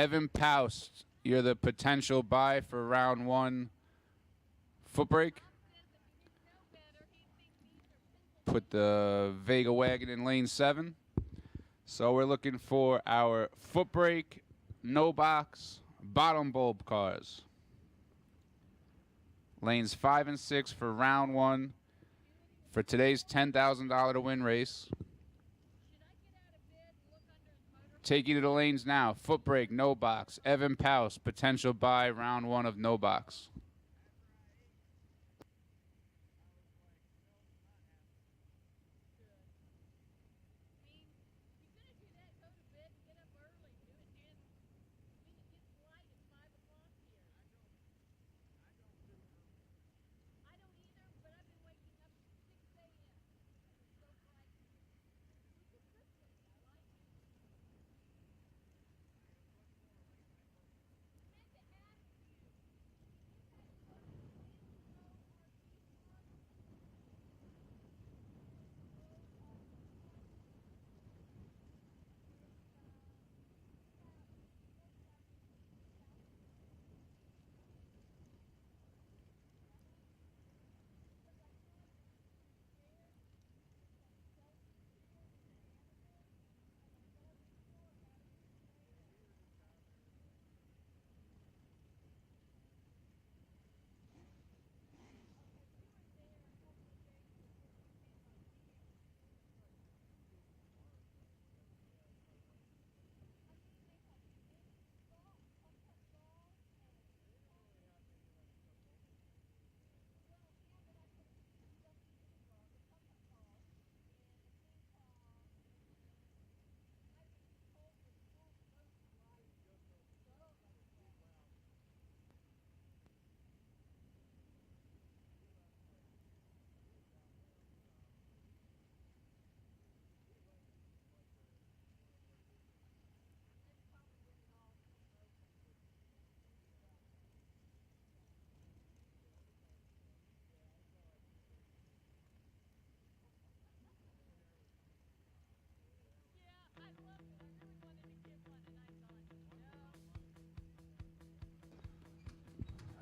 Evan Paust, you're the potential buy for round 1 foot brake. Put the Vega wagon in lane 7. So we're looking for our foot brake, no box, bottom bulb cars. Lanes 5 and 6 for round 1 for today's $10,000 to win race. Taking to the lanes now. Foot brake, no box. Evan Paust, potential buy, round 1 of no box.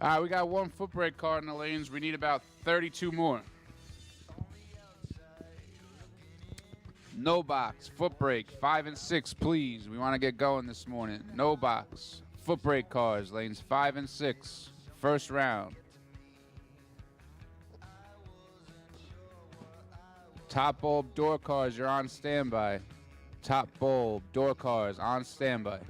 All right, we got 1 foot brake car in the lanes. We need about 32 more. No box, foot brake, 5 and 6, please. We want to get going this morning. No box, foot brake cars, lanes 5 and 6, first round. Top bulb door cars, you're on standby. Top bulb door cars on standby.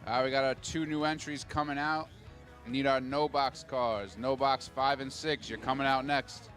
All right, we got our 2 new entries coming out. We need our no box cars. No box 5 and 6. You're coming out next.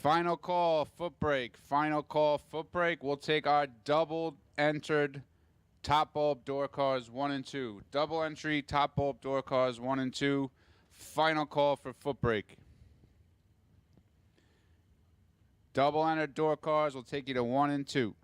Final call, foot brake. Final call, foot brake. We'll take our double entered top bulb door cars 1 and 2. Double entry top bulb door cars 1 and 2. Final call for foot brake. Double entered door cars will take you to 1 and 2.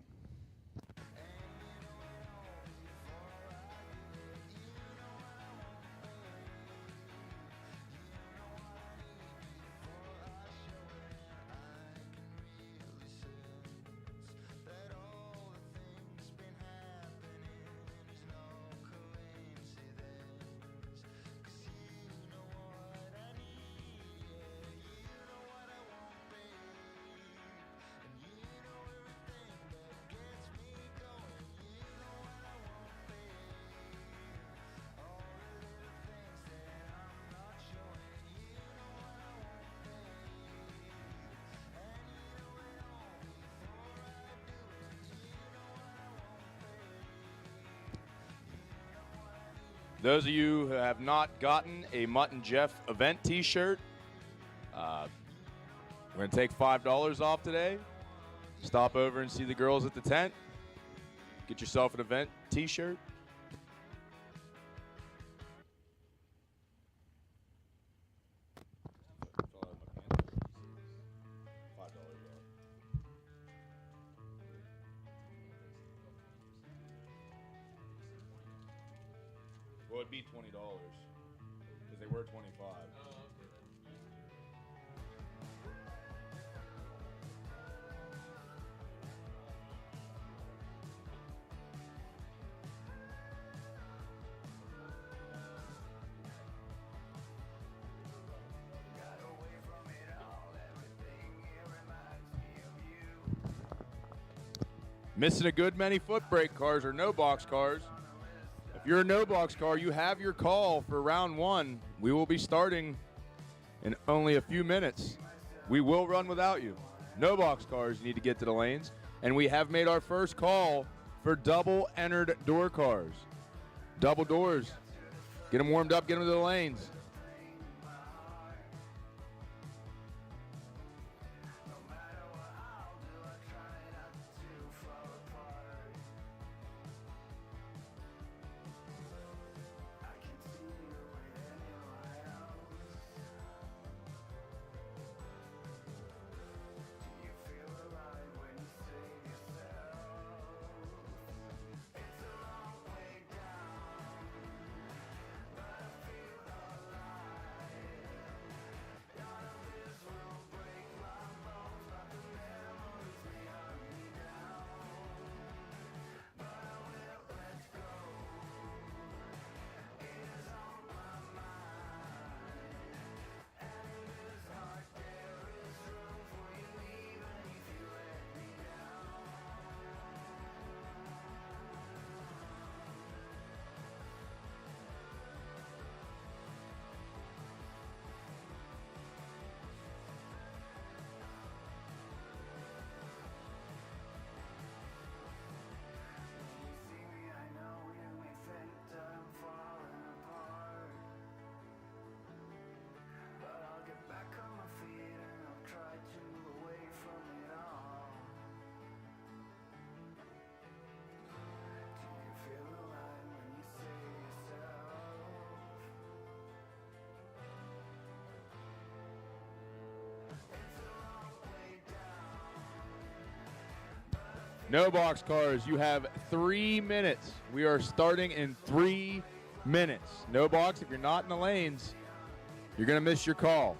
Those of you who have not gotten a Mutt and Jeff event t-shirt, we're going to take $5 off today. Stop over and see the girls at the tent. Get yourself an event t-shirt. Well, it'd be $20 because they were $25. Missing a good many foot brake cars or no box cars. If you're a no box car, you have your call for round 1. We will be starting in only a few minutes. We will run without you. No box cars need to get to the lanes. And we have made our first call for double entered door cars. Double doors. Get them warmed up, get them to the lanes. No box cars, you have 3 minutes. We are starting in 3 minutes. No box, if you're not in the lanes, you're going to miss your call.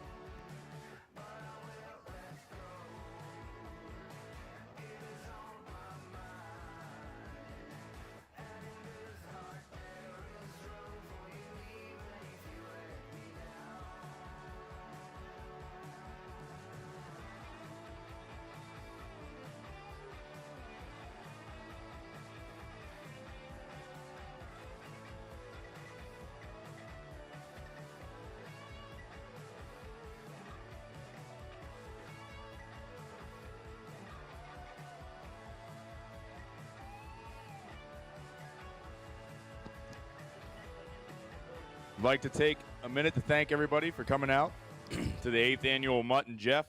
I'd like to take a minute to thank everybody for coming out to the 8th annual Mutt and Jeff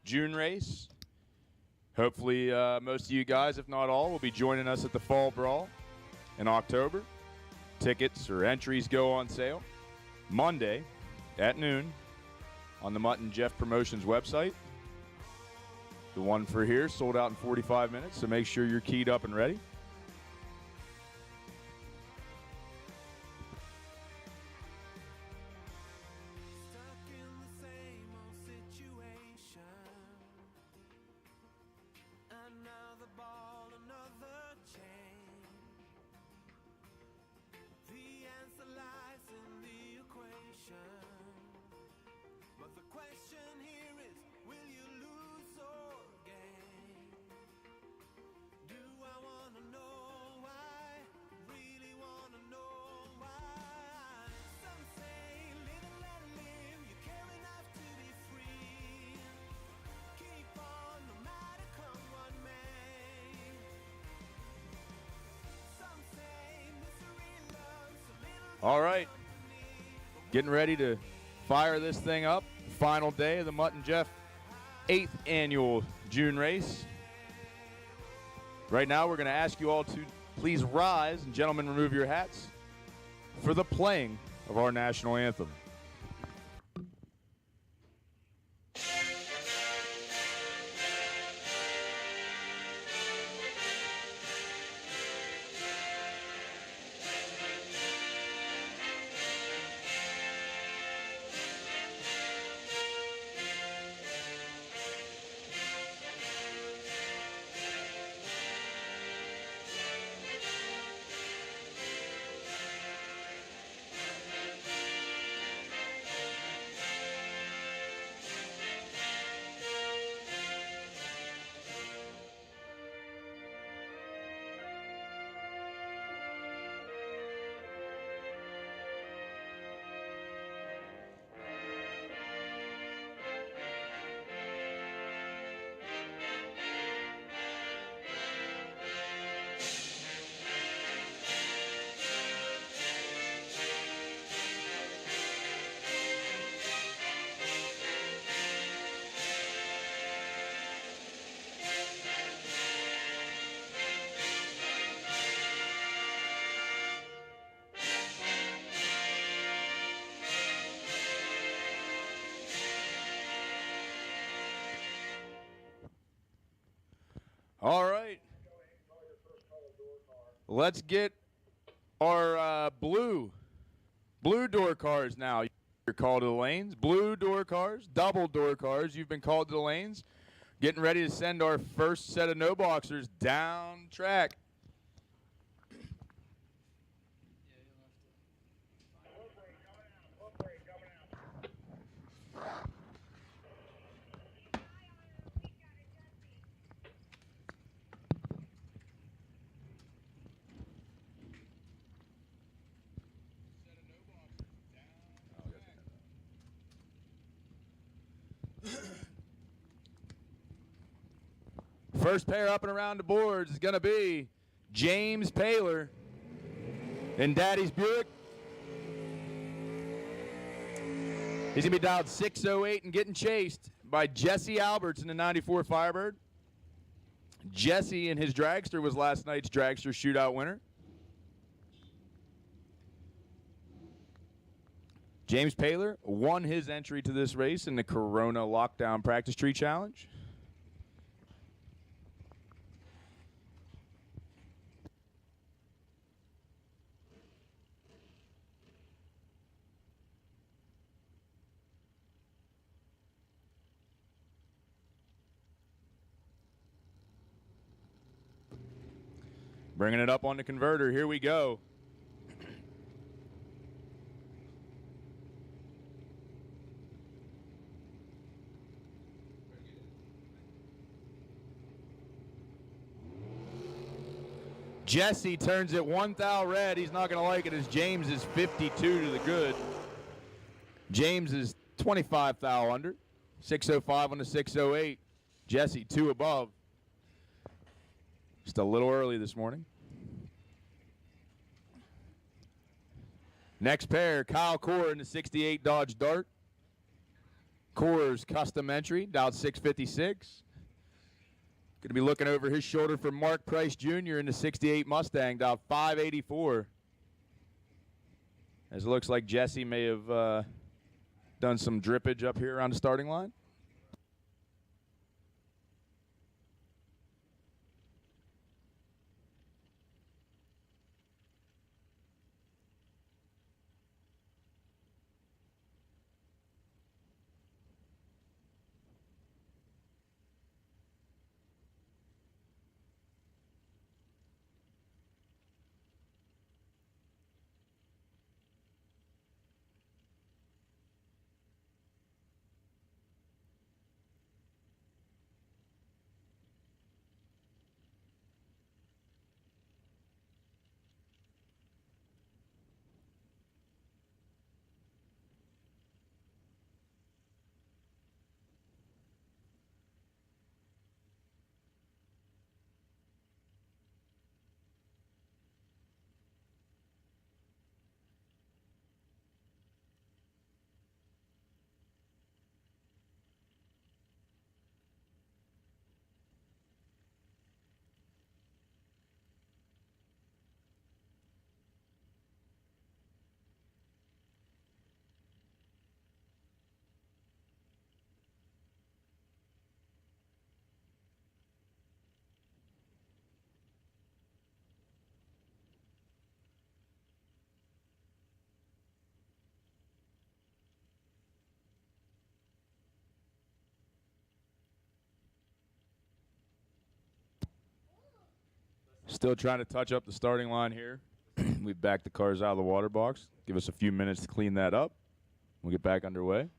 June race. Hopefully most of you guys, if not all, will be joining us at the Fall Brawl in October. Tickets or entries go on sale Monday at noon on the Mutt and Jeff Promotions website. The one for here sold out in 45 minutes, so make sure you're keyed up and ready. All right, getting ready to fire this thing up. Final day of the Mutt and Jeff 8th annual June race. Right now, we're going to ask you all to please rise, and gentlemen, remove your hats for the playing of our national anthem. All right. Let's get our blue door cars now. You're called to the lanes. Blue door cars, double door cars. You've been called to the lanes. Getting ready to send our first set of no boxers down track. First pair up and around the boards is going to be James Paler in Daddy's Buick. He's going to be dialed 608 and getting chased by Jesse Alberts in the 94 Firebird. Jesse in his dragster was last night's dragster shootout winner. James Paler won his entry to this race in the Corona Lockdown Practice Tree Challenge. Bringing it up on the converter. Here we go. Jesse turns it 1 thou red. He's not going to like it as James is 52 to the good. James is 25 thou under. 605 on the 608. Jesse 2 above. Just a little early this morning. Next pair, Kyle Core in the 68 Dodge Dart. Coors Custom Entry, dialed 656. Going to be looking over his shoulder for Mark Price Jr. in the 68 Mustang, dialed 584. As it looks like Jesse may have done some drippage up here around the starting line. Still trying to touch up the starting line here. We've backed the cars out of the water box. Give us a few minutes to clean that up. We'll get back underway.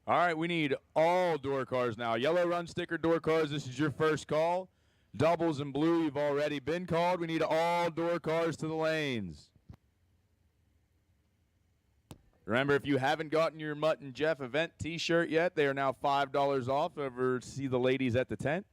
All right, we need all door cars now. Yellow run sticker door cars, this is your first call. Doubles and blue, you've already been called. We need all door cars to the lanes. Remember, if you haven't gotten your Mutt and Jeff event t-shirt yet, they are now $5 off. Over to see the ladies at the tent.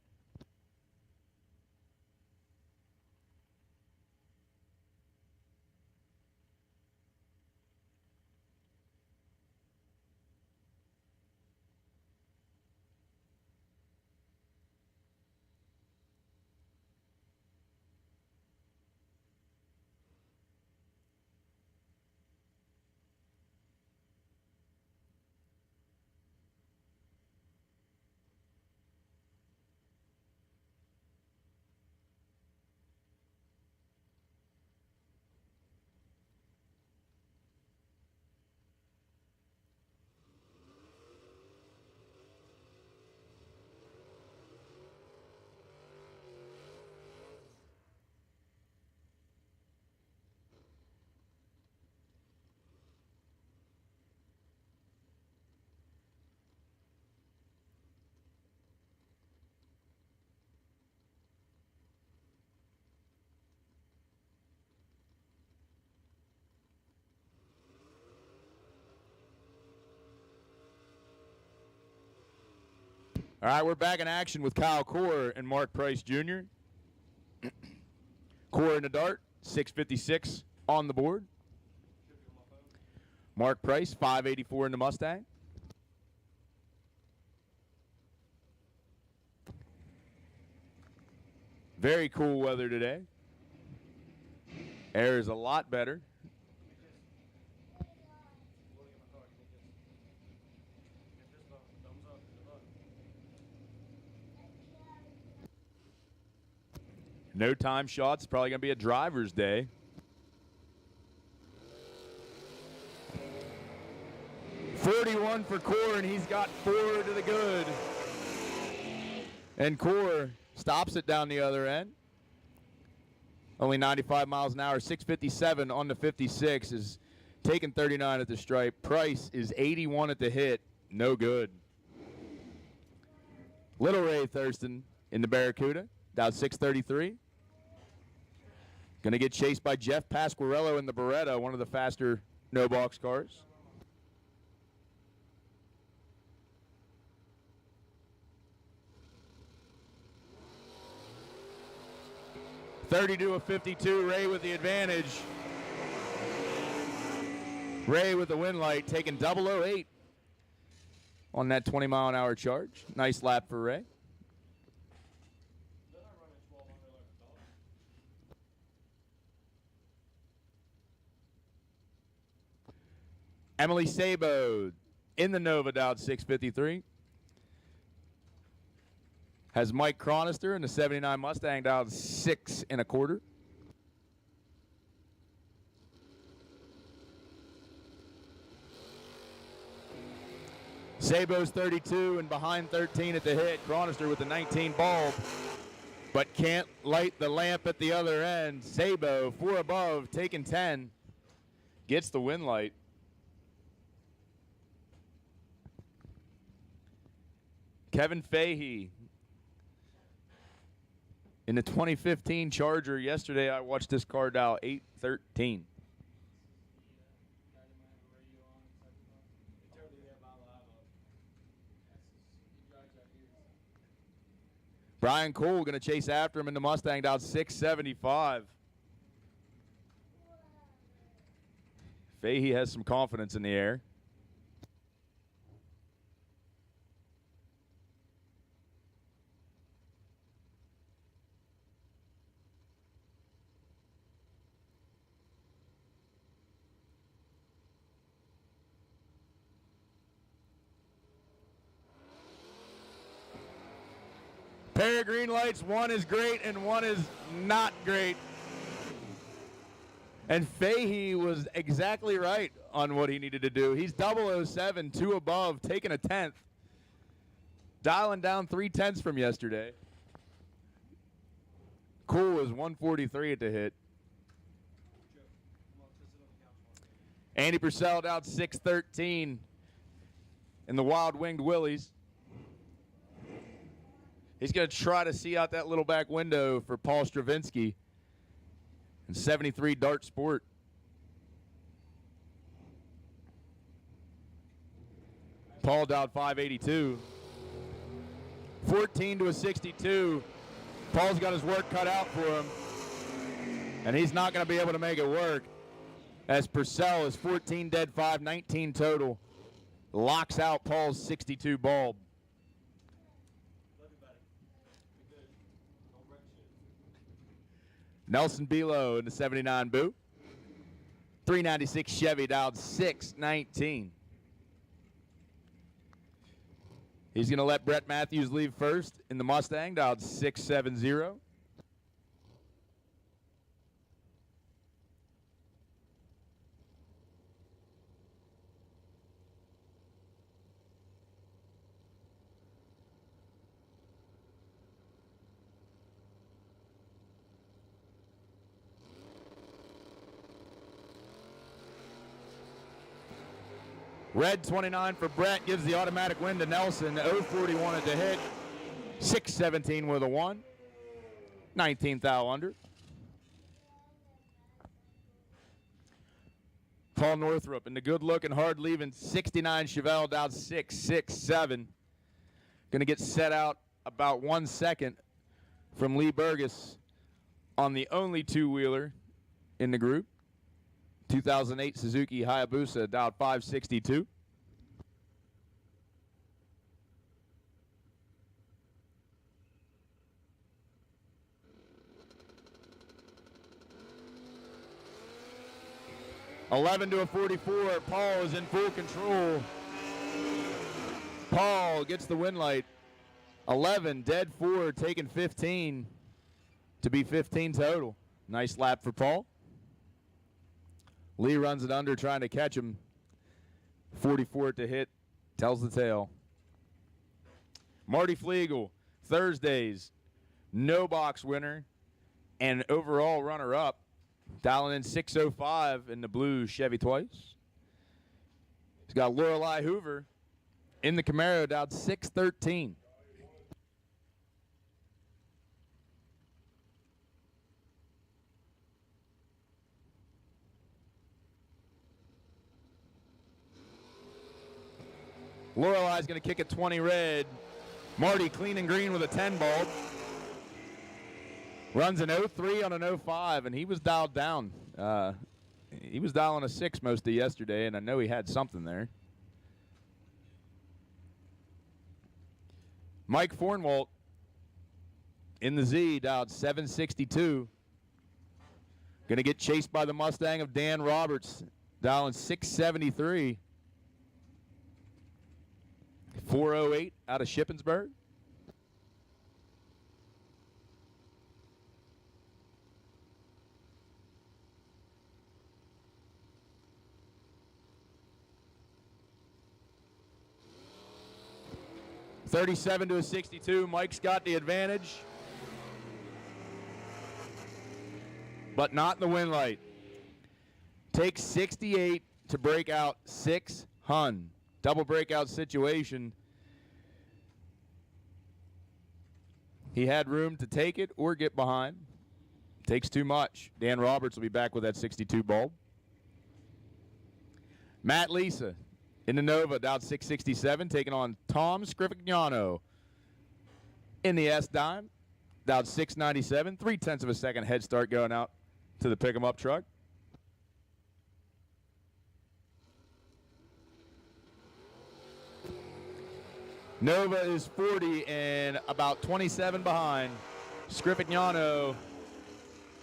All right, we're back in action with Kyle Core and Mark Price Jr. Core in the dart, 656 on the board. Mark Price, 584 in the Mustang. Very cool weather today. Air is a lot better. No time shots. Probably going to be a driver's day. 1 for Core, and he's got 4 to the good. And Core stops it down the other end. Only 95 miles an hour, 657 on the 56 is taking 39 at the stripe. Price is 81 at the hit, no good. Little Ray Thurston in the Barracuda, down 633. Going to get chased by Jeff Pasquarello in the Beretta, one of the faster no-box cars. (30-52), Ray with the advantage. Ray with the win light, taking 008 on that 20-mile-an-hour charge. Nice lap for Ray. Emily Sabo in the Nova, down 653. Has Mike Cronister in the 79 Mustang, down 6 1/4. Sabo's 32 and behind 13 at the hit. Cronister with the 19 bulb, but can't light the lamp at the other end. Sabo, 4 above, taking 10. Gets the win light. Kevin Fahey in the 2015 Charger. Yesterday I watched this car dial 813. Brian Cole going to chase after him in the Mustang, down 675. Fahey has some confidence in the air. Pair of green lights, one is great and one is not great. And Fahey was exactly right on what he needed to do. He's 007, 2 above, taking a 10th. Dialing down 3/10 from yesterday. Cool was 143 at the hit. Andy Purcell down 613 in the Wild Winged Willies. He's going to try to see out that little back window for Paul Stravinsky in 73 Dart Sport. Paul down 582. 14 to a 62. Paul's got his work cut out for him, and he's not going to be able to make it work as Purcell is 14 dead, 5, 19 total. Locks out Paul's 62 bulb. Nelson Belo in the 79 Boo. 396 Chevy, down 619. He's going to let Brett Matthews leave first in the Mustang, down 670. Red 29 for Brett gives the automatic win to Nelson. 041 at the hit. 617 with a 1. 19th thou under. Paul Northrup in the good looking, hard leaving 69 Chevelle, down 667. Going to get set out about 1 second from Lee Burgess on the only two-wheeler in the group. 2008 Suzuki Hayabusa, down 562. $11 to a 44. Paul is in full control. Paul gets the win light. 11, dead 4, taking 15 to be 15 total. Nice lap for Paul. Lee runs it under, trying to catch him. 44 to hit, tells the tale. Marty Flegel, Thursday's no box winner and overall runner-up, dialing in 605 in the blue Chevy Twice. He's got Lorelei Hoover in the Camaro, down 613. Lorelei's going to kick at 20 red. Marty clean and green with a 10 bulb. Runs an 03 on an 05, and he was dialed down. He was dialing a 6 most of yesterday, and I know he had something there. Mike Fornwalt in the Z, dialed 762. Going to get chased by the Mustang of Dan Roberts, dialing 673. 408 out of Shippensburg. $37 to a 62. Mike's got the advantage, but not in the win light. Takes 68 to break out 6 Hun. Double breakout situation. He had room to take it or get behind. Takes too much. Dan Roberts will be back with that 62 bulb. Matt Lisa in the Nova, down 667, taking on Tom Scrivignano in the S-Dime, down 697, 0.3 of a second head start going out to the pick-em-up truck. Nova is 40 and about 27 behind. Scrivignano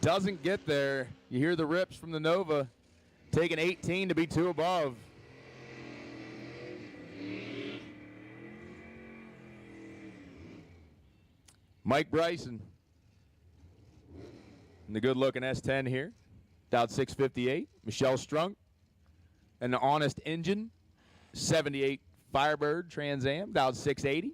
doesn't get there. You hear the rips from the Nova, taking 18 to be 2 above. Mike Bryson in the good-looking S10 here, down 658. Michelle Strunk and the Honest Engine, 78 Firebird Trans Am, down 680.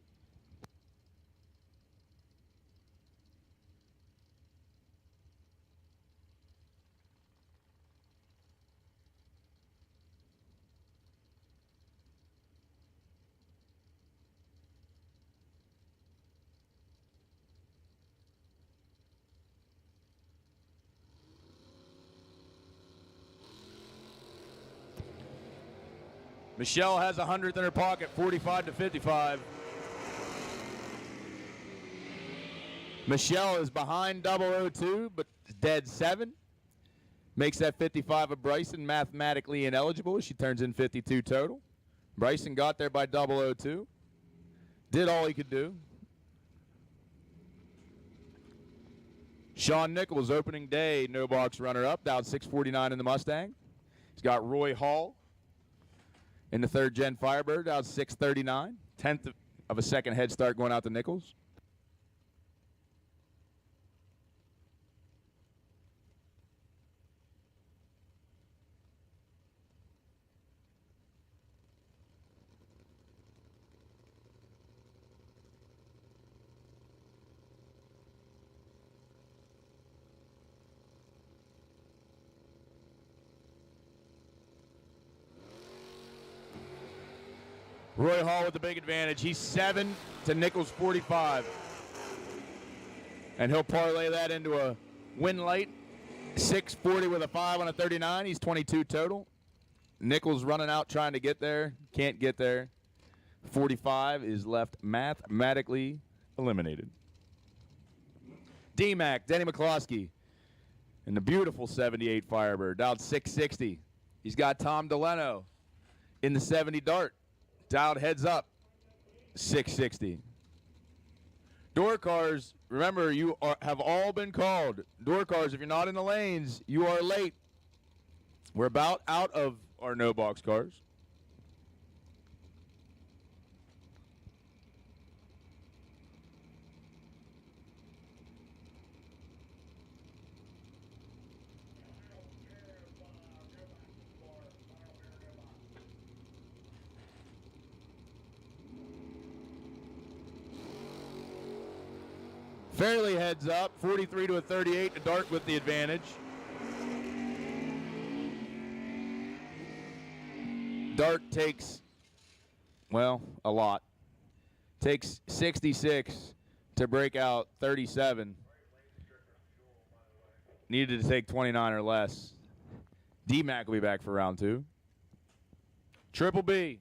Michelle has 100th in her pocket, 45 to 55. Michelle is behind 002, but dead 7. Makes that 55 of Bryson mathematically ineligible. She turns in 52 total. Bryson got there by 002. Did all he could do. Sean Nichols, opening day, no box runner-up, down 649 in the Mustang. He's got Roy Hall in the third-gen Firebird, out 639. 10th of a second head start going out to Nichols. Roy Hall with the big advantage. He's 7 to Nichols 45. And he'll parlay that into a win light. 640 with a 5 on a 39. He's 22 total. Nichols running out trying to get there. Can't get there. 45 is left mathematically eliminated. D-Mac, Denny McCloskey, and the beautiful 78 Firebird, down 660. He's got Tom Delano in the 70 Dart. Dialed heads up, 660. Door cars, remember, have all been called. Door cars, if you're not in the lanes, you are late. We're about out of our no box cars. Fairly heads up, 43 to a 38 to Dart with the advantage. Dart takes, well, a lot. Takes 66 to break out 37. Needed to take 29 or less. D-Mac will be back for round 2. Triple B,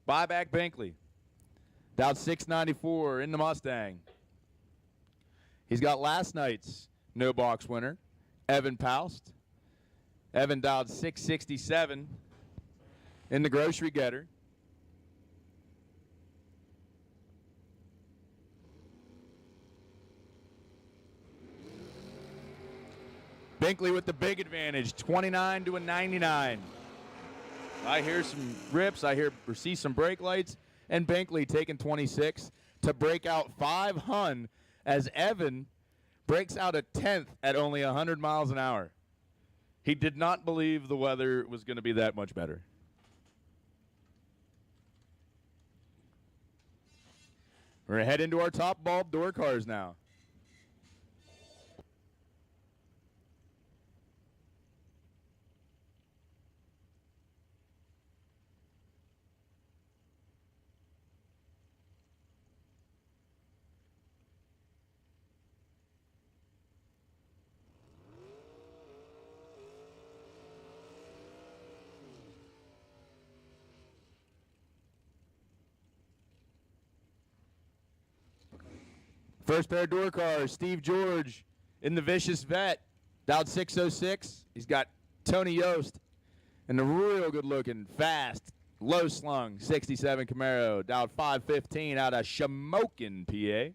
buyback Binkley. Dowd 694 in the Mustang. He's got last night's no box winner, Evan Paust. Evan Dowd 667 in the grocery getter. Binkley with the big advantage, 29 to a 99. I hear some rips, see some brake lights, and Binkley taking 26 to break out 5 hun as Evan breaks out a 10th at only 100 miles an hour. He did not believe the weather was going to be that much better. We're going to head into our top bulb door cars now. First pair of door cars, Steve George in the Vicious Vet, Dowd 606. He's got Tony Yost in the real good-looking, fast, low-slung 67 Camaro, Dowd 515 out of Shamokin, PA.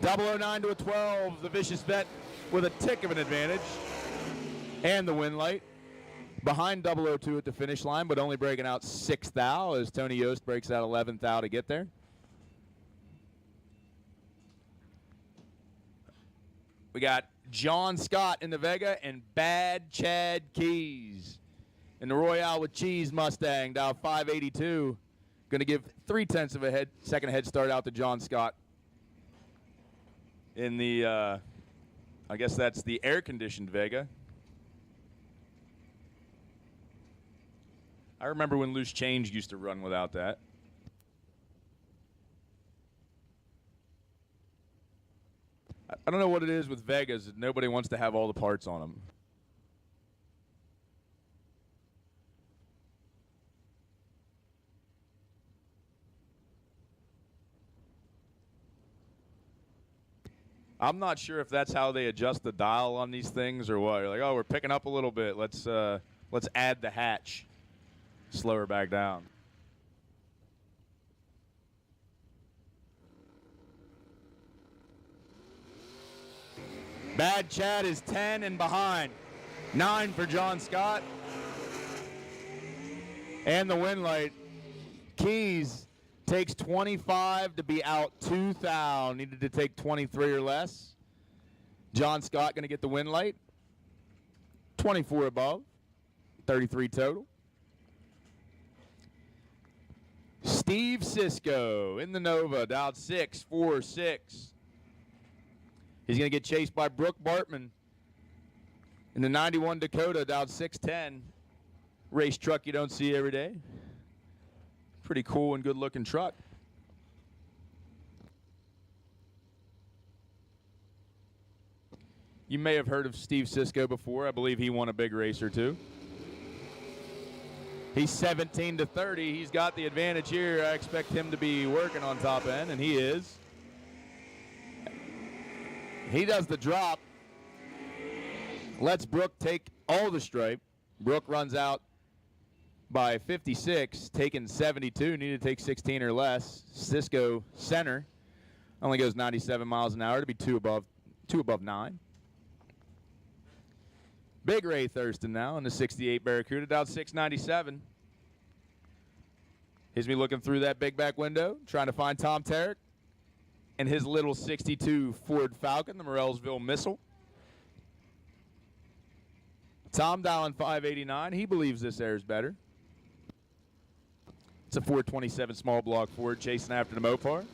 .009 to a 12, the Vicious Vet with a tick of an advantage. And the win light. Behind 002 at the finish line, but only breaking out 6th thou as Tony Yost breaks out 11th thou to get there. We got John Scott in the Vega and Bad Chad Keys in the Royale with Cheese Mustang, Dowd 582. Going to give 3/10 of a second head start out to John Scott. In the, I guess that's the air-conditioned Vega. I remember when Loose Change used to run without that. I don't know what it is with Vegas. Nobody wants to have all the parts on them. I'm not sure if that's how they adjust the dial on these things or what. You're like, oh, we're picking up a little bit. Let's add the hatch. Slow her back down. Bad Chad is 10 and behind. 9 for John Scott. And the win light. Keys takes 25 to be out 2 thou. Needed to take 23 or less. John Scott going to get the win light. 24 above. 33 total. Steve Cisco in the Nova, Dowd 646. He's going to get chased by Brooke Bartman in the 91 Dakota, Dowd 610. Race truck you don't see every day. Pretty cool and good-looking truck. You may have heard of Steve Cisco before. I believe he won a big race or two. He's 17 to 30. He's got the advantage here. I expect him to be working on top end, and he is. He does the drop. Lets Brooke take all the stripe. Brooke runs out by 56, taking 72. Needed to take 16 or less. Cisco center only goes 97 miles an hour to be two above 9. Big Ray Thurston now in the 68 Barracuda, down 697. Here's me looking through that big back window, trying to find Tom Tarrick and his little 62 Ford Falcon, the Morelsville Missile. Tom dialing 589. He believes this air is better. It's a 427 small block Ford chasing after the Mopar.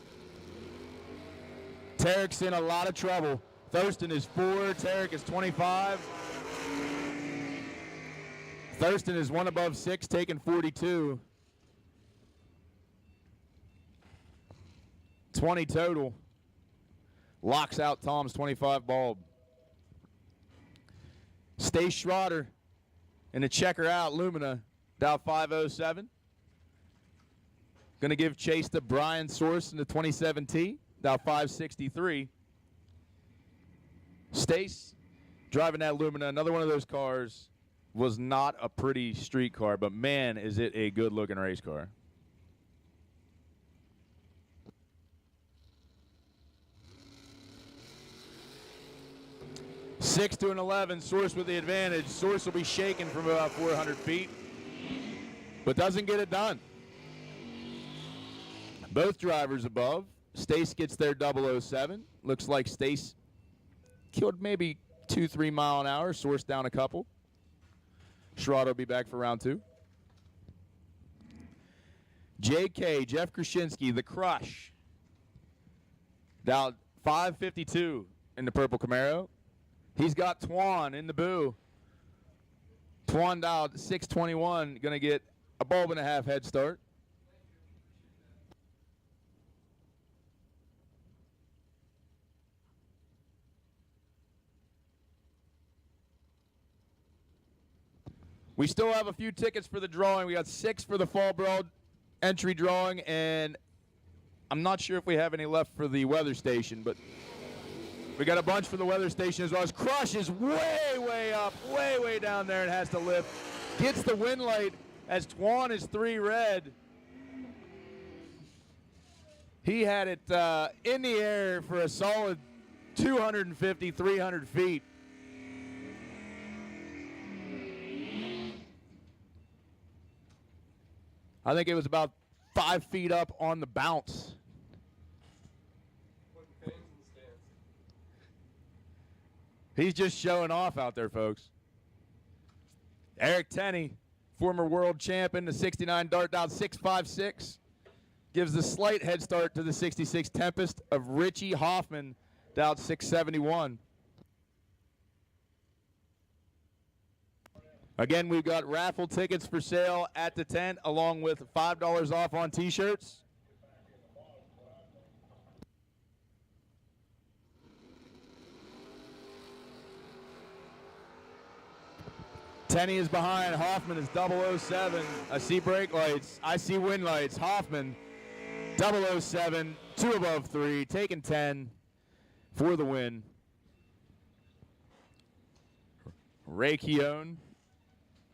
Tarrick's in a lot of trouble. Thurston is 4. Tarrick is 25. Thurston is 1 above 6, taking 42. 20 total. Locks out Tom's 25 bulb. Stace Schroeder in the checker out Lumina, Dow 507. Going to give chase to Brian Source in the 27T, Dow 563. Stace driving that Lumina, another one of those cars. Was not a pretty street car, but man, is it a good-looking race car. Six to an 11, Source with the advantage. Source will be shaken from about 400 feet, but doesn't get it done. Both drivers above. Stace gets their 007. Looks like Stace killed maybe 2-3 mile an hour. Source down a couple. Schroeder will be back for round 2. JK, Jeff Krasinski, the Crush. Down 552 in the purple Camaro. He's got Twan in the boo. Twan dialed 621, going to get a bulb and a half head start. We still have a few tickets for the drawing. We got 6 for the Fall Brawl entry drawing, and I'm not sure if we have any left for the weather station, but we got a bunch for the weather station as well. As Crush is way up, way down there and has to lift. Gets the win light as Twan is 3 red. He had it in the air for a solid 250, 300 feet. I think it was about 5 feet up on the bounce. He's just showing off out there, folks. Eric Tenney, former world champion, the 69 Dart down 656. Gives the slight head start to the 66 Tempest of Richie Hoffman down 671. Again, we've got raffle tickets for sale at the tent, along with $5 off on T-shirts. Tenney is behind. Hoffman is 007. I see brake lights. I see wind lights. Hoffman, 007, 2 above 3, taking 10 for the win. Ray Keown.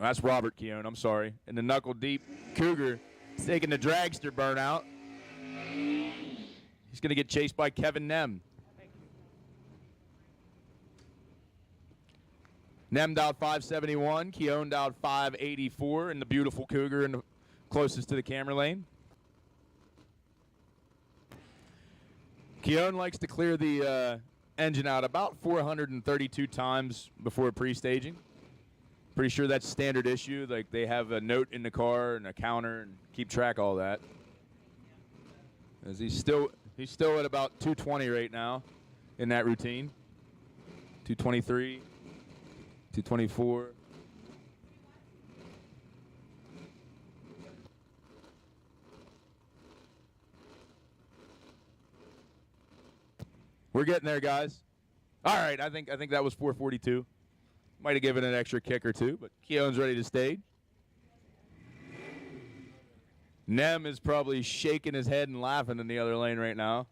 That's Robert Keown, I'm sorry. And the Knuckle Deep Cougar is taking the dragster burnout. He's going to get chased by Kevin Nem. Nem dialed 571, Keown dialed 584 in the beautiful Cougar and closest to the camera lane. Keown likes to clear the engine out about 432 times before pre-staging. Pretty sure that's standard issue. Like, they have a note in the car and a counter and keep track of all that. As he's still at about 220 right now in that routine. 223, 224. We're getting there, guys. All right, I think that was 442. Might have given an extra kick or two, but Keown's ready to stage. Nem is probably shaking his head and laughing in the other lane right now.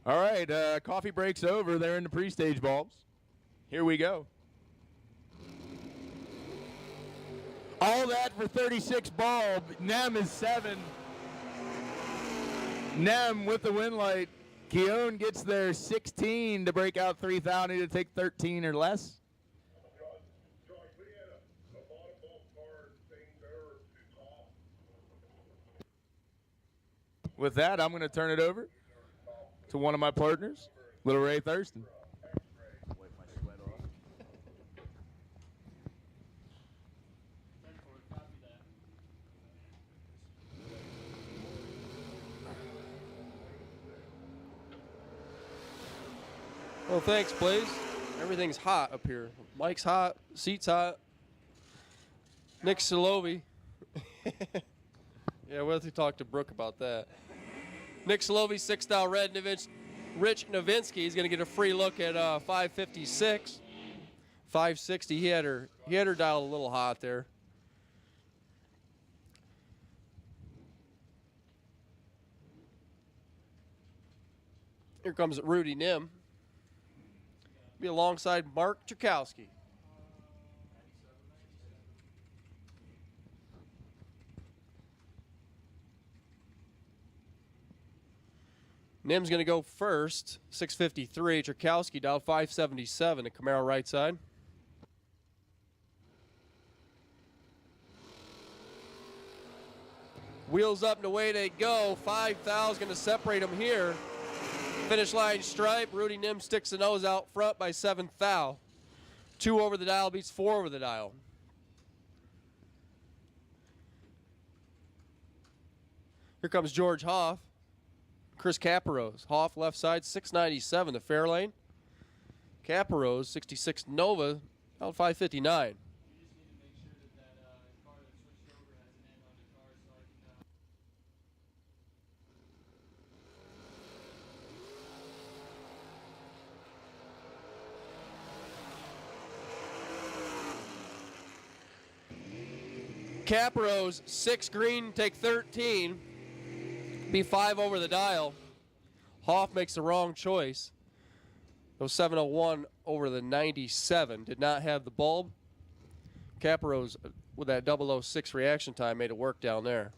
All right, coffee break's over. They're in the pre-stage bulbs. Here we go. All that for 36 bulb. Nem is 7. Nem with the win light. Keown gets there 16 to break out 3,000. Need to take 13 or less. With that, I'm going to turn it over to one of my partners, Little Ray Thurston. Well, thanks, Blaze. Everything's hot up here. Mike's hot, seat's hot. Nick Solovi. Yeah, we'll have to talk to Brooke about that. Nick Solovi, 6-thou red. Rich Novinsky is going to get a free look at 556. 560. He had her dial a little hot there. Here comes Rudy Nim. Be alongside Mark Czerkowski. Nim's going to go first, 653. Czerkowski dialed 577 at Camaro right side. Wheels up and away they go. 5,000 going to separate them here. Finish line stripe. Rudy Nim sticks the nose out front by 7 thou. 2 over the dial beats 4 over the dial. Here comes George Hoff. Chris Caparose. Hoff left side, 697 the fair lane. Caparose, 66 Nova, out 559. Caparose, 6 green, take 13. Be 5 over the dial. Hoff makes the wrong choice. Those 701 over the 97. Did not have the bulb. Caparose, with that 006 reaction time, made it work down there.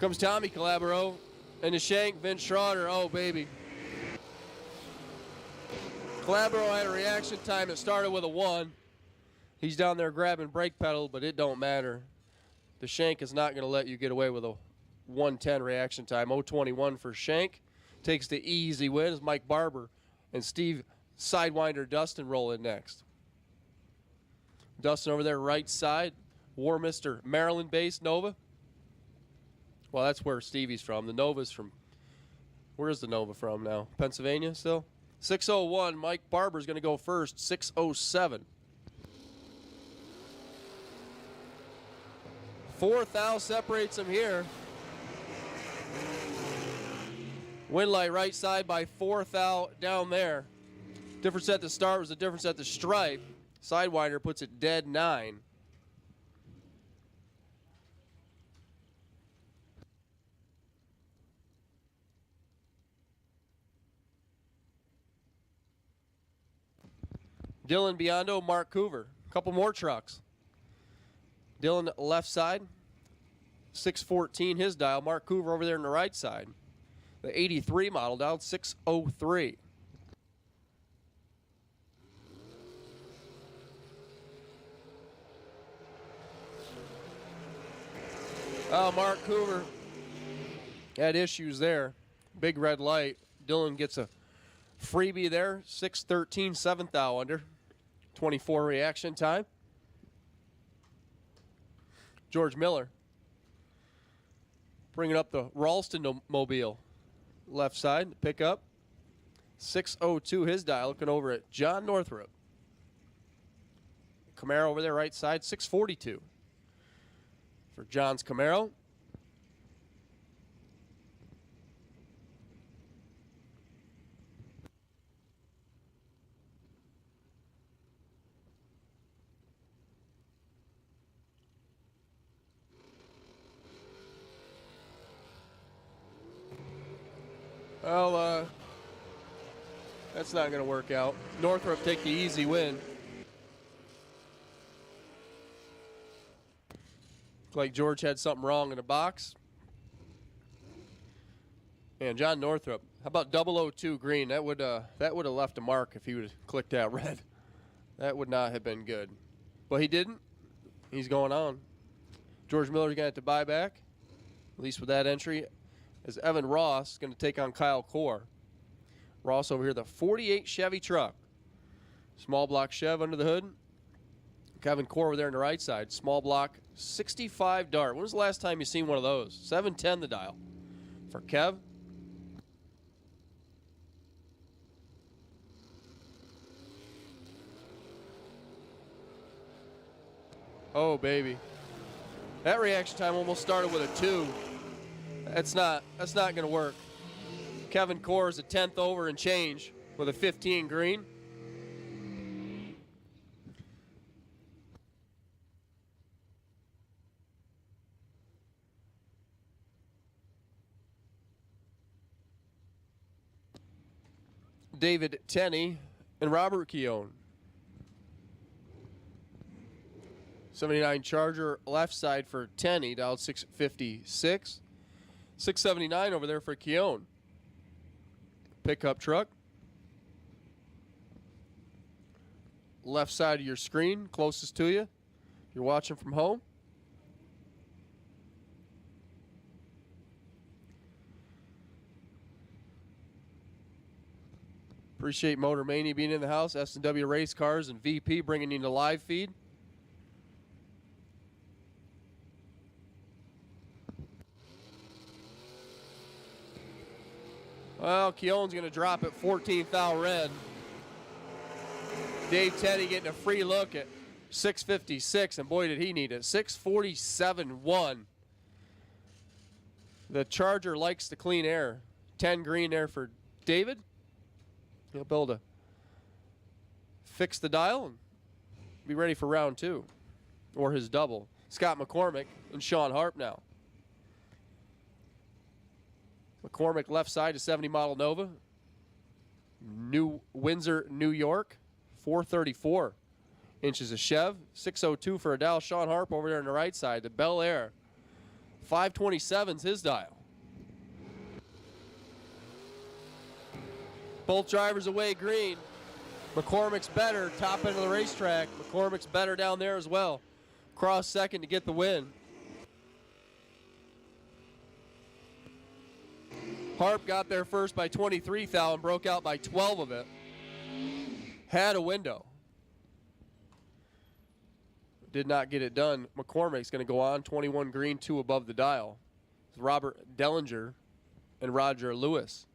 Comes Tommy Calabro and the shank, Vince Schroeder. Oh, baby. Calabro had a reaction time that started with a 1. He's down there grabbing brake pedal, but it don't matter. The shank is not going to let you get away with a 110 reaction time. 021 for Shank. Takes the easy win as Mike Barber and Steve Sidewinder Dustin roll in next. Dustin over there right side. War Mr. Maryland-based Nova. Well, that's where Stevie's from. The Nova's from, where is the Nova from now? Pennsylvania still? 601, Mike Barber's going to go first, 607. 4 thou separates him here. Wind light right side by 4 thou down there. Difference at the start was the difference at the stripe. Sidewinder puts it dead 9. Dylan Biondo, Mark Coover. A couple more trucks. Dylan left side, 614 his dial. Mark Coover over there on the right side. The 83 model dialed 603. Oh, Mark Coover had issues there. Big red light. Dylan gets a freebie there, 613, 7 thou under. 24 reaction time. George Miller bringing up the Ralston mobile. Left side, pick up. 602 his dial, looking over at John Northrup. Camaro over there right side, 642 for John's Camaro. Well, that's not going to work out. Northrop take the easy win. Looked like George had something wrong in the box. And John Northrop, how about 002 green? That would have left a mark if he would have clicked that red. That would not have been good. But he didn't. He's going on. George Miller's going to have to buy back, at least with that entry, as Evan Ross is going to take on Kyle Core. Ross over here, the 48 Chevy truck. Small block Chev under the hood. Kevin Core over there on the right side. Small block 65 Dart. When was the last time you seen one of those? 710 the dial. For Kev. Oh, baby. That reaction time almost started with a 2. That's not going to work. Kevin Core is a 10th over and change with a 15 green. David Tenney and Robert Keown. 79 Charger left side for Tenney, dialed 656. 679 over there for Keown. Pickup truck. Left side of your screen, closest to you. You're watching from home. Appreciate Motor Mania being in the house. S&W Race Cars and VP bringing you the live feed. Well, Keown's going to drop at 14th thou red. Dave Teddy getting a free look at 656, and boy, did he need it. 647.1. The Charger likes the clean air. 10 green there for David. He'll be able to fix the dial and be ready for round 2, or his double. Scott McCormick and Sean Harp now. McCormick left side to 70 model Nova. New Windsor, New York. 434 inches of Chev. 602 for a dial. Sean Harp over there on the right side. The Bel Air. 527's his dial. Both drivers away green. McCormick's better. Top end of the racetrack. McCormick's better down there as well. Cross second to get the win. Harp got there first by 23 thou and broke out by 12 of it. Had a window. Did not get it done. McCormick's going to go on. 21 green, 2 above the dial. It's Robert Dellinger and Roger Lewis.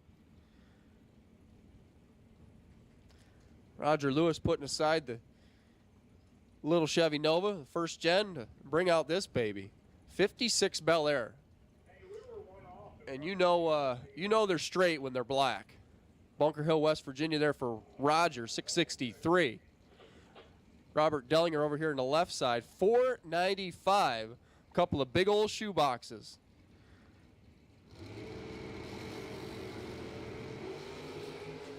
Roger Lewis putting aside the little Chevy Nova, the first gen, to bring out this baby. 56 Bel Air. And you know they're straight when they're black. Bunker Hill, West Virginia there for Roger, 663. Robert Dellinger over here on the left side, 495. A couple of big old shoe boxes.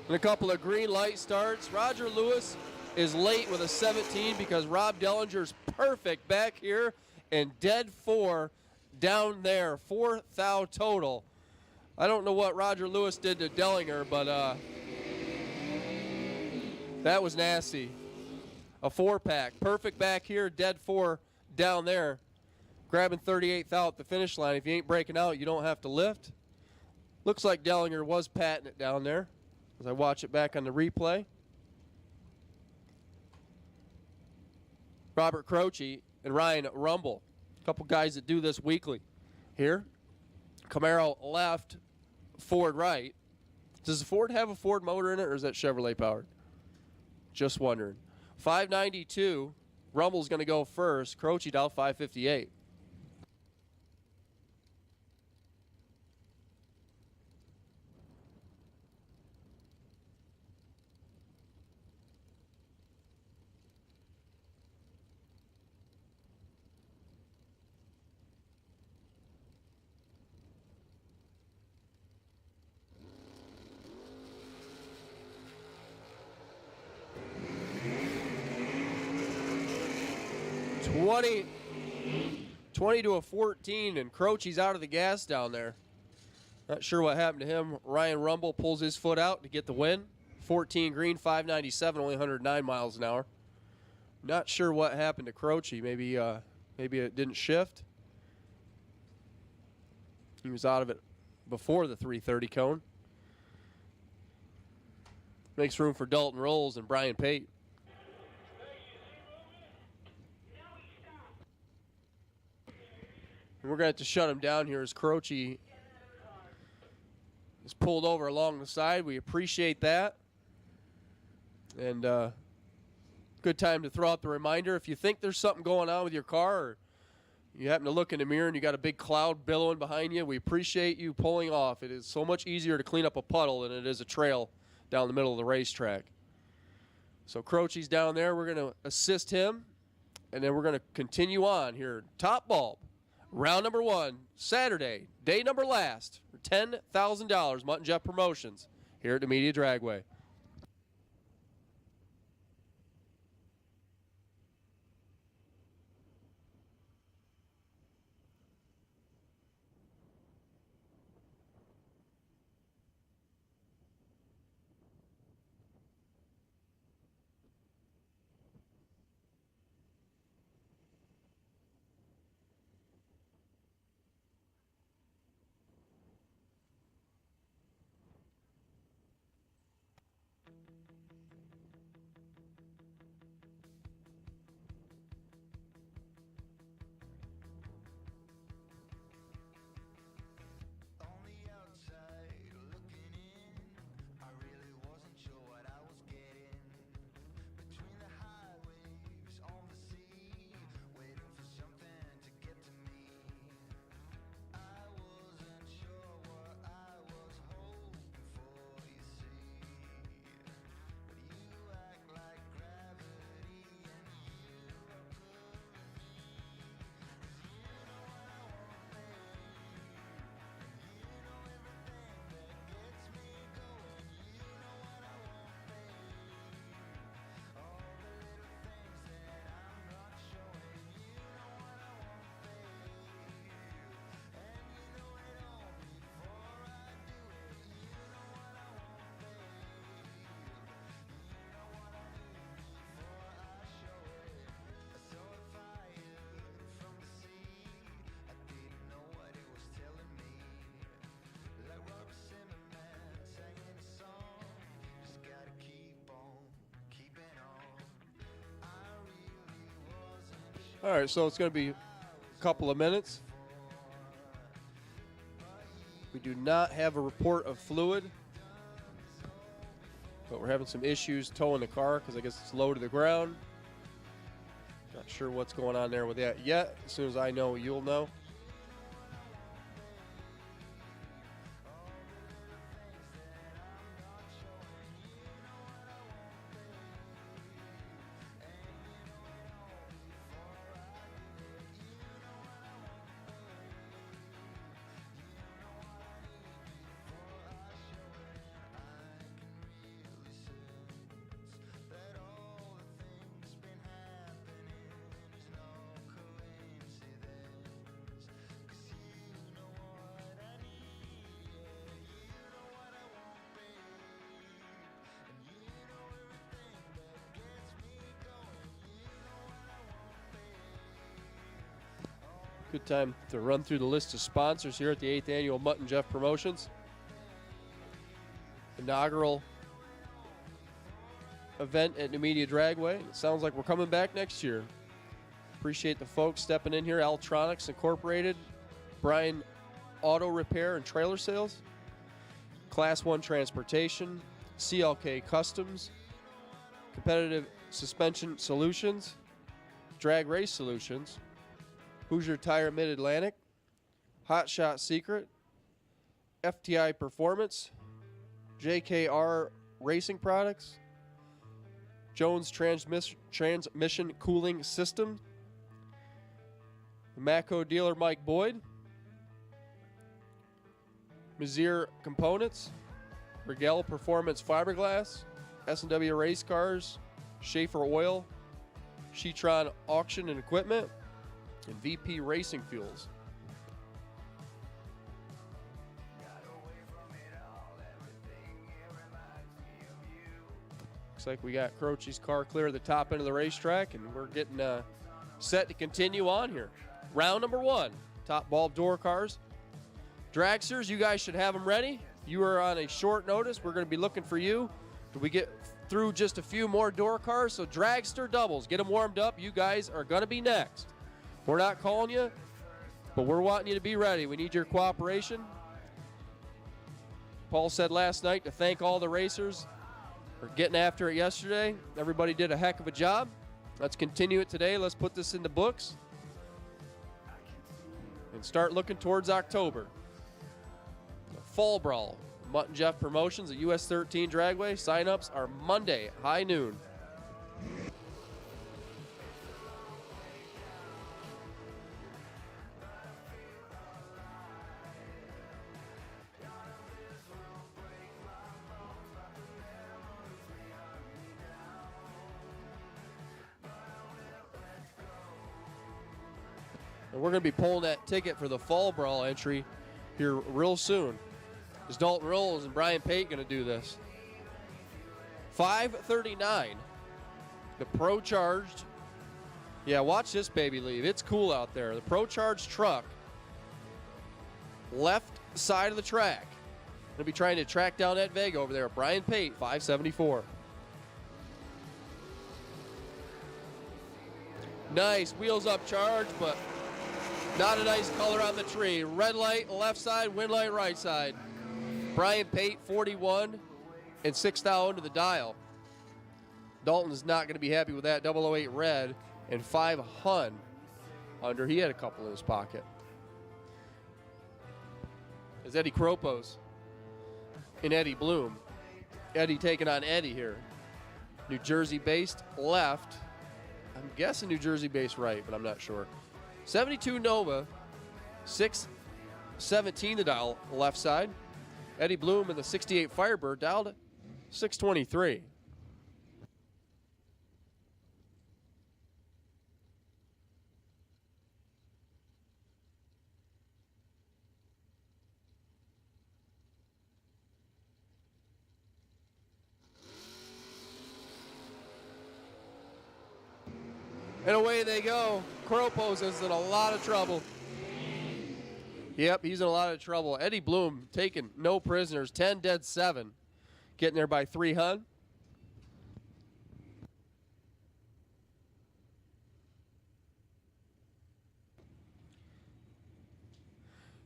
And a couple of green light starts. Roger Lewis is late with a 17 because Rob Dellinger's perfect back here and dead 4 down there. 4 thou total. I don't know what Roger Lewis did to Dellinger, but that was nasty. A 4-pack. Perfect back here, dead 4 down there. Grabbing 38th out at the finish line. If you ain't breaking out, you don't have to lift. Looks like Dellinger was patting it down there as I watch it back on the replay. Robert Croce and Ryan Rumble. A couple guys that do this weekly. Here, Camaro left, Ford right. Does the Ford have a Ford motor in it, or is that Chevrolet powered? Just wondering. 592. Rumble's going to go first. Croce down 558. 20 to a 14, and Croce's out of the gas down there. Not sure what happened to him. Ryan Rumble pulls his foot out to get the win. 14 green, 597, only 109 miles an hour. Not sure what happened to Croce. Maybe it didn't shift. He was out of it before the 330 cone. Makes room for Dalton Rolls and Brian Pate. And we're going to have to shut him down here as Croce is pulled over along the side. We appreciate that. And good time to throw out the reminder. If you think there's something going on with your car, or you happen to look in the mirror and you got a big cloud billowing behind you, we appreciate you pulling off. It is so much easier to clean up a puddle than it is a trail down the middle of the racetrack. So Croce's down there. We're going to assist him, and then we're going to continue on here. Top bulb, round number 1, Saturday, day number last, for $10,000, Mutt and Jeff Promotions here at Numidia Dragway. All right, so it's going to be a couple of minutes. We do not have a report of fluid, but we're having some issues towing the car because I guess it's low to the ground. Not sure what's going on there with that yet. As soon as I know, you'll know. Good time to run through the list of sponsors here at the 8th Annual Mutt and Jeff Promotions. Inaugural event at Numidia Dragway. It sounds like we're coming back next year. Appreciate the folks stepping in here. Altronics Incorporated, Brian Auto Repair and Trailer Sales, Class 1 Transportation, CLK Customs, Competitive Suspension Solutions, Drag Race Solutions, Hoosier Tire Mid-Atlantic, Hot Shot Secret, FTI Performance, JKR Racing Products, Jones Transmission Cooling System, Matco dealer Mike Boyd, Mazier Components, Rigel Performance Fiberglass, S&W Race Cars, Schaefer Oil, Sheetron Auction and Equipment, and VP Racing Fuels. Looks like we got Croce's car clear at the top end of the racetrack, and we're getting set to continue on here. Round number 1, top bulb door cars. Dragsters, you guys should have them ready. You are on a short notice. We're going to be looking for you. Do we get through just a few more door cars? So dragster doubles, get them warmed up. You guys are going to be next. We're not calling you, but we're wanting you to be ready. We need your cooperation. Paul said last night to thank all the racers for getting after it yesterday. Everybody did a heck of a job. Let's continue it today. Let's put this in the books and start looking towards October. The Fall Brawl, Mutt and Jeff Promotions at US 13 Dragway. Sign-ups are Monday, high noon. And we're going to be pulling that ticket for the Fall Brawl entry here real soon. Is Dalton Rolls and Brian Pate going to do this? 5:39. The Pro Charged. Yeah, watch this baby leave. It's cool out there. The Pro Charged truck. Left side of the track. Going to be trying to track down Ed Vega over there. Brian Pate, 574. Nice. Wheels up charge, but not a nice color on the tree. Red light left side, wind light right side. Brian Pate, 41, and 6 thou under the dial. Dalton's not going to be happy with that. 008 red and 5 Hun under. He had a couple in his pocket. Is Eddie Kropos and Eddie Bloom. Eddie taking on Eddie here. New Jersey-based left. I'm guessing New Jersey-based right, but I'm not sure. 72 Nova, 617 the dial left side. Eddie Bloom in the 68 Firebird dialed 623. And away they go. Kropos is in a lot of trouble. Yep, he's in a lot of trouble. Eddie Bloom taking no prisoners, 10 dead 7. Getting there by 3 Hun.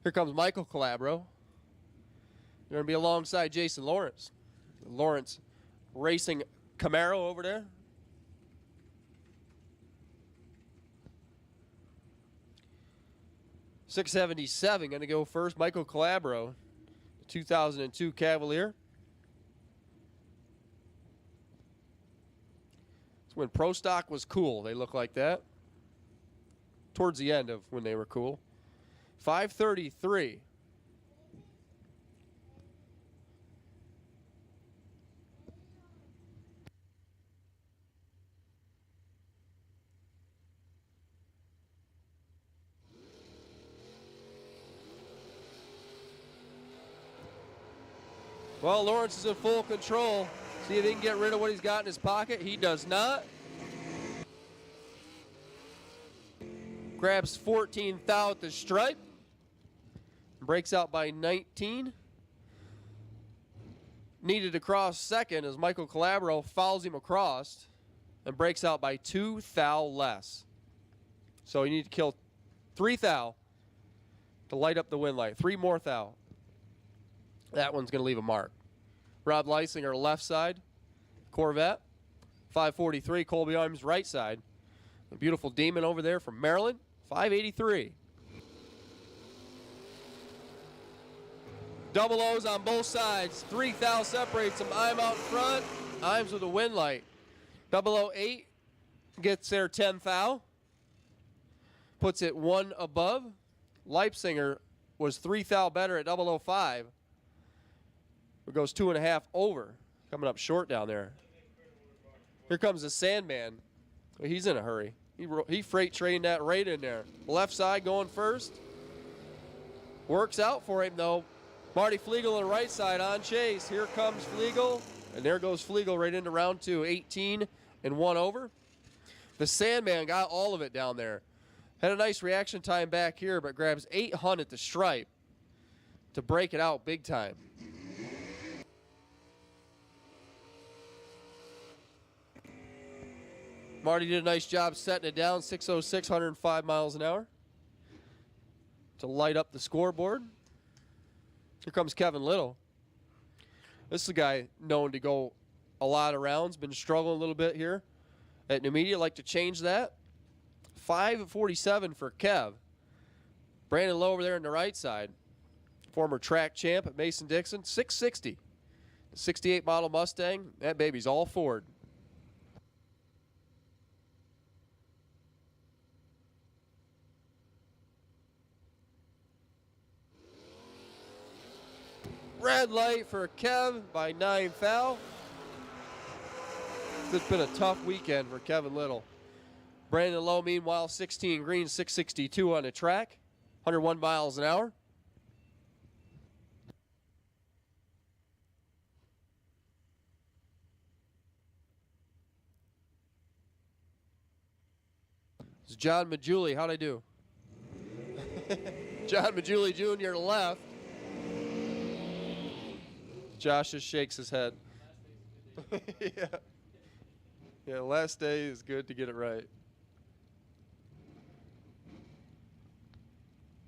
Here comes Michael Calabro. They're going to be alongside Jason Lawrence. Lawrence racing Camaro over there. .677 going to go first. Michael Calabro, 2002 Cavalier. It's when Pro Stock was cool. They look like that. Towards the end of when they were cool. 533. Well, Lawrence is in full control. See if he can get rid of what he's got in his pocket. He does not. Grabs 14 thou at the stripe. Breaks out by 19. Needed to cross second as Michael Calabro fouls him across and breaks out by 2 thou less. So you need to kill 3 thou to light up the wind light. 3 more thou. That one's going to leave a mark. Rob Leisinger left side. Corvette. 543. Colby Arms right side. A beautiful Demon over there from Maryland. 583. Double O's on both sides. 3 thou separates them. I'm out front. Imes with a wind light. 008 gets there 10 thou. Puts it 1 above. Leipziger was 3 thou better at 005. It goes 2.5 over. Coming up short down there. Here comes the Sandman. He's in a hurry. He freight trained that right in there. Left side going first. Works out for him, though. Marty Flegel on the right side on chase. Here comes Flegel. And there goes Flegel right into round 2. 18 and 1 over. The Sandman got all of it down there. Had a nice reaction time back here, but grabs 800 at the stripe to break it out big time. Marty did a nice job setting it down, 606, 105 miles an hour to light up the scoreboard. Here comes Kevin Little. This is a guy known to go a lot of rounds, been struggling a little bit here at Numidia. Like to change that. 5:47 for Kev. Brandon Lowe over there on the right side. Former track champ at Mason-Dixon. 660. 68 model Mustang. That baby's all Ford. Red light for Kev by 9 foul. It's been a tough weekend for Kevin Little. Brandon Lowe, meanwhile, 16 green, 662 on the track, 101 miles an hour. It's John Majuli. How'd I do? John Majuli Jr. left. Josh just shakes his head. Yeah. Yeah, last day is good to get it right.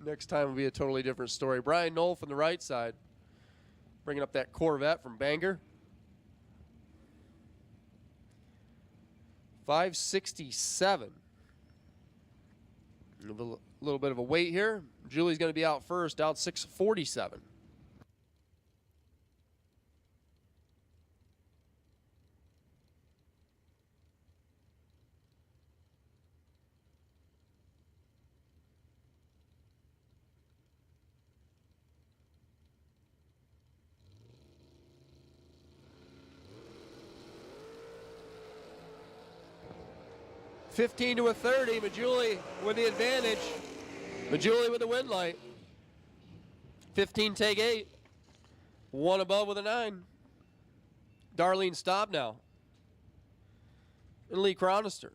Next time will be a totally different story. Brian Knoll from the right side, bringing up that Corvette from Bangor. 567. A little bit of a wait here. Julie's going to be out first, out 647. $15 to $30. Majuli with the advantage. Majuli with the win light. 15 take 8. 1 above with a 9. Darlene Staub now. And Lee Cronister.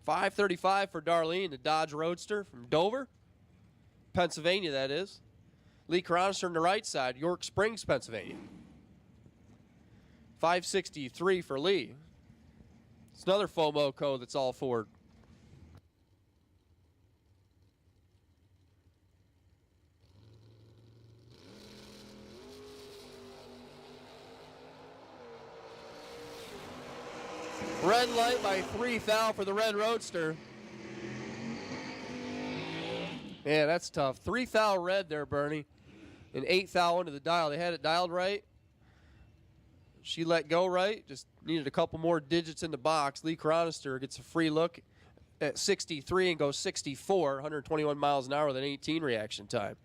535 for Darlene, the Dodge Roadster from Dover, Pennsylvania, that is. Lee Cronister on the right side, York Springs, Pennsylvania. 563 for Lee. It's another FOMO code that's all Ford. Red light by 3 thou for the Red Roadster. Man, that's tough. 3 thou red there, Bernie. And 8 thou into the dial. They had it dialed right. She let go right. Just needed a couple more digits in the box. Lee Cronister gets a free look at 63 and goes 64, 121 miles an hour with an 18 reaction time.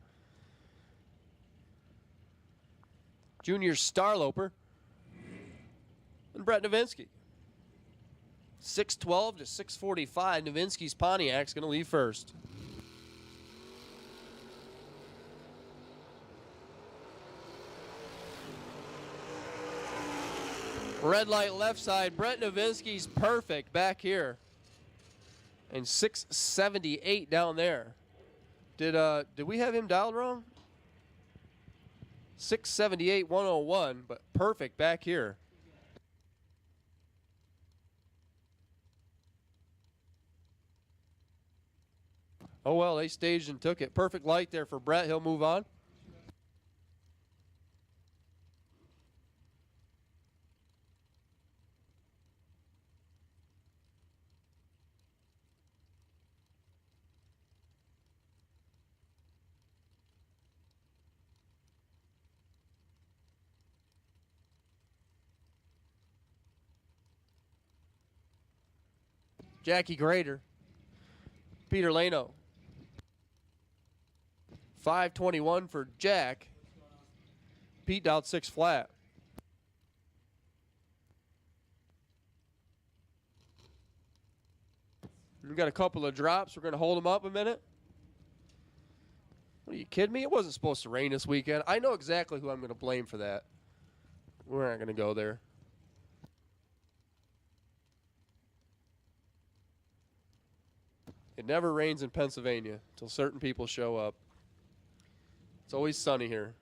Junior Starloper and Brett Novinsky. 612 to 645. Novinsky's Pontiac's going to leave first. Red light left side. Brett Novinsky's perfect back here. And 678 down there. Did we have him dialed wrong? 678, 101, but perfect back here. Oh, well, they staged and took it. Perfect light there for Brett. He'll move on. Jackie Grader. Peter Lano. 521 for Jack. Pete dialed 6 flat. We've got a couple of drops. We're going to hold them up a minute. What, are you kidding me? It wasn't supposed to rain this weekend. I know exactly who I'm going to blame for that. We're not going to go there. It never rains in Pennsylvania until certain people show up. It's always sunny here.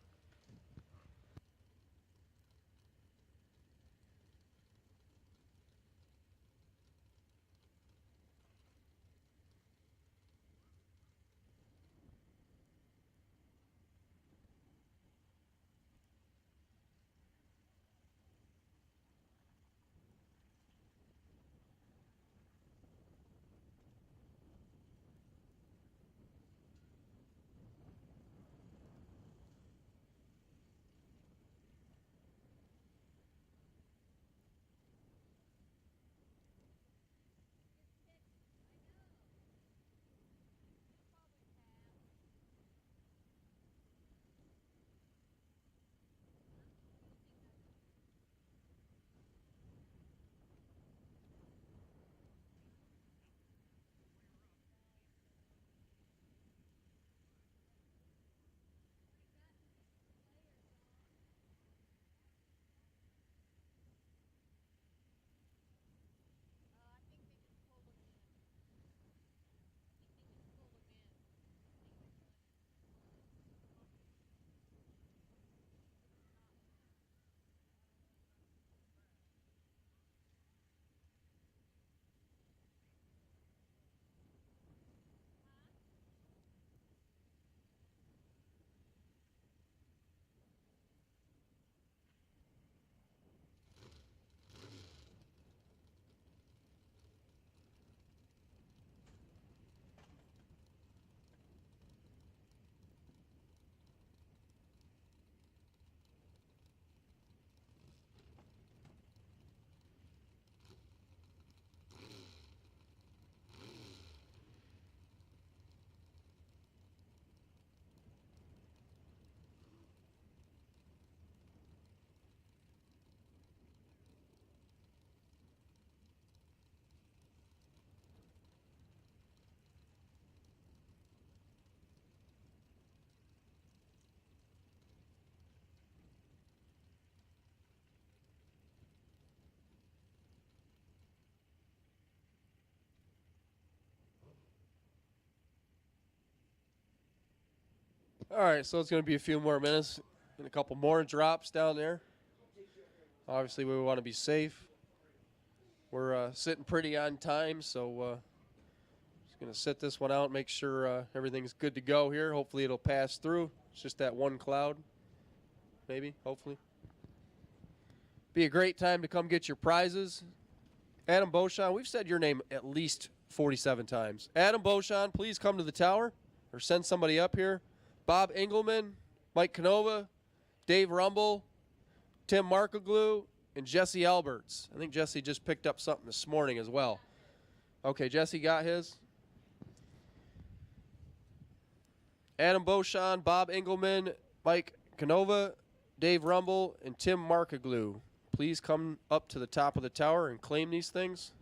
All right, so it's going to be a few more minutes and a couple more drops down there. Obviously, we want to be safe. We're sitting pretty on time, so just going to sit this one out, make sure everything's good to go here. Hopefully, it'll pass through. It's just that one cloud, maybe, hopefully. Be a great time to come get your prizes. Adam Beauchamp, we've said your name at least 47 times. Adam Beauchamp, please come to the tower or send somebody up here. Bob Engelman, Mike Canova, Dave Rumble, Tim Markoglu, and Jesse Alberts. I think Jesse just picked up something this morning as well. Okay, Jesse got his. Adam Beauchamp, Bob Engelman, Mike Canova, Dave Rumble, and Tim Markoglu. Please come up to the top of the tower and claim these things.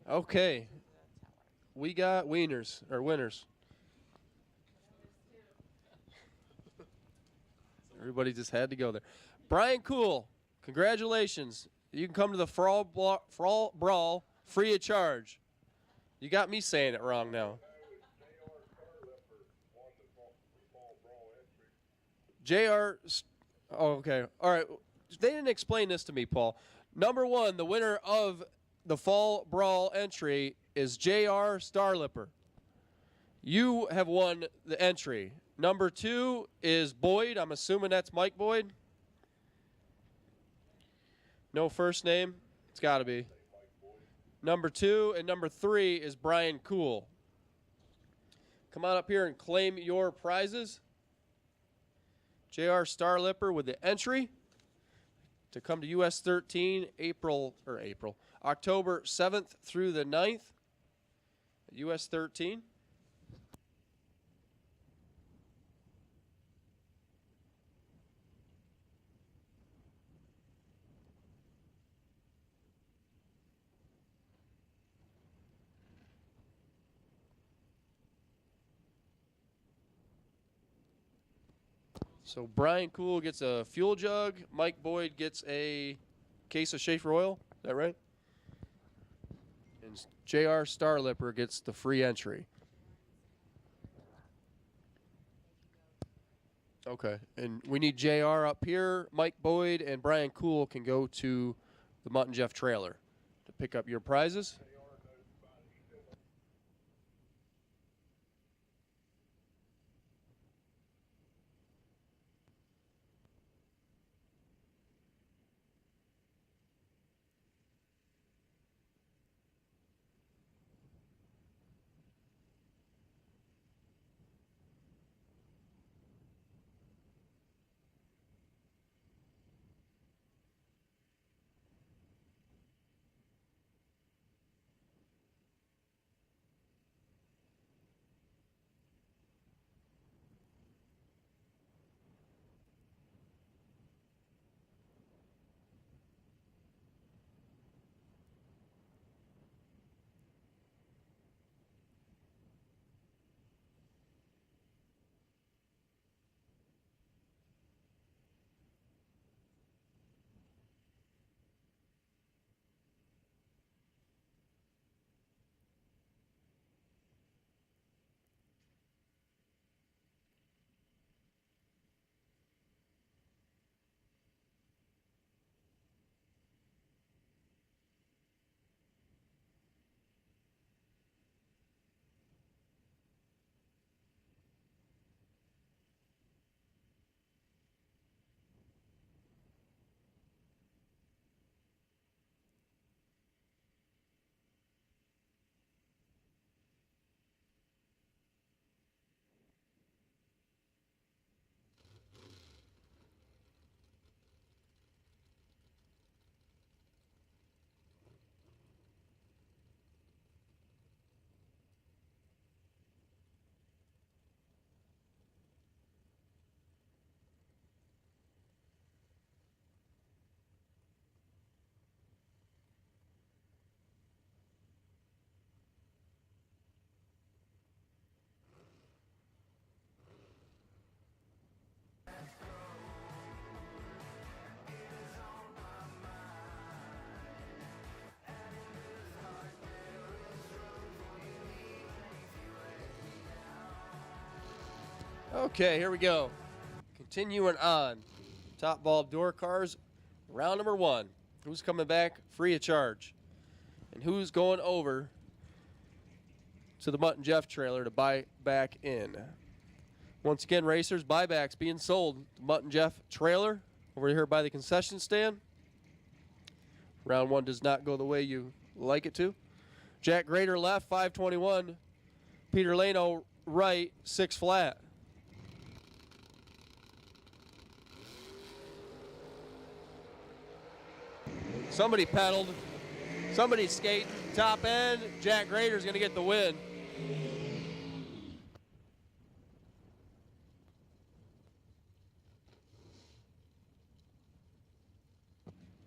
Okay. We got wieners, or winners. Everybody just had to go there. Brian Cool, congratulations. You can come to the Brawl free of charge. You got me saying it wrong now. JR. Oh, okay. All right. They didn't explain this to me, Paul. Number 1, the winner of the Fall Brawl entry is JR Starlipper. You have won the entry. Number 2 is Boyd. I'm assuming that's Mike Boyd. No first name? It's got to be. Number 2 and number 3 is Brian Cool. Come on up here and claim your prizes. JR Starlipper with the entry to come to US 13 October 7th through the 9th at US 13. So Brian Cool gets a fuel jug. Mike Boyd gets a case of Schaefer oil. Is that right? And JR Starlipper gets the free entry. Okay. And we need JR up here. Mike Boyd and Brian Cool can go to the Mutt and Jeff trailer to pick up your prizes. Okay, here we go. Continuing on. Top bulb door cars, round number 1. Who's coming back free of charge? And who's going over to the Mutt and Jeff trailer to buy back in? Once again, racers, buybacks being sold. Mutt and Jeff trailer over here by the concession stand. Round 1 does not go the way you like it to. Jack Grader left, 521. Peter Lano right, 6 flat. Somebody pedaled. Somebody's skating. Top end. Jack Grader's going to get the win.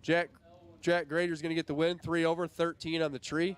Jack Grader's going to get the win. 3 over, 13 on the tree.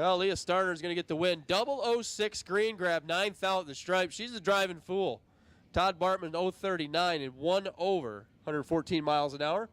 Well, Leah Starner is going to get the win. 006 green grab, 9th out the stripe. She's a driving fool. Todd Bartman 039 and 1 over, 114 miles an hour.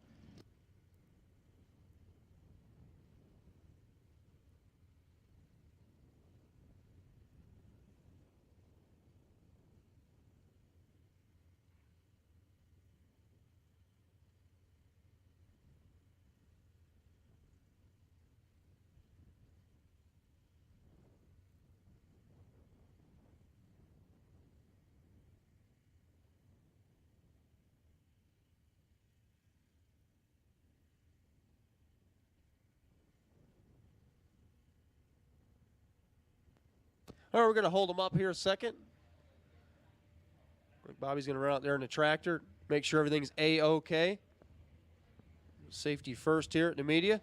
All right, we're going to hold them up here a second. Bobby's going to run out there in the tractor, make sure everything's A-OK. Safety first here at Numidia.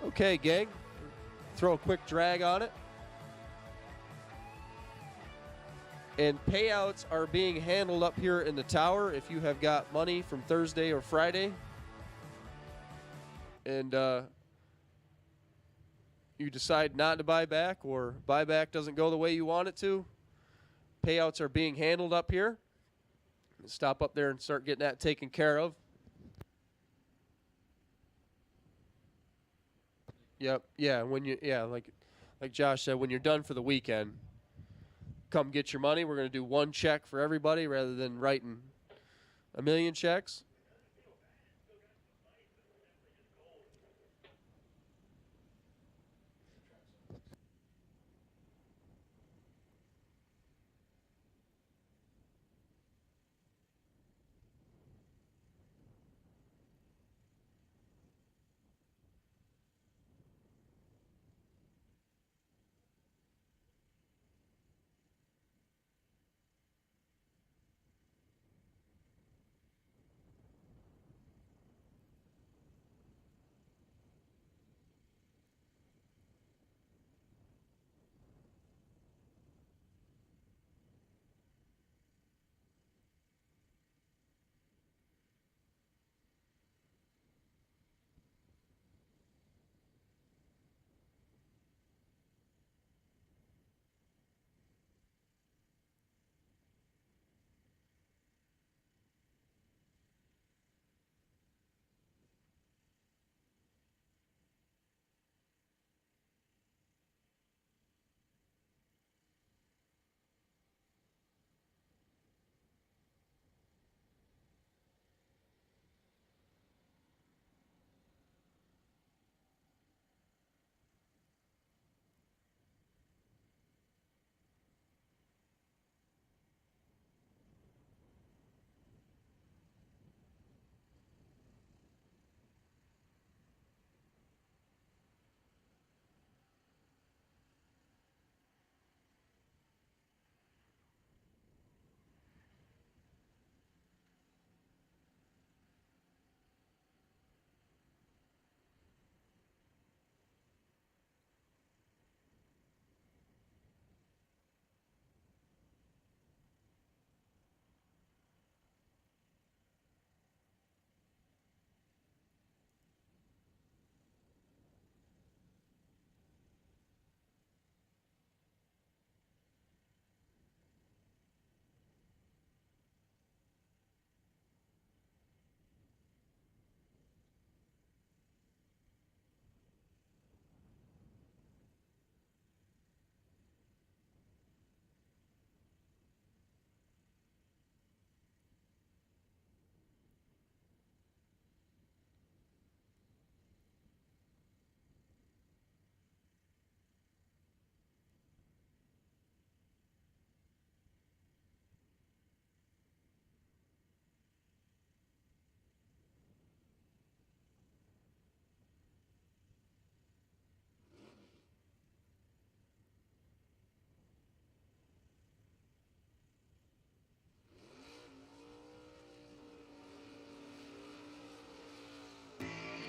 Okay, gang. Throw a quick drag on it. And payouts are being handled up here in the tower if you have got money from Thursday or Friday. And you decide not to buy back, or buyback doesn't go the way you want it to. Payouts are being handled up here. Stop up there and start getting that taken care of. Yep. Yeah. Like Josh said, when you're done for the weekend, come get your money. We're going to do one check for everybody rather than writing a million checks.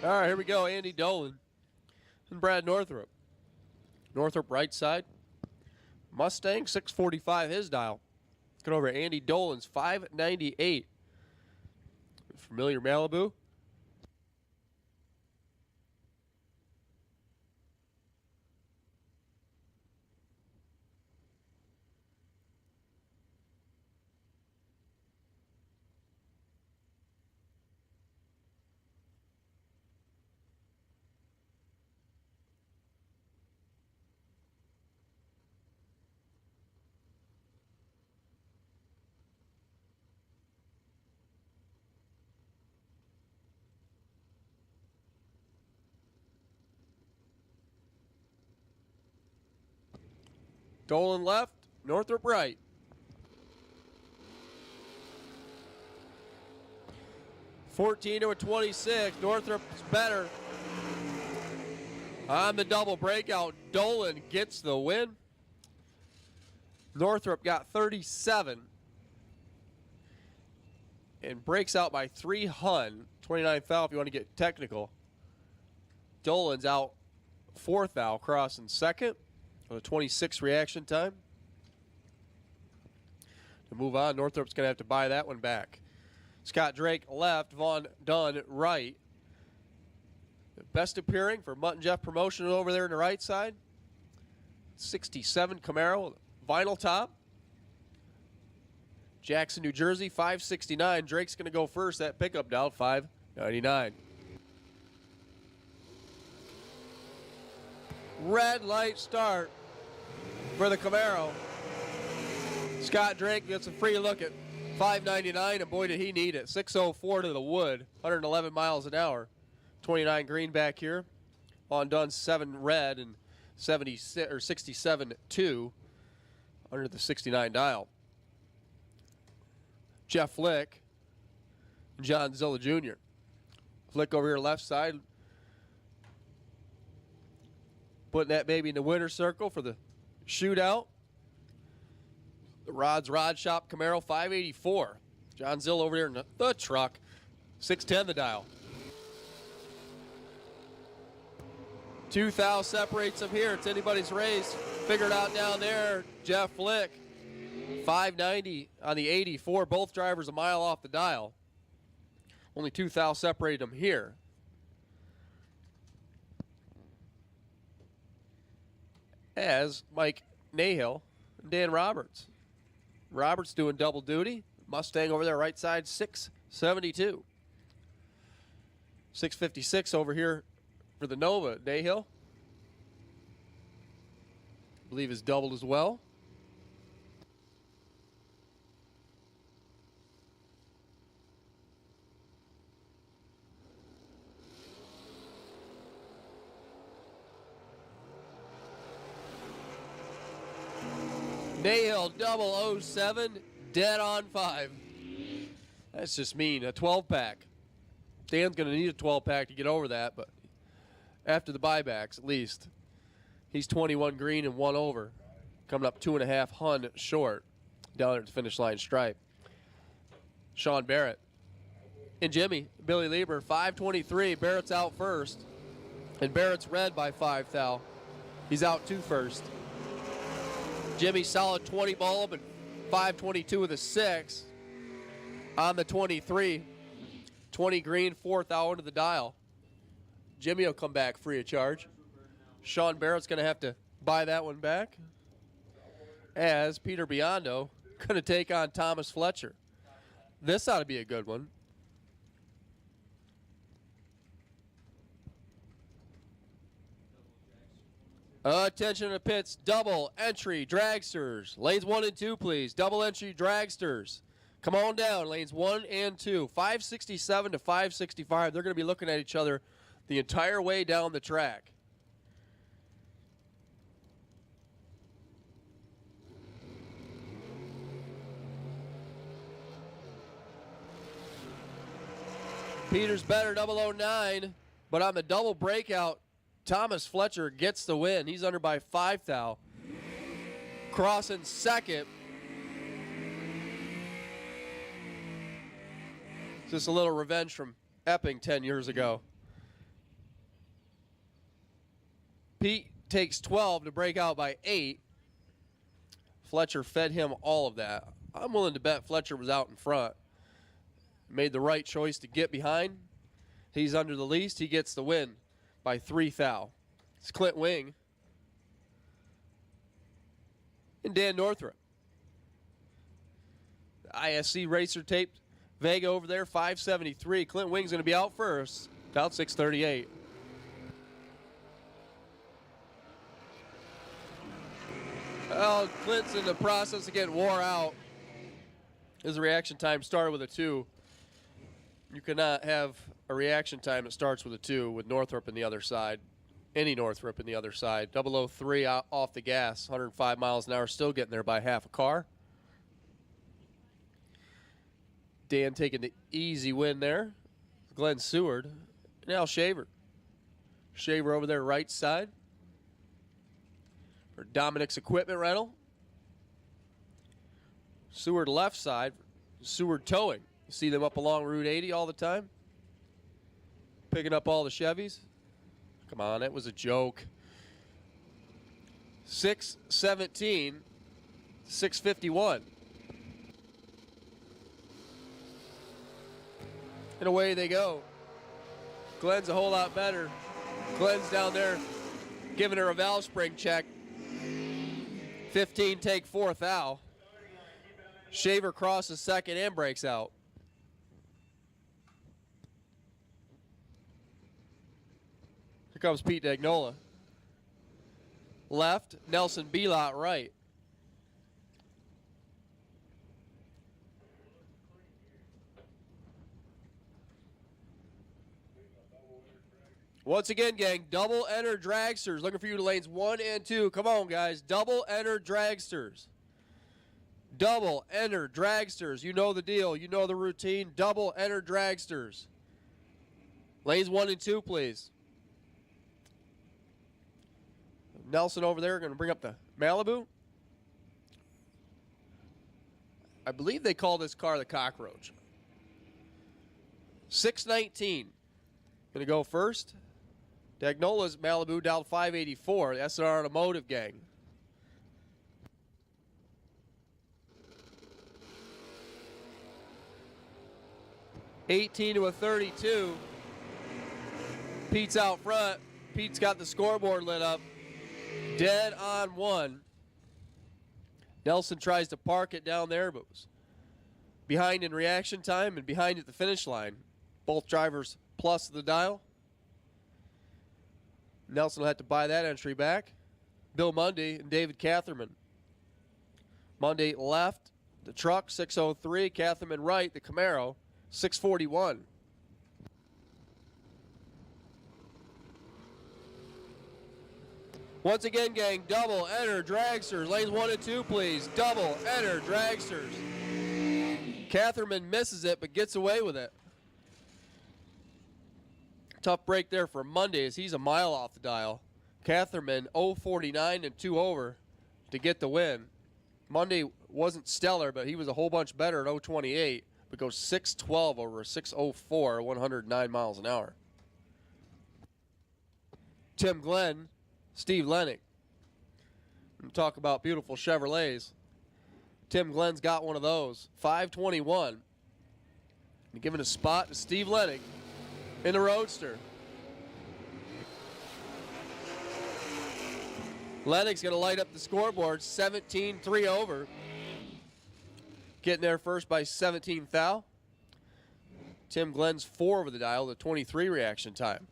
All right, here we go. Andy Dolan and Brad Northrup. Northrup right side. Mustang 645 his dial. Looking over at Andy Dolan's 598. Familiar Malibu. Dolan left, Northrup right. (14-26). Northrup's better. On the double breakout, Dolan gets the win. Northrup got 37 and breaks out by 3 hun. 29 thou if you want to get technical. Dolan's out 4 thou, crossing second. On a 26 reaction time. To move on, Northrup's going to have to buy that one back. Scott Drake left, Vaughn Dunn right. The best appearing for Mutt and Jeff Promotion over there on the right side. 67 Camaro, vinyl top. Jackson, New Jersey, 569. Drake's going to go first. That pickup down, 599. Red light start for the Camaro. Scott Drake gets a free look at 599, and boy did he need it. 604 to the wood, 111 miles an hour. 29 green back here. On done 7 red and 76 or 67 2 under the 69 dial. Jeff Flick and John Zilla Jr. Flick over here left side. Putting that baby in the winner's circle for the shootout. The Rod Shop Camaro 584. John Zill over there in the truck. 610 the dial. 2 thou separates them here. It's anybody's race. Figured out down there. Jeff Flick. 590 on the 84. Both drivers a mile off the dial. Only 2 thou separated them here. As Mike Nahill and Dan Roberts. Roberts doing double duty. Mustang over there right side, 672. 656 over here for the Nova. Nahill, I believe, is doubled as well. Nahill, 007, dead on 5. That's just mean, a 12-pack. Dan's going to need a 12-pack to get over that, but after the buybacks, at least. He's 21 green and 1 over. Coming up 2.5 hun short down there at the finish line stripe. Sean Barrett and Jimmy, Billy Lieber, 523. Barrett's out first, and Barrett's red by 5 thou. He's out 2 first. Jimmy solid 20 bulb and 522 with a 6 on the 23. 20 green, 4 thou into the dial. Jimmy will come back free of charge. Sean Barrett's going to have to buy that one back, as Peter Biondo going to take on Thomas Fletcher. This ought to be a good one. Attention to the pits, double entry dragsters. Lanes 1 and 2, please. Double entry dragsters. Come on down, lanes 1 and 2. 567 to 565. They're going to be looking at each other the entire way down the track. Peter's better, 009, but on the double breakout, Thomas Fletcher gets the win. He's under by 5 thou. Crossing second. Just a little revenge from Epping 10 years ago. Pete takes 12 to break out by 8. Fletcher fed him all of that. I'm willing to bet Fletcher was out in front. Made the right choice to get behind. He's under the least. He gets the win by 3 thou. It's Clint Wing and Dan Northrup. The ISC racer taped Vega over there, 573. Clint Wing's going to be out first, about 638. Well, Clint's in the process of getting wore out. His reaction time started with a 2. You cannot have a reaction time that starts with a 2 with Northrup in the other side. Any Northrup in the other side. 003 out off the gas, 105 miles an hour, still getting there by half a car. Dan taking the easy win there. Glenn Seward. Now Shaver. Shaver over there right side for Dominic's equipment rental. Seward left side. Seward towing. You see them up along Route 80 all the time. Picking up all the Chevys. Come on, that was a joke. 6:17, 6:51. And away they go. Glenn's a whole lot better. Glenn's down there giving her a valve spring check. 15 take 4 thou. Shaver crosses second and breaks out. Here comes Pete Dagnola. Left, Nelson Belot right. Once again, gang, double enter dragsters. Looking for you to lanes 1 and 2. Come on, guys. Double enter dragsters. Double enter dragsters. You know the deal. You know the routine. Double enter dragsters. Lanes 1 and 2, please. Nelson over there going to bring up the Malibu. I believe they call this car the Cockroach. 619. Going to go first. Dagnola's Malibu down 584. That's our automotive gang. (18 to a 32). Pete's out front. Pete's got the scoreboard lit up. Dead on 1. Nelson tries to park it down there, but was behind in reaction time and behind at the finish line. Both drivers plus the dial. Nelson will have to buy that entry back. Bill Mundy and David Catherman. Mundy left, the truck, 603. Catherman right, the Camaro, 641. Once again, gang, double enter dragsters. Lanes 1 and 2, please. Double enter dragsters. Catherman misses it, but gets away with it. Tough break there for Monday as he's a mile off the dial. Catherman 049 and 2 over to get the win. Monday wasn't stellar, but he was a whole bunch better at 028, but goes 612 over 604, 109 miles an hour. Tim Glenn, Steve Lennick. Talk about beautiful Chevrolets. Tim Glenn's got one of those. 521. And giving a spot to Steve Lennick in the Roadster. Lennox going to light up the scoreboard, 17-3 over. Getting there first by 17 thou. Tim Glenn's 4 over the dial, the 23 reaction time.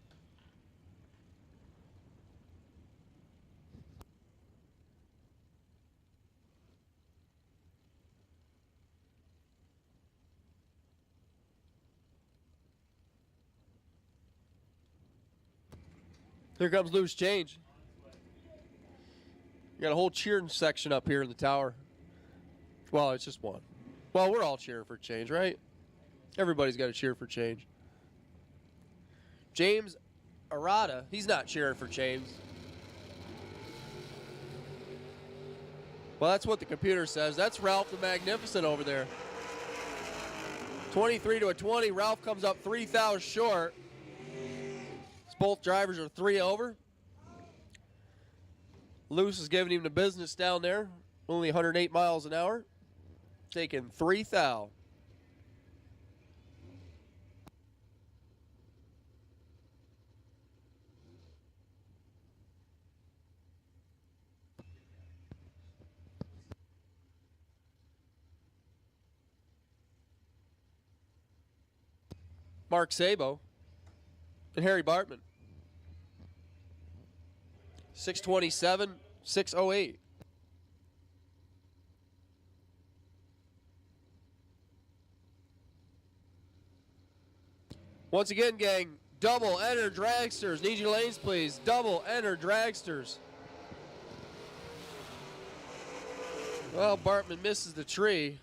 Here comes loose change. You got a whole cheering section up here in the tower. Well, it's just one. Well, we're all cheering for change, right? Everybody's got to cheer for change. James Arata, he's not cheering for change. Well, that's what the computer says. That's Ralph the Magnificent over there. 23 to a 20. Ralph comes up 3 thou short. Both drivers are 3 over. Luce is giving him the business down there. Only 108 miles an hour. Taking 3 thou. Mark Sabo and Harry Bartman. 627, 608. Once again, gang, double enter dragsters. Need your lanes, please. Double enter dragsters. Well, Bartman misses the tree.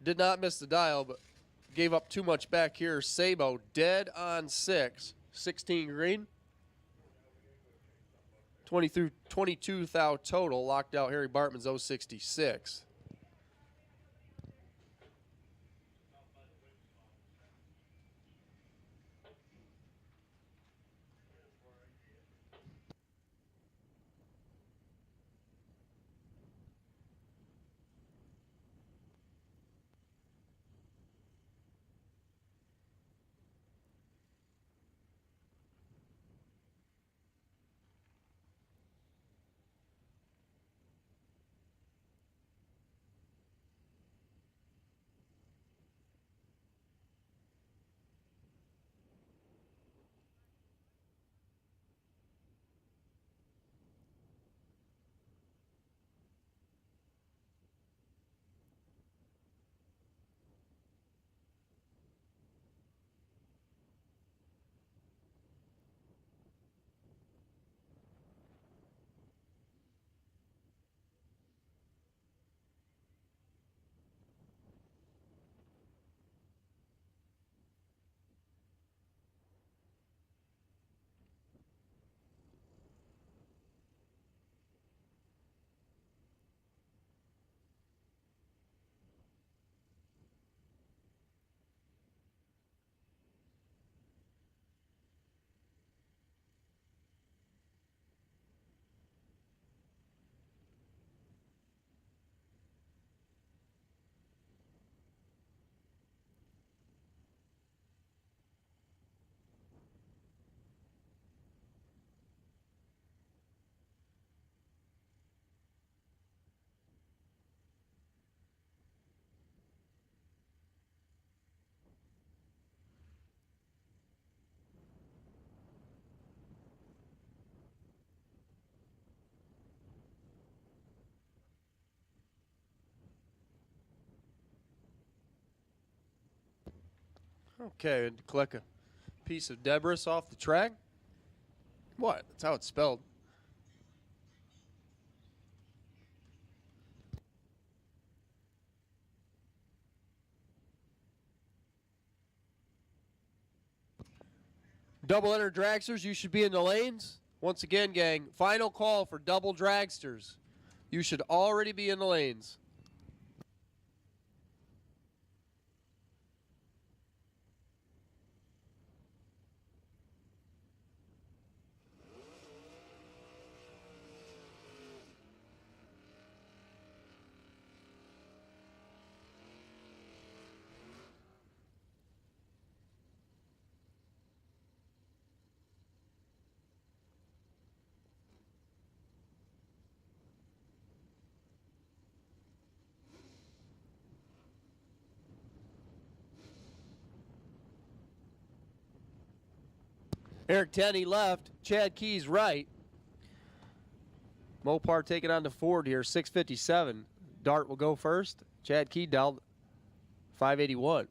Did not miss the dial, but gave up too much back here. Sabo dead on 6. 16 green. 22 thou total. Locked out Harry Bartman's 066. Okay, and collect a piece of debris off the track. What? That's how it's spelled. Double enter dragsters, you should be in the lanes. Once again, gang, final call for double dragsters. You should already be in the lanes. Eric Tenney left, Chad Keys right. Mopar taking on the Ford here, 657. Dart will go first. Chad Key dialed 581.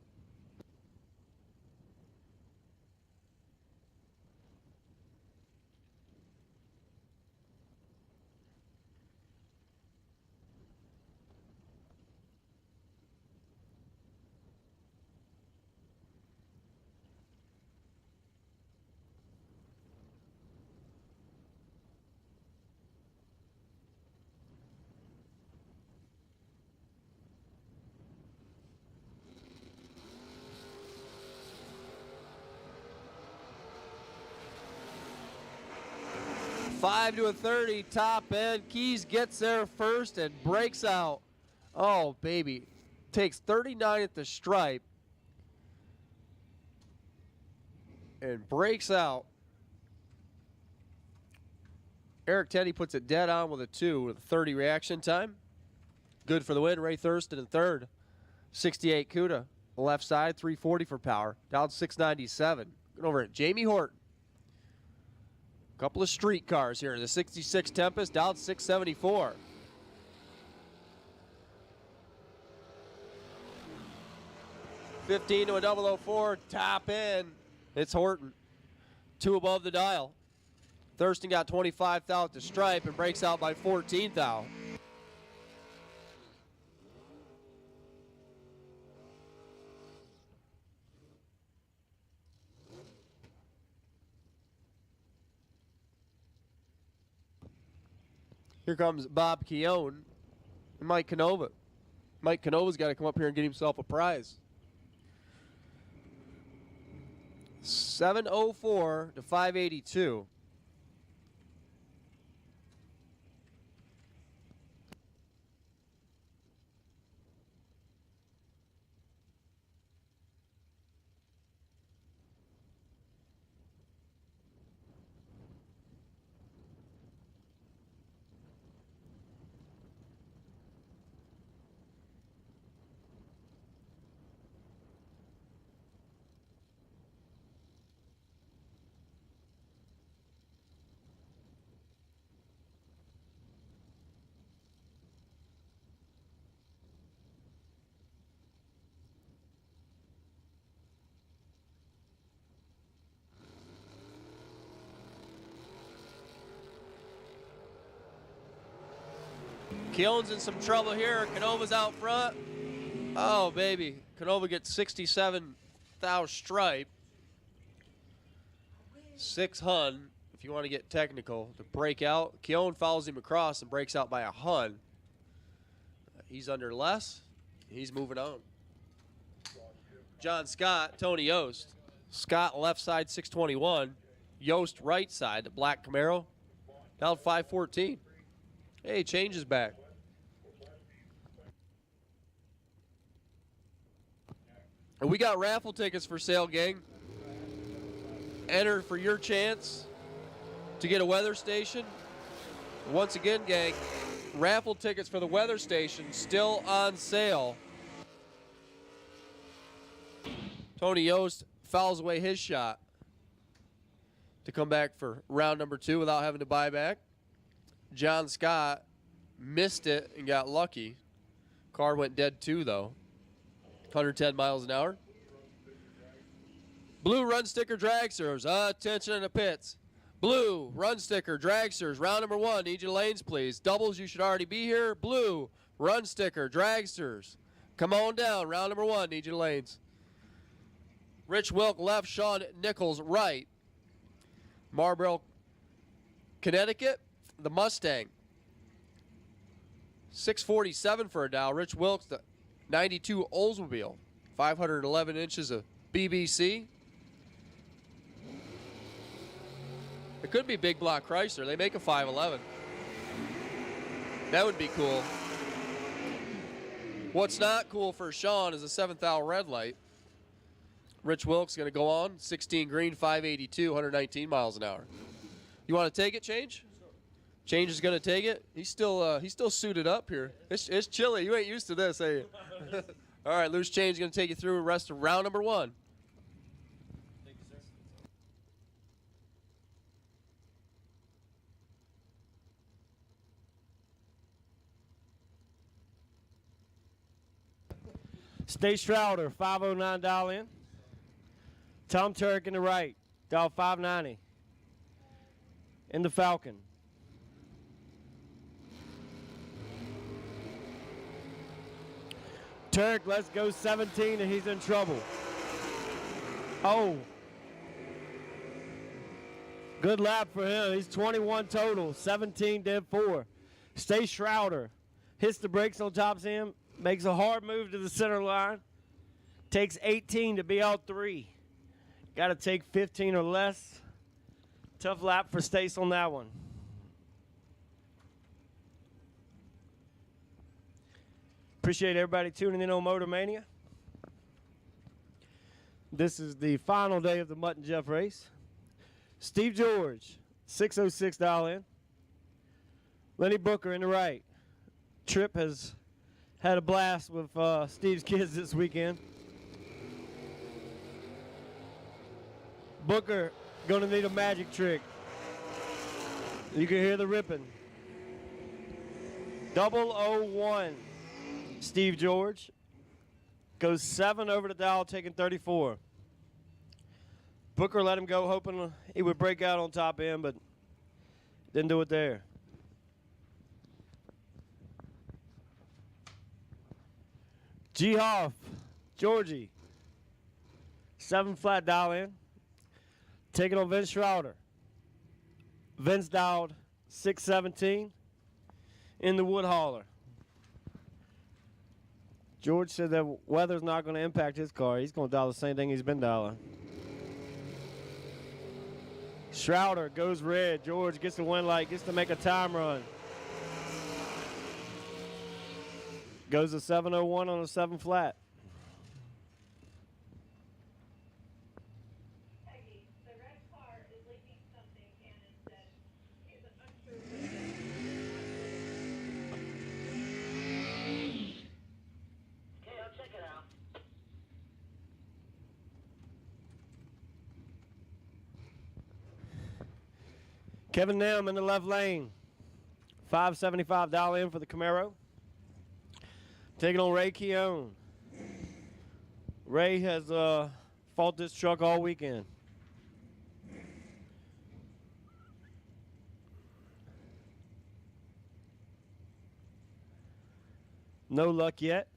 5 to a 30, top end. Keys gets there first and breaks out. Oh, baby. Takes 39 at the stripe and breaks out. Eric Teddy puts it dead on with a 2 with a 30 reaction time. Good for the win. Ray Thurston in third. 68 Cuda. Left side, 340 for power. Down 697. Going over at Jamie Horton. Couple of street cars here. The 66 Tempest down 674. $15 to a 004. Top end. It's Horton. 2 above the dial. Thurston got 25 thou at the stripe and breaks out by 14 thou. Here comes Bob Keown and Mike Canova. Mike Canova's got to come up here and get himself a prize. 704 to 582. Keown's in some trouble here. Canova's out front. Oh, baby. Canova gets 67 thou stripe. 6 hun, if you want to get technical, to break out. Keown follows him across and breaks out by a hun. He's under less. He's moving on. John Scott, Tony Yost. Scott left side 621. Yost right side, the black Camaro. Down 514. Hey, change is back. And we got raffle tickets for sale, gang. Enter for your chance to get a weather station. Once again, gang, raffle tickets for the weather station still on sale. Tony Yost fouls away his shot to come back for round number 2 without having to buy back. John Scott missed it and got lucky. Car went dead too, though. 110 miles an hour. Blue run sticker dragsters. Attention in the pits. Blue run sticker dragsters. Round number 1. Need you lanes, please. Doubles, you should already be here. Blue run sticker dragsters. Come on down. Round number 1. Need you lanes. Rich Wilk left. Sean Nichols right. Marlboro, Connecticut. The Mustang. 647 for a dow. Rich Wilkes, the 92 Oldsmobile. 511 inches of BBC. It could be Big Block Chrysler. They make a 511. That would be cool. What's not cool for Sean is a 7th hour red light. Rich Wilkes going to go on. 16 green, 582, 119 miles an hour. You want to take it, Change? Change is going to take it. He's still suited up here. It's chilly. You ain't used to this, are you? All right, Loose Change is going to take you through the rest of round number 1. Thank you, sir. State Strouder, 509 dial in. Tom Turk in the right, dial 590. In the Falcon. Turk, let's go 17, and he's in trouble. Oh. Good lap for him. He's 21 total, 17 dead 4. Stay Strouder. Hits the brakes on top of him. Makes a hard move to the center line. Takes 18 to be out 3. Got to take 15 or less. Tough lap for Stace on that one. Appreciate everybody tuning in on Motor Mania. This is the final day of the Mutt and Jeff race. Steve George, 606 dial in. Lenny Booker in the right. Tripp has had a blast with Steve's kids this weekend. Booker gonna need a magic trick. You can hear the ripping. 001. Steve George goes 7 over the dial, taking 34. Booker let him go, hoping he would break out on top end, but didn't do it there. G. Hoff, Georgie, 7 flat dial in, taking on Vince Schroeder. Vince dialed 617 in the wood hauler. George said that weather's not going to impact his car. He's going to dial the same thing he's been dialing. Schroeder goes red. George gets the win light, gets to make a time run. Goes to 701 on a 7 flat. Peggy, the red car is leaking something, Cannon said. He's unsure. Okay, I'll check it out. Kevin Nim in the left lane. 575 dial in for the Camaro. Taking on Ray Keown. Ray has fought this truck all weekend. No luck yet.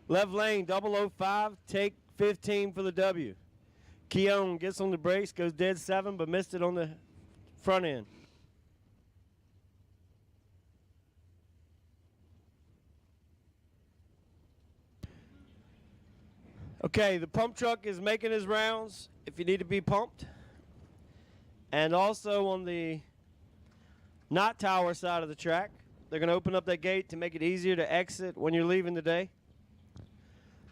Left lane, 005, take 15 for the W. Keown gets on the brakes, goes dead 7, but missed it on the front end. Okay, the pump truck is making his rounds if you need to be pumped. And also on the not tower side of the track, they're going to open up that gate to make it easier to exit when you're leaving today.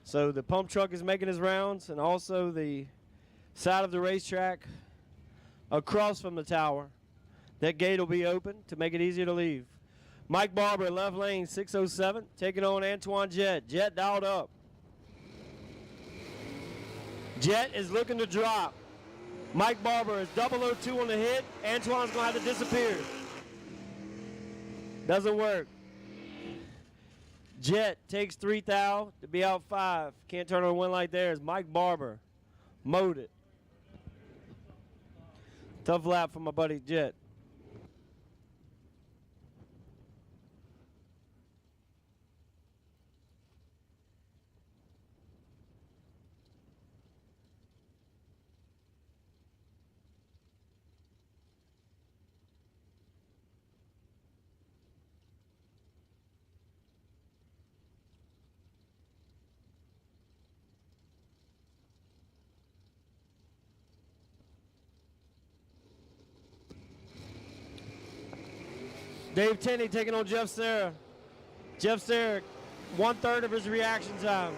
So the pump truck is making his rounds, and also the side of the racetrack across from the tower. That gate will be open to make it easier to leave. Mike Barber, left lane, 607, taking on Antoine Jett. Jett dialed up. Jett is looking to drop. Mike Barber is 002 on the hit. Antoine's going to have to disappear. Doesn't work. Jett takes 3 thou to be out 5. Can't turn on a win light there as Mike Barber mowed it. Tough lap for my buddy Jett. Dave Tenney taking on Jeff Serra. Jeff Serra, 1/3 of his reaction time.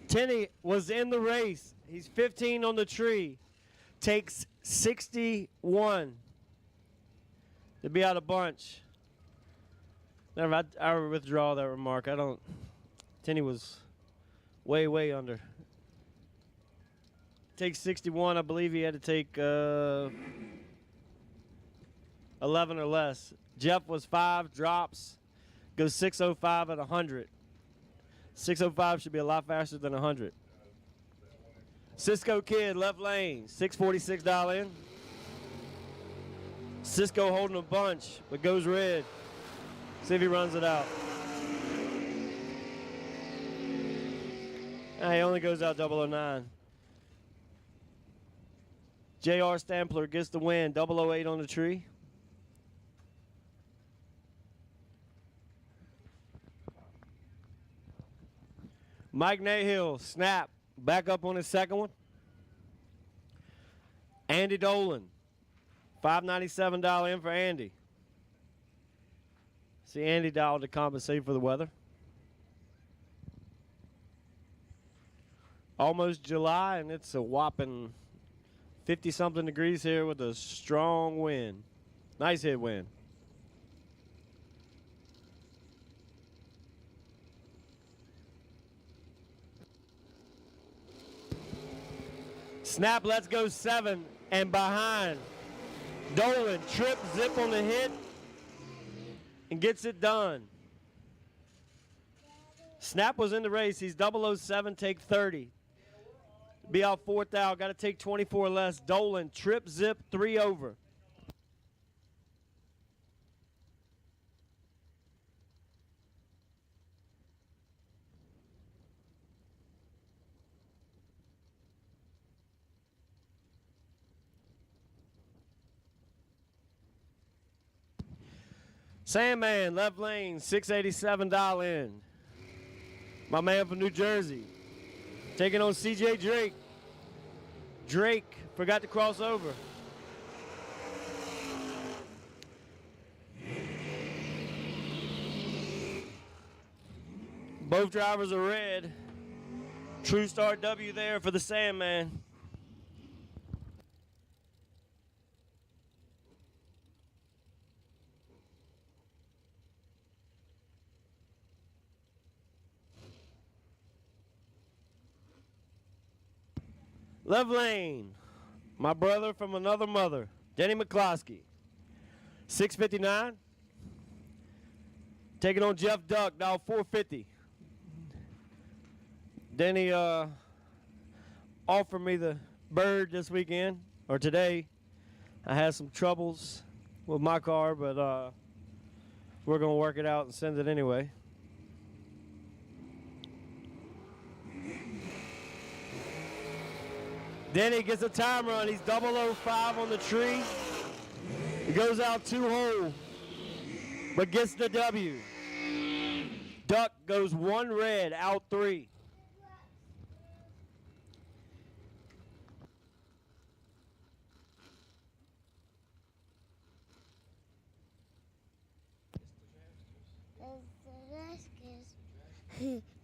Tenney was in the race. He's 15 on the tree. Takes 61 to be out of bunch. Never, I withdraw that remark. I don't. Tenney was way, way under. Takes 61. I believe he had to take 11 or less. Jeff was 5, drops, goes 605 at 100. 605 should be a lot faster than 100. Cisco Kid, left lane, 646 dial in. Cisco holding a bunch, but goes red. See if he runs it out. He only goes out 009. JR Stampler gets the win, 008 on the tree. Mike Nahill, snap, back up on his second one. Andy Dolan, $597 in for Andy. See, Andy dialed to compensate for the weather. Almost July, and it's a whopping 50-something degrees here with a strong wind. Nice hit wind. Snap, let's go 7, and behind. Dolan, trip, zip on the hit, and gets it done. Snap was in the race. He's 007, take 30. Be out 4th out. Got to take 24 less. Dolan, trip, zip, 3 over. Sandman, left lane, $687 in. My man from New Jersey. Taking on CJ Drake. Drake forgot to cross over. Both drivers are red. True Star W there for the Sandman. Left lane, my brother from another mother, Denny McCloskey, $659. Taking on Jeff Duck, now $450. Denny offered me the bird this weekend, or today. I had some troubles with my car, but we're going to work it out and send it anyway. Denny gets a time run. He's 005 on the tree. He goes out 2 hole, but gets the W. Duck goes 1 red, out 3.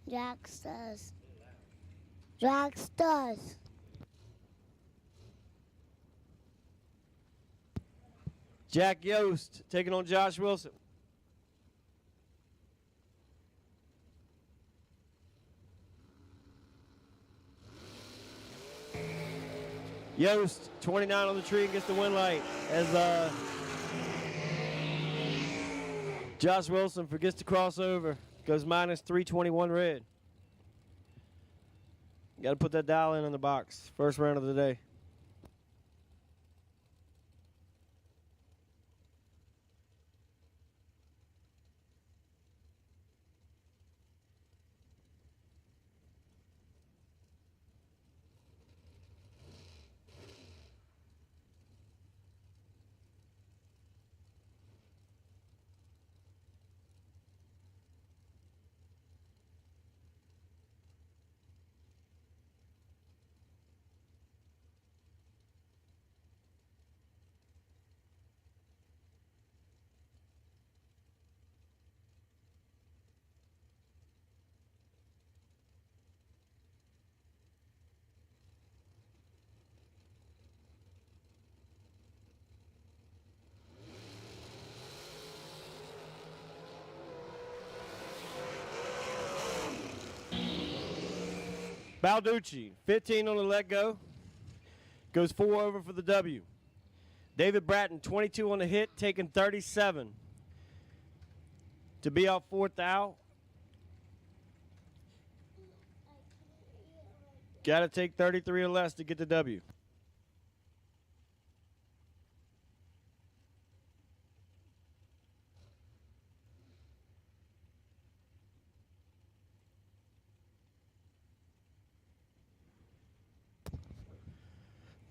Dragsters. Dragsters. Jack Yost taking on Josh Wilson. Yost, 29 on the tree and gets the win light as Josh Wilson forgets to cross over. Goes minus 321 red. Got to put that dial in the box. First round of the day. Balducci, 15 on the let go. Goes 4 over for the W. David Bratton, 22 on the hit, taking 37. To be out fourth out, got to take 33 or less to get the W.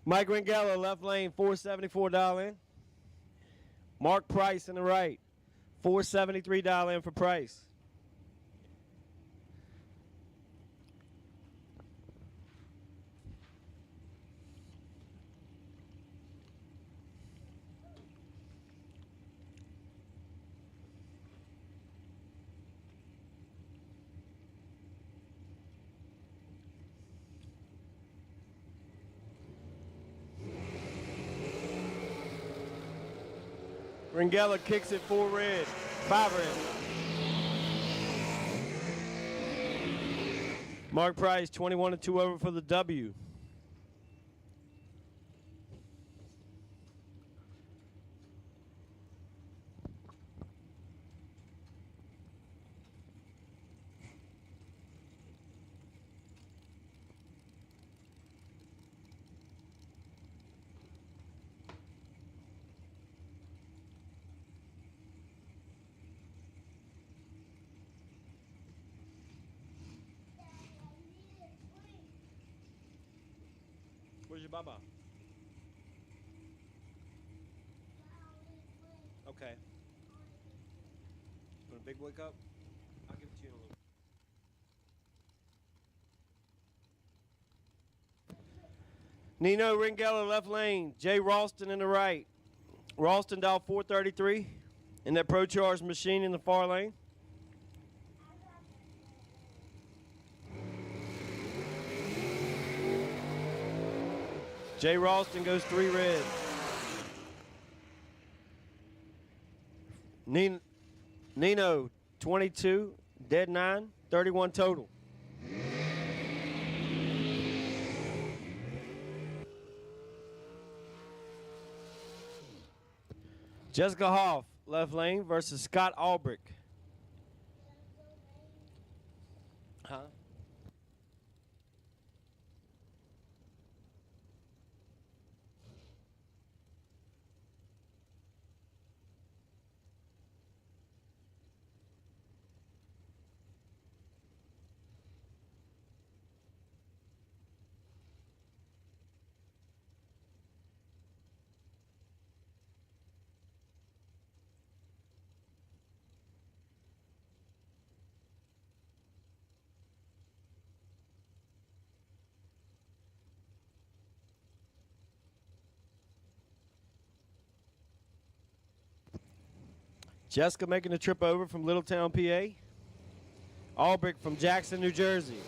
Mike Ringella, left lane, $474 in. Mark Price in the right, $473 in for Price. Ringella kicks it 4 red, 5 red. Mark Price, 21-2 over for the W. Where's your baba? Okay. Want a big boy cup? I'll give it to you in a little. Nino Ringella left lane. Jay Ralston in the right. Ralston dial 433 in that Pro Charge machine in the far lane. Jay Ralston goes 3 red. Nino, 22, dead 9, 31 total. Jessica Hoff, left lane versus Scott Albrick. Huh? Jessica making the trip over from Littletown, PA. Albrick from Jackson, New Jersey.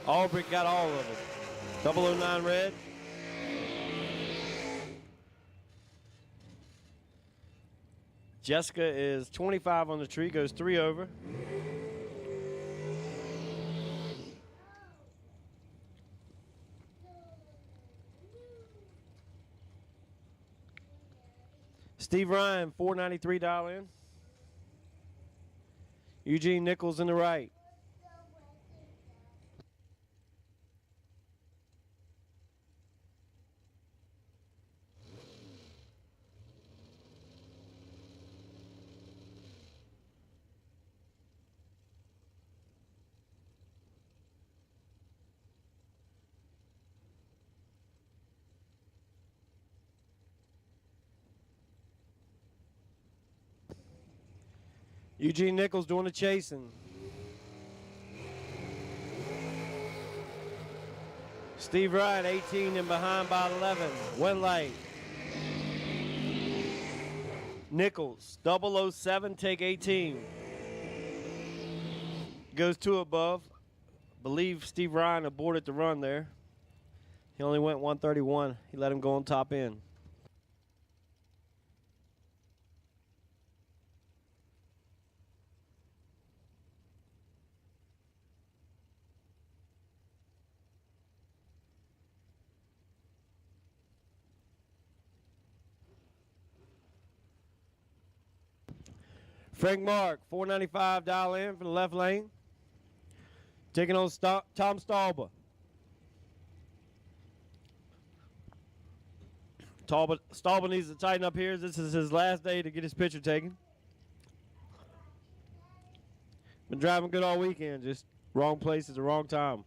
Albrick got all of it. 009 red. Jessica is 25 on the tree, goes 3 over. Steve Ryan, $493 in. Eugene Nichols in the right. Eugene Nichols doing the chasing. Steve Wright, 18 and behind by 11. Went light. Nichols, 007, take 18. Goes 2 above. Believe Steve Ryan aborted the run there. He only went 131. He let him go on top end. Frank Mark, $4.95 dial in for the left lane. Taking on Tom Stauber. Stauber needs to tighten up here. This is his last day to get his picture taken. Been driving good all weekend, just wrong place at the wrong time.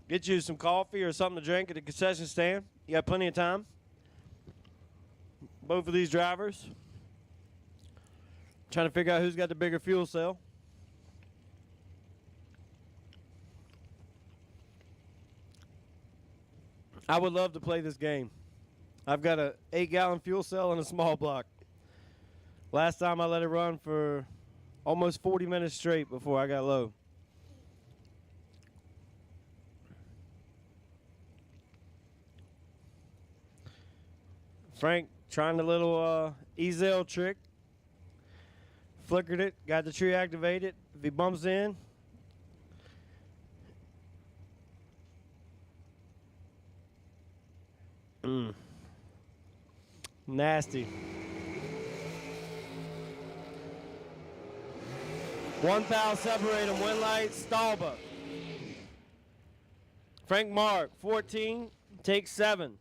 Get you some coffee or something to drink at the concession stand. You got plenty of time. Both of these drivers trying to figure out who's got the bigger fuel cell. I would love to play this game. I've got a 8-gallon fuel cell and a small block. Last time I let it run for almost 40 minutes straight before I got low. Frank trying the little easel trick. Flickered it, got the tree activated. If he bumps in, nasty. One foul separate him. Win light, Stauber. Frank Mark, 14, takes 7.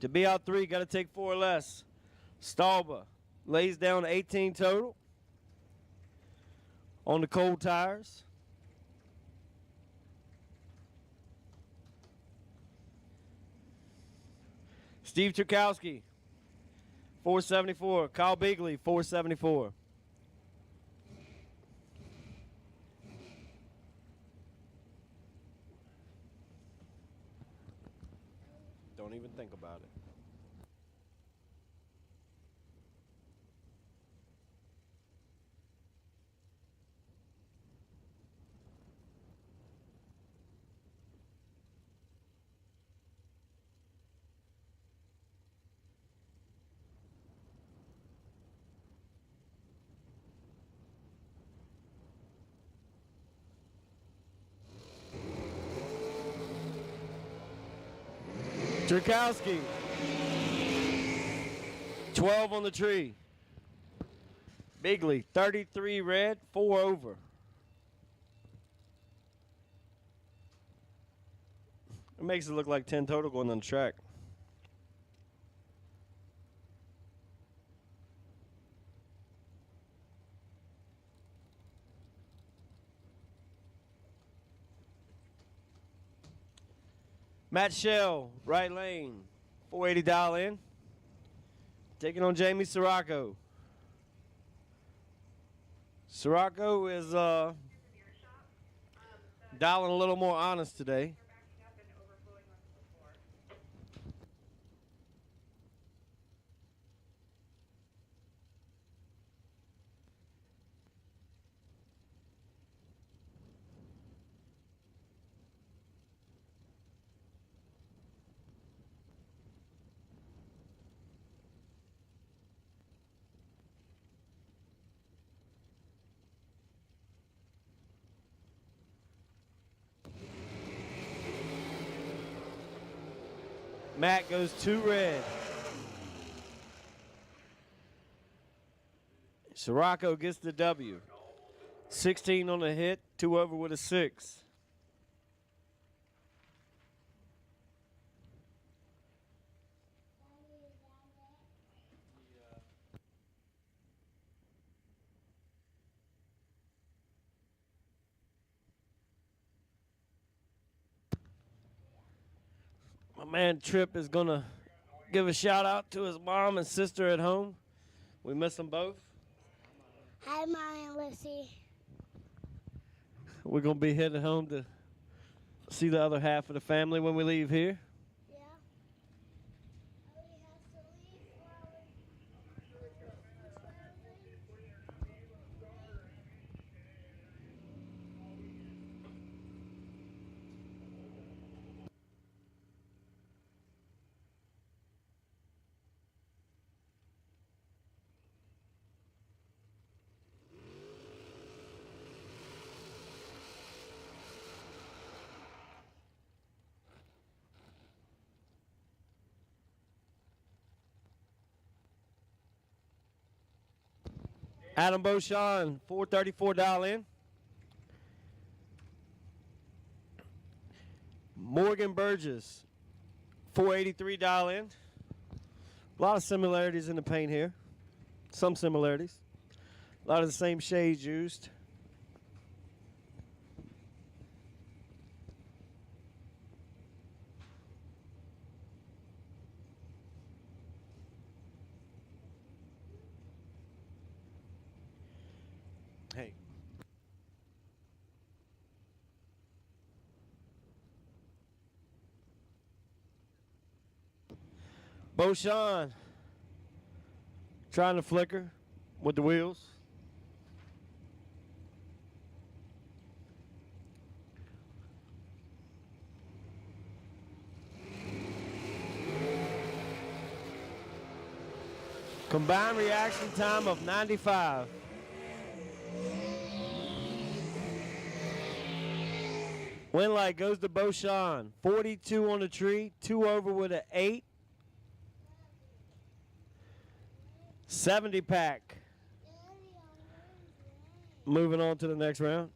To be out 3, got to take 4 or less. Stauber lays down 18 total on the cold tires. Steve Turkowski, 474. Kyle Beagley, 474. Don't even think about it. Turkowski, 12 on the tree. Bigley, 33 red, 4 over. It makes it look like 10 total going on the track. Matt Shell, right lane, 480 dial in. Taking on Jamie Sirocco. Sirocco is dialing a little more honest today. Matt goes 2 red. Sirocco gets the W. 16 on the hit, 2 over with a 6. My man Tripp is going to give a shout out to his mom and sister at home. We miss them both. Hi, Mom and Lucy. We're going to be heading home to see the other half of the family when we leave here. Yeah. Oh, we have to leave for Adam Beauchamp, $434 in. Morgan Burgess, $483 in. A lot of similarities in the paint here. Some similarities. A lot of the same shades used. Hey. Beauchamp trying to flicker with the wheels. Combined reaction time of 95. Win light goes to Beauchamp. 42 on the tree, 2 over with an 8. 70 pack. Moving on to the next round.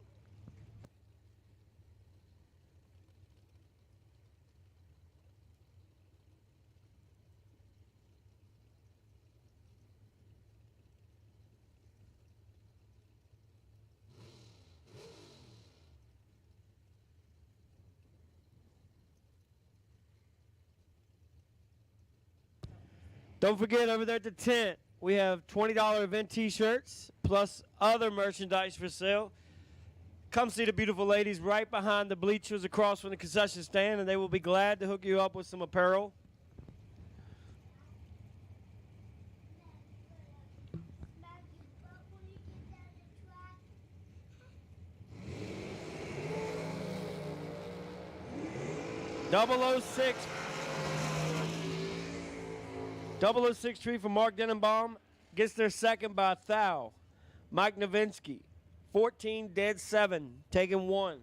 Don't forget, over there at the tent, we have $20 event t-shirts plus other merchandise for sale. Come see the beautiful ladies right behind the bleachers across from the concession stand, and they will be glad to hook you up with some apparel. .006 tree from Mark Denenbaum gets their second by Thou. Mike Novinsky, 14 dead 7, taking 1.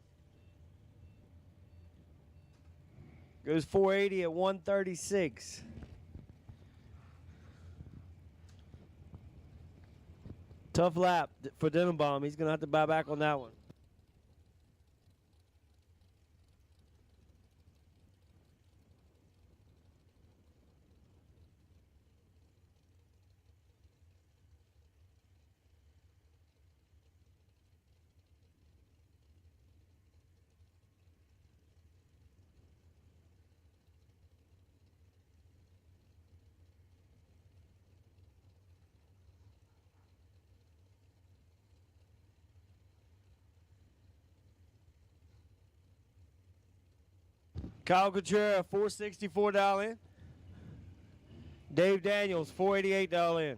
Goes 480 at 136. Tough lap for Denenbaum. He's going to have to buy back on that one. Kyle Contreras, $464 in. Dave Daniels, $488 in.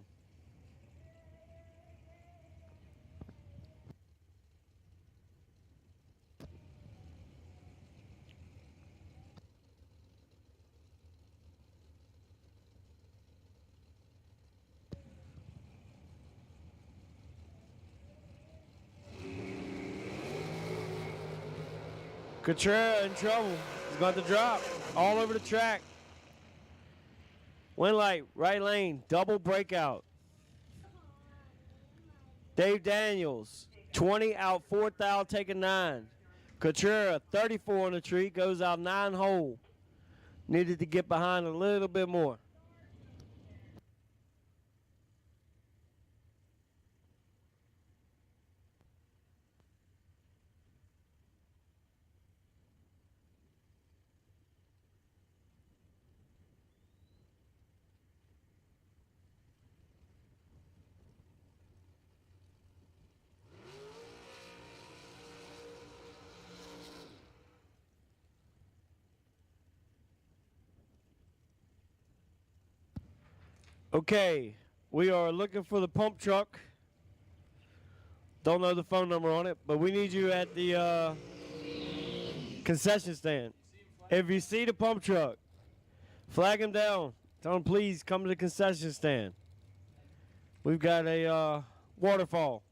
Contreras in trouble. He's about to drop all over the track. Win light, right lane, double breakout. Dave Daniels, 20 out 4,000, taking 9. Contreras, 34 on the tree, goes out 9 hole. Needed to get behind a little bit more. Okay, we are looking for the pump truck. Don't know the phone number on it, but we need you at the concession stand. If you see the pump truck, flag him down. Tell him please come to the concession stand. We've got a waterfall.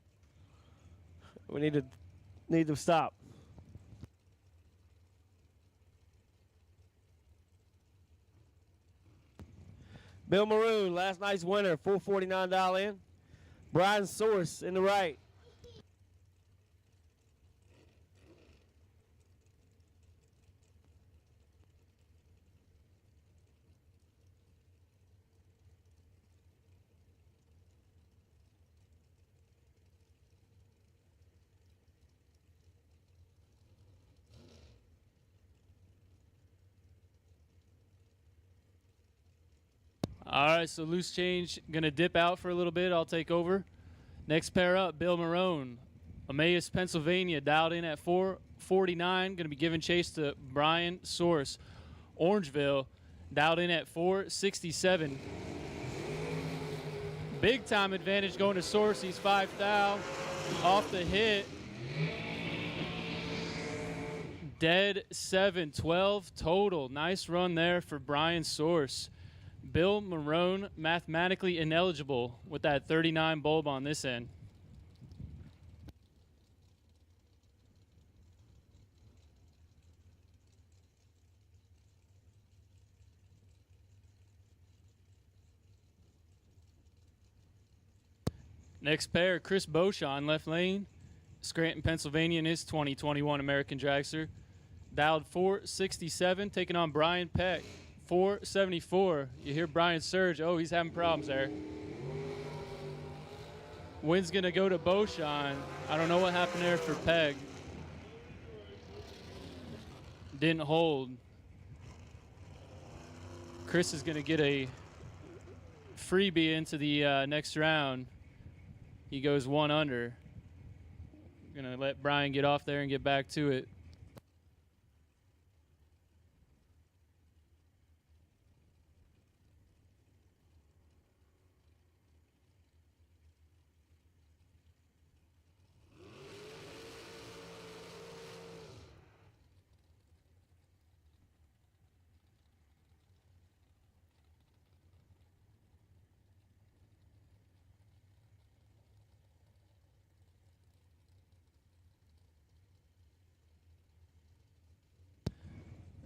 We need to stop. Bill Maroon, last night's winner, $449 in. Brian Source in the right. All right, so loose change going to dip out for a little bit. I'll take over. Next pair up, Bill Marone, Emmaus, Pennsylvania, dialed in at 449. Going to be giving chase to Brian Source. Orangeville, dialed in at 467. Big time advantage going to Source. He's 5 thou off the hit. Dead 7, 12 total. Nice run there for Brian Source. Bill Marone mathematically ineligible with that 39 bulb on this end. Next pair, Chris Beauchamp, left lane. Scranton, Pennsylvania in his 2021 American Dragster. Dialed 467, taking on Brian Peck. 474. You hear Brian surge. Oh, he's having problems there. Wind's going to go to Beauchamp. I don't know what happened there for Peg. Didn't hold. Chris is going to get a freebie into the next round. He goes 1 under. Going to let Brian get off there and get back to it.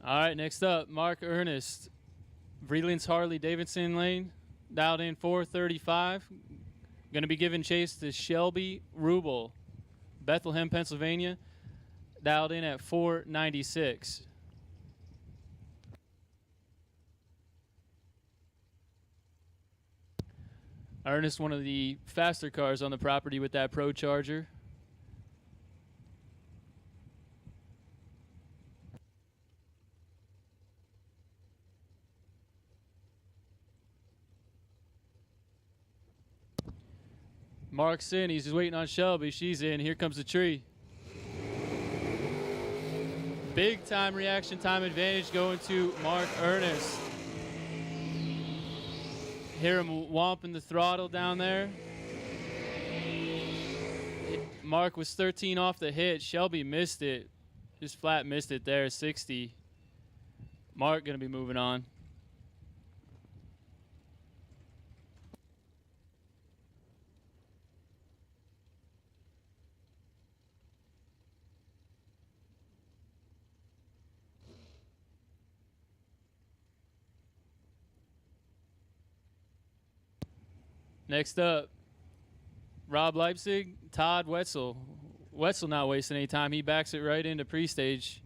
All right, next up, Mark Ernest, Vreeland's Harley Davidson lane, dialed in 435. Going to be giving chase to Shelby Rubel, Bethlehem, Pennsylvania, dialed in at 496. Ernest, one of the faster cars on the property with that Pro Charger. Mark's in. He's just waiting on Shelby. She's in. Here comes the tree. Big time reaction time advantage going to Mark Ernest. Hear him whomping the throttle down there. Mark was 13 off the hit. Shelby missed it. Just flat missed it there, 60. Mark going to be moving on. Next up, Rob Leipzig, Todd Wetzel. Wetzel not wasting any time. He backs it right into pre-stage.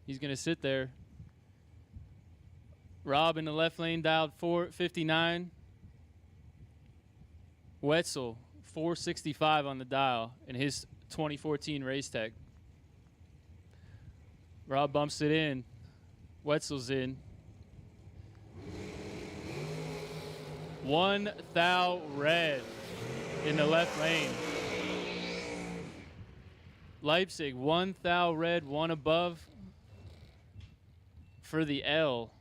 He's going to sit there. Rob in the left lane dialed 459. Wetzel, 465 on the dial in his 2014 Race Tech. Rob bumps it in. Wetzel's in. 1 thou red in the left lane. Leipzig, 1 thou red, 1 above for the L.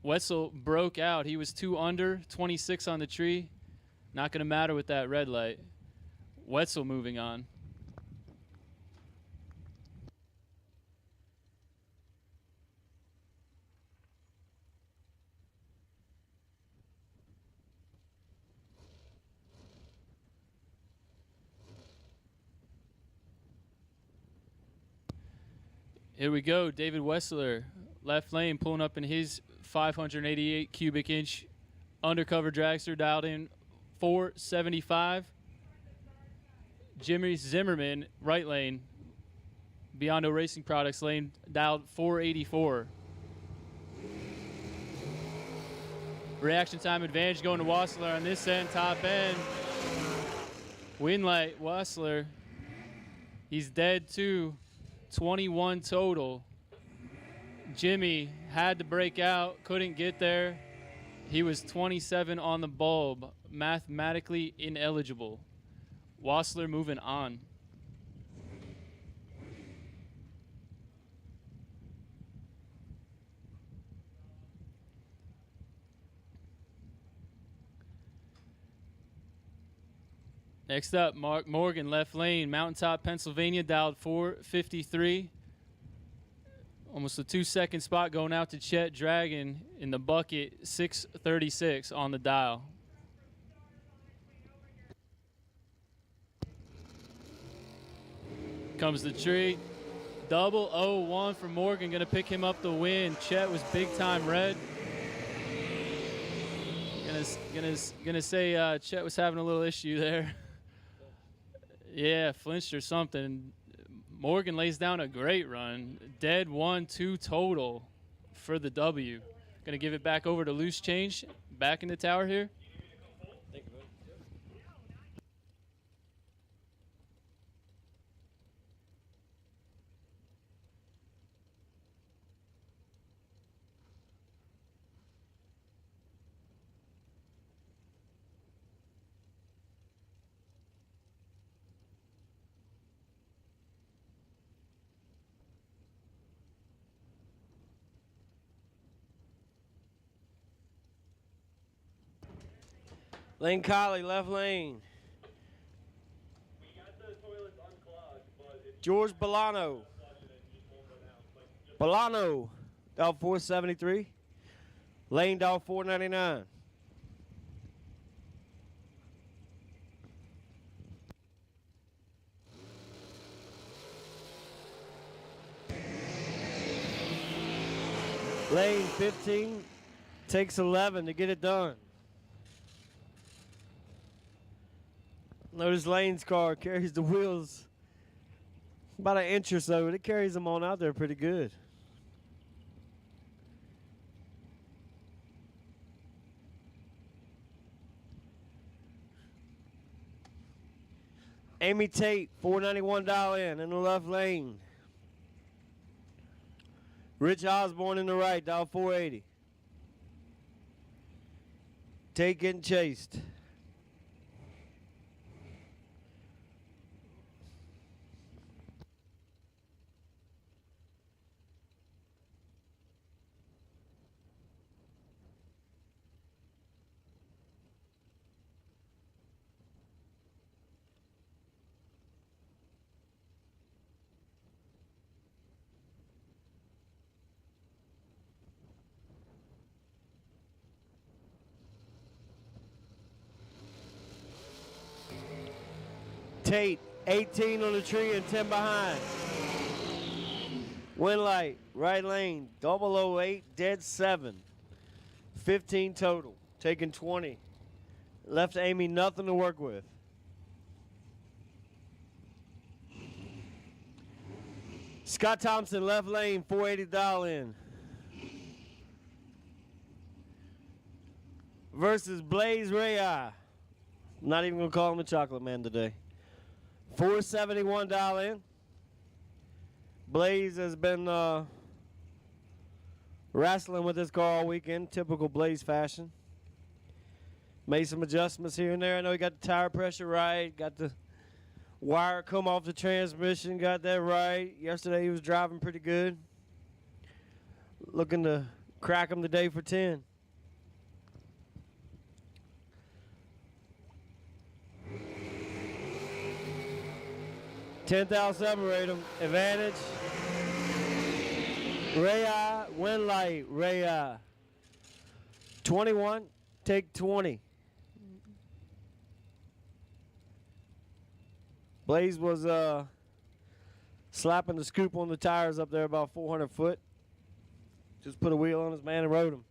Wetzel broke out. He was 2 under, 26 on the tree. Not going to matter with that red light. Wetzel moving on. Here we go, David Wessler, left lane, pulling up in his 588 cubic inch undercover dragster, dialed in 475. Jimmy Zimmerman, right lane. Biondo Racing Products lane, dialed 484. Reaction time advantage going to Wassler on this end, top end. Winlight, Wassler. He's dead too. 21 total. Jimmy had to break out, couldn't get there. He was 27 on the bulb, mathematically ineligible. Wassler moving on. Next up, Mark Morgan, left lane, Mountaintop, Pennsylvania, dialed 453. Almost a 2-second spot going out to Chet Dragon in the bucket, 636 on the dial. Comes the tree. 001 for Morgan, going to pick him up the win. Chet was big time red. Gonna say Chet was having a little issue there. Yeah, flinched or something. Morgan lays down a great run. Dead 1-2 total for the W. Gonna give it back over to Loose Change. Back in the tower here. Lane Colley, left lane. George Bolano. Bolano, dial 473. Lane dial 499. Lane 15 takes 11 to get it done. Notice Lane's car carries the wheels about an inch or so, but it carries them on out there pretty good. Amy Tate, 491 dial in the left lane. Rich Osborne in the right, dial 480. Tate getting chased. Tate, 18 on the tree and 10 behind. Winlight, right lane, 008, dead 7. 15 total, taking 20. Left Amy nothing to work with. Scott Thompson, left lane, 480 dial in. Versus Blaze Ray. Not even going to call him the Chocolate Man today. 471 dial in. Blaze has been wrestling with this car all weekend, typical Blaze fashion. Made some adjustments here and there. I know he got the tire pressure right, got the wire come off the transmission, got that right. Yesterday he was driving pretty good. Looking to crack him today for 10. $10,000 separate them. Advantage. Ray, Winlight, Ray. 21, take 20. Blaze was slapping the scoop on the tires up there about 400 foot. Just put a wheel on his man and rode him.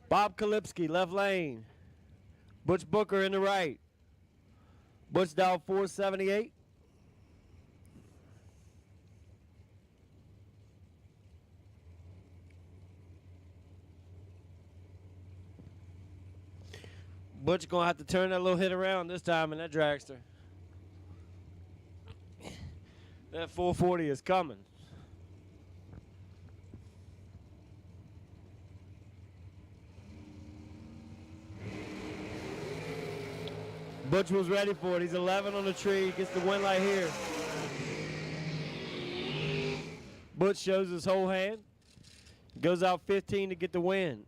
Bob Kalipski, left lane. Butch Booker in the right. Butch dialed 478. Butch gonna have to turn that little hit around this time in that dragster. That 440 is coming. Butch was ready for it. He's 11 on the tree. Gets the win light here. Butch shows his whole hand. Goes out 15 to get the win.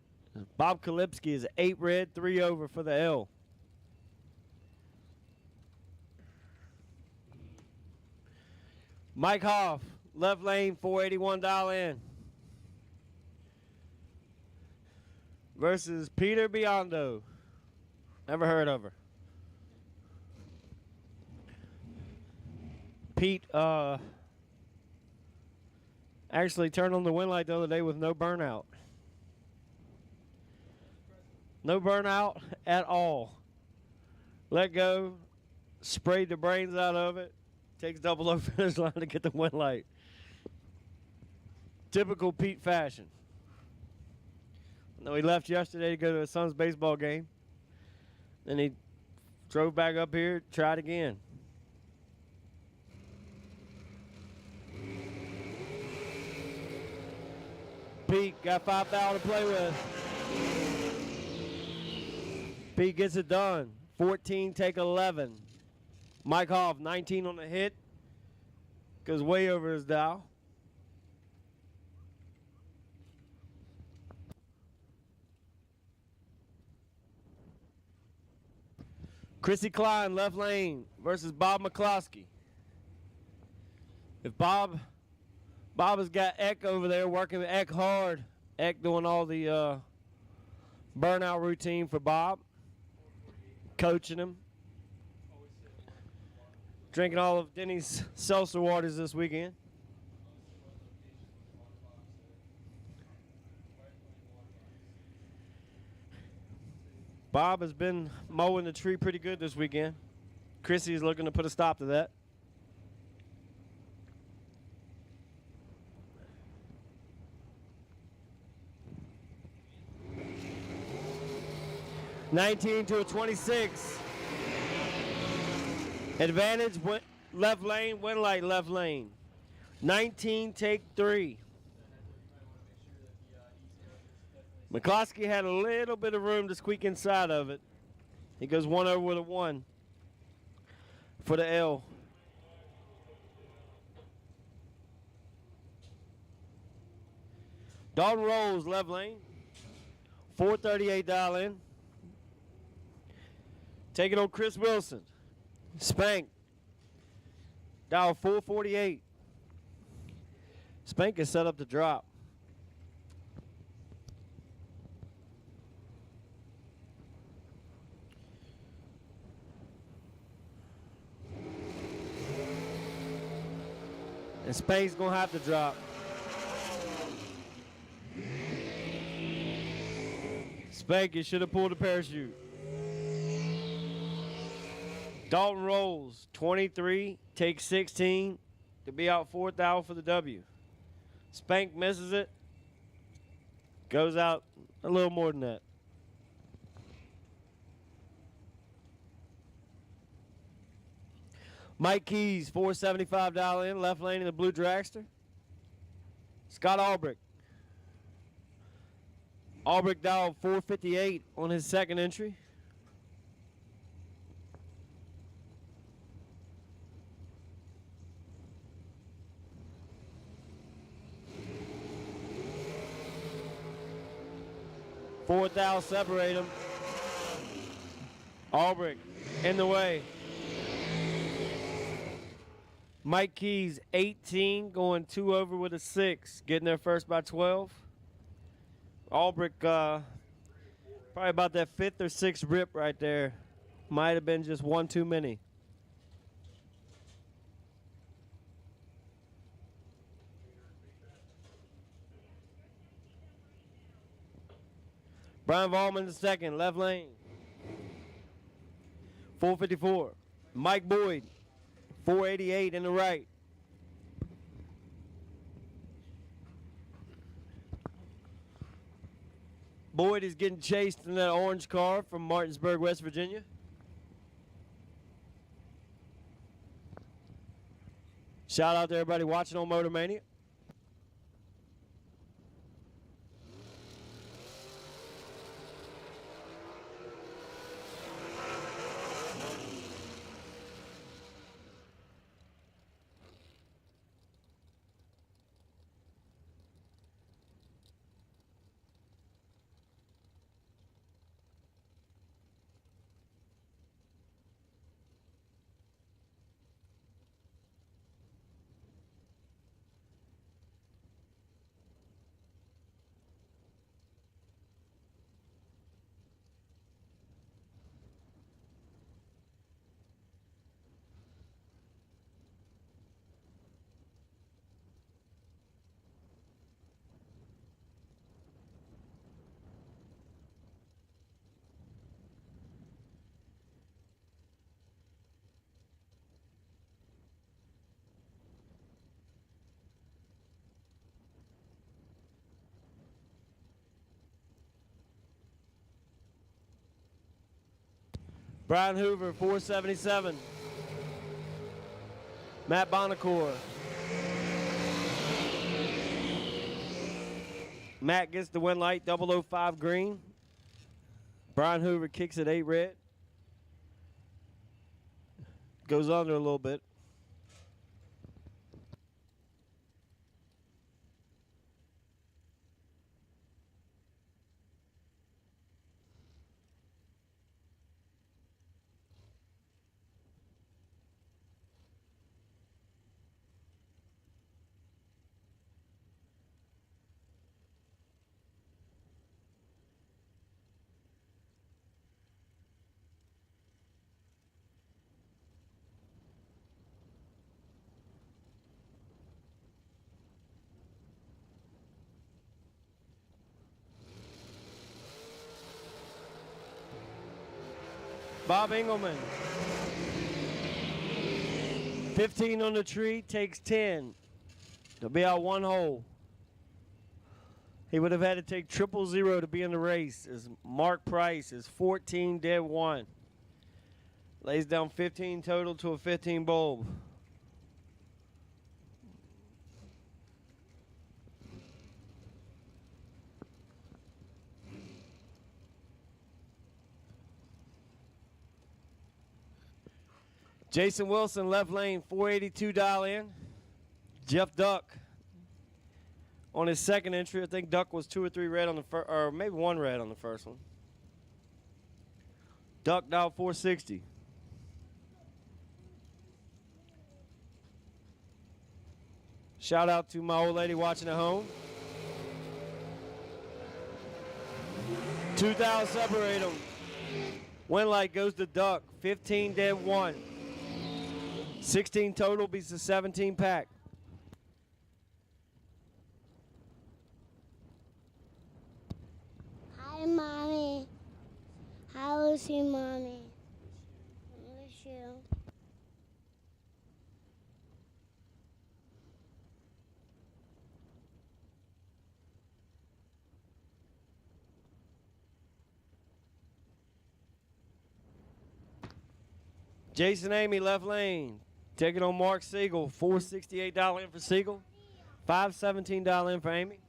Bob Kalipski is 8 red, 3 over for the L. Mike Hoff, left lane, 481 dial in. Versus Peter Biondo. Never heard of her. Pete actually turned on the win light the other day with no burnout. No burnout at all. Let go, sprayed the brains out of it, takes double over finish line to get the win light. Typical Pete fashion. No, he left yesterday to go to his son's baseball game. Then he drove back up here, tried again. Pete got 5,000 to play with. Pete gets it done. 14, take 11. Mike Hoff, 19 on the hit. Goes way over his dial. Chrissy Klein, left lane versus Bob McCloskey. If Bob has got Eck over there working with Eck hard. Eck doing all the burnout routine for Bob. Coaching him. Drinking all of Denny's seltzer waters this weekend. Bob has been mowing the tree pretty good this weekend. Chrissy is looking to put a stop to that. $19 to a 26. Advantage, left lane, win light, left lane. 19, take 3. McCloskey had a little bit of room to squeak inside of it. He goes 1 over with a 1 for the L. Dalton Rolls, left lane. 438 dial in. Taking on Chris Wilson. Spank. Dial 448. Spank is set up to drop. And Spank's gonna have to drop. Spank, you should have pulled a parachute. Dalton Rolls, 23, takes 16 to be out 4,000 for the W. Spank misses it, goes out a little more than that. Mike Keys, 475 dial in, left lane in the blue dragster. Scott Albrecht. Albrecht dialed 458 on his second entry. Fourth out, separate them. Albrecht in the way. Mike Keys, 18, going 2 over with a 6, getting there first by 12. Albrecht, probably about that 5th or 6th rip right there. Might have been just one too many. Brian Vollman the second, left lane. 454. Mike Boyd, 488 in the right. Boyd is getting chased in that orange car from Martinsburg, West Virginia. Shout out to everybody watching on Motor Mania. Brian Hoover, 477. Matt Bonacore. Matt gets the win light, 005 green. Brian Hoover kicks it 8 red. Goes under a little bit. Bob Engelman. 15 on the tree, takes 10. He'll be out 1 hole. He would have had to take 000 to be in the race. As Mark Price is 14 dead 1. Lays down 15 total to a 15 bulb. Jason Wilson, left lane, 482 dial in. Jeff Duck on his second entry. I think Duck was 2 or 3 red on the first, or maybe 1 red on the first one. Duck dial 460. Shout out to my old lady watching at home. 2,000 separate them. Win light goes to Duck, 15 dead 1. 16 total beats the 17 pack. Hi, Mommy. How is he, Mommy? I miss you. Jason Amy, left lane. Taking on Mark Siegel, $468 in for Siegel, $517 in for Amy.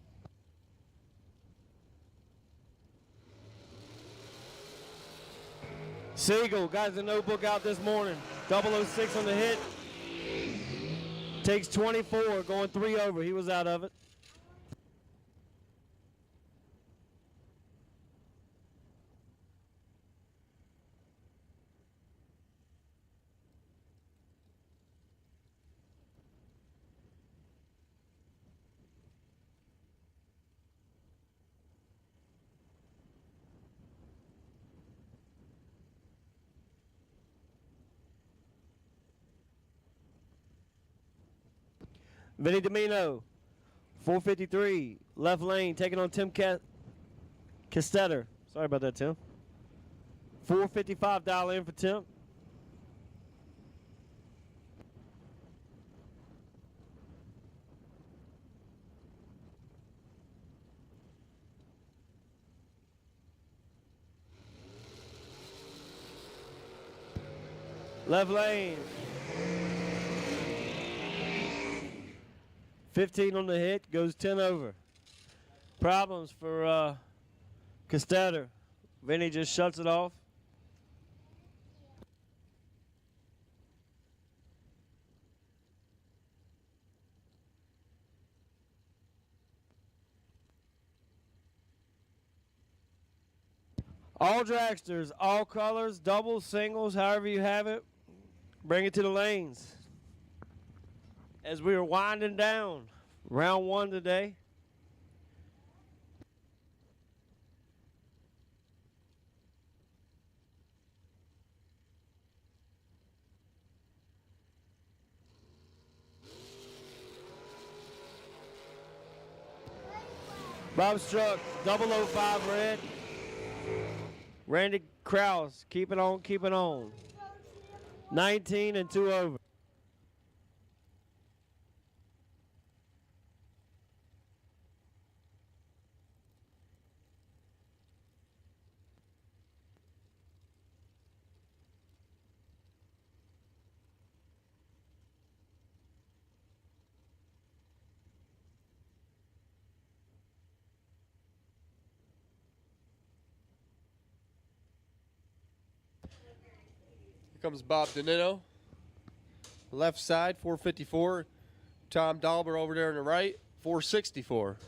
Siegel got the notebook out this morning, 006 on the hit. Takes 24, going 3 over. He was out of it. Vinny DiMino, 453, left lane, taking on Tim Castetter, Sorry about that, Tim. $455 dial in for Tim. Left lane. 15 on the hit, goes 10 over. Problems for Castetter. Vinny just shuts it off. All dragsters, all colors, doubles, singles, however you have it, bring it to the lanes. As we are winding down round 1 today. Bob Struck, 005 red. Randy Krause, keep it on, keep it on. 19 and 2 over. Here comes Bob DiMino. Left side, 454. Tom Dalber over there on the right, 464.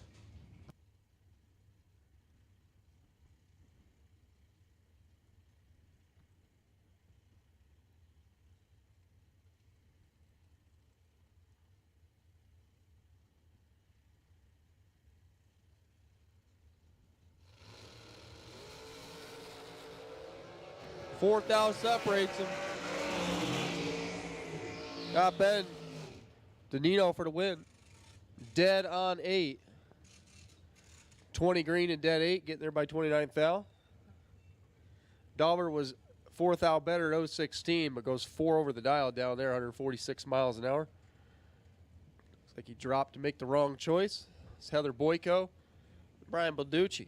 Fourth out separates them. Got Ben. DiMino for the win. Dead on 8. 20 green and dead 8, getting there by 29th foul. Dauber was 4th out better at 016, but goes 4 over the dial down there, 146 miles an hour. Looks like he dropped to make the wrong choice. It's Heather Boyko, Brian Balducci.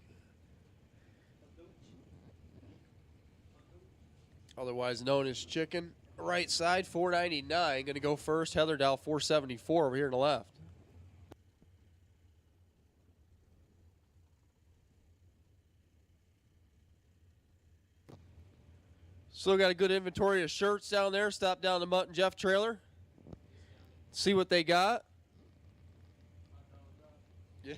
Otherwise known as Chicken. Right side, 499. Going to go first. Heather Dow, 474 over here on the left. Still got a good inventory of shirts down there. Stop down the Mutt and Jeff trailer. See what they got. Yeah.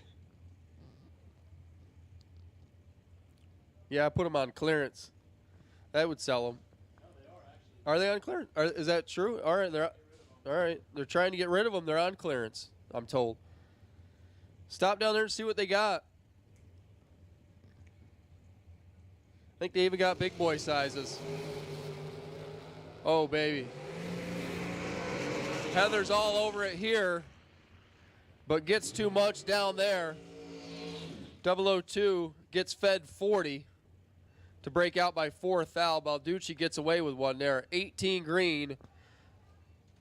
Yeah, I put them on clearance. That would sell them. Are they on clearance? Is that true? All right, they're trying to get rid of them. They're on clearance, I'm told. Stop down there and see what they got. I think they even got big boy sizes. Oh, baby. Heather's all over it here, but gets too much down there. 002 gets fed 40. To break out by 4th foul. Balducci gets away with one there. 18 green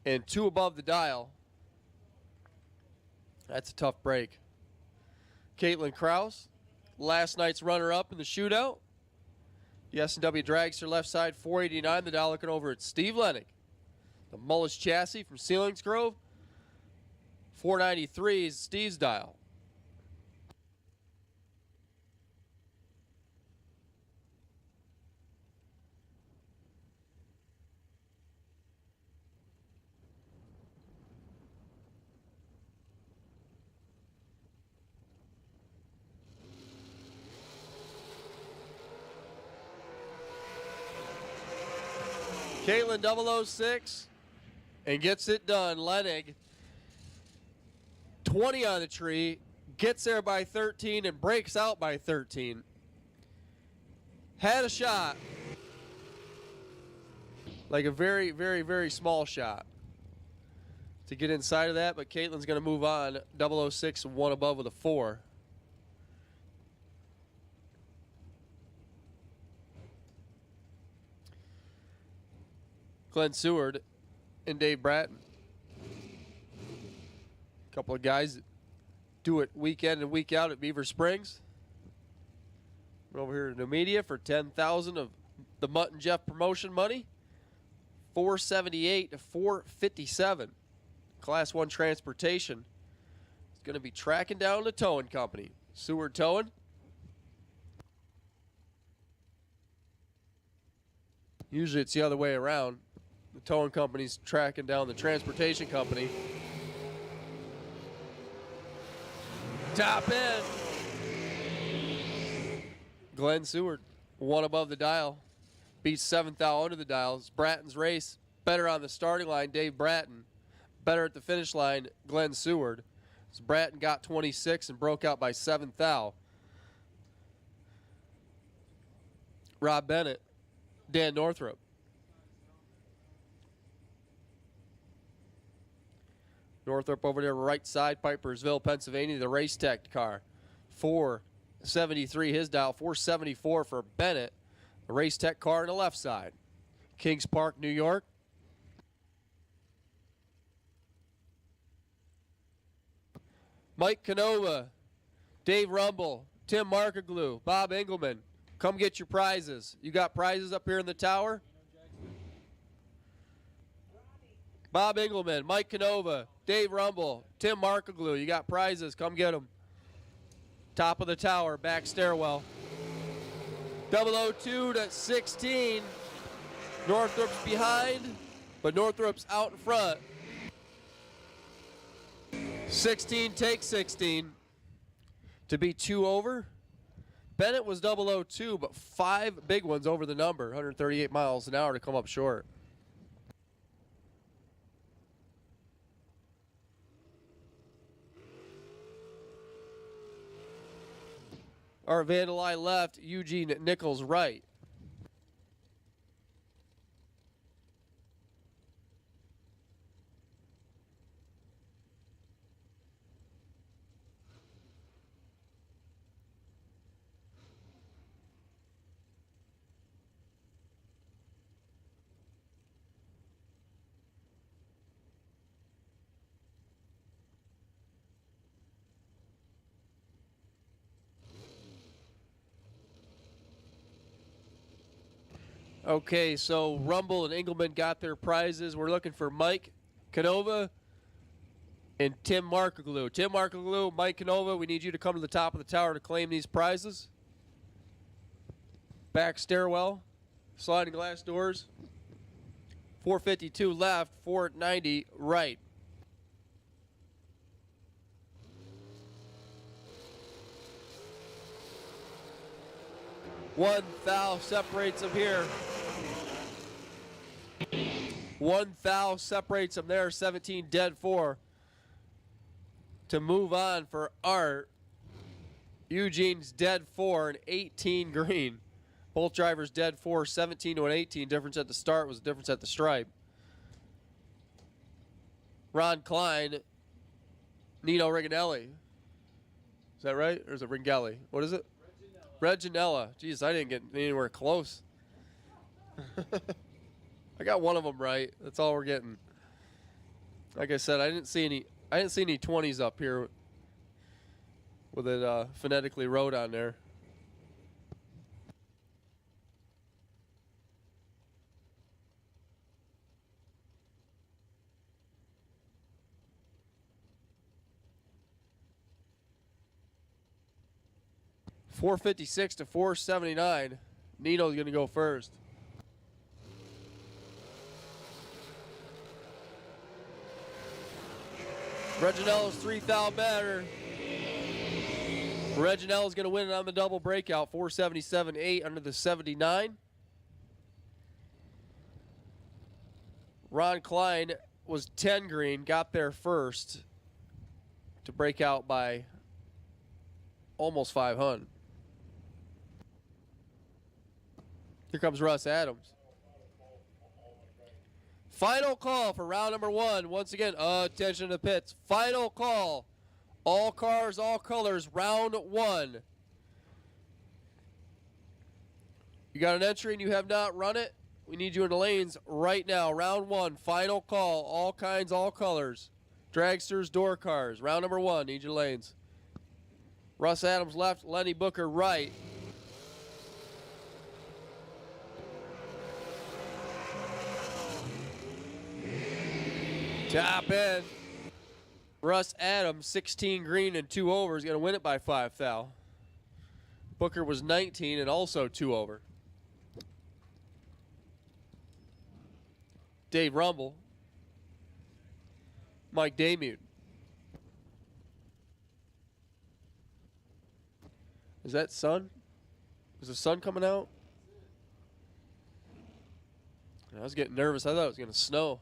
and 2 above the dial. That's a tough break. Caitlin Krause, last night's runner-up in the shootout. The S&W Dragster left side, 489. The dial looking over at Steve Lennick. The Mullis chassis from Selingsgrove. 493 is Steve's dial. Caitlin 006 and gets it done. Lennig 20 on the tree, gets there by 13 and breaks out by 13. Had a shot. Like a very, very, very small shot to get inside of that, but Caitlin's going to move on. 006, 1 above with a 4. Glenn Seward and Dave Bratton. A couple of guys that do it week in and week out at Beaver Springs. We're over here to Numidia for $10,000 of the Mutt and Jeff promotion money. 478 to 457. Class 1 transportation is going to be tracking down the towing company. Seward Towing. Usually it's the other way around. The towing company's tracking down the transportation company. Top end. Glenn Seward, one above the dial. Beats 7th out under the dial. It's Bratton's race. Better on the starting line, Dave Bratton. Better at the finish line, Glenn Seward. So Bratton got 26 and broke out by 7th thou. Rob Bennett, Dan Northrup. Northrup over there, right side, Pipersville, Pennsylvania, the race tech car. 473 his dial, 474 for Bennett. The race tech car on the left side. Kings Park, New York. Mike Canova, Dave Rumble, Tim Markaglu, Bob Engelman. Come get your prizes. You got prizes up here in the tower? Bob Engelman, Mike Canova, Dave Rumble, Tim Markaglu. You got prizes. Come get them. Top of the tower, back stairwell. 002 to 16. Northrop's behind, but Northrop's out in front. 16 takes 16 to be 2 over. Bennett was 002, but 5 big ones over the number, 138 miles an hour to come up short. Art Vandalai left, Eugene Nichols right. Okay, so Rumble and Engelman got their prizes. We're looking for Mike Canova and Tim Markaglu. Tim Markaglu, Mike Canova, we need you to come to the top of the tower to claim these prizes. Back stairwell, sliding glass doors. 452 left, 490 right. One thou separates them here. 1 thou separates them there, 17 dead 4. To move on for Art, Eugene's dead 4 and 18 green. Both drivers dead 4, 17 to an 18. Difference at the start was a difference at the stripe. Ron Klein, Nino Riganelli. Is that right? Or is it Ringelli? What is it? Reginella. Jeez, I didn't get anywhere close. I got one of them right. That's all we're getting. Like I said, I didn't see any 20s up here with it phonetically wrote on there. .456 to 479. Nino's going to go first. Reginella's 3 thou better. Reginella's going to win it on the double breakout. 477.8 under the 79. Ron Klein was 10 green, got there first to break out by almost 500. Here comes Russ Adams. Final call for round number 1. Once again, attention to the pits. Final call. All cars, all colors, round 1. You got an entry and you have not run it? We need you in the lanes right now. Round 1, final call. All kinds, all colors. Dragsters, door cars. Round number 1, need your lanes. Russ Adams left, Lenny Booker right. Top end. Russ Adams, 16 green and 2 over, is going to win it by 5 thou. Booker was 19 and also 2 over. Dave Rumble. Mike Damute. Is that sun? Is the sun coming out? I was getting nervous. I thought it was going to snow.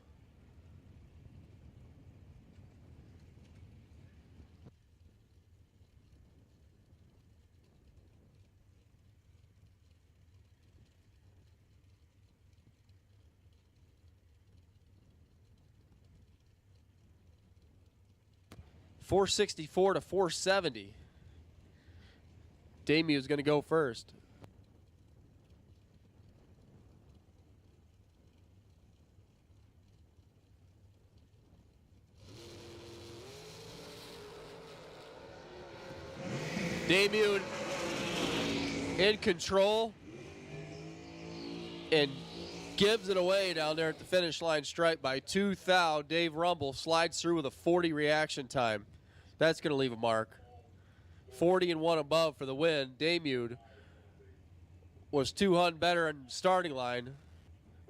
.464 to .470. Damie is going to go first. Damien in control and gives it away down there at the finish line stripe by 2 thou. Dave Rumble slides through with a 40 reaction time. That's going to leave a mark. 40 and 1 above for the win. Damude was 200 better in starting line,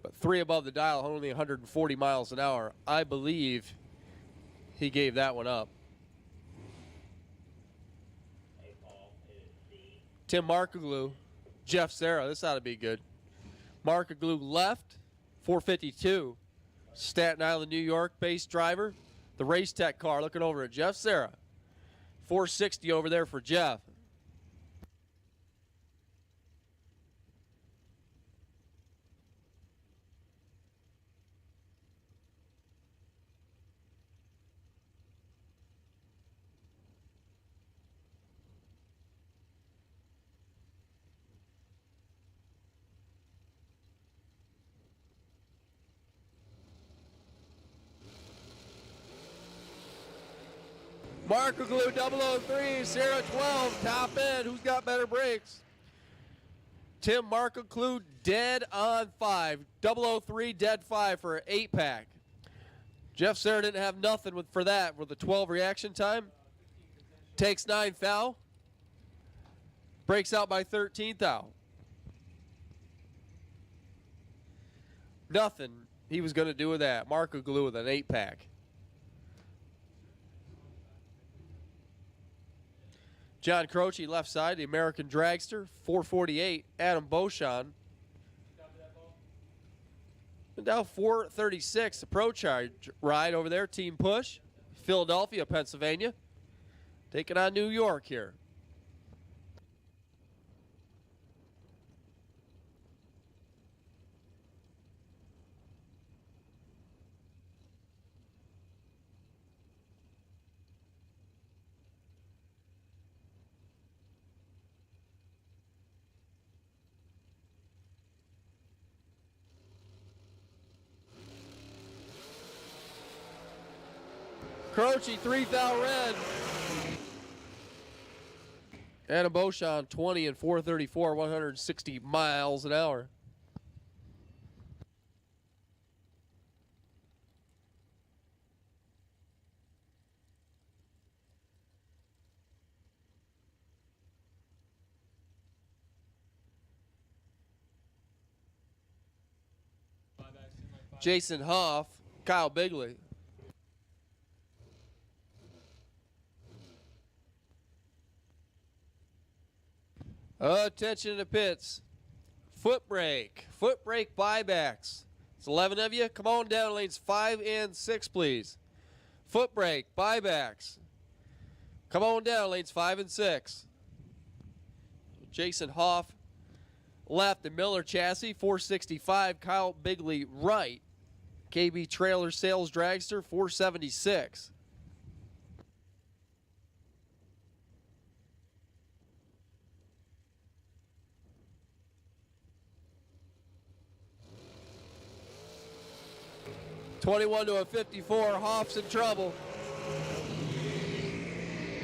but 3 above the dial, only 140 miles an hour. I believe he gave that one up. Tim Markoglu, Jeff Serra, this ought to be good. Markoglu left, 452. Staten Island, New York-based driver. The Race Tech car looking over at Jeff Serra. 460 over there for Jeff. Markoglu 003, Sarah 12, top end. Who's got better brakes? Tim Markoglu dead on 5. 003 dead 5 for an 8-pack. Jeff Sarah didn't have nothing for that with the 12 reaction time. Takes 9 thou. Breaks out by 13 thou. Nothing he was going to do with that. Markoglu with an 8-pack. John Croce, left side, the American Dragster, 448. Adam Beauchamp. And now 436, the Pro Charge ride over there, Team Push. Philadelphia, Pennsylvania. Taking on New York here. Croce, 3 thou red. Adam Beauchamp, 20 and 434, 160 miles an hour. Jason Hoff, Kyle Bigley. Attention to the pits. Foot brake buybacks. It's 11 of you. Come on down lanes 5 and 6, please. Foot brake buybacks. Come on down lanes 5 and 6. Jason Hoff left, the Miller chassis, 465. Kyle Bigley right. KB Trailer Sales Dragster, 476. 21 to a 54. Hoff's in trouble,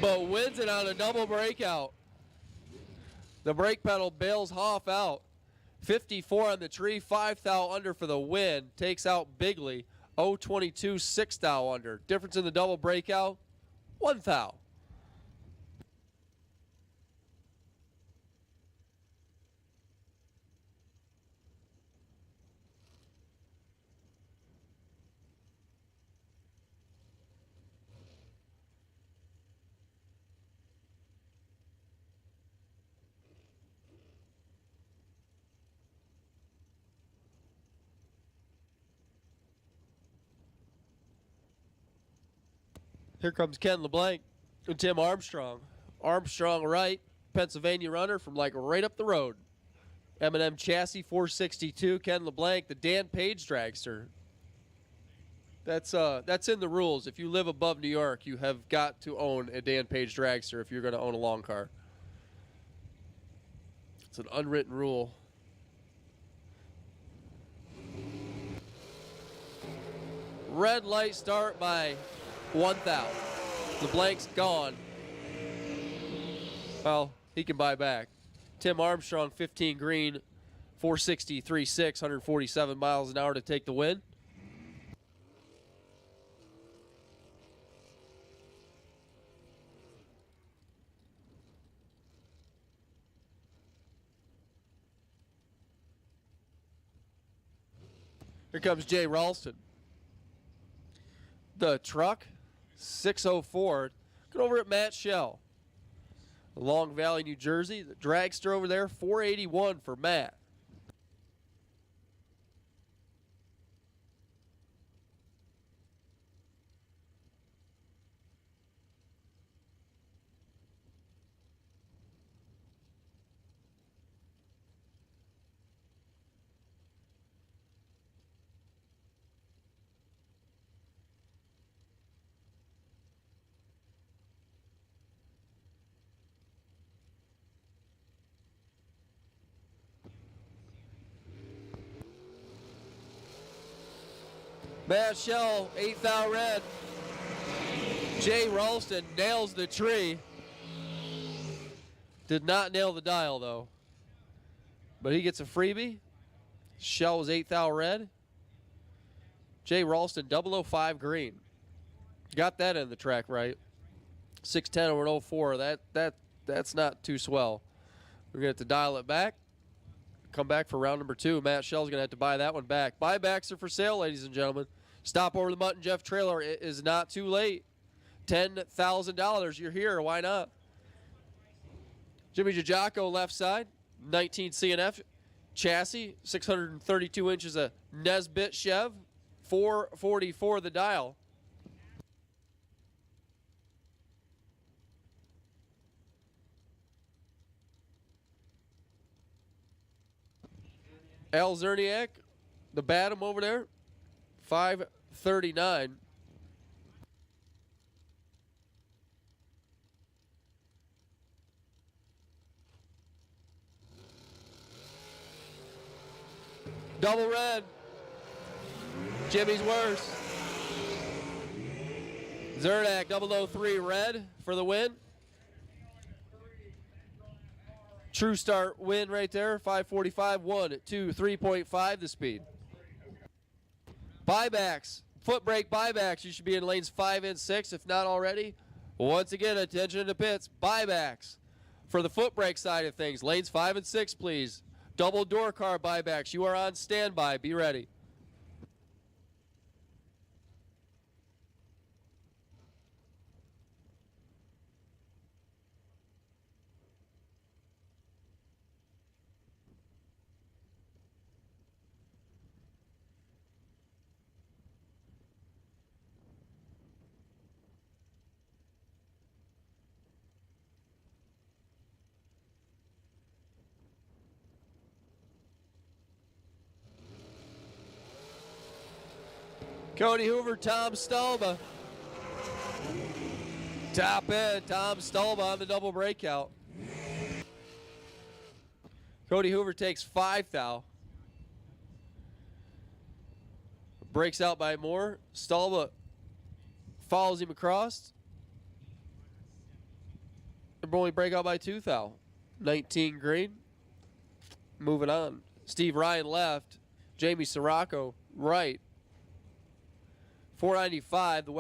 but wins it on a double breakout. The brake pedal bails Hoff out. 54 on the tree, 5 thou under for the win. Takes out Bigley. 022, 6 thou under. Difference in the double breakout, 1 thou. Here comes Ken LeBlanc and Tim Armstrong. Armstrong right, Pennsylvania runner from like right up the road. M&M chassis 462. Ken LeBlanc, the Dan Page dragster. That's in the rules. If you live above New York, you have got to own a Dan Page dragster if you're going to own a long car. It's an unwritten rule. Red light start by 1 thou. LeBlanc's gone. Well, he can buy back. Tim Armstrong, 15 green, 463.6, 147 miles an hour to take the win. Here comes Jay Ralston. The truck, 604. Get over at Matt Shell. Long Valley, New Jersey. The dragster over there, 481 for Matt. Matt Shell, 8 thou red. Jay Ralston nails the tree. Did not nail the dial, though. But he gets a freebie. Shell was 8 thou red. Jay Ralston, 005 green. Got that in the track right. 610 over an 04. That's not too swell. We're going to have to dial it back. Come back for round number 2. Matt Shell's going to have to buy that one back. Buybacks are for sale, ladies and gentlemen. Stop over the Mutt and Jeff trailer. It is not too late. $10,000. You're here. Why not? Jimmy Giajaco left side. 19 CNF chassis. 632 inches of Nesbitt Chev. 444 the dial. Al Zerniak, the Batum over there, 539. Double red. Jimmy's worse. Zerniak, 003 red for the win. True start win right there, 545, 1, 2, 3.5 the speed. Buybacks, foot brake buybacks. You should be in lanes 5 and 6 if not already. Once again, attention to pits, buybacks. For the foot brake side of things, lanes 5 and 6 please. Double door car buybacks, you are on standby, be ready. Cody Hoover, Tom Stolba. Top end, Tom Stolba on the double breakout. Cody Hoover takes 5 thou. Breaks out by more. Stalba follows him across. And only break out by 2 thou. 19 green. Moving on. Steve Ryan left. Jamie Sirocco right. 495, the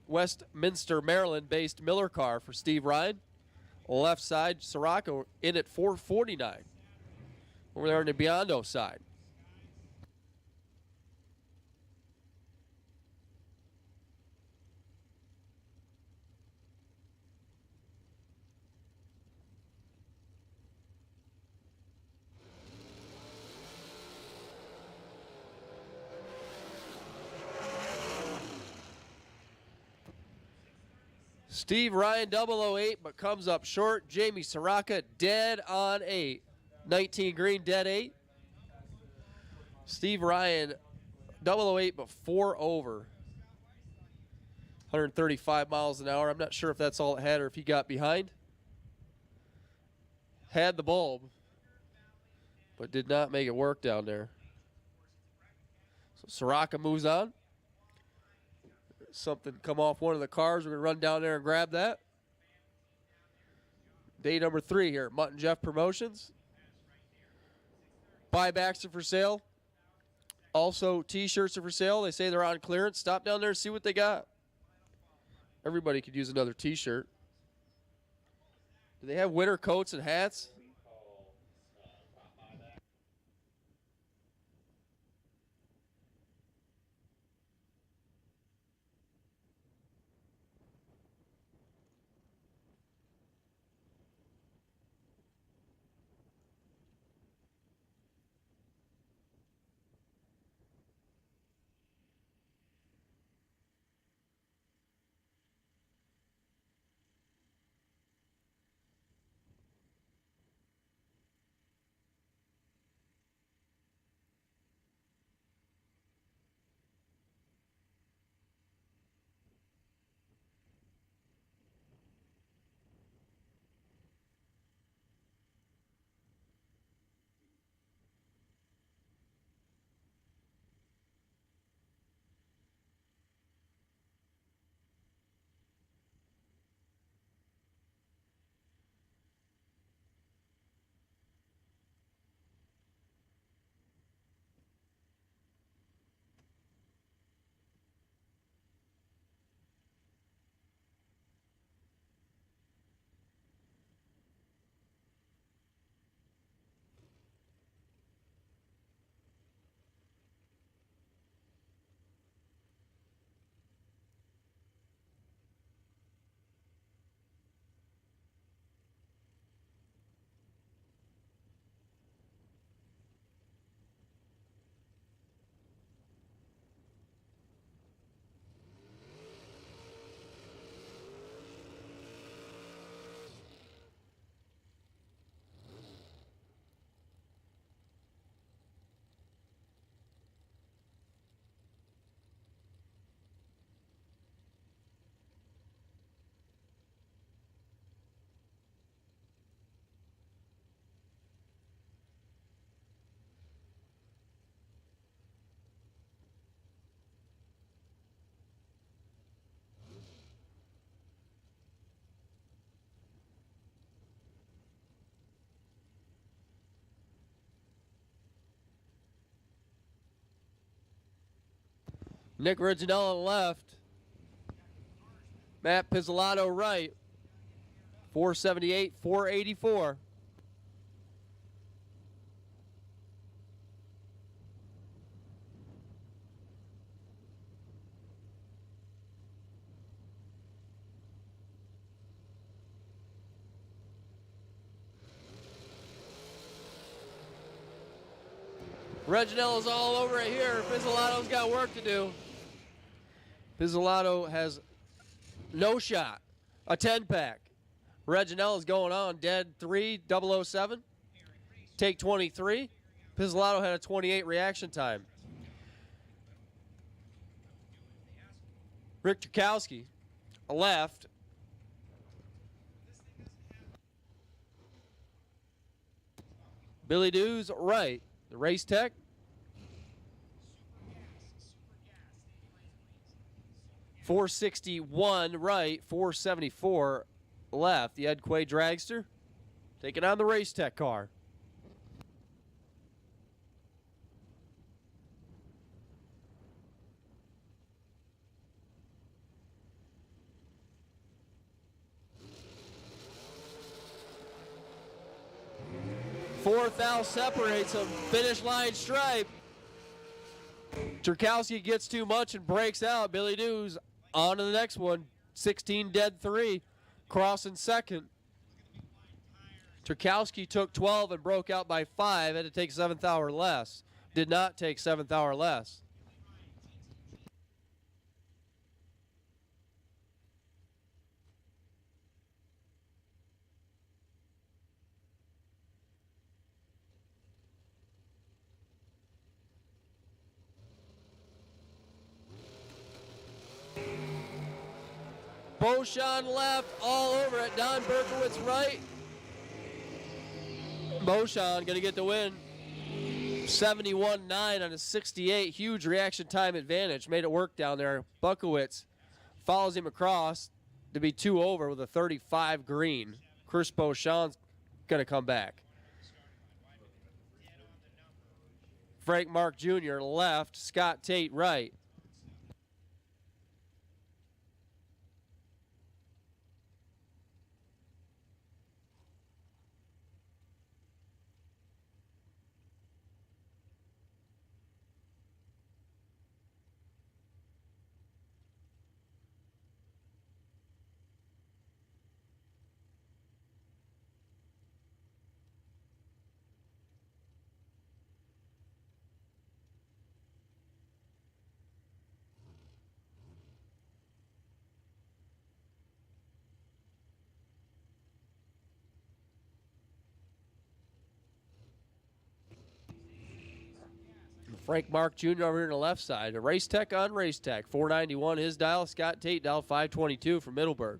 Westminster, Maryland-based Miller car for Steve Ryan. Left side, Sirocco in at 449. Over there on the Biondo side. Steve Ryan 008, but comes up short. Jamie Sirocco dead on 8. 19 green, dead 8. Steve Ryan 008, but 4 over. 135 miles an hour. I'm not sure if that's all it had or if he got behind. Had the bulb, but did not make it work down there. So Sirocco moves on. Something come off one of the cars. We're going to run down there and grab that. Day number 3 here at Mutt and Jeff Promotions. Buybacks are for sale. Also, T-shirts are for sale. They say they're on clearance. Stop down there and see what they got. Everybody could use another T-shirt. Do they have winter coats and hats? Nick Riginella left. Matt Pizzolato right. 478, 484. Reginella's all over it here. Pizzolato's got work to do. Pizzolato has no shot. A 10-pack. Reginella's going on. Dead 3, 007. Take 23. Pizzolato had a 28 reaction time. Rick Turkowski left. Billy Dews right. The race tech. 461 right, 474 left. The Ed Quay Dragster taking on the Race Tech car. Fourth out separates them. Finish line stripe. Turkowski gets too much and breaks out. Billy Dews on to the next one. 16 dead 3. Crossing second. Turkowski took 12 and broke out by 5. Had to take 7th hour less. Did not take 7th hour less. Beauchamp left, all over it. Don Berkowitz right. Beauchamp going to get the win. 71-9 on a 68. Huge reaction time advantage. Made it work down there. Berkowitz follows him across to be 2 over with a 35 green. Chris Beauchamp's going to come back. Frank Mark Jr. left. Scott Tate right. Frank Mark Jr. over here on the left side. A Race Tech on Race Tech. 491 his dial. Scott Tate dial 522 from Middleburg.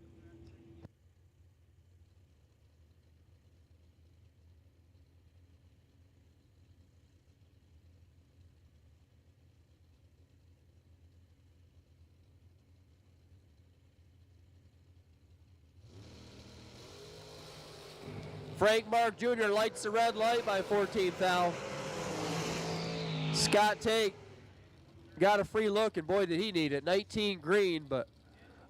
Frank Mark Jr. lights the red light by 14th thou. Scott Tate got a free look, and boy, did he need it. 19 green, but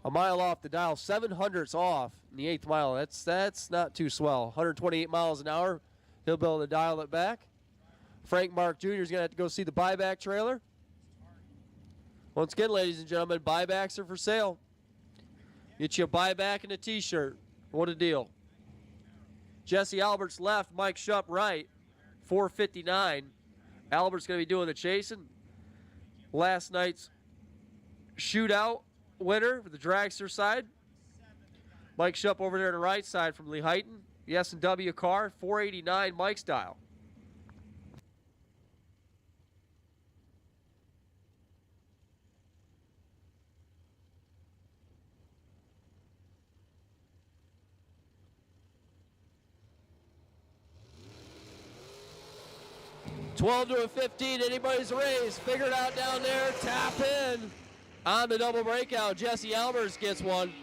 a mile off the dial. 700ths off in the 8th mile. That's not too swell. 128 miles an hour. He'll be able to dial it back. Frank Mark Jr. is going to have to go see the buyback trailer. Once again, ladies and gentlemen, buybacks are for sale. Get you a buyback and a T-shirt. What a deal. Jesse Albert's left, Mike Shupp right. 459. Albert's going to be doing the chasing. Last night's shootout winner for the dragster side. Mike Shupp over there on the right side from Lee Heighton. The S&W car, 489 Mike's dial. $12 to a 15, anybody's race. Figure it out down there, tap in. On the double breakout, Jesse Albers gets one.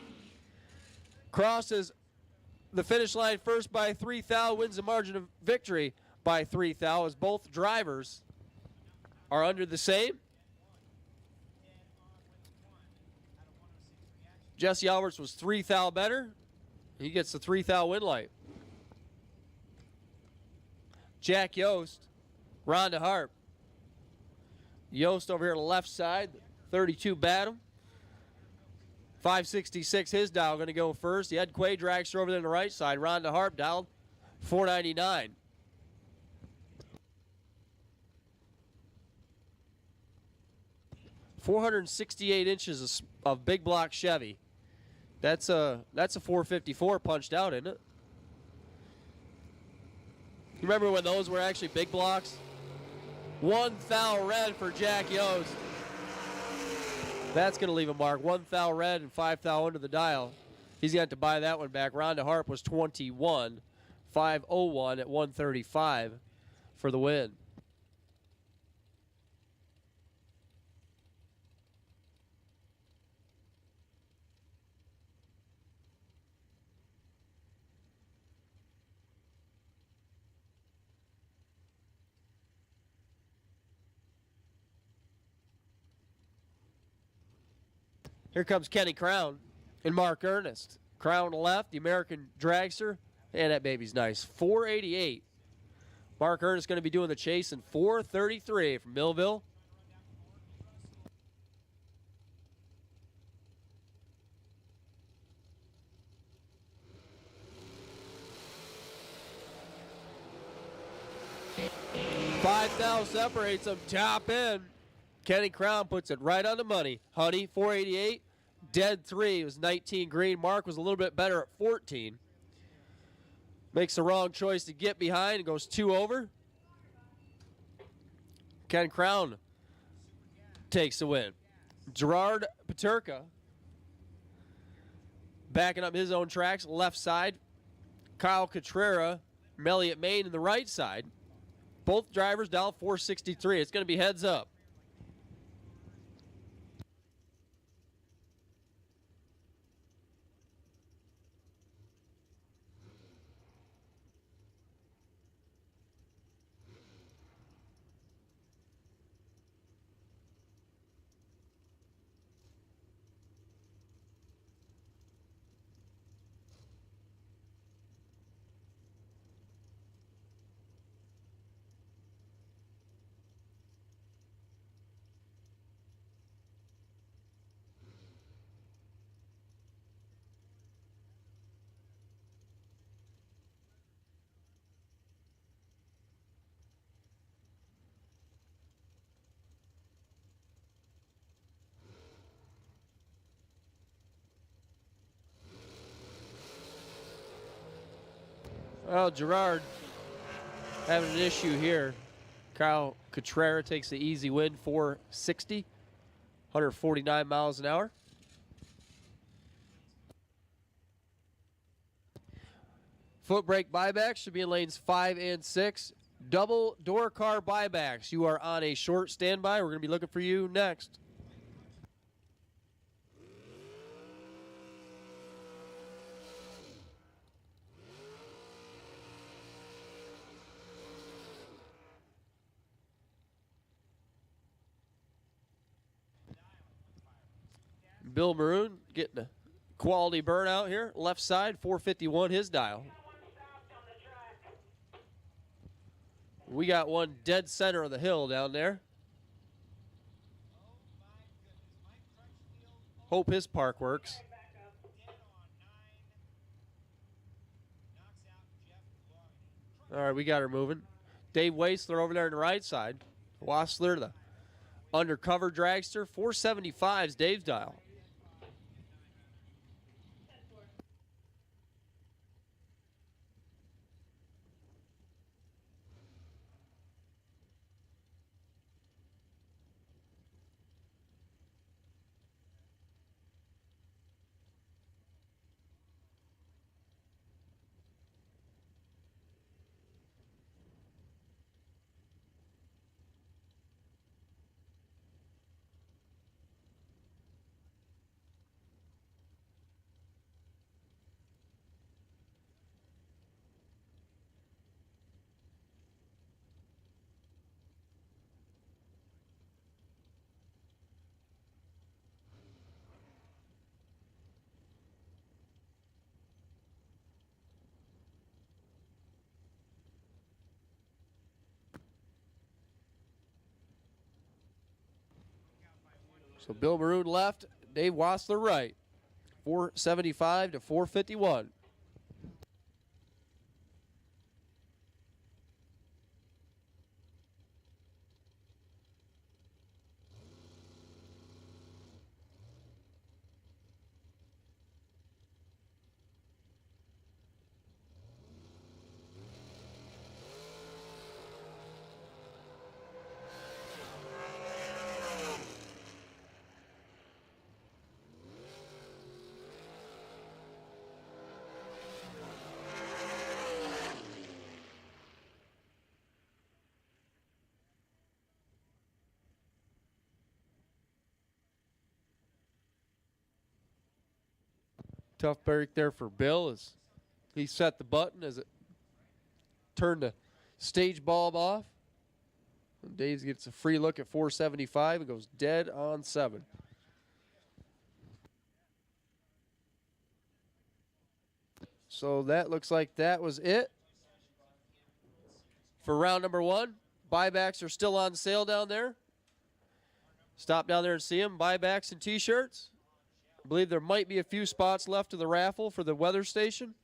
Crosses the finish line first by 3 thou, wins the margin of victory by 3 thou, as both drivers are under the same. Jesse Albers was 3 thou better. He gets the 3 thou win light. Jack Yost, Rhonda Harp. Yost over here on the left side, 32 Batum. 566 his dial, going to go first. The Ed Quay dragster over there on the right side. Rhonda Harp dialed 499. .468 inches of big block Chevy. That's a 454 punched out, isn't it? You remember when those were actually big blocks? 1 thou red for Jack Yost. That's going to leave a mark. 1 thou red and 5 thou under the dial. He's got to buy that one back. Rhonda Harp was 21. 501 at 135 for the win. Here comes Kenny Crown and Mark Ernest. Crown left, the American dragster. And that baby's nice. 488. Mark Ernest going to be doing the chase in 433 from Millville. $5,000 separates them. Top end. Kenny Crown puts it right on the money. Honey, 488. Dead 3 was 19 green. Mark was a little bit better at 14. Makes the wrong choice to get behind and goes 2 over. Ken Crown takes the win. Gerard Paterka backing up his own tracks, left side. Kyle Cotrera, Elliott Main in the right side. Both drivers down 463. It's going to be heads up. Well, Gerard having an issue here. Kyle Cotrera takes the easy win, 460, 149 miles an hour. Foot brake buybacks should be in lanes 5 and 6. Double door car buybacks. You are on a short standby. We're going to be looking for you next. Bill Maroon getting a quality burnout here. Left side, 451 his dial. We got one dead center of the hill down there. Hope his park works. All right, we got her moving. Dave Wassler over there on the right side. Wassler, the undercover dragster. 475's Dave's dial. So Bill Maroon left, Dave Wassler right. 475 to 451. Tough break there for Bill as he set the button as it turned the stage bulb off. And Dave gets a free look at 475 and goes dead on 7. So that looks like that was it for round number 1. Buybacks are still on sale down there. Stop down there and see them. Buybacks and T-shirts. I believe there might be a few spots left in the raffle for the weather station.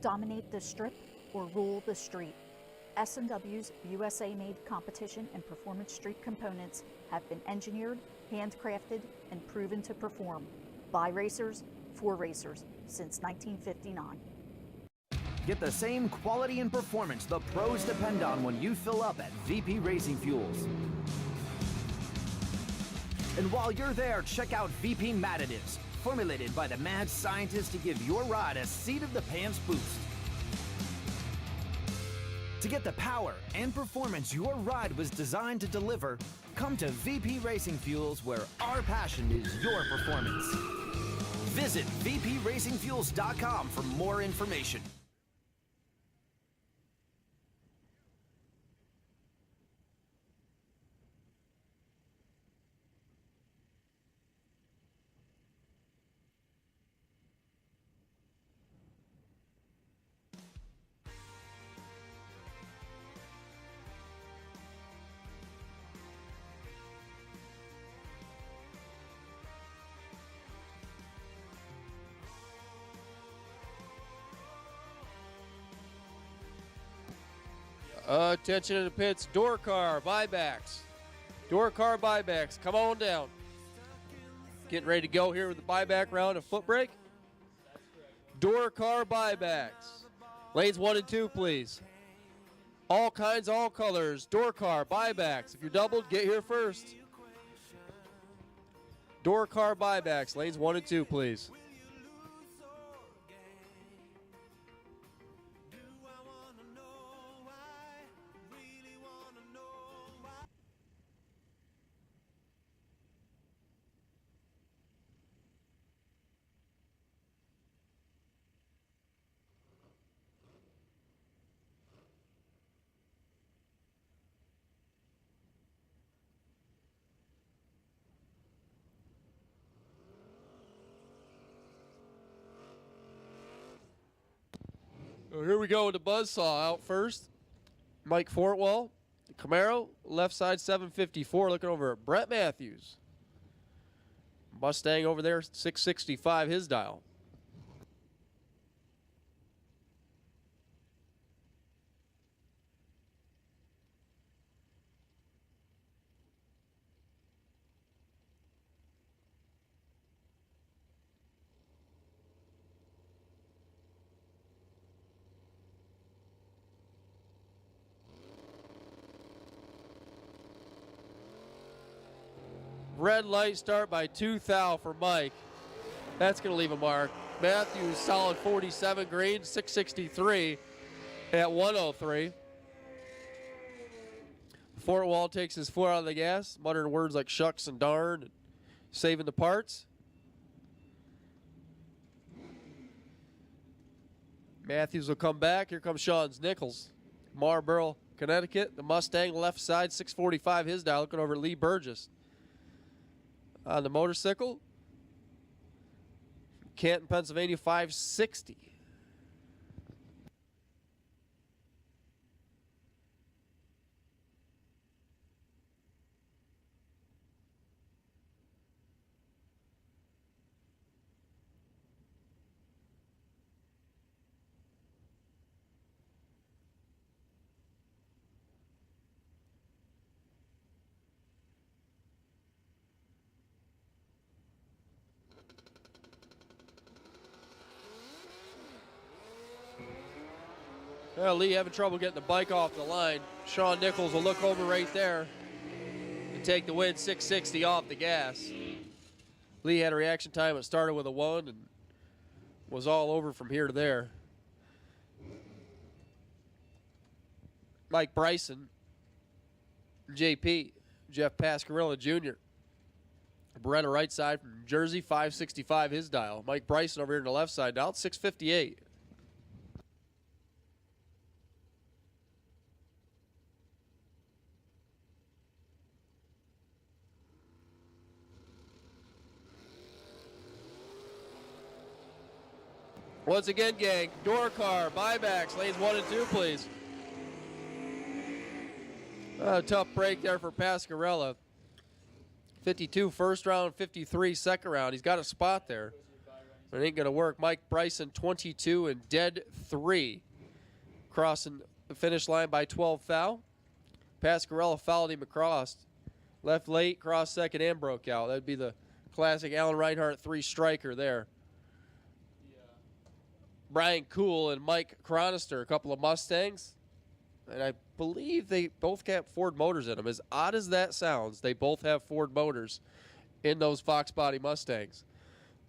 Dominate the strip or rule the street. S&W's USA-made competition and performance street components have been engineered, handcrafted, and proven to perform by racers for racers since 1959. Get the same quality and performance the pros depend on when you fill up at VP Racing Fuels. And while you're there, check out VP Madditives, formulated by the mad scientists to give your ride a seat-of-the-pants boost. To get the power and performance your ride was designed to deliver, come to VP Racing Fuels, where our passion is your performance. Visit vpracingfuels.com for more information. Attention in the pits, door car buybacks. Door car buybacks, come on down. Getting ready to go here with the buyback round of foot brake. Door car buybacks. Lanes 1 and 2, please. All kinds, all colors. Door car buybacks. If you're doubled, get here first. Door car buybacks. Lanes 1 and 2, please. Well, here we go with the buzzsaw out first. Mike Fortwell, Camaro, left side 754, looking over at Brett Matthews. Mustang over there, 665, his dial. Red light start by 2 thou for Mike. That's going to leave a mark. Matthews, solid 47 green, 663 at 103. Fortwall takes his foot out of the gas, muttering words like shucks and darn, and saving the parts. Matthews will come back. Here comes Sean's Nichols. Marlboro, Connecticut. The Mustang left side, 645, his dial, looking over at Lee Burgess. On the motorcycle, Canton, Pennsylvania, 560. Well, Lee having trouble getting the bike off the line. Sean Nichols will look over right there and take the win, 660 off the gas. Lee had a reaction time. It started with a 1 and was all over from here to there. Mike Bryson, JP, Jeff Pascarilla Jr. Beretta right side from Jersey, 565 his dial. Mike Bryson over here on the left side dial, 658. Once again, gang, door car, buybacks, lanes 1 and 2, please. Tough break there for Pascarella. 52 first round, 53 second round. He's got a spot there. But it ain't going to work. Mike Bryson, 22 and dead 3. Crossing the finish line by 12 foul. Pascarella fouled him across. Left late, crossed second, and broke out. That'd be the classic Alan Reinhart 3 striker there. Brian Kuhl and Mike Chronister, a couple of Mustangs. And I believe they both have Ford motors in them. As odd as that sounds, they both have Ford motors in those Fox body Mustangs.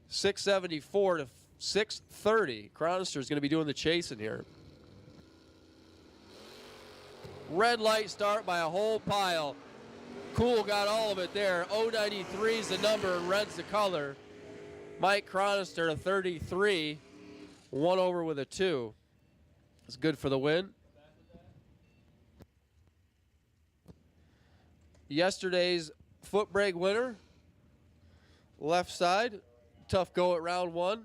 674 to 630. Chronister is going to be doing the chasing here. Red light start by a whole pile. Kuhl got all of it there. 093 is the number and red's the color. Mike Chronister, a 33. 1 over with a 2. It's good for the win. Yesterday's foot brake winner, left side, tough go at round 1.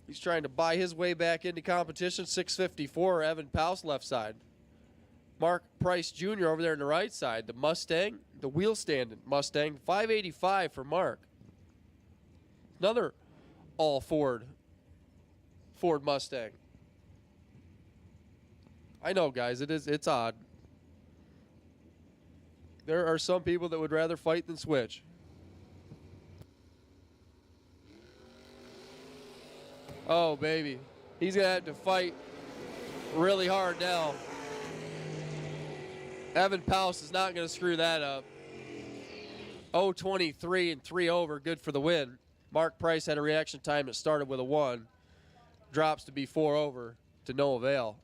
He's trying to buy his way back into competition. 654, Evan Paus, left side. Mark Price Jr. over there on the right side. The Mustang, the wheel standing Mustang, 585 for Mark. Another all Ford Mustang. I know, guys, it's odd. There are some people that would rather fight than switch. Oh, baby. He's going to have to fight really hard now. Evan Paus is not going to screw that up. 023 and 3 over, good for the win. Mark Price had a reaction time that started with a 1. Drops to be 4 over to no avail.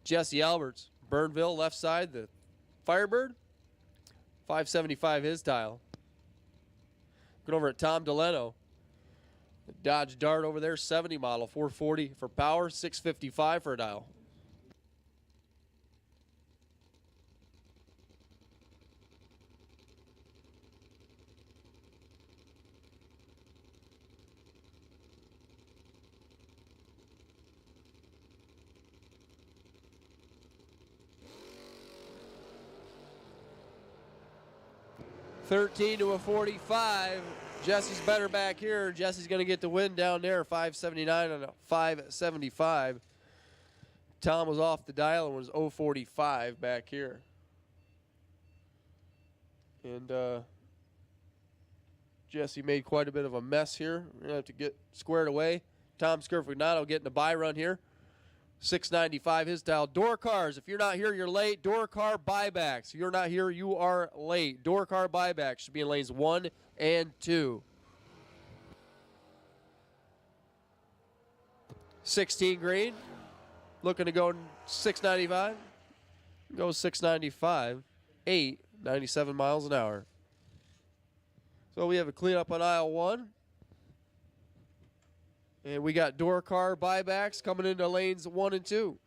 Jesse Alberts, Burnville, left side, the Firebird. 575 his dial. Looking over at Tom Delano. The Dodge Dart over there, 70 model, 440 for power, 655 for a dial. $13 to a 45. Jesse's better back here. Jesse's going to get the win down there, 579 and a 575. Tom was off the dial and was 045 back here. And Jesse made quite a bit of a mess here. We're going to have to get squared away. Tom Scarfagnato getting a buy run here. 695 his dial. Door cars, if you're not here, you're late. Door car buybacks. If you're not here, you are late. Door car buybacks should be in lanes 1 and 2. 16 green. Looking to go 695. Goes 695. 97 miles an hour. So we have a cleanup on aisle 1. And we got door car buybacks coming into lanes 1 and 2.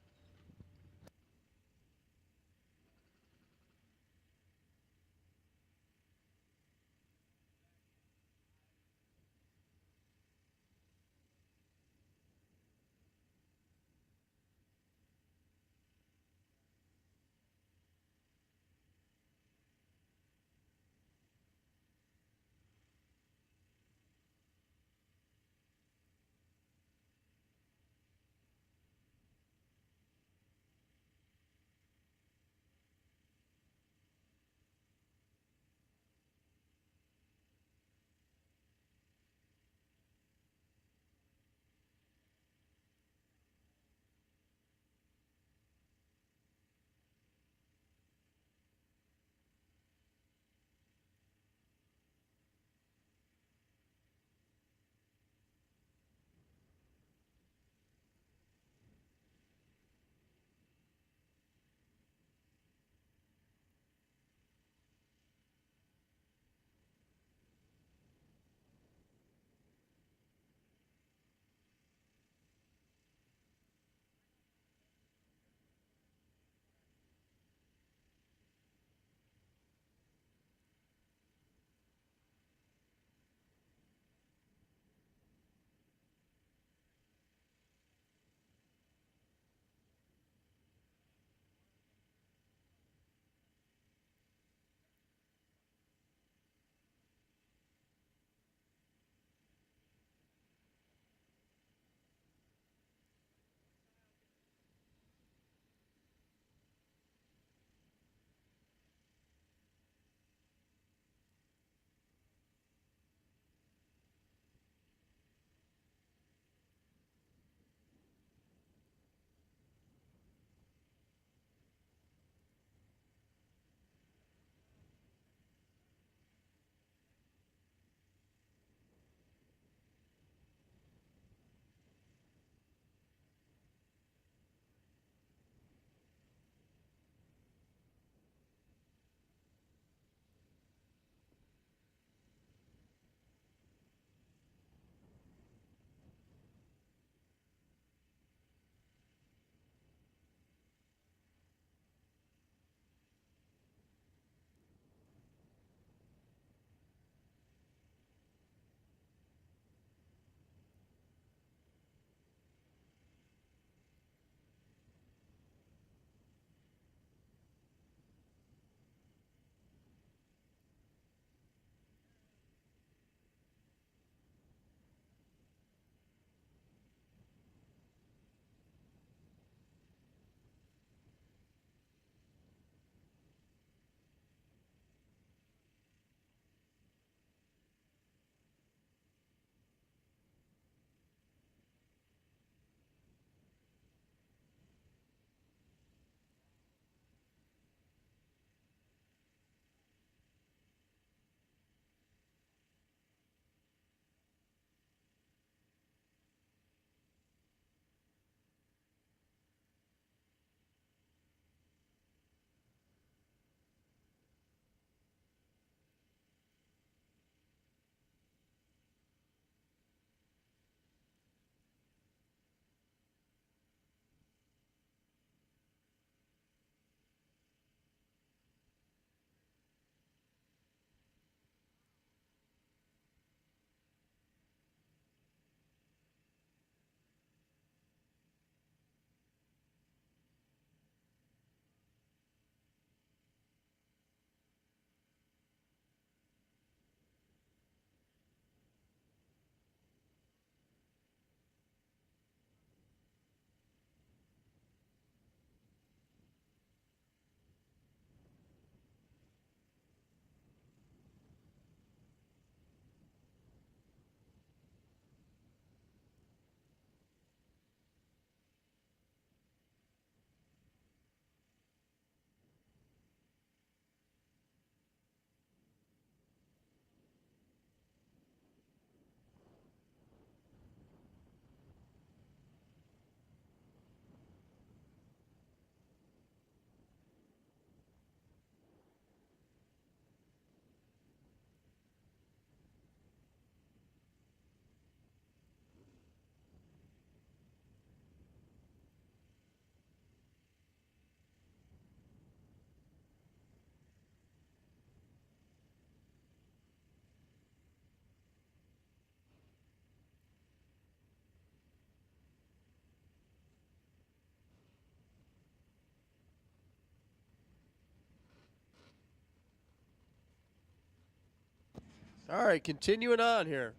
All right, continuing on here.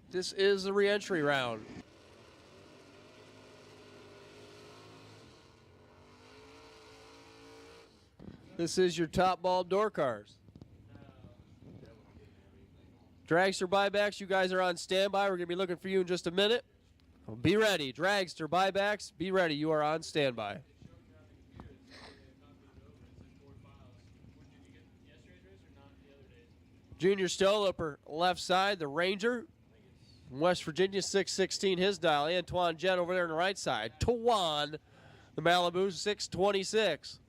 This is the re-entry round. This is your top bulb door cars. Dragster buybacks, you guys are on standby. We're going to be looking for you in just a minute. Be ready. Dragster buybacks, be ready. You are on standby. Junior Stolliper, left side, the Ranger. West Virginia, 616 his dial. Antoine Jett over there on the right side. Tawan, the Malibu, 626.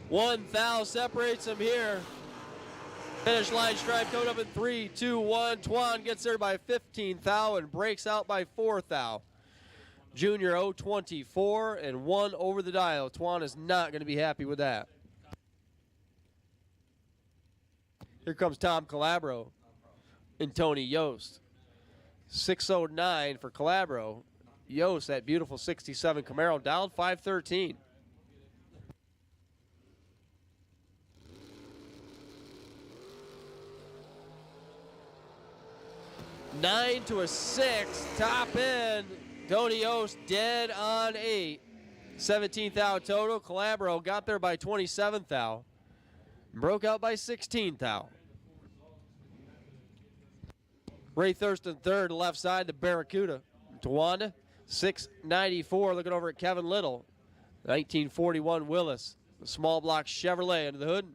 One thou separates them here. Finish line stripe coming up in 3, 2, 1. Twan gets there by 15 thou and breaks out by 4 thou. Junior 024 and 1 over the dial. Twan is not going to be happy with that. Here comes Tom Calabro and Tony Yost. 609 for Calabro. Yost, that beautiful 67 Camaro, dialed 513. 9 to a 6, top end. Tony Yost dead on 8. 17th out total. Calabro got there by 27th out. Broke out by 16th out. Ray Thurston third, left side, the Barracuda. Tawanda, 694. Looking over at Kevin Little. 1941 Willis. The small block Chevrolet under the hood.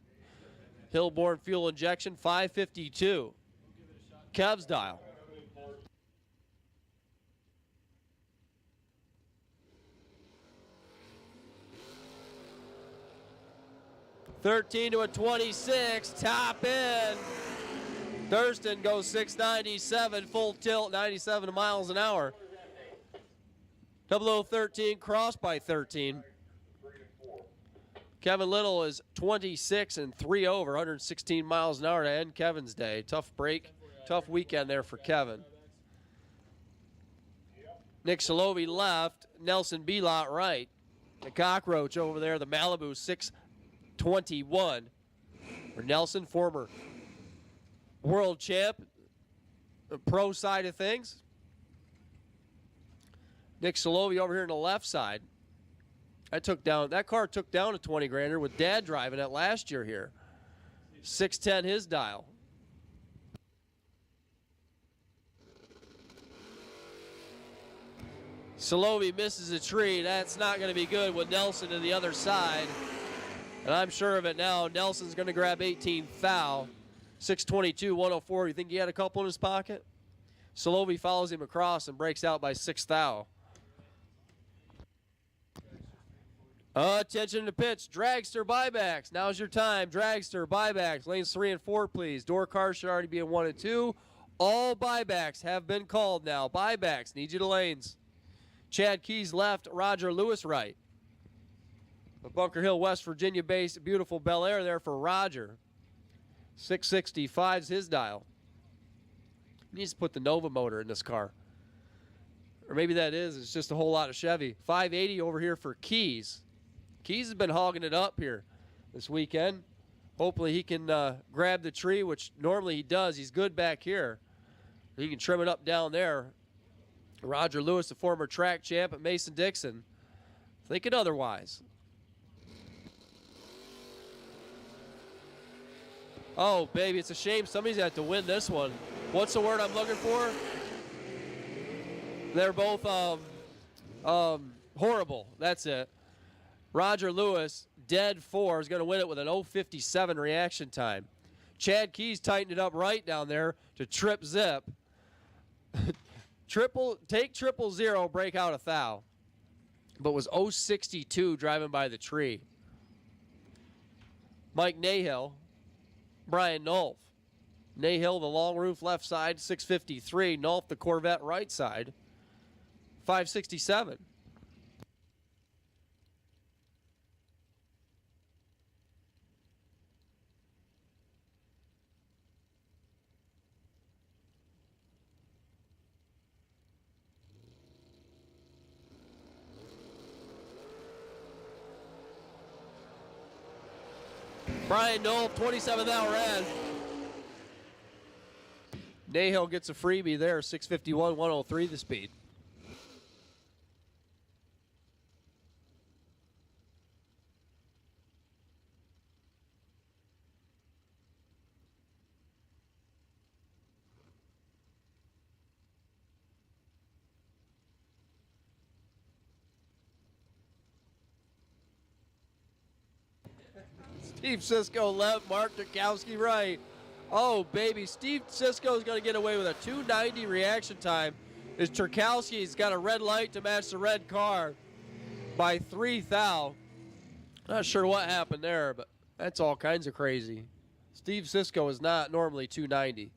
Hillborn fuel injection, 552. Kev's dial. 13 to a 26, top end. Thurston goes 697, full tilt, 97 miles an hour. 0013 crossed by 13. Kevin Little is 26 and 3 over, 116 miles an hour to end Kevin's day. Tough break, tough weekend there for Kevin. Nick Salovi left, Nelson Belot right. The Cockroach over there, the Malibu 621. For Nelson, former world champ, the pro side of things. Nick Salovi over here on the left side. That car took down a 20 grander with Dad driving it last year here. 610 his dial. Salovi misses a tree. That's not going to be good with Nelson to the other side. And I'm sure of it now. Nelson's going to grab 18 foul. 622, 104. You think he had a couple in his pocket? Salovi follows him across and breaks out by 6 thou. Attention to pitch. Dragster buybacks. Now's your time. Dragster buybacks. Lanes 3 and 4, please. Door cars should already be in 1 and 2. All buybacks have been called now. Buybacks. Need you to lanes. Chad Keys left. Roger Lewis right. The Bunker Hill, West Virginia based beautiful Bel Air there for Roger. 665's his dial. He needs to put the Nova motor in this car. Or maybe that is. It's just a whole lot of Chevy. 580 over here for Keys. Keys has been hogging it up here this weekend. Hopefully he can grab the tree, which normally he does. He's good back here. He can trim it up down there. Roger Lewis, the former track champ at Mason-Dixon, thinking otherwise. Oh, baby, it's a shame somebody's had to win this one. What's the word I'm looking for? They're both horrible. That's it. Roger Lewis, dead 4, is going to win it with an 0.57 reaction time. Chad Keys tightened it up right down there to trip zip. Take 000, break out a thou. But was 0.62 driving by the tree. Mike Nahill, Brian Nolf. Nahill, the long roof left side, 653. Nolf, the Corvette right side, 567. Brian Knoll, 27th hour ad. Nahill gets a freebie there, 6:51, 103 the speed. Steve Sisko left, Mark Dukowski right. Oh, baby, Steve Sisko is going to get away with a 290 reaction time. As Turkowski's got a red light to match the red car by 3 thou. Not sure what happened there, but that's all kinds of crazy. Steve Sisko is not normally 290.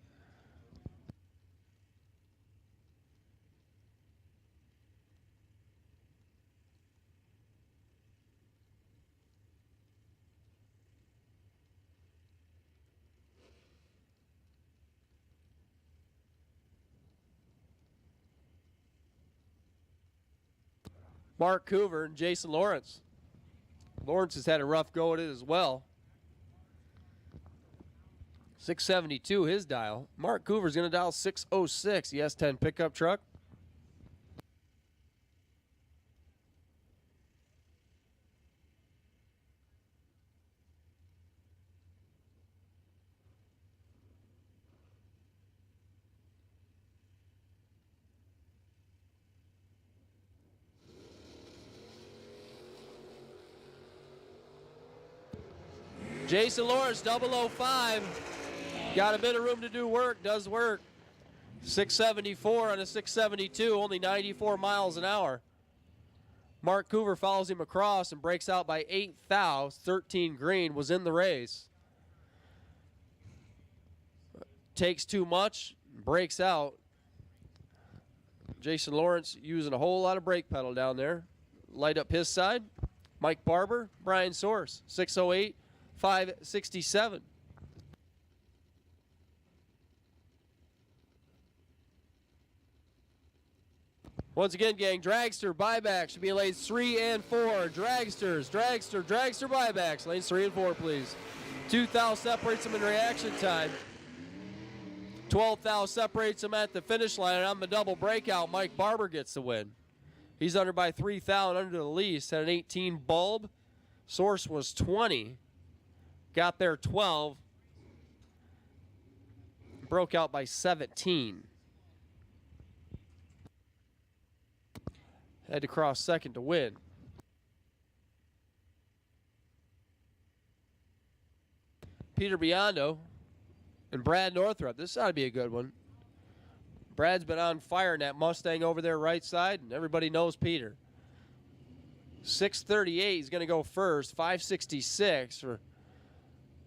Mark Coover and Jason Lawrence. Lawrence has had a rough go at it as well. 672 his dial. Mark Coover's going to dial 606, the S10 pickup truck. Jason Lawrence, 005. Got a bit of room to do work, does work. 674 on a 672, only 94 miles an hour. Mark Coover follows him across and breaks out by 8 thou. 13 green, was in the race. Takes too much, breaks out. Jason Lawrence using a whole lot of brake pedal down there. Light up his side. Mike Barber, Brian Source, 608. 567. Once again, gang, dragster buyback should be in lanes 3 and 4. Dragster buybacks, lanes 3 and 4, please. 2 thou separates them in reaction time. 12 thou separates them at the finish line, and on the double breakout, Mike Barber gets the win. He's under by 3 thou and under the least, had an 18 bulb. Source was 20. Got there 12. Broke out by 17. Had to cross second to win. Peter Biondo and Brad Northrup. This ought to be a good one. Brad's been on fire in that Mustang over there right side, and everybody knows Peter. 638, he's going to go first. 566 for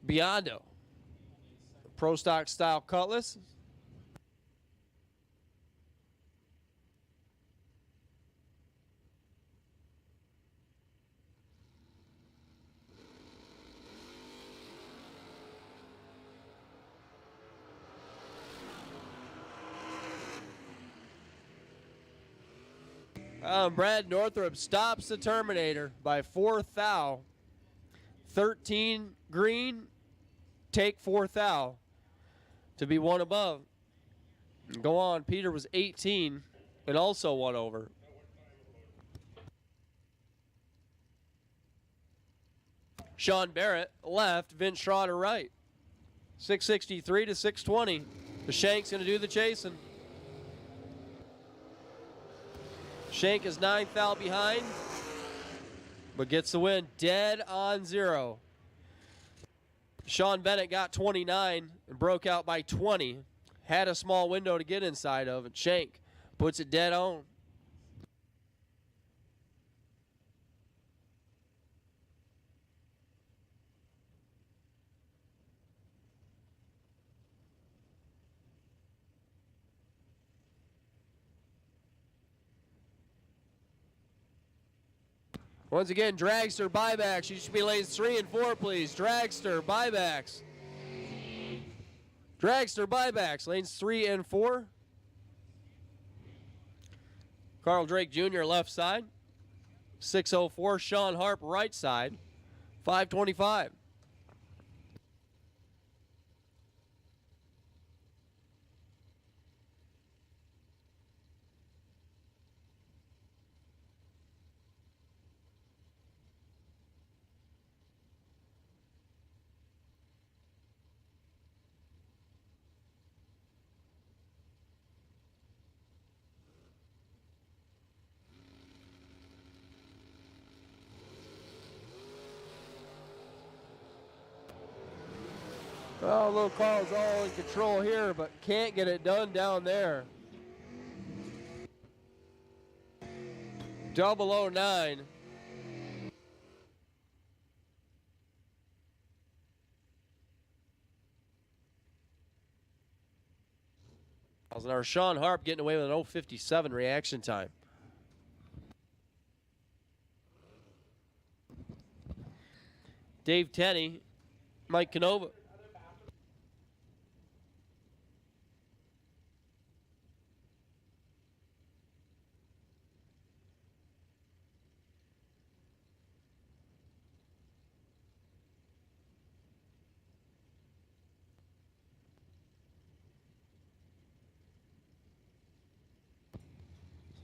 Biondo. Pro stock style Cutlass. Brad Northrup stops the Terminator by 4 thou. 13 green, take 4 thou to be one above. Go on, Peter was 18 and also one over. Sean Barrett left, Vince Schroeder right. 663 to 620. The Shank's going to do the chasing. Shank is 9 thou behind, but gets the win dead on 0. Sean Bennett got 29 and broke out by 20. Had a small window to get inside of, and Shank puts it dead on. Once again, dragster buybacks. You should be lanes 3 and 4, please. Dragster buybacks. Dragster buybacks, lanes 3 and 4. Carl Drake Jr. left side. 604. Sean Harp right side. 525. Well, little Carl's all in control here, but can't get it done down there. 009. Our Sean Harp getting away with an 057 reaction time. Dave Tenney, Mike Canova.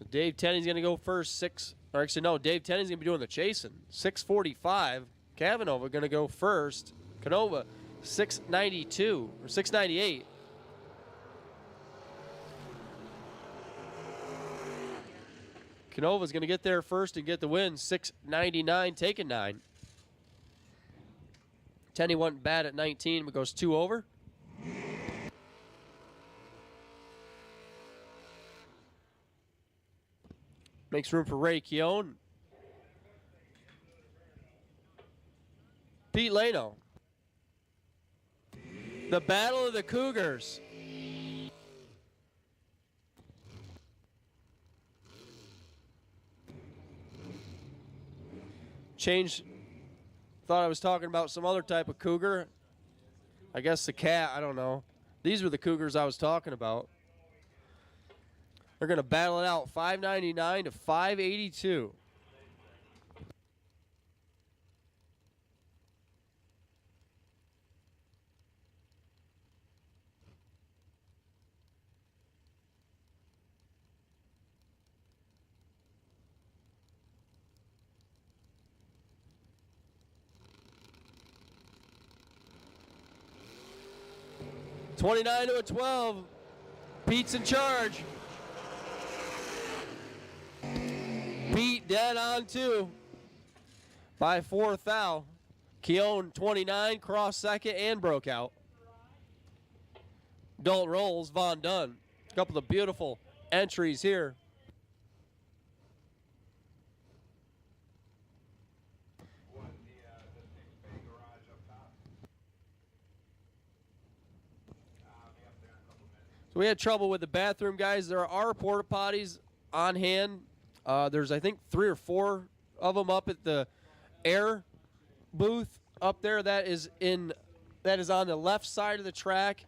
Dave Tenney's going to go first, Dave Tenney's going to be doing the chasing. 6:45. Cavanova going to go first. Canova, 6:92 or 6:98. Canova's going to get there first and get the win. 6:99, taking 9. Tenney went bad at 19, but goes 2 over. Makes room for Ray Keown. Pete Lano. The Battle of the Cougars. Thought I was talking about some other type of cougar. I guess the cat, I don't know. These were the cougars I was talking about. They're going to battle it out, 599 to 582. $29 to a 12. Pete's in charge. Pete dead on 2 by 4th thou. Keown 29, cross second and broke out. Dalton rolls, Von Dunn. A couple of beautiful entries here. So we had trouble with the bathroom, guys. There are porta potties on hand. There's, I think, 3 or 4 of them up at the air booth up there. That is on the left side of the track,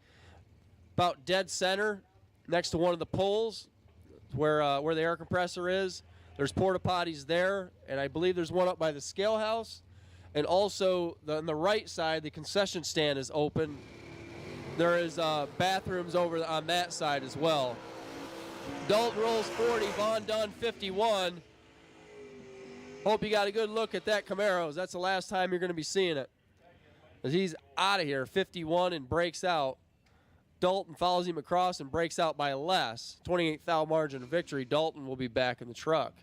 about dead center, next to one of the poles, where the air compressor is. There's porta potties there, and I believe there's one up by the scale house, and also on the right side, the concession stand is open. There is bathrooms over on that side as well. Dalton rolls 40, Von Dunn 51. Hope you got a good look at that Camaro. That's the last time you're going to be seeing it. As he's out of here, 51, and breaks out. Dalton follows him across and breaks out by less. 28th thou margin of victory. Dalton will be back in the truck.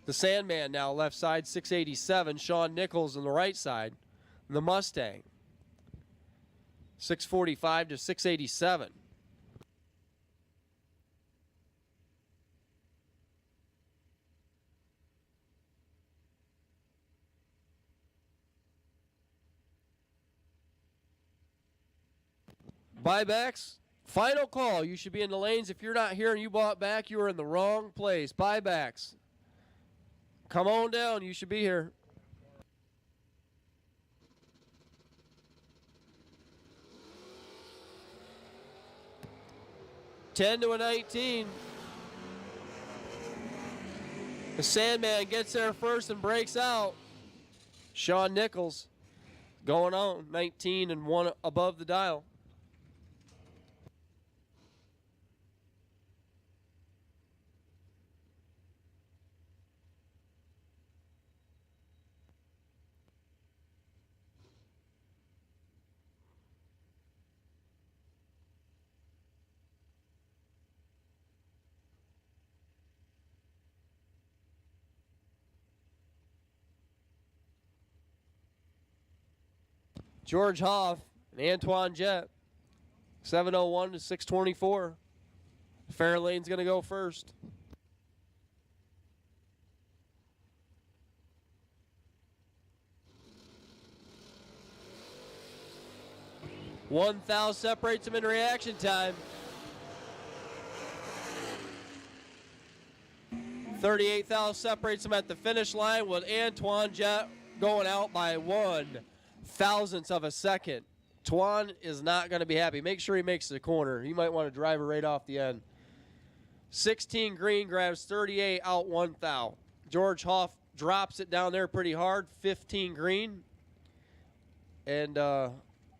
The Sandman now left side, 687. Sean Nichols on the right side. The Mustang, 645 to 687. Buybacks, final call. You should be in the lanes. If you're not here and you bought back, you are in the wrong place. Buybacks, come on down. You should be here. $10 to a 19. The Sandman gets there first and breaks out. Sean Nichols going on, 19 and 1 above the dial. George Hoff And Antoine Jett, 7:01 to 6:24. Fairlane's going to go first. 1 thou separates him in reaction time. 38 thou separates him at the finish line with Antoine Jett going out by 1/1000th of a second. Twan is not going to be happy. Make sure he makes the corner. He might want to drive it right off the end. 16 green grabs 38 out 1 thou. George Hoff drops it down there pretty hard. 15 green. And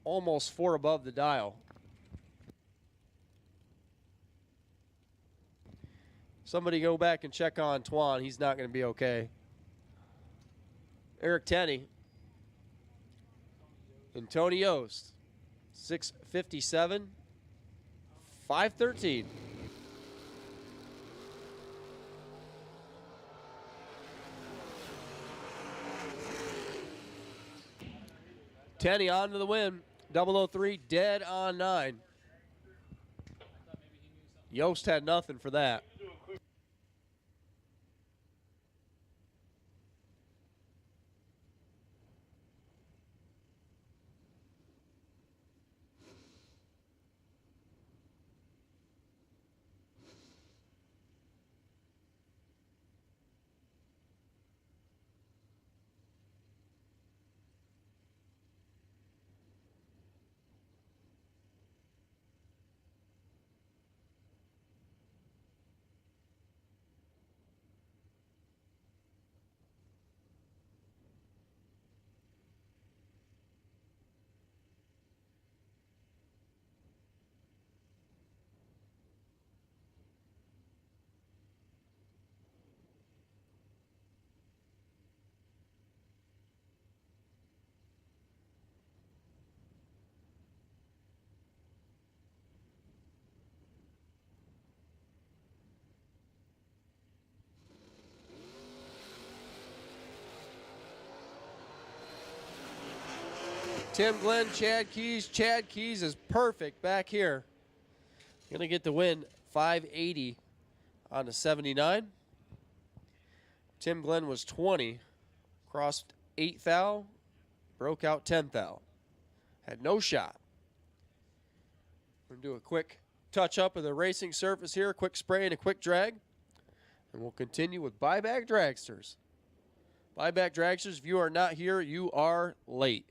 almost 4 above the dial. Somebody go back and check on Twan. He's not going to be okay. Eric Tenney. And Tony Yost. 6:57. 5:13. Tenney on to the win. 003 dead on 9. Yost had nothing for that. Tim Glenn, Chad Keys. Chad Keys is perfect back here. Going to get the win, 580 on the 79. Tim Glenn was 20, crossed 8 thou, broke out 10 thou. Had no shot. We're going to do a quick touch-up of the racing surface here, a quick spray and a quick drag. And we'll continue with Buyback Dragsters. Buyback Dragsters, if you are not here, you are late.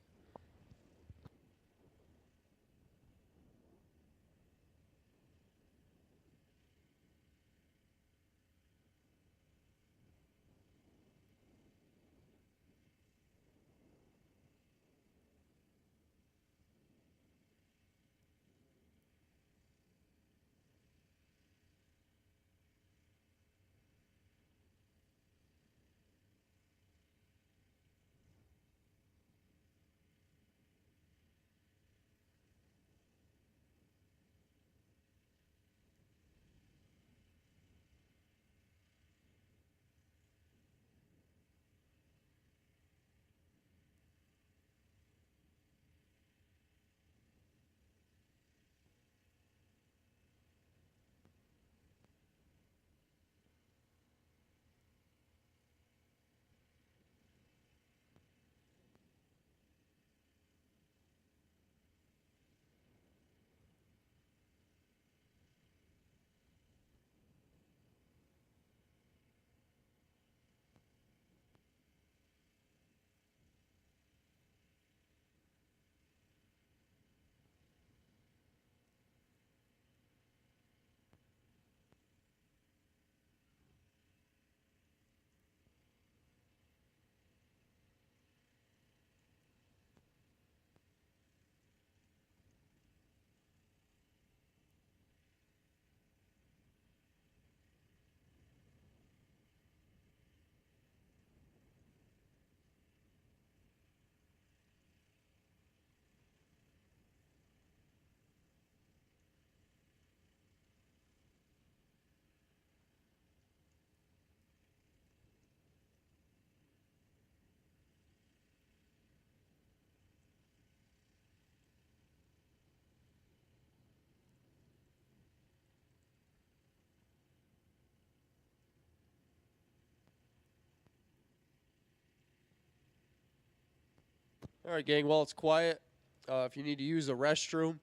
All right, gang. Well, it's quiet. If you need to use a restroom,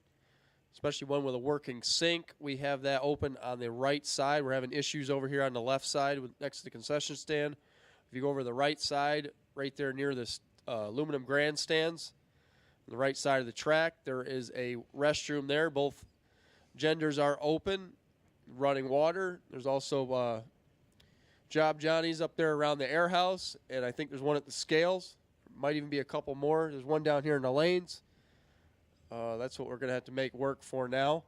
especially one with a working sink, we have that open on the right side. We're having issues over here on the left side next to the concession stand. If you go over to the right side, right there near this aluminum grandstands, on the right side of the track, there is a restroom there. Both genders are open, running water. There's also Job Johnny's up there around the air house, and I think there's one at the scales. Might even be a couple more. There's one down here in the lanes. That's what we're going to have to make work for now.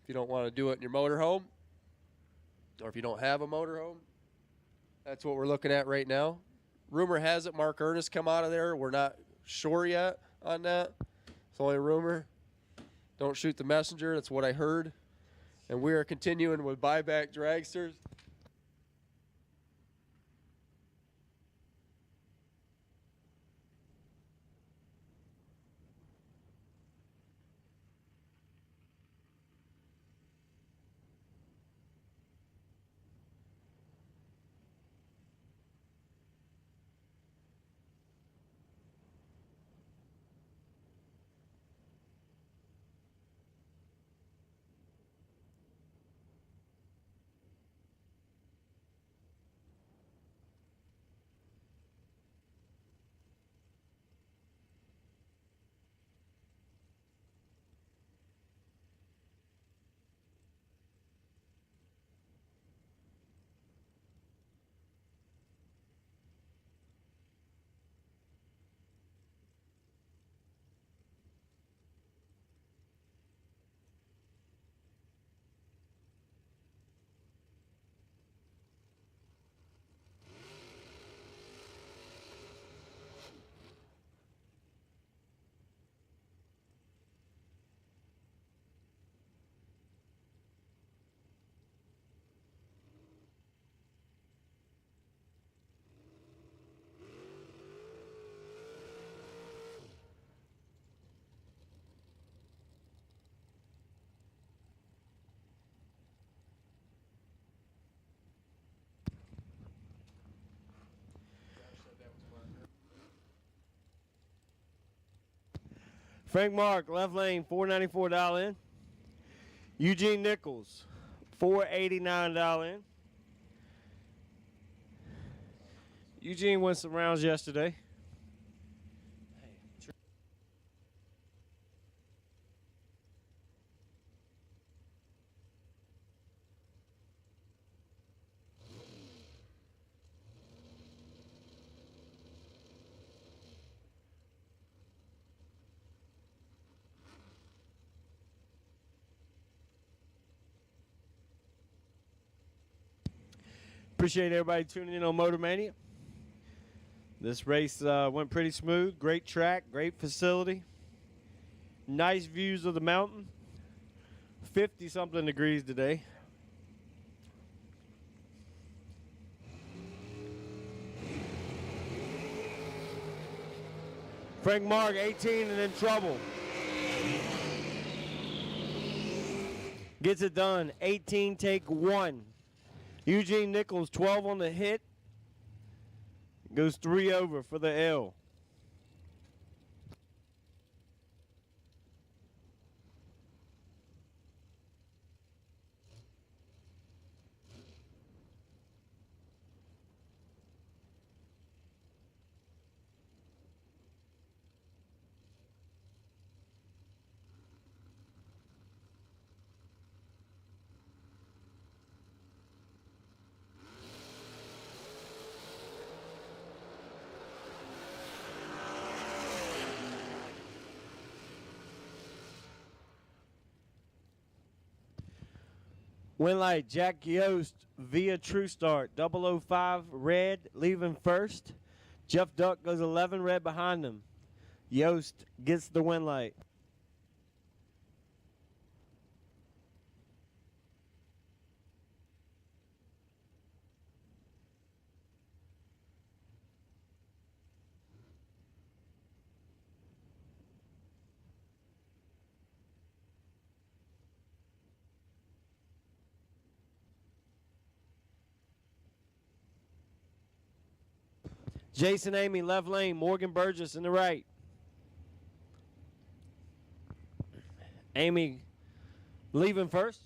If you don't want to do it in your motorhome, or if you don't have a motorhome, that's what we're looking at right now. Rumor has it Mark Ernest come out of there. We're not sure yet on that. It's only a rumor. Don't shoot the messenger. That's what I heard. And we are continuing with buyback dragsters. Frank Mark, left lane, $494 dial in. Eugene Nichols, $489 dial in. Eugene went some rounds yesterday. Appreciate everybody tuning in on Motor Mania. This race went pretty smooth. Great track, great facility. Nice views of the mountain. 50-something degrees today. Frank Mark, 18 and in trouble. Gets it done. 18, take 1. Eugene Nichols, 12 on the hit. Goes 3 over for the L. Win light, Jack Yost via True Start, 005 red, leaving first. Jeff Duck goes 11 red behind him. Yost gets the win light. Jason Amy, left lane. Morgan Burgess in the right. Amy leaving first.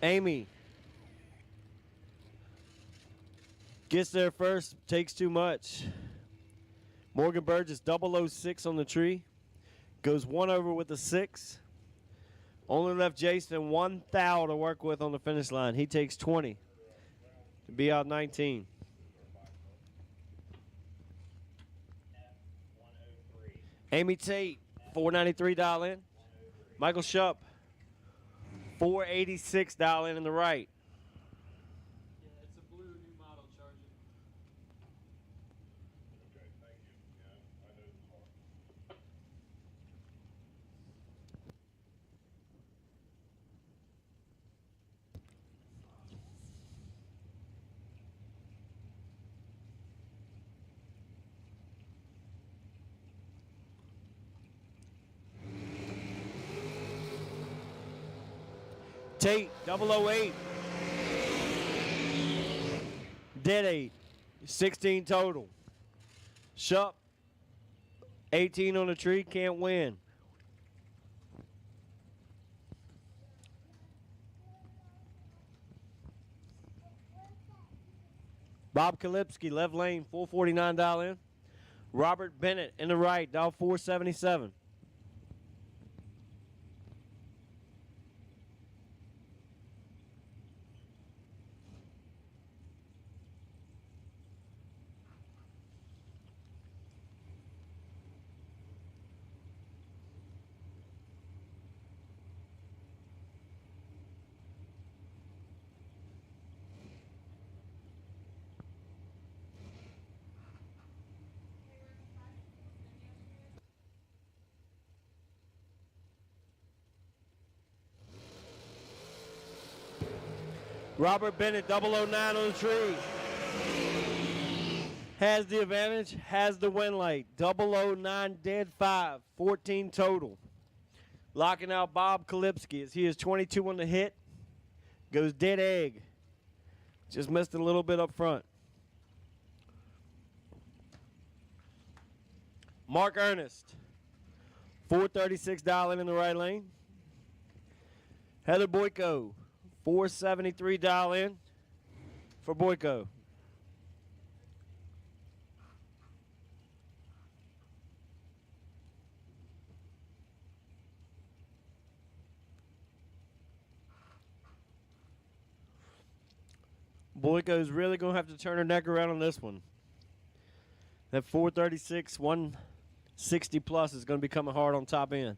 Amy gets there first, takes too much. Morgan Burgess 006 on the tree. Goes one over with a 6. Only left Jason 1 thou to work with on the finish line. He takes 20 to be out 19. Amy Tate, $493 dial in. Michael Shupp, $486 dial in the right. Yeah, it's a blue new model Charger. Tate, 008. Dead 8. 16 total. Shupp, 18 on the tree, can't win. Bob Kalipski, left lane, $449 dial in. Robert Bennett in the right, dial 477. Robert Bennett, 009 on the tree. Has the advantage, has the win light. 009 dead 5, 14 total. Locking out Bob Kalipski as he is 22 on the hit. Goes dead egg. Just missed a little bit up front. Mark Ernest, $436 in the right lane. Heather Boyko, $473 dial in for Boyko. Boyko's really going to have to turn her neck around on this one. That 436, 160 plus is going to be coming hard on top end.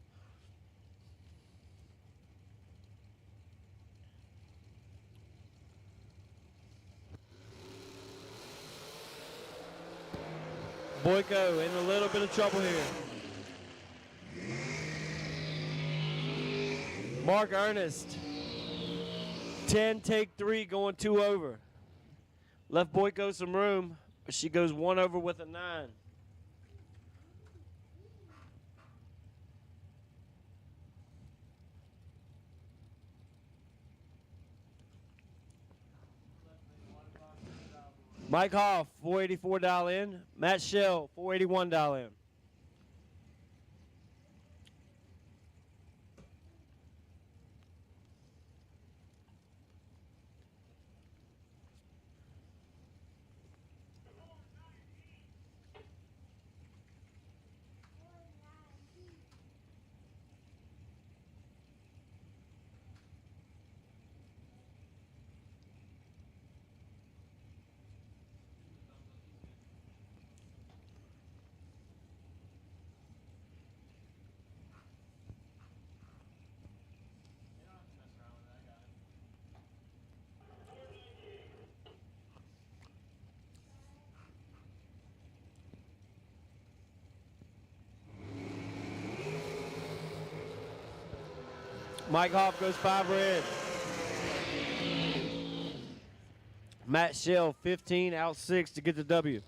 Boyko in a little bit of trouble here. Mark Ernest, 10, take 3, going 2 over. Left Boyko some room, but she goes 1 over with a 9. Mike Hoff, $484 in. Matt Shell, $481 in. Mike Hoff goes 5 red. Matt Shell, 15, out 6 to get the W.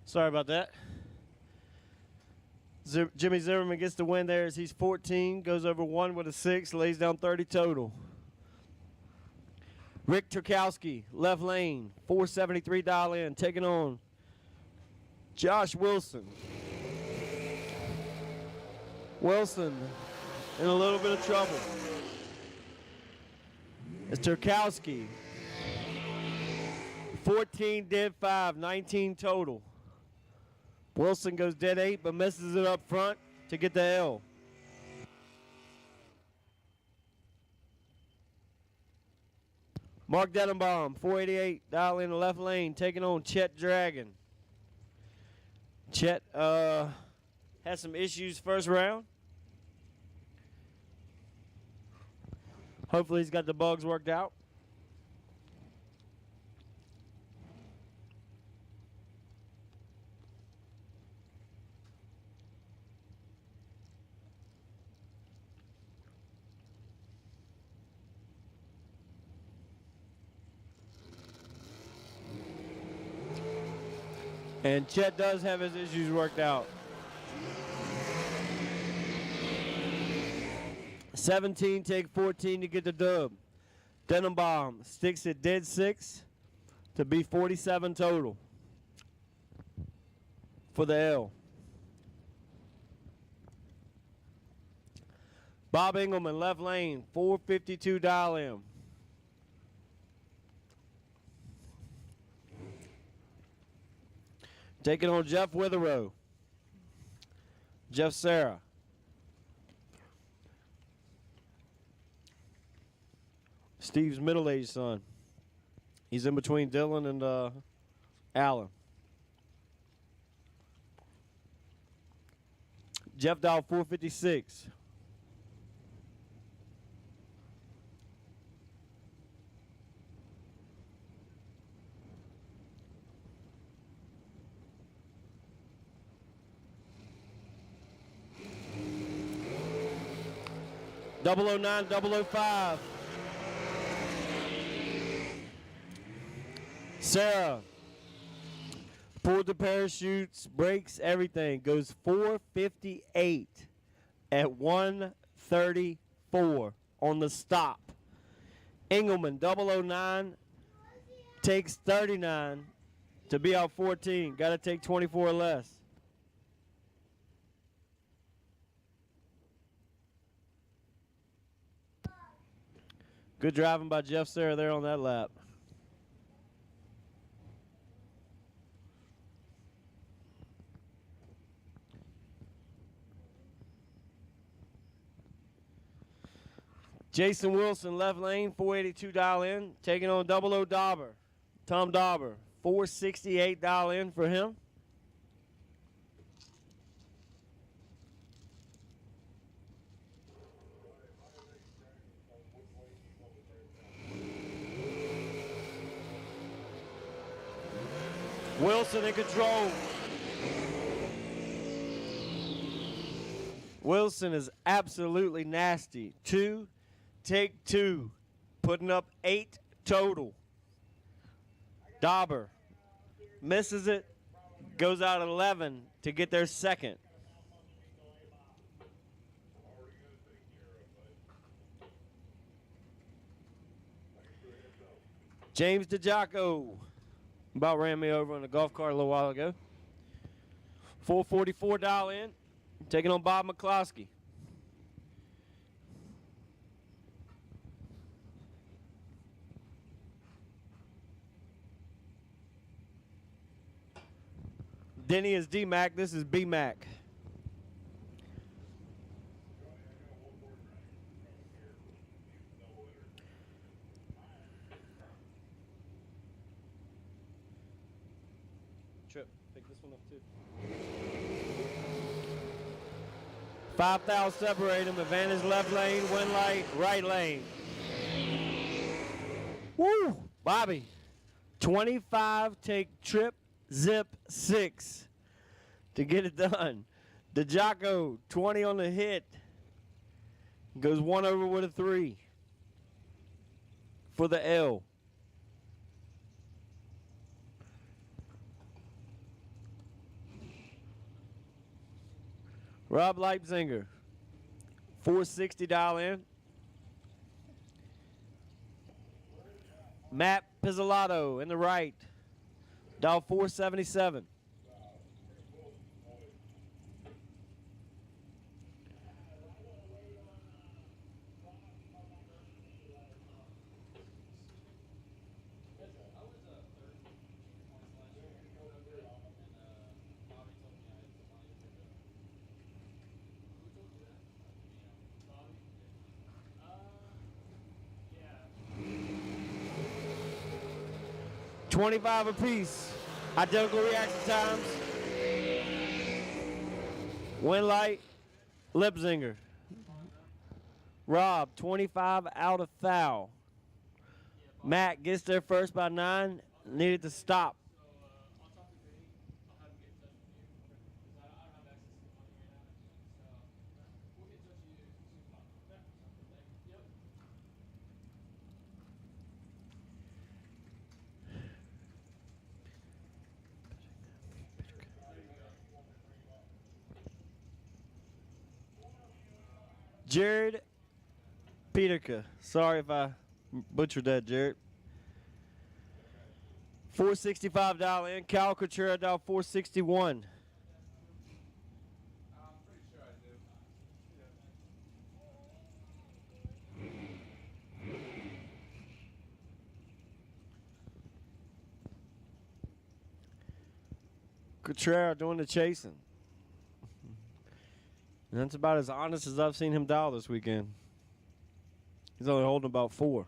Sorry about that. Jimmy Zimmerman gets the win there as he's 14, goes over 1 with a 6, lays down 30 total. Rick Turkowski, left lane, 473 dial in, taking on Josh Wilson. Wilson in a little bit of trouble. It's Turkowski. 14 dead 5, 19 total. Wilson goes dead 8, but misses it up front to get the L. Mark Denenbaum, 488, dial in the left lane, taking on Chet Dragon. Chet had some issues first round. Hopefully he's got the bugs worked out. And Chet does have his issues worked out. 17, take 14 to get the dub. Denenbaum sticks at dead 6 to be 47 total for the L. Bob Engelman, left lane, 452 dial in. Taking on Jeff Witherow. Jeff Sarah. Steve's middle-aged son. He's in between Dylan and Allen. Jeff dial 456. .009, 005. Sarah pulled the parachutes, brakes, everything. Goes 458 at 134 on the stop. Engelman, 009, takes 39 to be out 14. Got to take 24 or less. Good driving by Jeff Sarah there on that lap. Jason Wilson, left lane, 482 dial in, taking on 00 Dauber. Tom Dauber, 468 dial in for him. Wilson in control. Wilson is absolutely nasty. Take 2, putting up 8 total. Dauber misses it, goes out at 11 to get their second. James DiGiaco about ran me over on the golf cart a little while ago. 444 dial in, taking on Bob McCloskey. Denny is D-Mac, this is B-Mac. Trip, pick this one up too. 5 thou separate them, advantage left lane, wind light, right lane. Woo! Bobby, 25, take trip, zip, 6 to get it done. DiGiaco, 20 on the hit. Goes 1 over with a 3 for the L. Rob Leipzinger, 460 dial in. Matt Pizzolato in the right, dial 477. $25 apiece. Identical reaction times. Wind light, Lipzinger. Rob, 25 out of thou. Matt gets there first by 9. Needed to stop. Jared Peterka. Sorry if I butchered that, Jared. 465 dial in. Cal Contreras dial 461. Contreras doing the chasing. And that's about as honest as I've seen him dial this weekend. He's only holding about 4.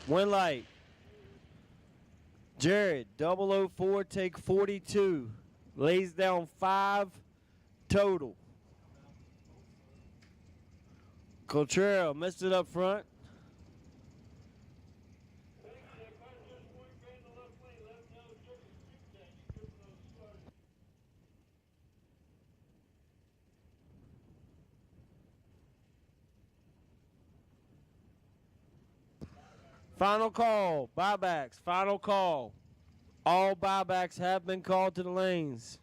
Wind light. Jared, 004, take 42. Lays down 5 total. Contreras missed it up front. Final call, buybacks, final call. All buybacks have been called to the lanes.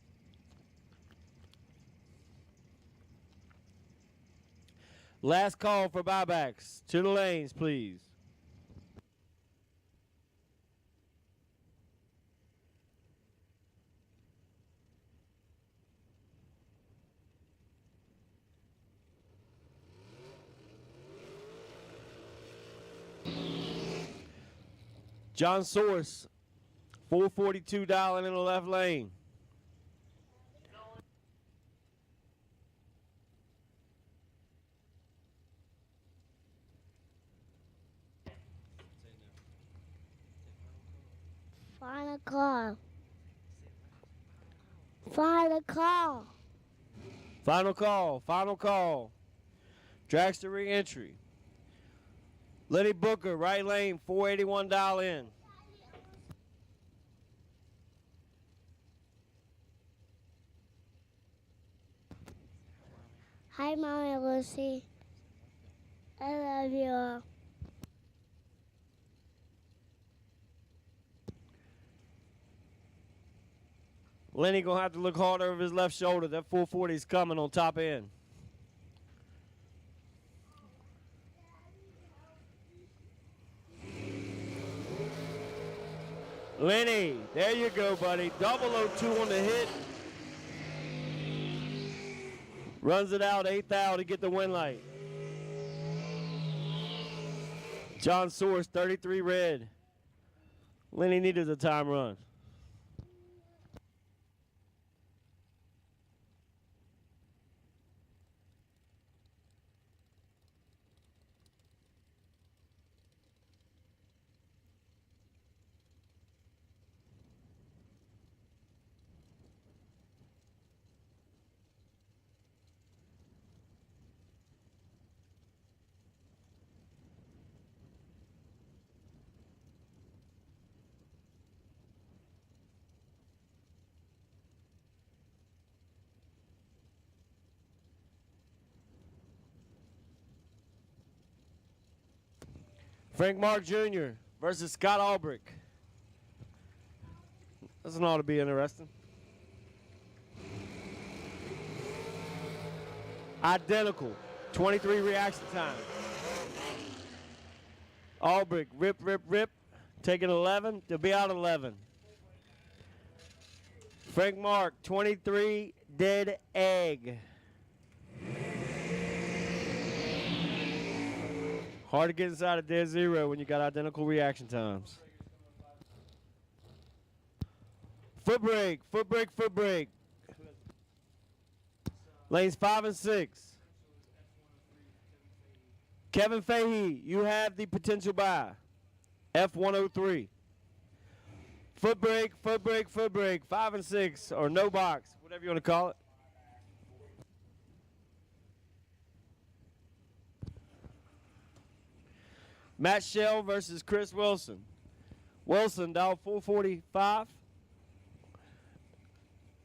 Last call for buybacks. To the lanes, please. John Source, 442 dialing in the left lane. Final call. Final call. Final call, final call. Dragster re-entry. Lenny Booker, right lane, 481 dial in. Hi, Mommy Lucy. I love you all. Lenny gonna have to look hard over his left shoulder. That 440 is coming on top end. Lenny, there you go, buddy. 002 on the hit. Runs it out, 8th out to get the win light. John Source, 33 red. Lenny needed a time run. Frank Mark Jr. versus Scott Albrecht. Doesn't ought to be interesting. Identical. 23 reaction time. Albrecht, rip, rip, rip. Taking 11 to be out 11. Frank Mark, 23 dead egg. Hard to get inside a dead zero when you got identical reaction times. Foot brake, foot brake, foot brake. Lanes 5 and 6. Kevin Fahey, you have the potential bye. F103. Foot brake, foot brake, foot brake. 5 and 6, or no box, whatever you want to call it. Matt Shell versus Chris Wilson. Wilson, dial 445.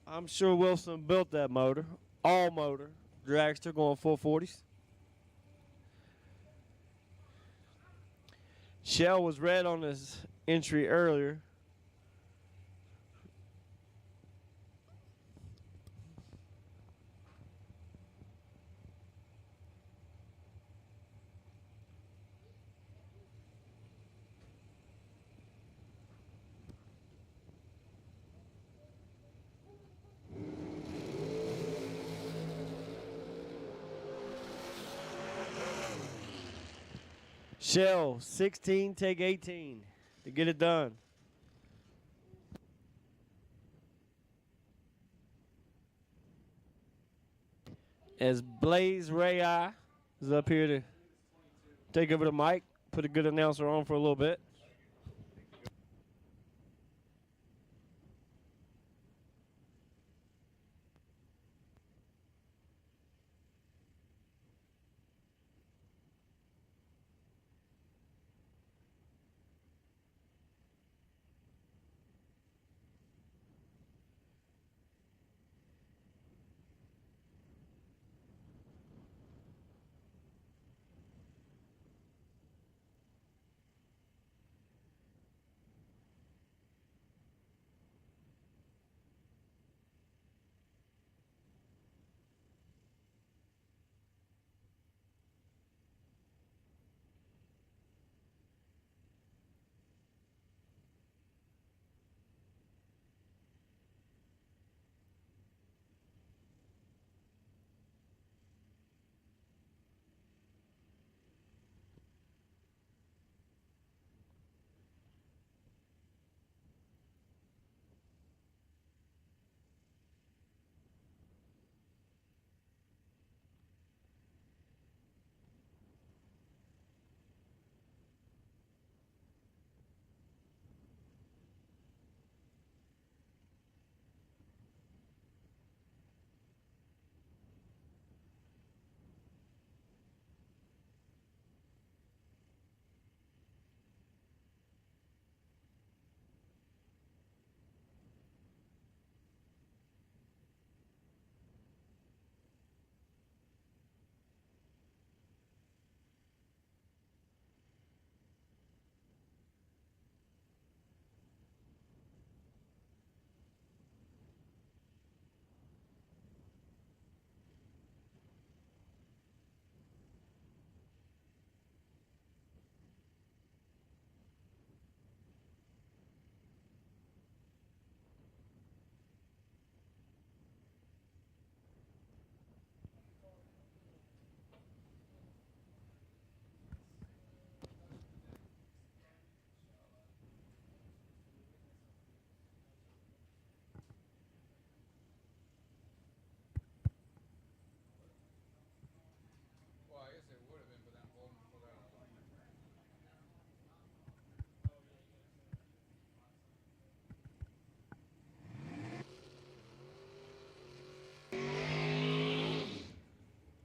I'm sure Wilson built that motor. All motor. Dragster going 440s. Shell was red on his entry earlier. Shell, 16, take 18 to get it done. As Blaze Ray Eye is up here to take over the mic, put a good announcer on for a little bit.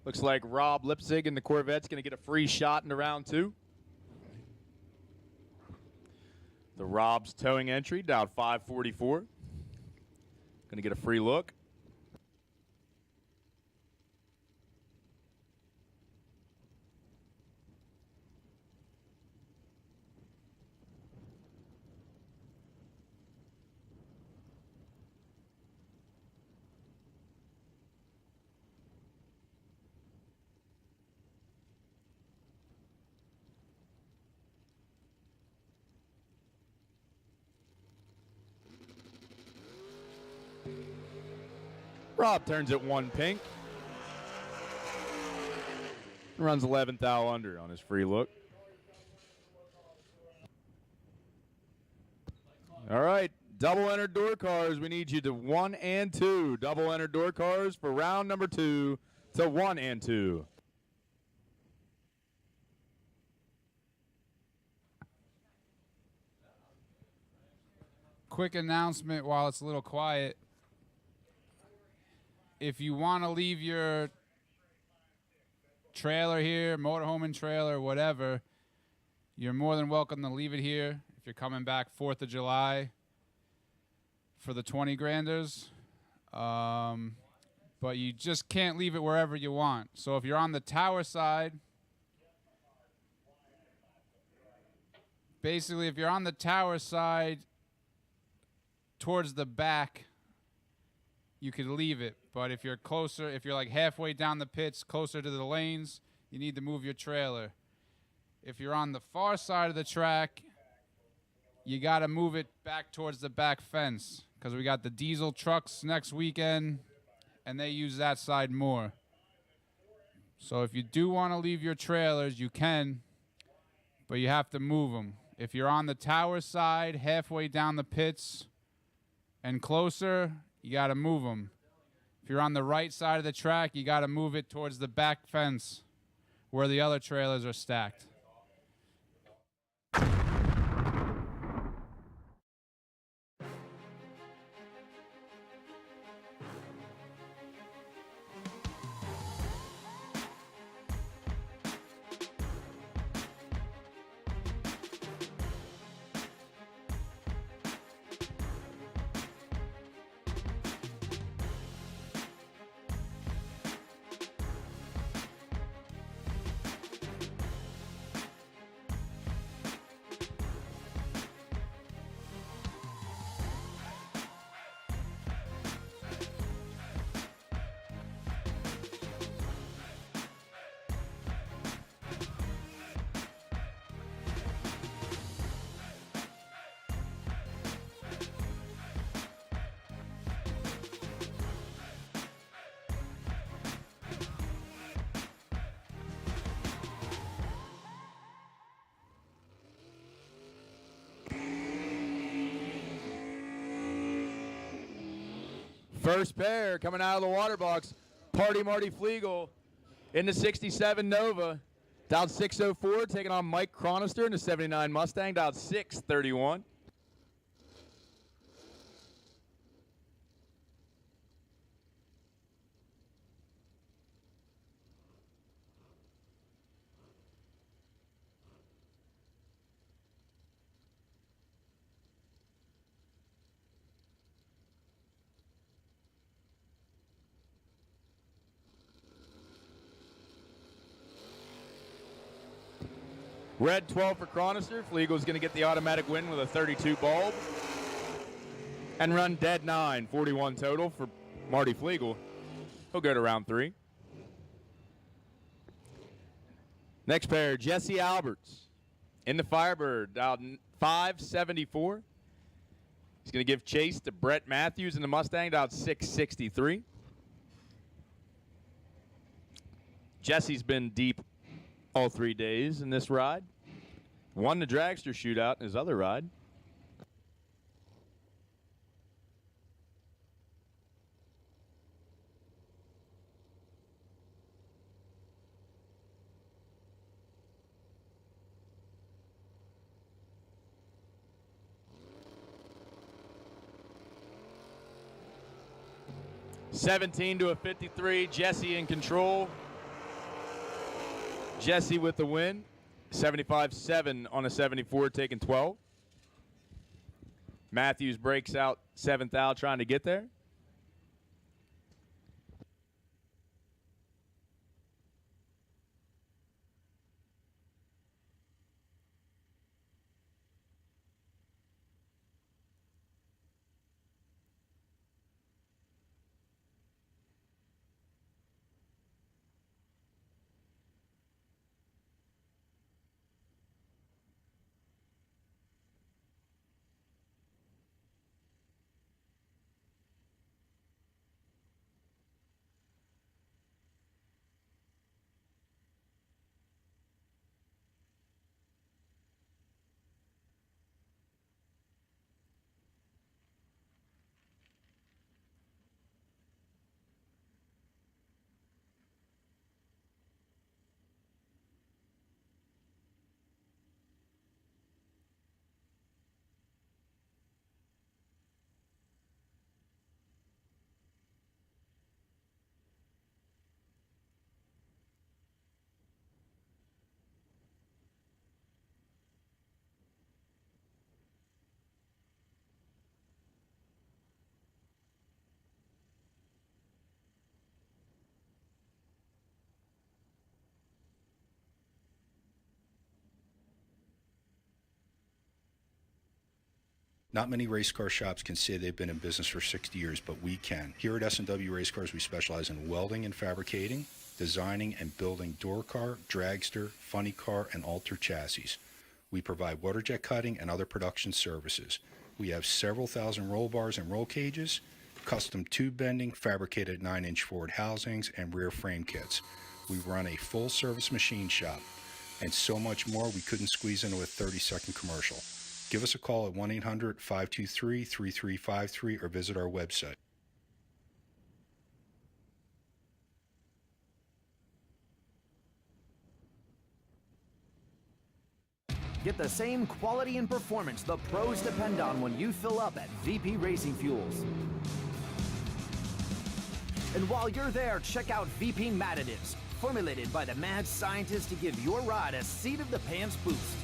Looks like Rob Lipzig in the Corvette's going to get a free shot into round 2. The Rob's towing entry down 544. Going to get a free look. Rob turns it 1 pink. Runs 11th thou under on his free look. All right, double entered door cars. We need you to 1 and 2. Double entered door cars for round number 2 to 1 and 2. Quick announcement while it's a little quiet. If you want to leave your trailer here, motorhome and trailer, whatever, you're more than welcome to leave it here if you're coming back 4th of July for the 20 granders. But you just can't leave it wherever you want. So if you're on the tower side, basically if you're on the tower side towards the back, you could leave it. But if you're closer, if you're like halfway down the pits, closer to the lanes, you need to move your trailer. If you're on the far side of the track, you got to move it back towards the back fence because we got the diesel trucks next weekend, and they use that side more. So if you do want to leave your trailers, you can, but you have to move them. If you're on the tower side, halfway down the pits and closer, you got to move them. If you're on the right side of the track, you got to move it towards the back fence where the other trailers are stacked. First pair coming out of the water box. Party Marty Flegel in the 67 Nova. Down 604, taking on Mike Chronister in the 79 Mustang. Down 631. Red 12 for Chronister. Flegel's going to get the automatic win with a 32 bulb. And run dead 9, 41 total for Marty Flegel. He'll go to round 3. Next pair, Jesse Alberts in the Firebird, out 574. He's going to give chase to Brett Matthews in the Mustang, out 663. Jesse's been deep all 3 days in this ride. Won the dragster shootout in his other ride. $17 to a 53. Jesse in control. Jesse with the win. 75-7 on a 74, taking 12. Matthews breaks out 7th out, trying to get there. Not many race car shops can say they've been in business for 60 years, but we can. Here at S&W Race Cars, we specialize in welding and fabricating, designing and building door car, dragster, funny car, and alter chassis. We provide water jet cutting and other production services. We have several thousand roll bars and roll cages, custom tube bending, fabricated 9-inch forward housings, and rear frame kits. We run a full-service machine shop, and so much more we couldn't squeeze into a 30-second commercial. Give us a call at 1-800-523-3353 or visit our website. Get the same quality and performance the pros depend on when you fill up at VP Racing Fuels. And while you're there, check out VP Madditives, formulated by the mad scientists to give your ride a seat-of-the-pants boost.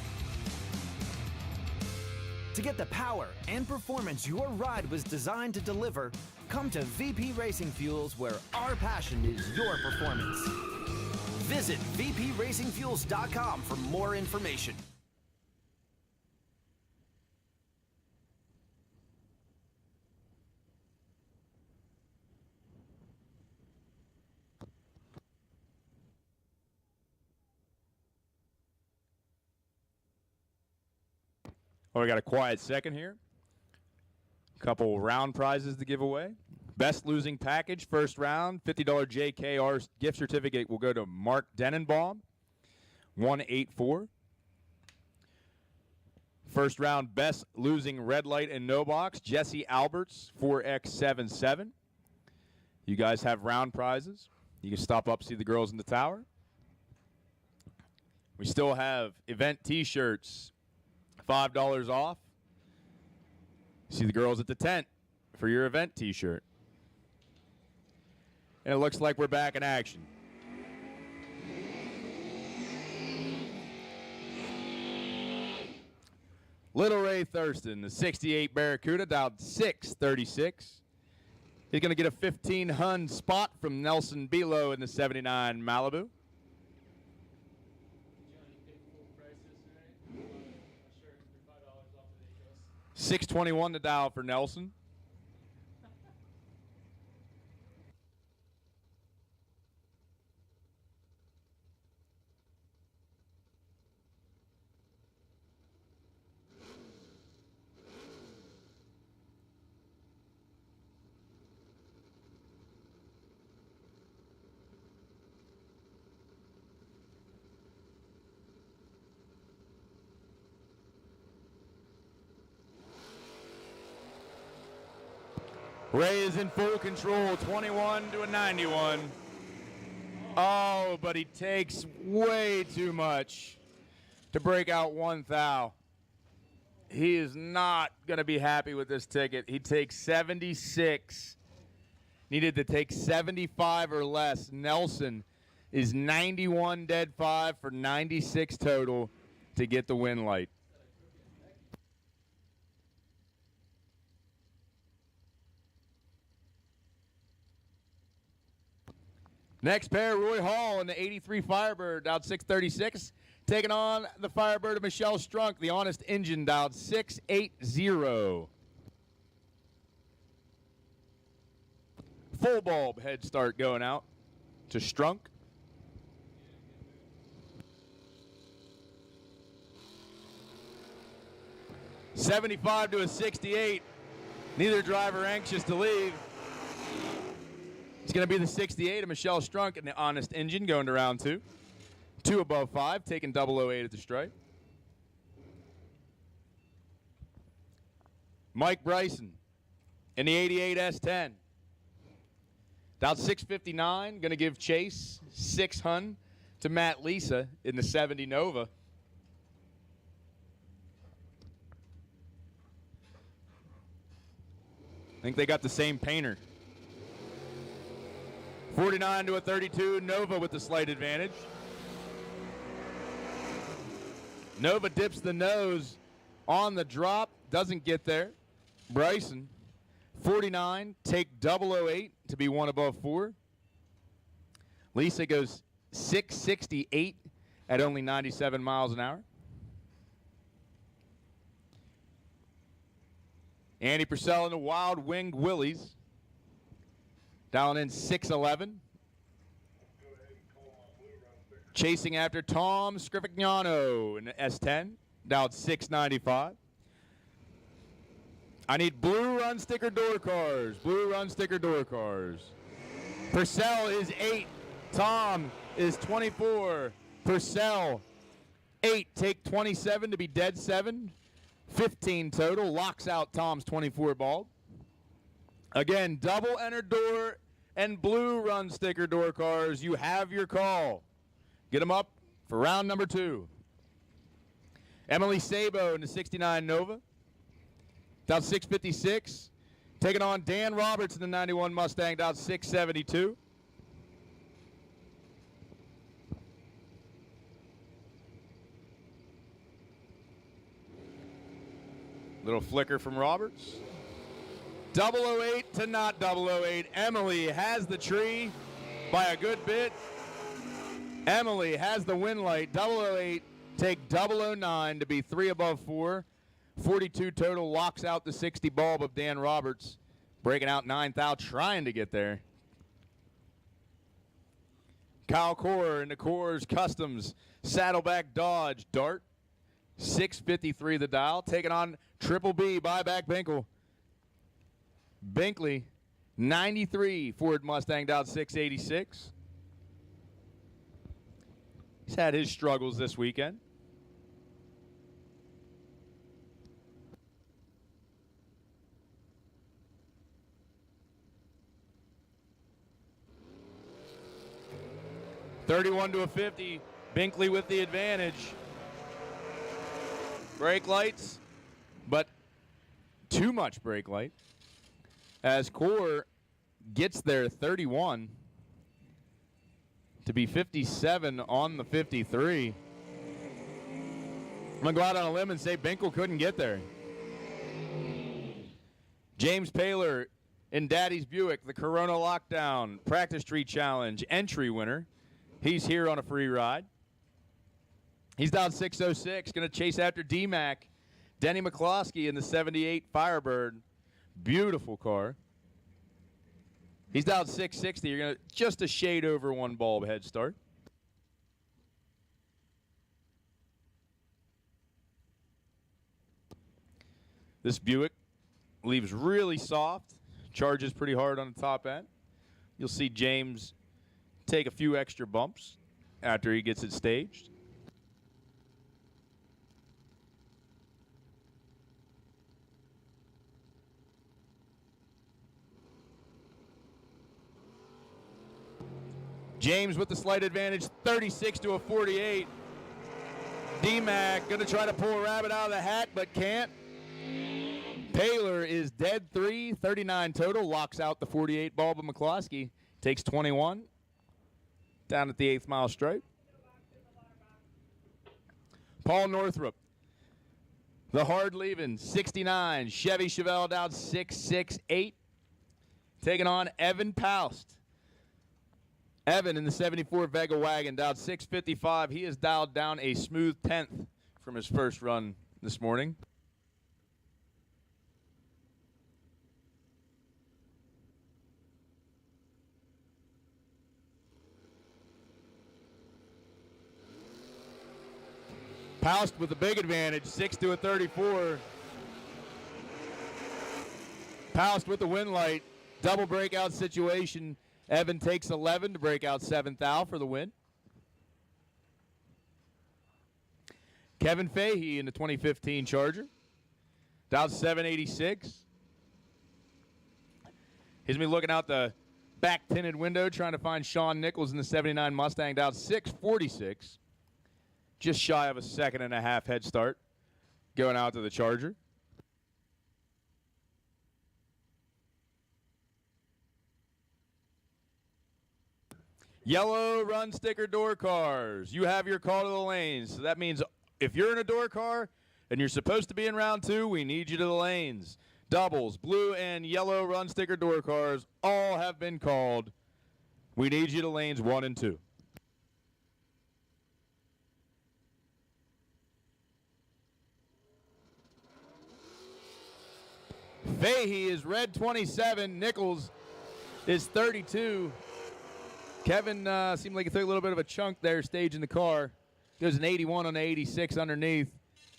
To get the power and performance your ride was designed to deliver, come to VP Racing Fuels, where our passion is your performance. Visit vpracingfuels.com for more information. Well, we got a quiet second here. Couple round prizes to give away. Best losing package, first round, $50 JKR gift certificate will go to Mark Denenbaum, 184. First round, best losing red light and no box, Jesse Alberts, 4X77. You guys have round prizes. You can stop up, see the girls in the tower. We still have event t-shirts, $5 off. See the girls at the tent for your event t-shirt. And it looks like we're back in action. Little Ray Thurston, the 68 Barracuda, dialed 636. He's going to get a 15 Hun spot from Nelson Bilo in the 79 Malibu. 621 to dial for Nelson. Ray is in full control, 21 to a 91. Oh, but he takes way too much to break out one thou. He is not going to be happy with this ticket. He takes 76. Needed to take 75 or less. Nelson is 91 dead 5 for 96 total to get the win light. Next pair, Roy Hall in the 83 Firebird, dialed 636. Taking on the Firebird of Michelle Strunk, the Honest Engine, dialed 680. Full bulb head start going out to Strunk. $75 to a 68. Neither driver anxious to leave. It's going to be the 68 of Michelle Strunk and the Honest Engine going to round 2. 2 above 5, taking 008 at the stripe. Mike Bryson in the 88 S10. Dialed 659, going to give chase 600 to Matt Lisa in the 70 Nova. I think they got the same painter. 49 to a 32, Nova with the slight advantage. Nova dips the nose on the drop, doesn't get there. Bryson, 49, take 008 to be 1 above 4. Lisa goes 668 at only 97 miles an hour. Andy Purcell in the Wild Winged Willies. Down in 611. Chasing after Tom Scrivignano in the S10. Down 695. I need blue run sticker door cars. Blue run sticker door cars. Purcell is 8. Tom is 24. Purcell 8. Take 27 to be dead 7. 15 total. Locks out Tom's 24 bulb. Again, double entered door and blue run sticker door cars. You have your call. Get them up for round number 2. Emily Sabo in the 69 Nova. Down 656. Taking on Dan Roberts in the 91 Mustang, down 672. Little flicker from Roberts. 008 to not 008. Emily has the tree by a good bit. Emily has the win light. 008 take 009 to be 3 above 4. 42 total, locks out the 60 bulb of Dan Roberts. Breaking out 9th, trying to get there. Kyle Core in the Coors Customs Saddleback Dodge Dart. 653 the dial. Taking on Triple B, Buyback Binkle. Binkley, 93 Ford Mustang, down 686. He's had his struggles this weekend. $31 to a 50. Binkley with the advantage. Brake lights, but too much brake light. As Core gets there 31 to be 57 on the 53. I'm going to go out on a limb and say Binkle couldn't get there. James Paler in Daddy's Buick, the Corona Lockdown Practice Tree Challenge entry winner. He's here on a free ride. He's down 606, going to chase after D-Mac. Denny McCloskey in the 78 Firebird. Beautiful car. He's down 660. You're going to just a shade over 1 bulb head start. This Buick leaves really soft, charges pretty hard on the top end. You'll see James take a few extra bumps after he gets it staged. James with the slight advantage, 36 to a 48. D-Mac going to try to pull a rabbit out of the hat, but can't. Paler is dead 3, 39 total, locks out the 48 bulb of McCloskey, takes 21. down at the 8th mile stripe. Paul Northrup, the hard leaving 69 Chevy Chevelle down 668, taking on Evan Paust. Evan in the 74 Vega wagon down 655. He has dialed down a smooth 10th from his first run this morning. Paust with a big advantage, 6 to a 34. Paust with the win light, double breakout situation. Evan takes 11 to break out 7th thou for the win. Kevin Fahey in the 2015 Charger, down 786. He's been looking out the back tinted window trying to find Sean Nichols in the 79 Mustang, down 646. Just shy of a 1.5 second head start going out to the Charger. Yellow run sticker door cars. You have your call to the lanes. So that means if you're in a door car and you're supposed to be in round 2, we need you to the lanes. Doubles, blue and yellow run sticker door cars all have been called. We need you to lanes 1 and 2. Fahey is red 27. Nichols is 32. Kevin seemed like he took a little bit of a chunk there staging the car. Goes an 81 on the 86 underneath.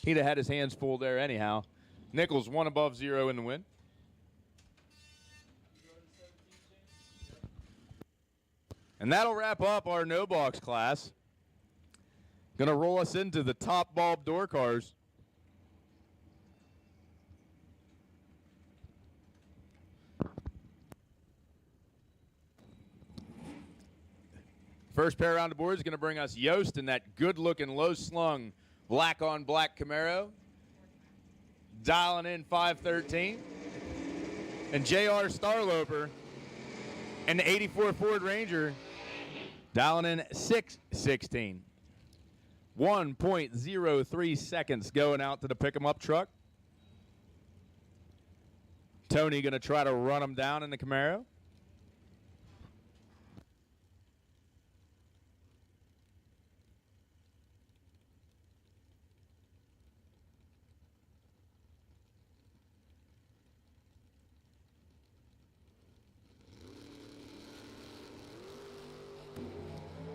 He'd have had his hands full there anyhow. Nichols 1 above 0 in the win. And that'll wrap up our no box class. Gonna roll us into the top bulb door cars. First pair around the board is going to bring us Yost in that good-looking, low-slung black-on-black Camaro. Dialing in 513. And J.R. Starloper and the 84 Ford Ranger dialing in 616. 1.03 seconds going out to the pick-em-up truck. Tony going to try to run him down in the Camaro.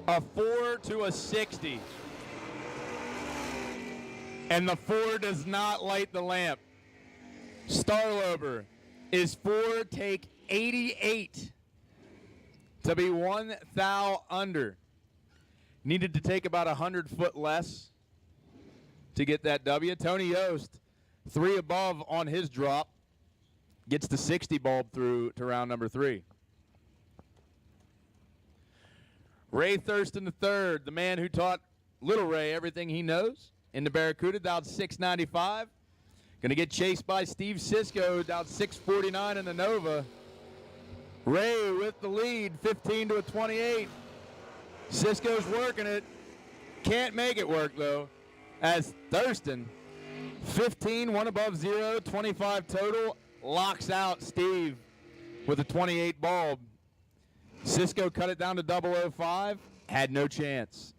A 4 to a 60. And the 4 does not light the lamp. Starlober is 4 take 88 to be 1 thou under. Needed to take about 100 foot less to get that W. Tony Yost, 3 above on his drop, gets the 60 bulb through to round number 3. Ray Thurston III, the man who taught Little Ray everything he knows, in the Barracuda, down 695. Going to get chased by Steve Sisko, down 649 in the Nova. Ray with the lead, 15 to a 28. Sisko's working it. Can't make it work, though, as Thurston, 15, 1 above 0, 25 total, locks out Steve with a 28 bulb. Sisko cut it down to 005, had no chance.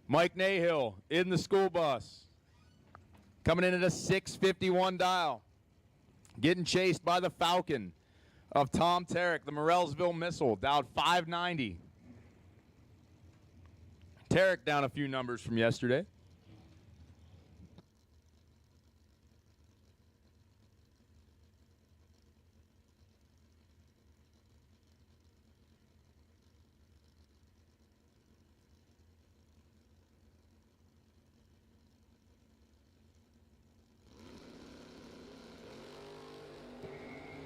Mike Nahill in the school bus, coming in at a 651 dial, getting chased by the Falcon of Tom Tarek, the Morelsville Missile, down 590. Tarek down a few numbers from yesterday.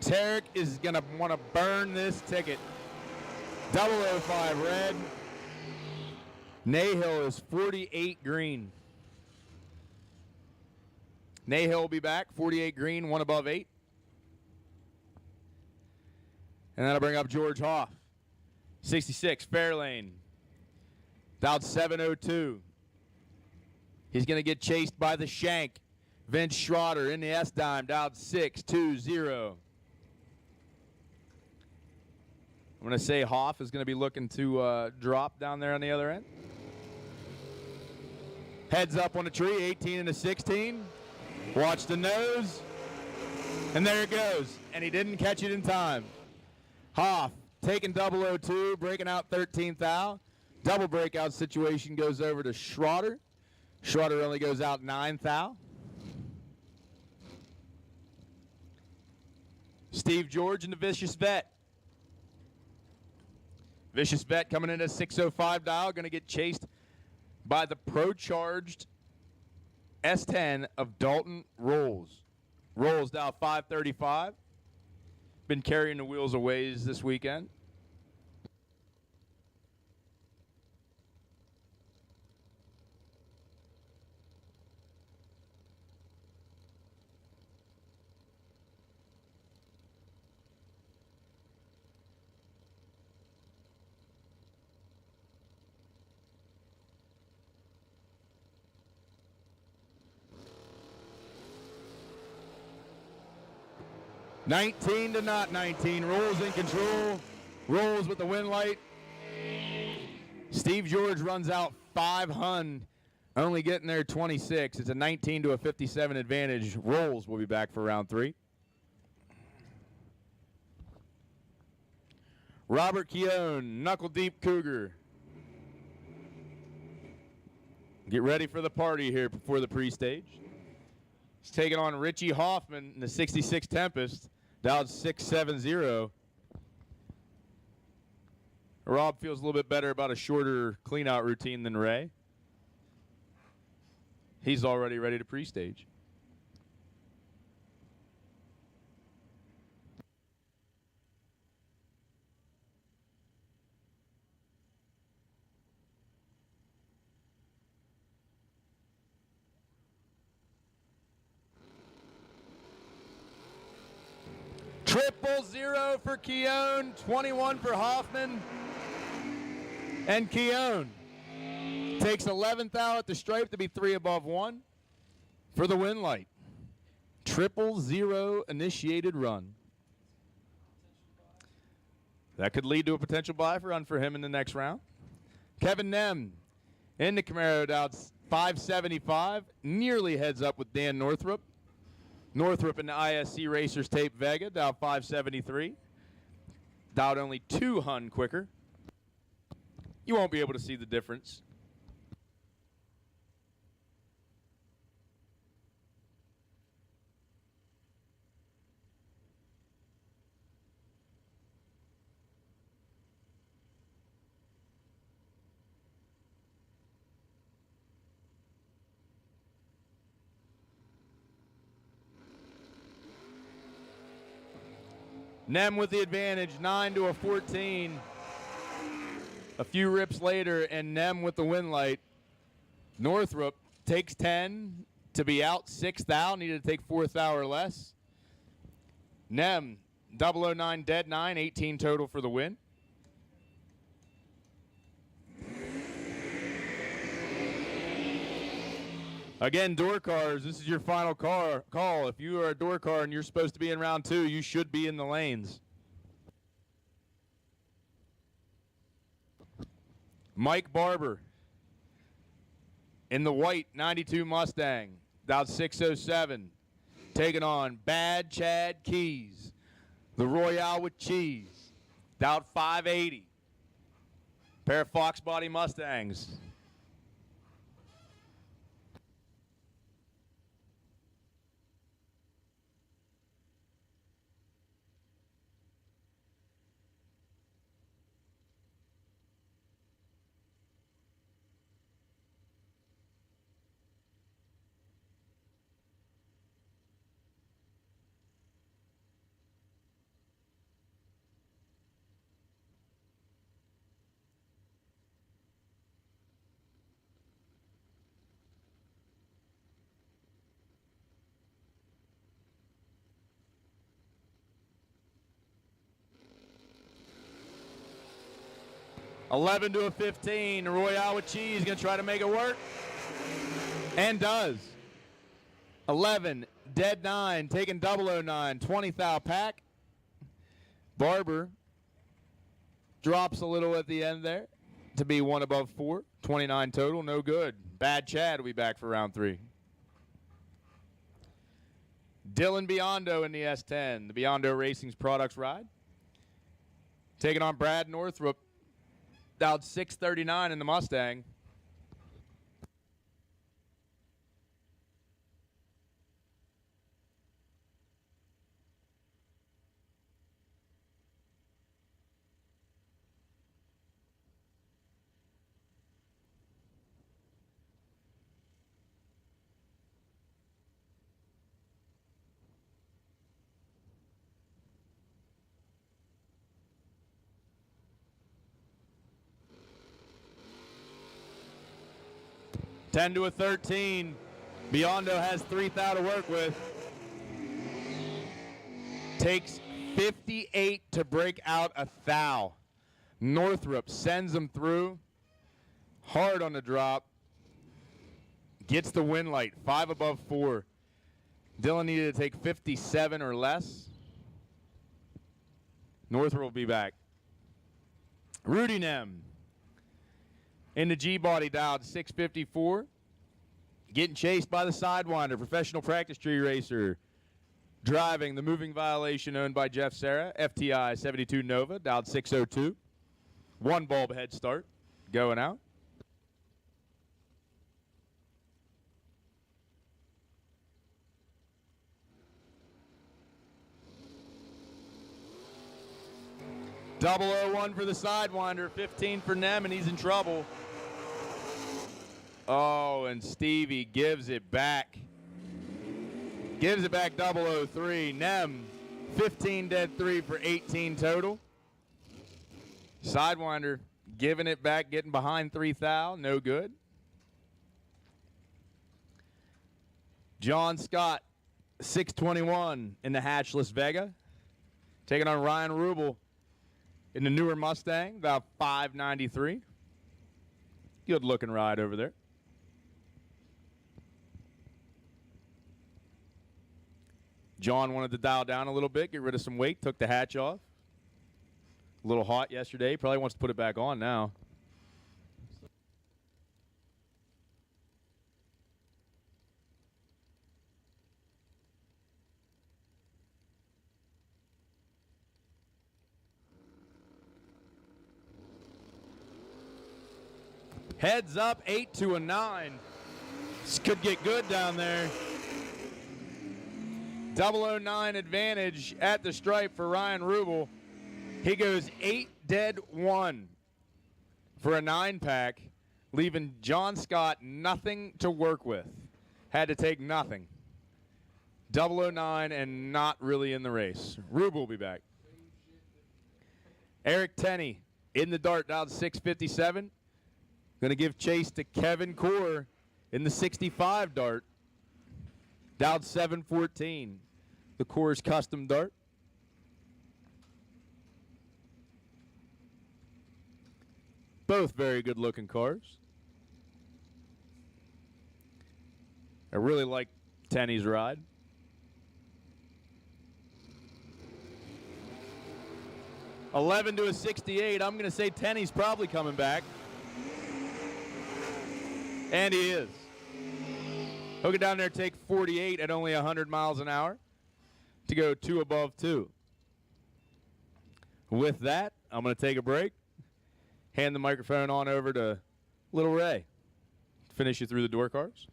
Tarek is going to want to burn this ticket. 005 red. Nahill is 48 green. Nahill will be back, 48 green, 1 above 8. And that'll bring up George Hoff 66, Fairlane. Dialed 702. He's going to get chased by the Shank. Vince Schroeder in the S-dime, dialed 620. I'm going to say Hoff is going to be looking to drop down there on the other end. Heads up on the tree, 18 and a 16. Watch the nose. And there it goes. And he didn't catch it in time. Hoff taking 002, breaking out 13th thou. Double breakout situation goes over to Schroeder. Schroeder only goes out 9th thou. Steve George and the Vicious Vet. Vicious Vet coming in at 605 dial, going to get chased by the pro-charged S10 of Dalton Rolls. Rolls dial 535. Been carrying the wheels of ways this weekend. $19 to not 19. Rolls in control. Rolls with the win light. Steve George runs out 500, only getting there 26. It's a 19 to a 57 advantage. Rolls will be back for round 3. Robert Keown, Knuckle Deep Cougar. Get ready for the party here before the pre-stage. He's taking on Richie Hoffman in the 66 Tempest, dialed 670. Rob feels a little bit better about a shorter clean-out routine than Ray. He's already ready to pre-stage. Triple zero for Keown, 21 for Hoffman. And Keown takes 11th out at the stripe to be 3 above 1 for the win light. Triple zero initiated run. That could lead to a potential buy for run for him in the next round. Kevin Nem in the Camaro down 575, nearly heads up with Dan Northrup. Northrup in the ISC Racers tape Vega, down 573. Dowed only 2 hun quicker. You won't be able to see the difference. Nem with the advantage, 9 to a 14. A few rips later, and Nem with the win light. Northrup takes 10 to be out 6th thou, needed to take 4th thou or less. Nem, 009 dead 9, 18 total for the win. Again, door cars, this is your final call. If you are a door car and you're supposed to be in round 2, you should be in the lanes. Mike Barber in the white 92 Mustang, down 607, taking on Bad Chad Keys, the Royale with cheese, down 580. Pair of Fox body Mustangs. 11 to a 15. Royale with cheese going to try to make it work. And does. 11, dead 9, taking 009, 20 thou pack. Barber drops a little at the end there to be 1 above 4. 29 total, no good. Bad Chad will be back for round 3. Dylan Biondo in the S10, the Biondo Racing's products ride. Taking on Brad Northrup, dialed 639 in the Mustang. Ten to a 13. Biondo has 3 thou to work with. Takes 58 to break out a thou. Northrup sends him through. Hard on the drop. Gets the win light. 5 above 4. Dylan needed to take 57 or less. Northrup will be back. Rudy Nem. In the G-body, dialed 654. Getting chased by the Sidewinder, professional practice tree racer. Driving the moving violation owned by Jeff Serra, FTI 72 Nova, dialed 602. 1 bulb head start, going out. .001 for the Sidewinder, 15 for Nem, and he's in trouble. Oh, and Stevie gives it back. Gives it back 003. Nem, 15 dead 3 for 18 total. Sidewinder giving it back, getting behind 3 thou, no good. John Scott, 621 in the hatchless Vega. Taking on Ryan Rubel in the newer Mustang, about 593. Good looking ride over there. John wanted to dial down a little bit, get rid of some weight, took the hatch off. A little hot yesterday, probably wants to put it back on now. Heads up, 8 to a 9. This could get good down there. 009 advantage at the stripe for Ryan Rubel. He goes 8 dead 1 for a 9-pack, leaving John Scott nothing to work with. Had to take nothing. 009 and not really in the race. Rubel will be back. Eric Tenney in the dart, dialed 657. Going to give chase to Kevin Core in the 65 dart. Dialed 714. The Core's custom dart. Both very good looking cars. I really like Tenney's ride. $11 to a 68. I'm going to say Tenney's probably coming back. And he is. He'll get down there, take 48 at only 100 miles an hour to go 2 above 2. With that, I'm going to take a break. Hand the microphone on over to Little Ray. Finish you through the door cars.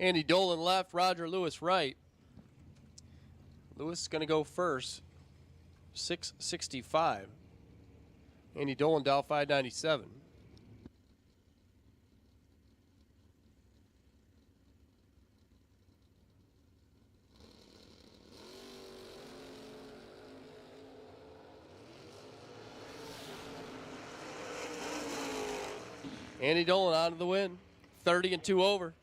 Andy Dolan left, Roger Lewis right. Lewis is going to go first, 665. Andy Dolan dial 597. Andy Dolan on to the win. 30 and 2 over.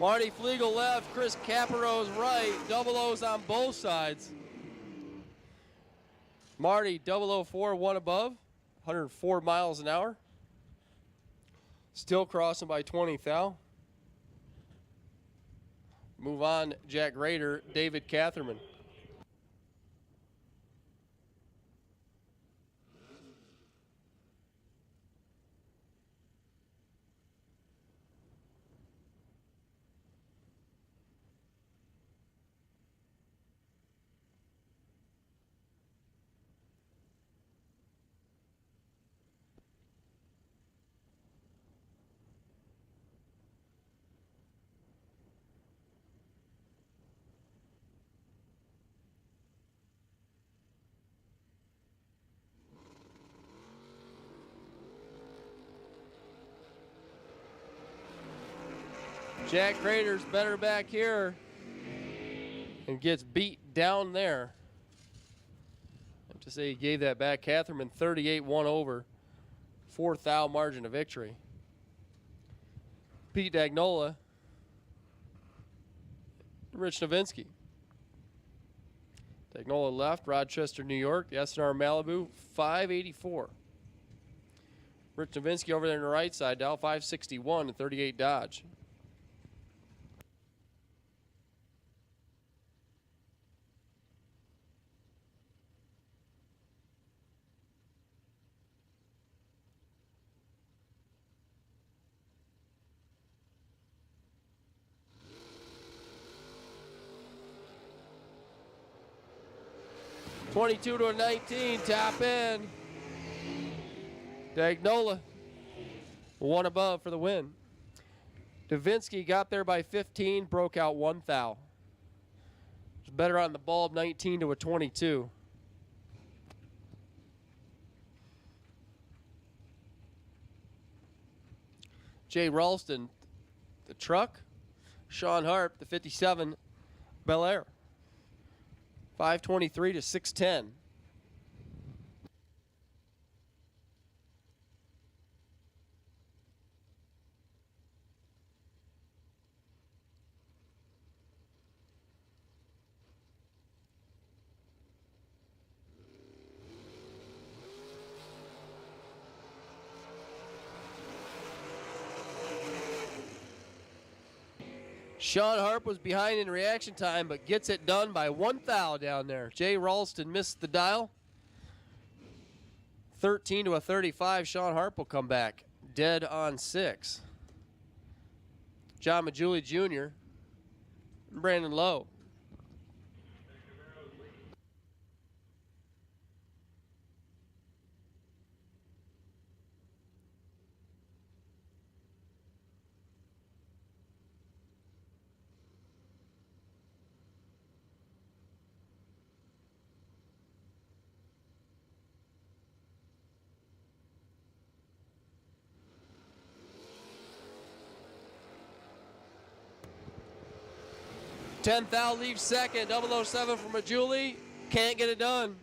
Marty Flegel left, Chris Caparose right, double O's on both sides. Marty 004, one above, 104 miles an hour. Still crossing by 20 thou. Move on, Jack Rader, David Catherman. Jack Rader's better back here and gets beat down there. I have to say he gave that back. Catherman 38, one over, 4 thou margin of victory. Pete Dagnola, Rich Novinsky. Dagnola left, Rochester, New York. The SNR Malibu, 584. Rich Novinsky over there on the right side, Dow 561 and 38 Dodge. (22 to a 19), tap in. Dagnola, one above for the win. Davinsky got there by 15, broke out 1 thou. Was better on the bulb, 19 to a 22. Jay Ralston, the truck. Sean Harp, the 57 Bel Air. 523 to 610. Sean Harp was behind in reaction time, but gets it done by 1 thou down there. Jay Ralston missed the dial. 13 to a 35. Sean Harp will come back. Dead on 6. John Majuli Jr. and Brandon Lowe. Ten thou leaves second. 007 from Majuli. Can't get it done.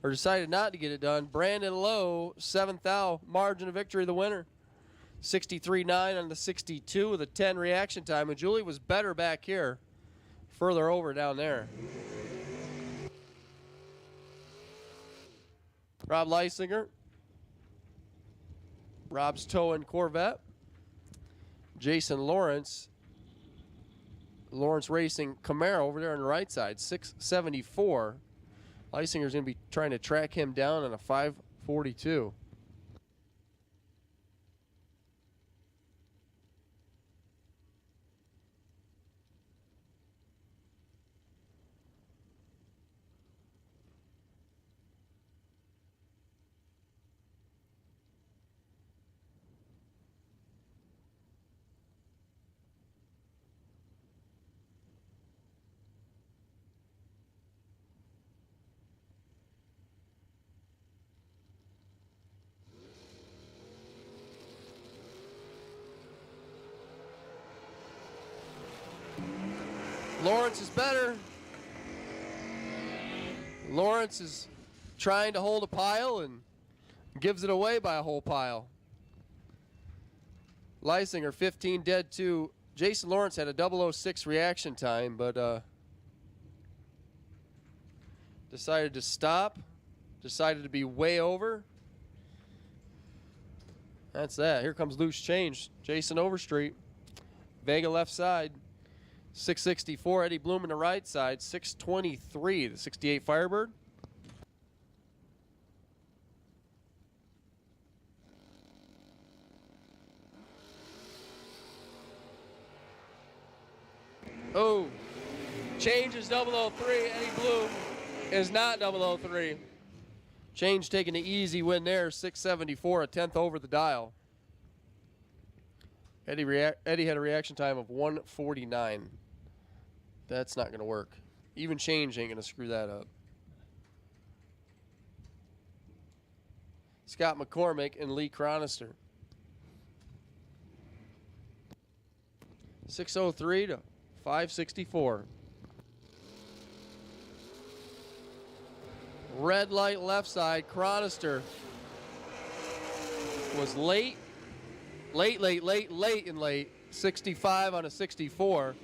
Or decided not to get it done. Brandon Lowe, 7 thou margin of victory, the winner. 63.9 on the 62 with a 10 reaction time. Majuli was better back here. Further over down there. Rob Leisinger. Rob's towing Corvette. Jason Lawrence. Lawrence Racing Camaro over there on the right side, 674. Leisinger's going to be trying to track him down on a 542. Lawrence is better. Lawrence is trying to hold a pile and gives it away by a whole pile. Lysinger 15 dead 2. Jason Lawrence had a 006 reaction time, but decided to stop. Decided to be way over. That's that. Here comes loose change. Jason Overstreet. Vega left side. 664. Eddie Bloom in the right side. 623. The 68 Firebird. Oh, change is 003. Eddie Bloom is not 003. Change taking the easy win there, 674, a 10th over the dial. Eddie had a reaction time of 149. That's not going to work. Even change ain't going to screw that up. Scott McCormick and Lee Cronister. 603 to 564. Red light left side. Cronister was late. 65 on a 64.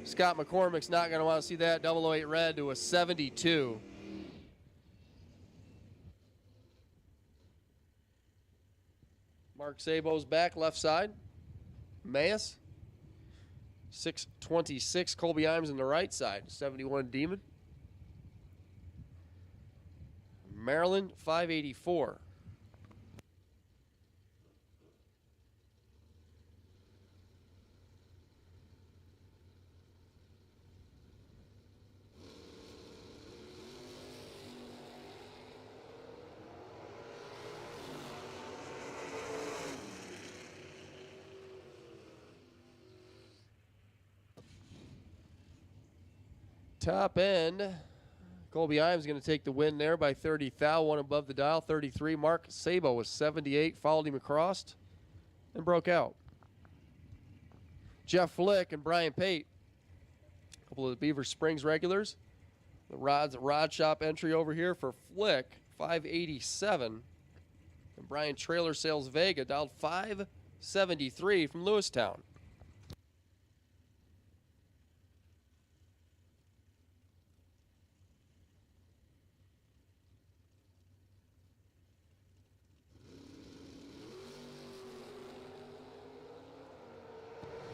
Scott McCormick's not going to want to see that. 008 red to a 72. Mark Sabo's back left side. Mayes. 626. Colby Imes on the right side. 71 Demon. Maryland 584. Top end. Colby Imes going to take the win there by 30 thou, one above the dial, 33. Mark Sabo was 78, followed him across and broke out. Jeff Flick and Brian Pate, a couple of the Beaver Springs regulars. The Rod Shop entry over here for Flick, 587. And Brian Trailer Sales Vega dialed 573 from Lewistown.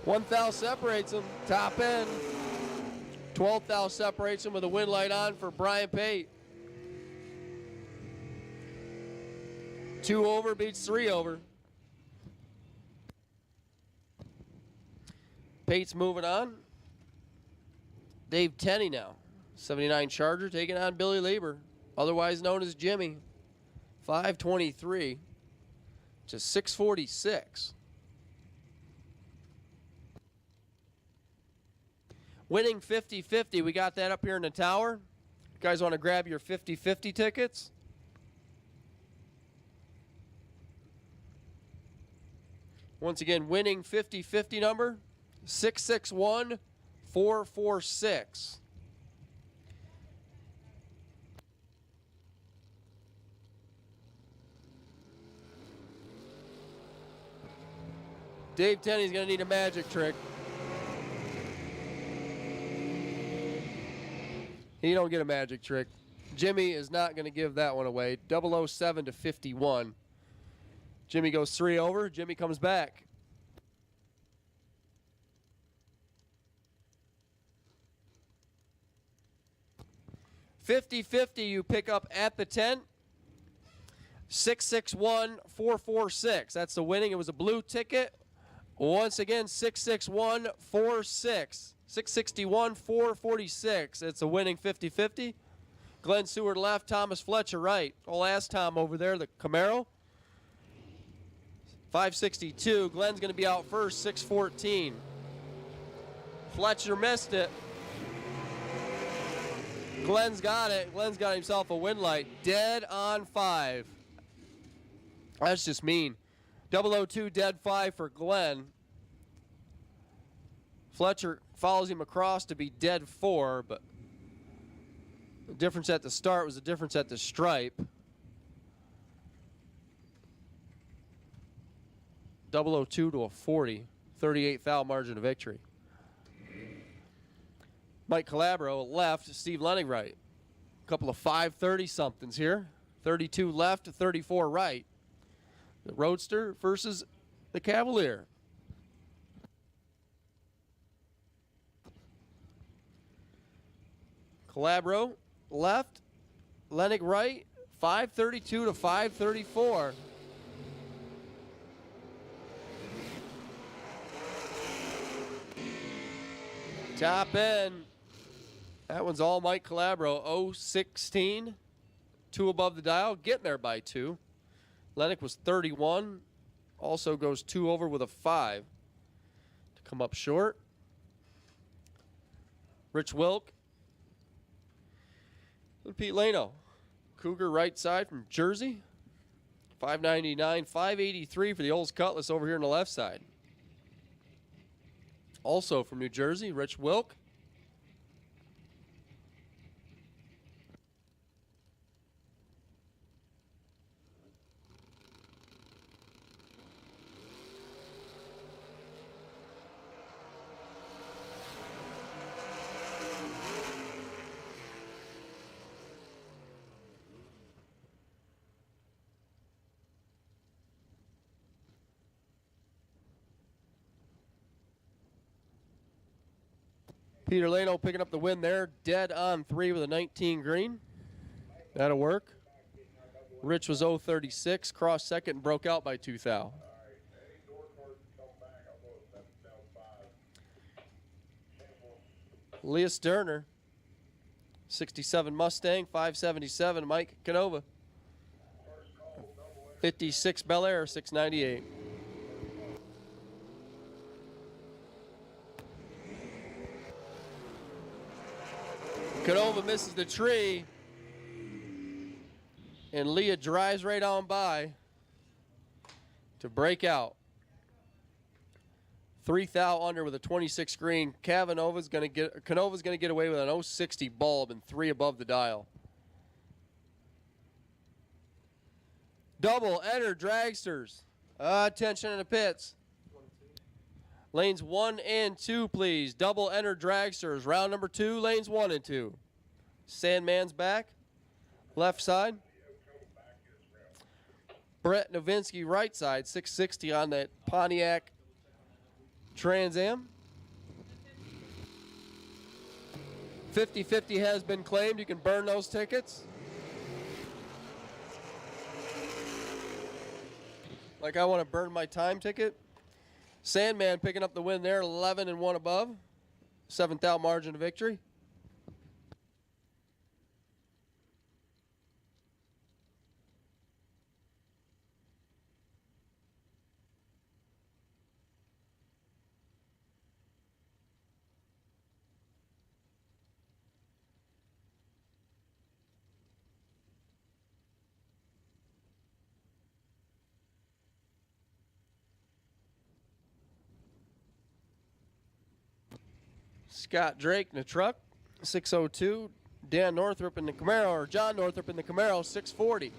One thou separates them, top end. 12th thou separates him with a win light on for Brian Pate. 2 over beats 3 over. Pate's moving on. Dave Tenney now. 79 Charger taking on Billy Lieber, otherwise known as Jimmy. 523 to 646. Winning 50-50. We got that up here in the tower. You guys want to grab your 50-50 tickets? Once again, winning 50-50 number, 661-446. Dave Tenney's going to need a magic trick. He don't get a magic trick. Jimmy is not going to give that one away. 007 to 51. Jimmy goes 3 over. Jimmy comes back. $50-50 you pick up at the tent. 661-446. That's the winning. It was a blue ticket. Once again, 661-46. 661-446. It's a winning 50-50. Glenn Seward left, Thomas Fletcher right. I'll ask Tom over there, the Camaro. 562. Glenn's going to be out first, 614. Fletcher missed it. Glenn's got it. Glenn's got himself a win light. Dead on 5. That's just mean. 002 dead 5 for Glenn. Fletcher follows him across to be dead 4, but the difference at the start was the difference at the stripe. 002 to a 40, 38 thou margin of victory. Mike Calabro left, Steve Lennig right. A couple of 5:30 somethings here. 32 left, 34 right. The Roadster versus the Cavalier. Calabro left, Lennig right, 5:32 to 5:34. Top end. That one's all Mike Calabro. 0-16. 2 above the dial. Getting there by 2. Lennig was 31. Also goes 2 over with a 5. To come up short. Rich Wilk. And Pete Lano. Cougar right side from Jersey. 599. 583 for the Olds Cutlass over here on the left side. Also from New Jersey, Rich Wilk. Peter Lano picking up the win there. Dead on 3 with a 19 green. That'll work. Rich was 0-36. Crossed second and broke out by 2 thou. Leah Sterner. 67 Mustang. 577 Mike Canova. 56 Bel Air. 698. Canova misses the tree, and Leah drives right on by to break out. 3 thou under with a 26 green. Canova's going to get away with an 060 bulb and 3 above the dial. Double enter dragsters. Attention in the pits. Lanes 1 and 2, please. Double enter dragsters. Round number 2, lanes 1 and 2. Sandman's back. Left side. Brett Novinsky, right side. 660 on that Pontiac Trans Am. 50-50 has been claimed. You can burn those tickets. Like I want to burn my time ticket. Sandman picking up the win there, 11 and 1 above. 7th out margin of victory. Scott Drake in the truck, 602. Dan Northrup in the Camaro, or John Northrup in the Camaro, 640.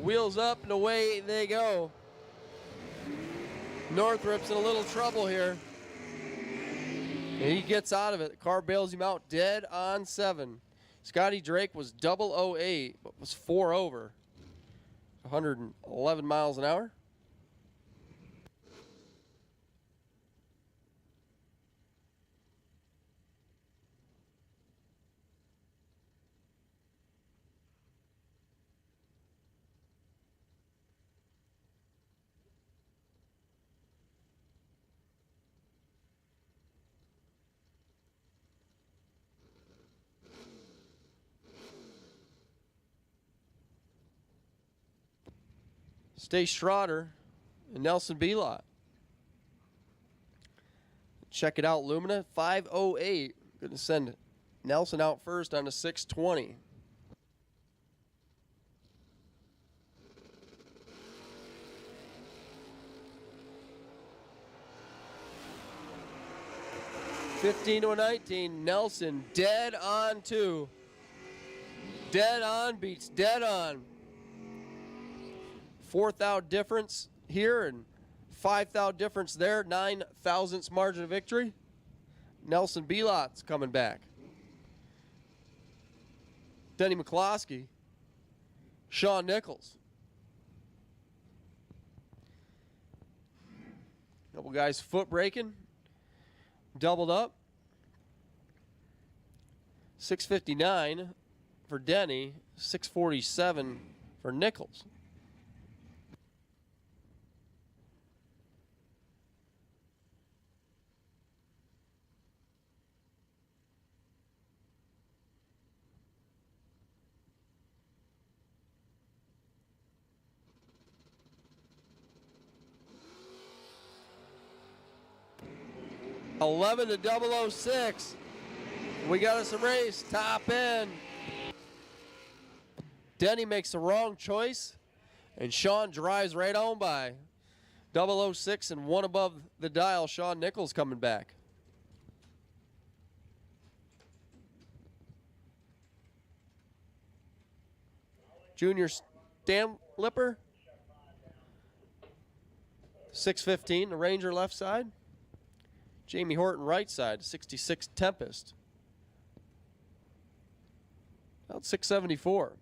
Wheels up and away they go. Northrup's in a little trouble here. And he gets out of it. The car bails him out dead on 7. Scotty Drake was 008, but was 4 over. 111 miles an hour. Stay Schroeder and Nelson Belot. Check it out, Lumina, 508. Going to send Nelson out first on a 620. 15 to a 19. Nelson dead on 2. Dead on beats dead on. 4th out difference here and 5th out difference there. 9 thousandths margin of victory. Nelson Belot's coming back. Denny McCloskey. Sean Nichols. Couple guys foot braking. Doubled up. 659 for Denny. 647 for Nichols. $11 to 006. We got us a race. Top end. Denny makes the wrong choice, and Sean drives right on by. 006 and 1 above the dial. Sean Nichols coming back. Junior Stamlipper. 615, the Ranger left side. Jamie Horton right side, 66 Tempest. About 674.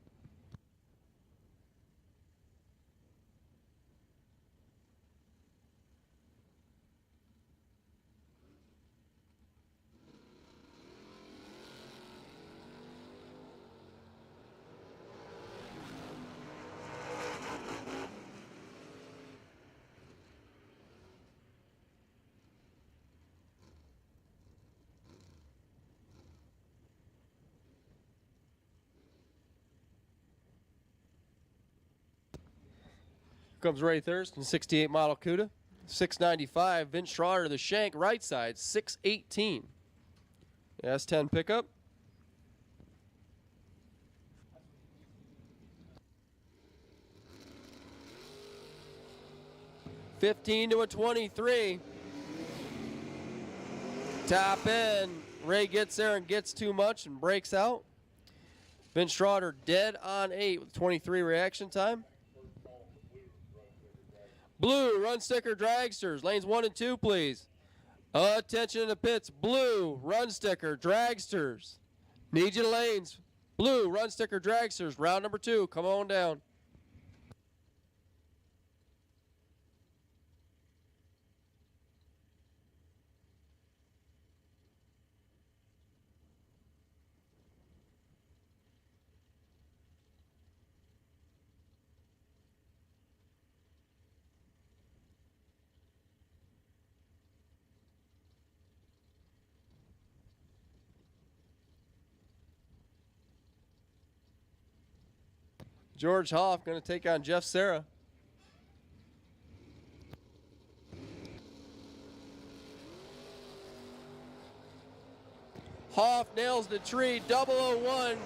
Comes Ray Thurston, 68 model Cuda. 695, Vince Schroeder, the shank, right side, 618. S10 pickup. $15 to a 23. Top end. Ray gets there and gets too much and breaks out. Vince Schroeder dead on 8 with 23 reaction time. Blue, run sticker dragsters. Lanes 1 and 2, please. Attention in the pits. Blue, run sticker dragsters. Need you to lanes. Blue, run sticker dragsters. Round number 2. Come on down. George Hoff going to take on Jeff Serra. Hoff nails the tree, 001.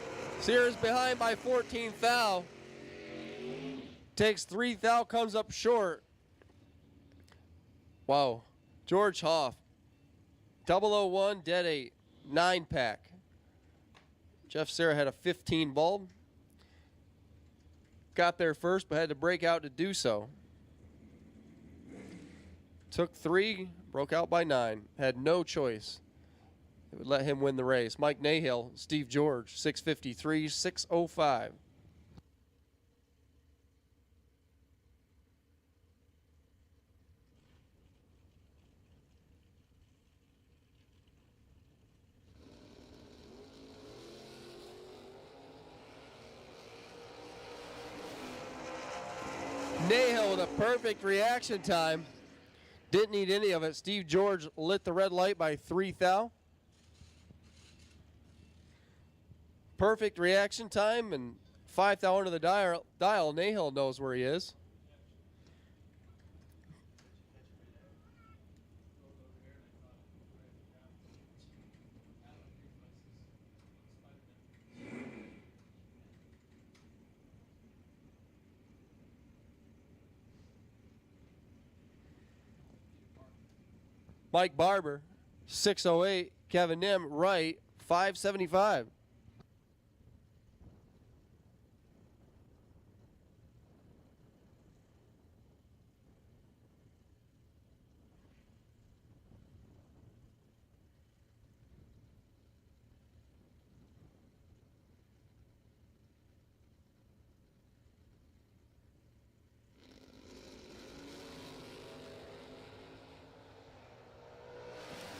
Sears behind by 14 thou. Takes 3 thou, comes up short. Wow. George Hoff, 001, dead 8, 9-pack. Jeff Serra had a 15 bulb. Got there first, but had to break out to do so. Took 3, broke out by 9. Had no choice. It would let him win the race. Mike Nahill, Steve George, 653, 605. Nahill with a perfect reaction time. Didn't need any of it. Steve George lit the red light by 3 thou. Perfect reaction time and 5 thou into the dial. Nahill knows where he is. Mike Barber, 608, Kevin Nim, right, 575.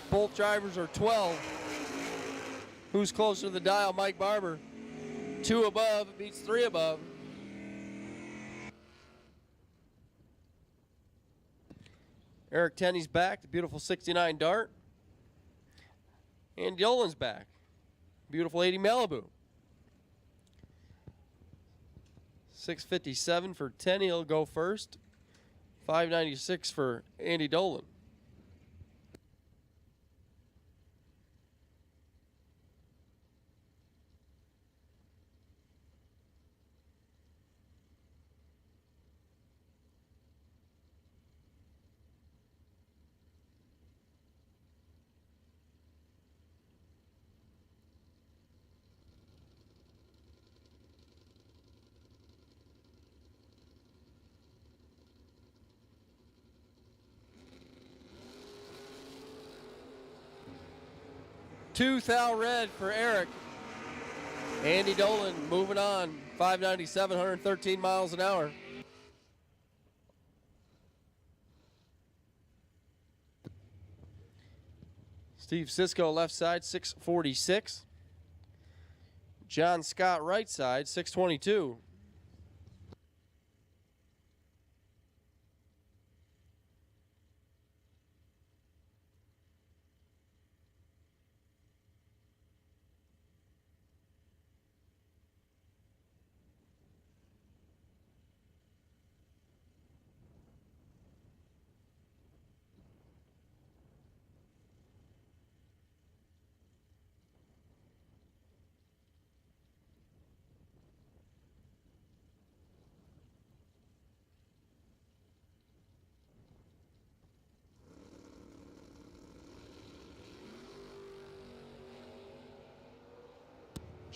Both drivers are 12. Who's closer to the dial? Mike Barber. 2 above beats 3 above. Eric Tenney's back, the beautiful 69 Dart. And Yolan's back. Beautiful 80 Malibu. 657 for Tenney, he'll go first. 596 for Andy Dolan. Two thou red for Eric. Andy Dolan moving on. 597, 113 miles an hour. Steve Sisko left side, 646. John Scott right side, 622.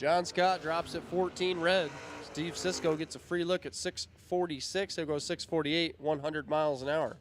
John Scott drops at 14 red. Steve Sisko gets a free look at 646. He'll go 648, 100 miles an hour.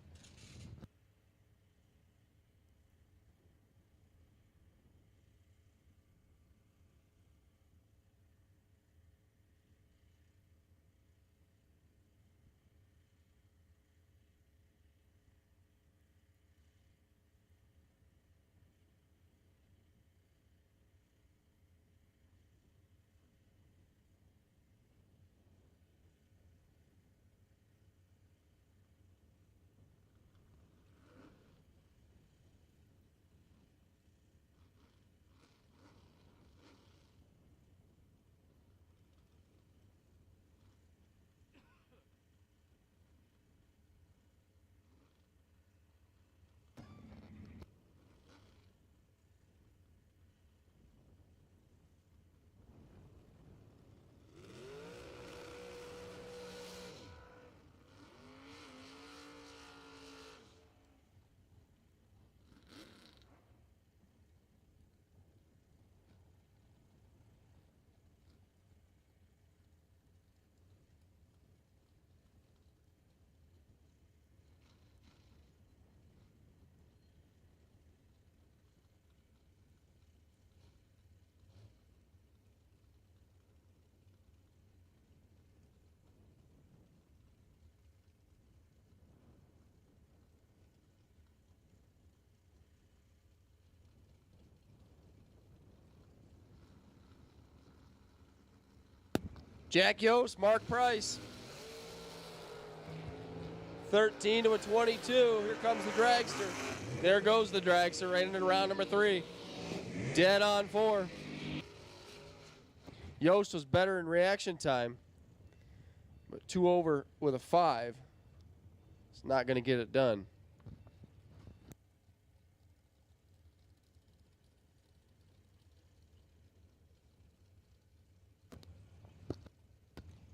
Jack Yost, Mark Price. 13 to a 22. Here comes the dragster. There goes the dragster right into round number 3. Dead on 4. Yost was better in reaction time, but 2 over with a 5. It's not going to get it done.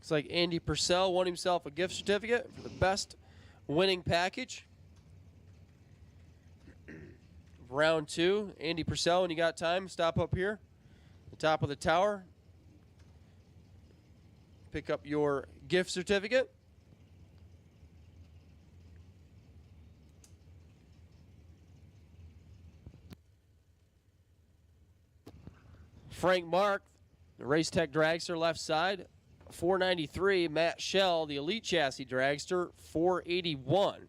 Looks like Andy Purcell won himself a gift certificate for the best winning package. round 2. Andy Purcell, when you got time, stop up here, the top of the tower. Pick up your gift certificate. Frank Mark, the Race Tech Dragster left side, 493. Matt Shell, the Elite Chassis Dragster, 481.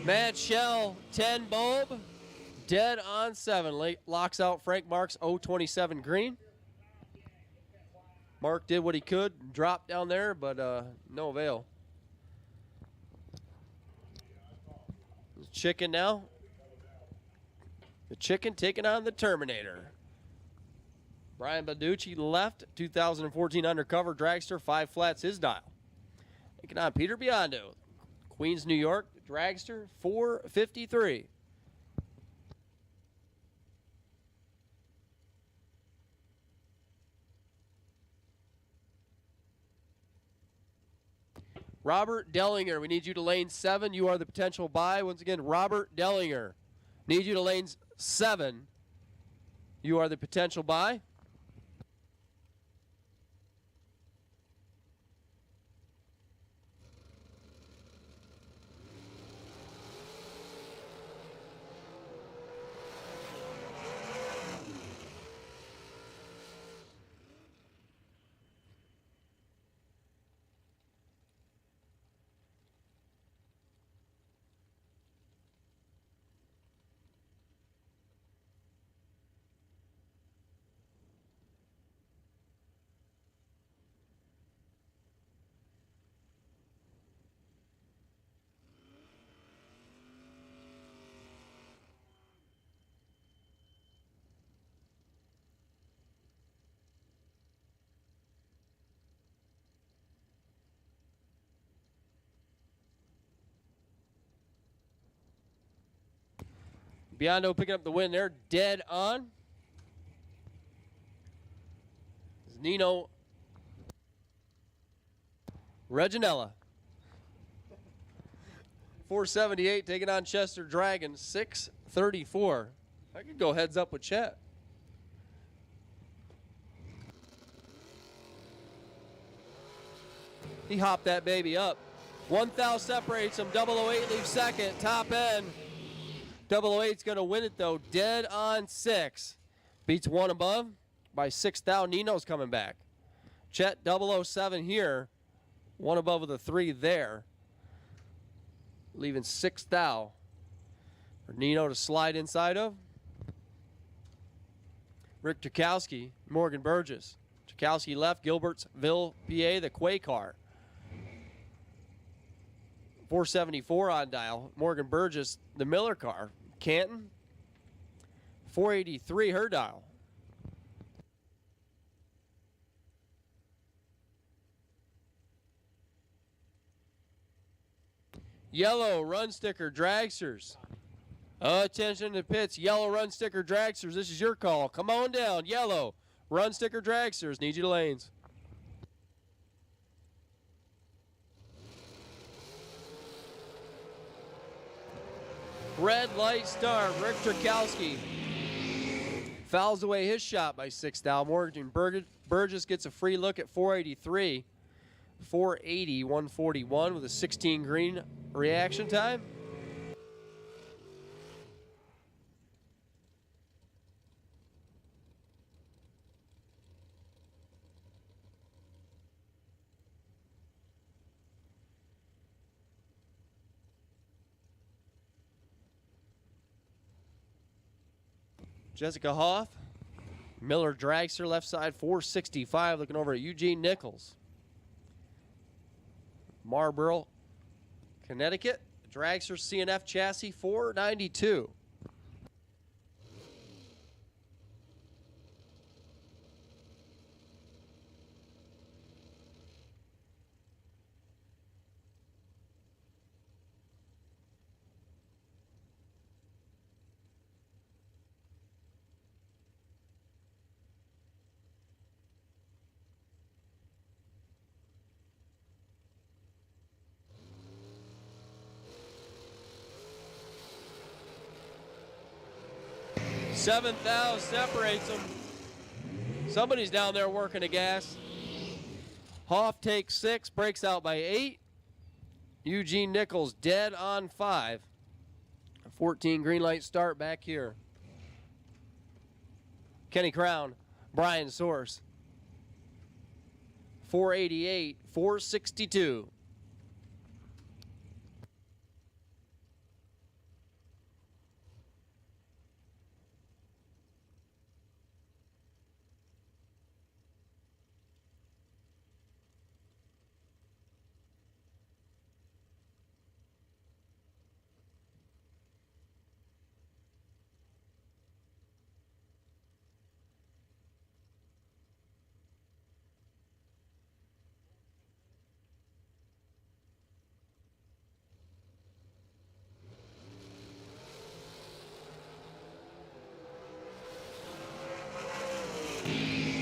Matt Shell, 10 bulb, dead on 7. Locks out Frank Mark's 027 green. Mark did what he could, dropped down there, but no avail. Chicken now. The Chicken taking on the Terminator. Brian Baducci left, 2014 undercover dragster, 5 flats his dial. Taking on Peter Biondo, Queens, New York, dragster, 453. Robert Dellinger, we need you to lane 7. You are the potential buy. Once again, Robert Dellinger. Need you to lane 7. You are the potential buy. Biondo picking up the win there, dead on. Nino Reginella. 478 taking on Chester Dragon, 634. I could go heads up with Chet. He hopped that baby up. 1,000 separates him. 008 leaves second. Top end. 008's going to win it, though. Dead on 6. Beats 1 above by 6,000. Nino's coming back. Chet 007 here. 1 above with a 3 there. Leaving 6,000 for Nino to slide inside of. Rick Tchaikovsky, Morgan Burgess. Tchaikovsky left, Gilbertsville, PA, the Quay car. 474 on dial. Morgan Burgess, the Miller car. Canton, 483 her dial. Yellow run sticker dragsters. Attention to pits. Yellow run sticker dragsters. This is your call. Come on down. Yellow run sticker dragsters. Need you to lanes. Red light star, Rick Tchaikovsky fouls away his shot by 6,000. Morgan Burgess gets a free look at 483. 480, 141 with a 16 green reaction time. Jessica Hoff, Miller Dragster left side, 465. Looking over at Eugene Nichols. Marlboro, Connecticut. Dragster CNF chassis, 492. Seventh thou separates them. Somebody's down there working the gas. Hoff takes 6, breaks out by 8. Eugene Nichols dead on 5. 14 green light start back here. Kenny Crown, Brian Source. 488, 462.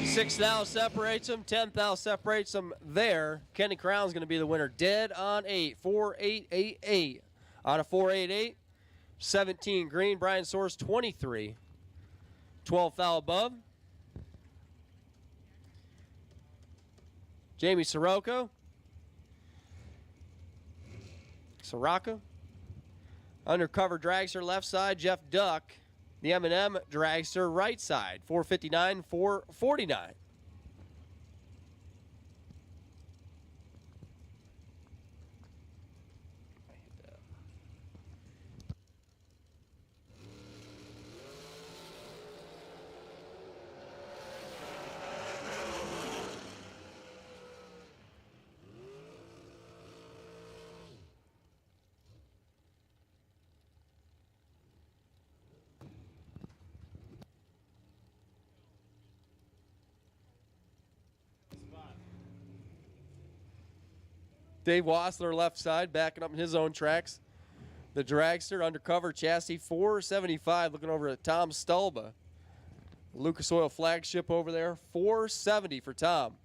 Sixth thou separates them. 10th thou separates them there. Kenny Crown's going to be the winner. Dead on 8. 4-8-8-8. Out of 4-8-8. 17 green. Brian Source 23. 12th thou above. Jamie Sirocco. Undercover dragster left side. Jeff Duck. The M&M dragster right side, 459, 449. Dave Wassler left side, backing up in his own tracks. The dragster undercover chassis 475, looking over at Tom Stulba. Lucas Oil flagship over there, 470 for Tom.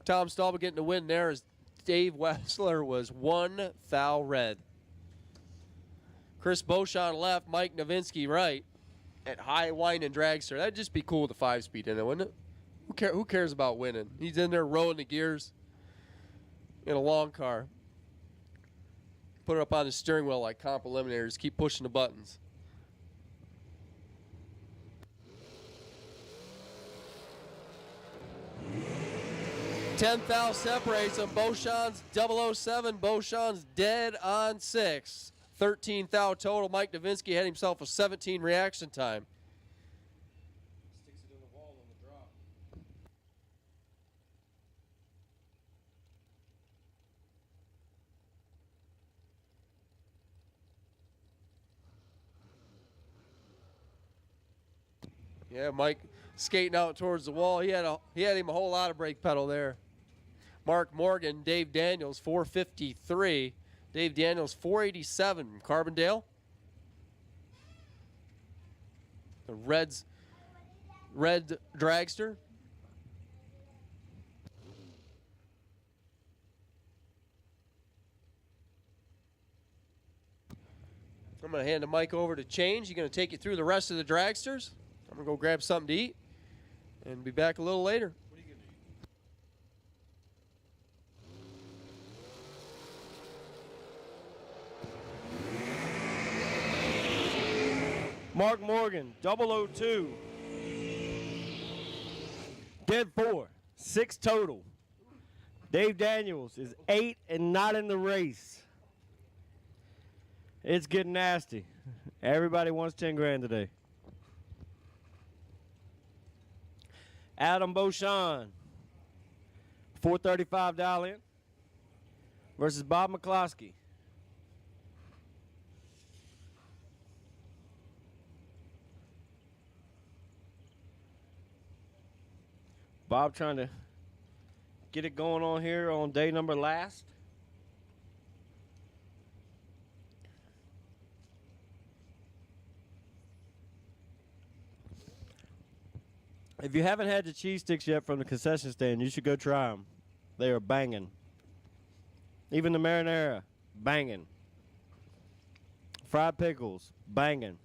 Tom Stulba getting the win there as Dave Wessler was 1 thou red. Chris Beauchamp left, Mike Nowitzki right at High Wine and Dragster. That'd just be cool with the 5-speed in it, wouldn't it? Who cares about winning? He's in there rolling the gears in a long car. Put it up on the steering wheel like comp eliminators. Keep pushing the buttons. Tenth thou separates them. Beauchamp's 007. Beauchamp's dead on 6. 13th thou total. Mike Nowitzki had himself a 17 reaction time. Sticks it in the wall on the drop. Yeah, skating out towards the wall. He had him a whole lot of brake pedal there. Mark Morgan, Dave Daniels, 453. Dave Daniels, 487 from Carbondale. The red dragster. I'm going to hand the mic over to Change. He's going to take you through the rest of the dragsters. I'm going to go grab something to eat and be back a little later. Mark Morgan, 002. Dead 4, 6 total. Dave Daniels is 8 and not in the race. It's getting nasty. Everybody wants 10 grand today. Adam Beauchamp, 435 dial in versus Bob McCloskey. Bob trying to get it going on here on day number last. If you haven't had the cheese sticks yet from the concession stand, you should go try them. They are banging. Even the marinara, banging. Fried pickles, banging.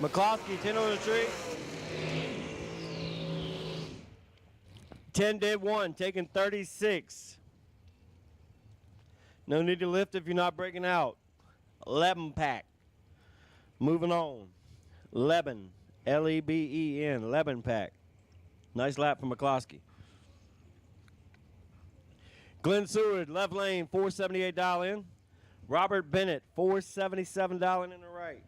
McCloskey, 10 on the tree. 10 did 1, taking 36. No need to lift if you're not breaking out. 11 pack. Moving on. Leben, L-E-B-E-N, Leben pack. Nice lap from McCloskey. Glenn Seward, left lane, 478 dial in. Robert Bennett, 477 dial in the right.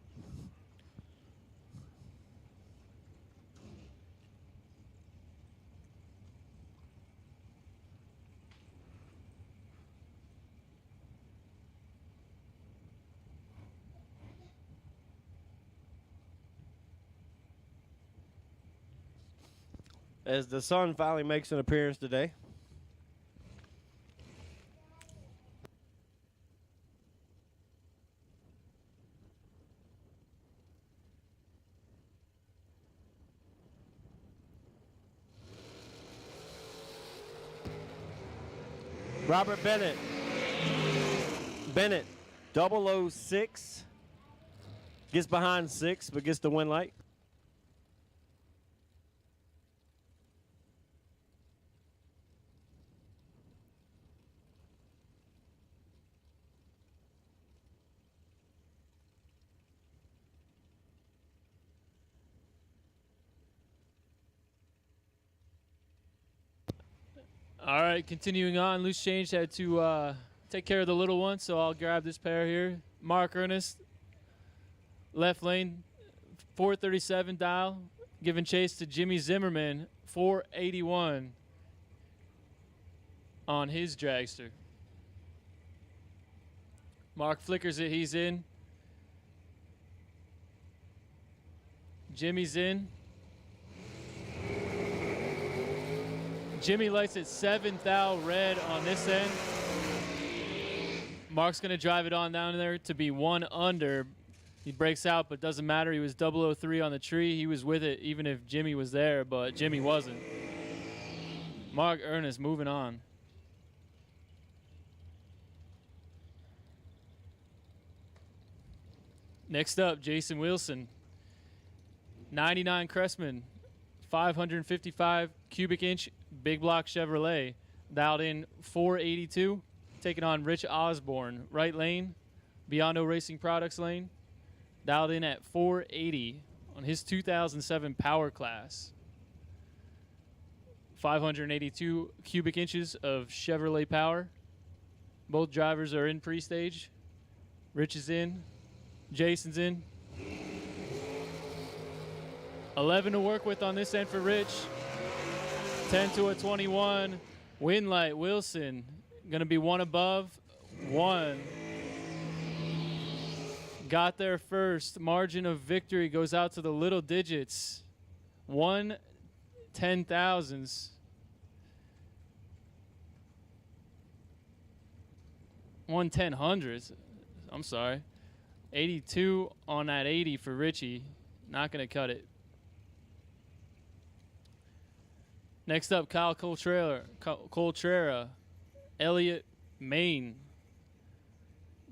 As the sun finally makes an appearance today. Robert Bennett. Bennett, 006. Gets behind 6, but gets the win light. All right, continuing on. Loose Change had to take care of the little one, so I'll grab this pair here. Mark Ernest, left lane, 437 dial, giving chase to Jimmy Zimmerman, 481 on his dragster. Mark flickers it, he's in. Jimmy's in. Jimmy lights it 7th thou red on this end. Mark's going to drive it on down there to be 1 under. He breaks out, but doesn't matter. He was 003 on the tree. He was with it even if Jimmy was there, but Jimmy wasn't. Mark Ernest moving on. Next up, Jason Wilson. 99 Crestman. 555 cubic inch big block Chevrolet, dialed in 482, taking on Rich Osborne, right lane, Biondo Racing Products lane, dialed in at 480 on his 2007 Power Class. 582 cubic inches of Chevrolet power. Both drivers are in pre-stage. Rich is in, Jason's in. 11 to work with on this end for Rich. 10 to a 21. Winlight Wilson going to be one above, one. Got there first. Margin of victory goes out to the little digits. 1/10,000. 1/1000. I'm sorry. 82 on that 80 for Richie. Not going to cut it. Next up, Kyle Coltrera, Elliott, Maine.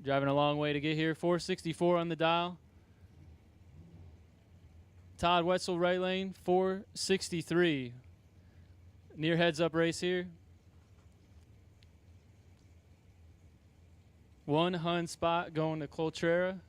Driving a long way to get here. 464 on the dial. Todd Wetzel, right lane, 463. Near heads-up race here. One Hun spot going to Coltrera.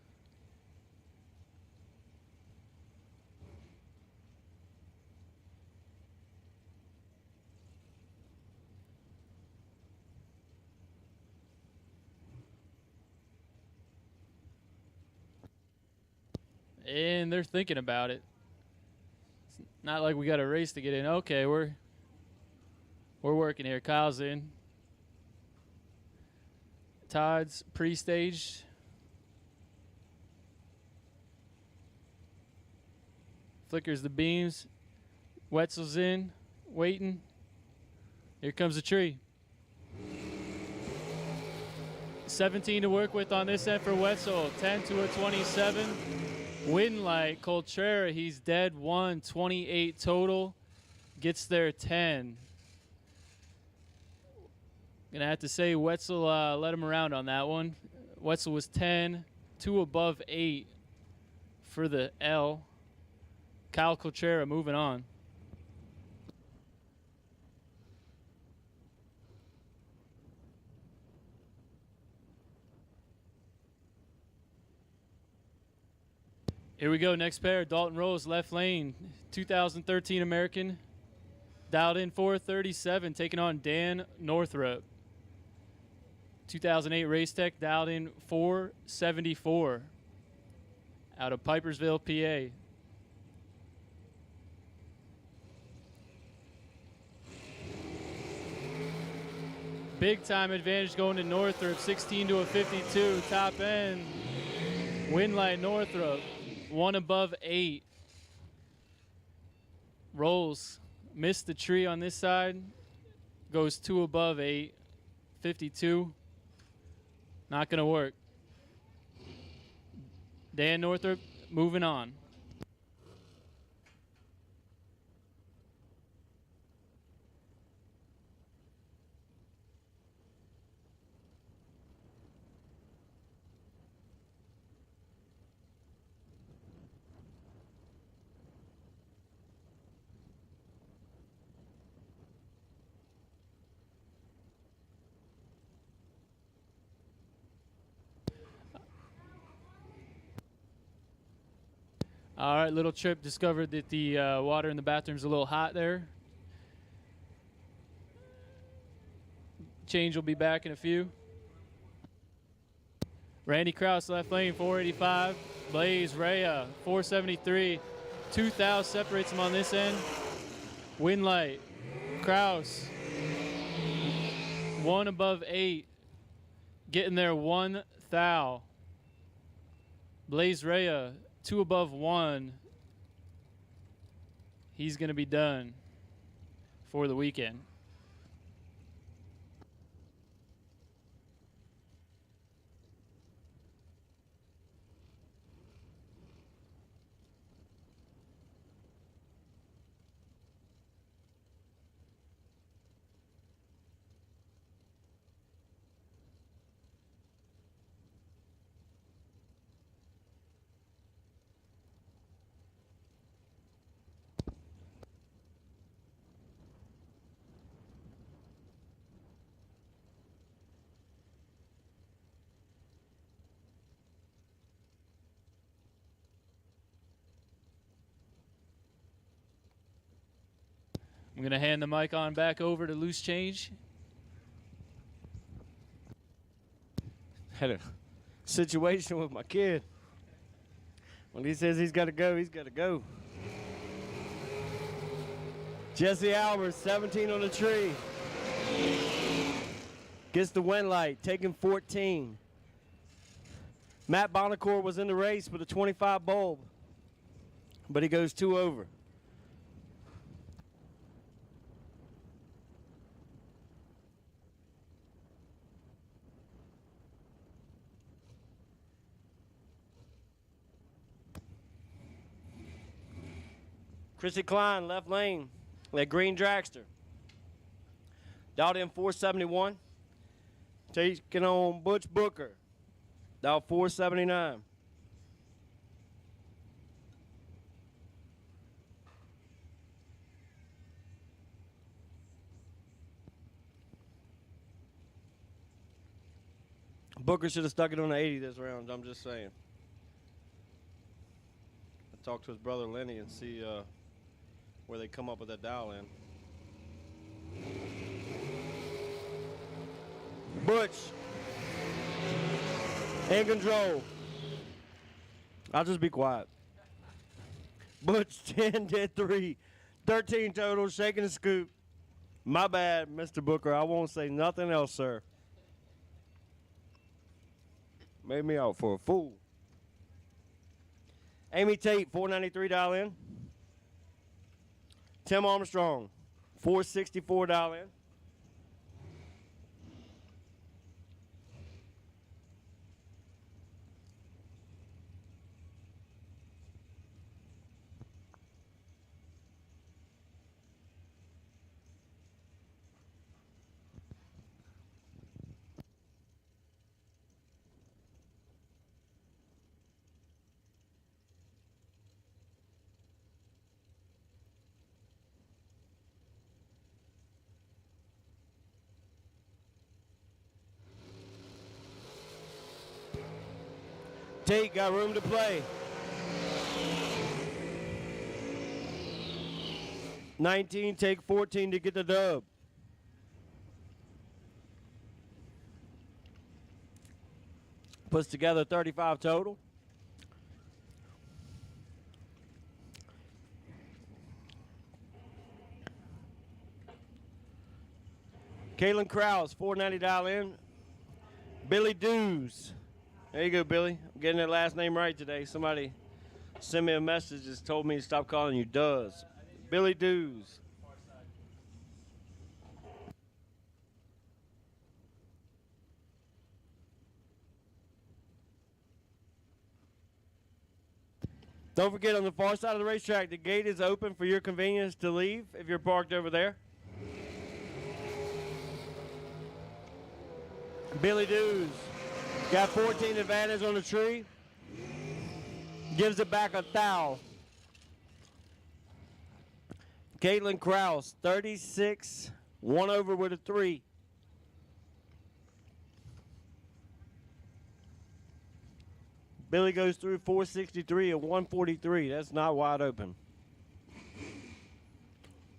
And they're thinking about it. It's not like we got a race to get in. Okay, we're working here. Kyle's in. Todd's pre-staged. Flickers the beams. Wetzel's in, waiting. Here comes the tree. 17 to work with on this end for Wetzel. 10 to a 27. Winlight, Coltrera, he's dead. 128 total. Gets there 10. Gonna have to say Wetzel led him around on that one. Wetzel was 10, 2 above 8 for the L. Kyle Coltrera moving on. Here we go, next pair, Dalton Rose, left lane, 2013 American, dialed in 437, taking on Dan Northrup. 2008 Race Tech, dialed in 474, out of Pipersville, PA. Big time advantage going to Northrup, 16 to a 52, top end, Winlight Northrup. 1 above 8. Rolls. Missed the tree on this side. Goes 2 above 8. 52. Not going to work. Dan Northrup moving on. All right, Little Trip discovered that the water in the bathroom's a little hot there. Change will be back in a few. Randy Krause, left lane, 485. Blaze Rhea, 473. 2,000 separates him on this end. Winlight, Krause, 1 above 8. Getting there 1 thou. Blaze Rhea, 2 above 1. He's going to be done for the weekend. I'm going to hand the mic on back over to Loose Change. Had a situation with my kid. When he says he's got to go, he's got to go. Jesse Albers, 17 on the tree. Gets the win light, taking 14. Matt Bonacore was in the race with a 25 bulb, but he goes 2 over. Chrissy Klein, left lane, that green dragster. Dialed in 471. Taking on Butch Booker. Dialed 479. Booker should have stuck it on the 80 this round, I'm just saying. I'll talk to his brother Lenny and see where they come up with that dial in. Butch in control. I'll just be quiet. Butch 10 did 3, 13 total, shaking the scoop. My bad, Mr. Booker. I won't say nothing else, sir. Made me out for a fool. Amy Tate, 493 dial in. Tim Armstrong, 464 dial in. Tate got room to play. 19, take 14 to get the dub. Puts together 35 total. Caitlin Krause, 490 dial in. Billy Dews. There you go, Billy. I'm getting that last name right today. Somebody sent me a message that told me to stop calling you Duz. Billy Dews. Don't forget, on the far side of the racetrack, the gate is open for your convenience to leave if you're parked over there. Billy Dews got 14 advantage on the tree. Gives it back a thou. Caitlin Krause, 36, 1 over with a 3. Billy goes through 463 and 143. That's not wide open.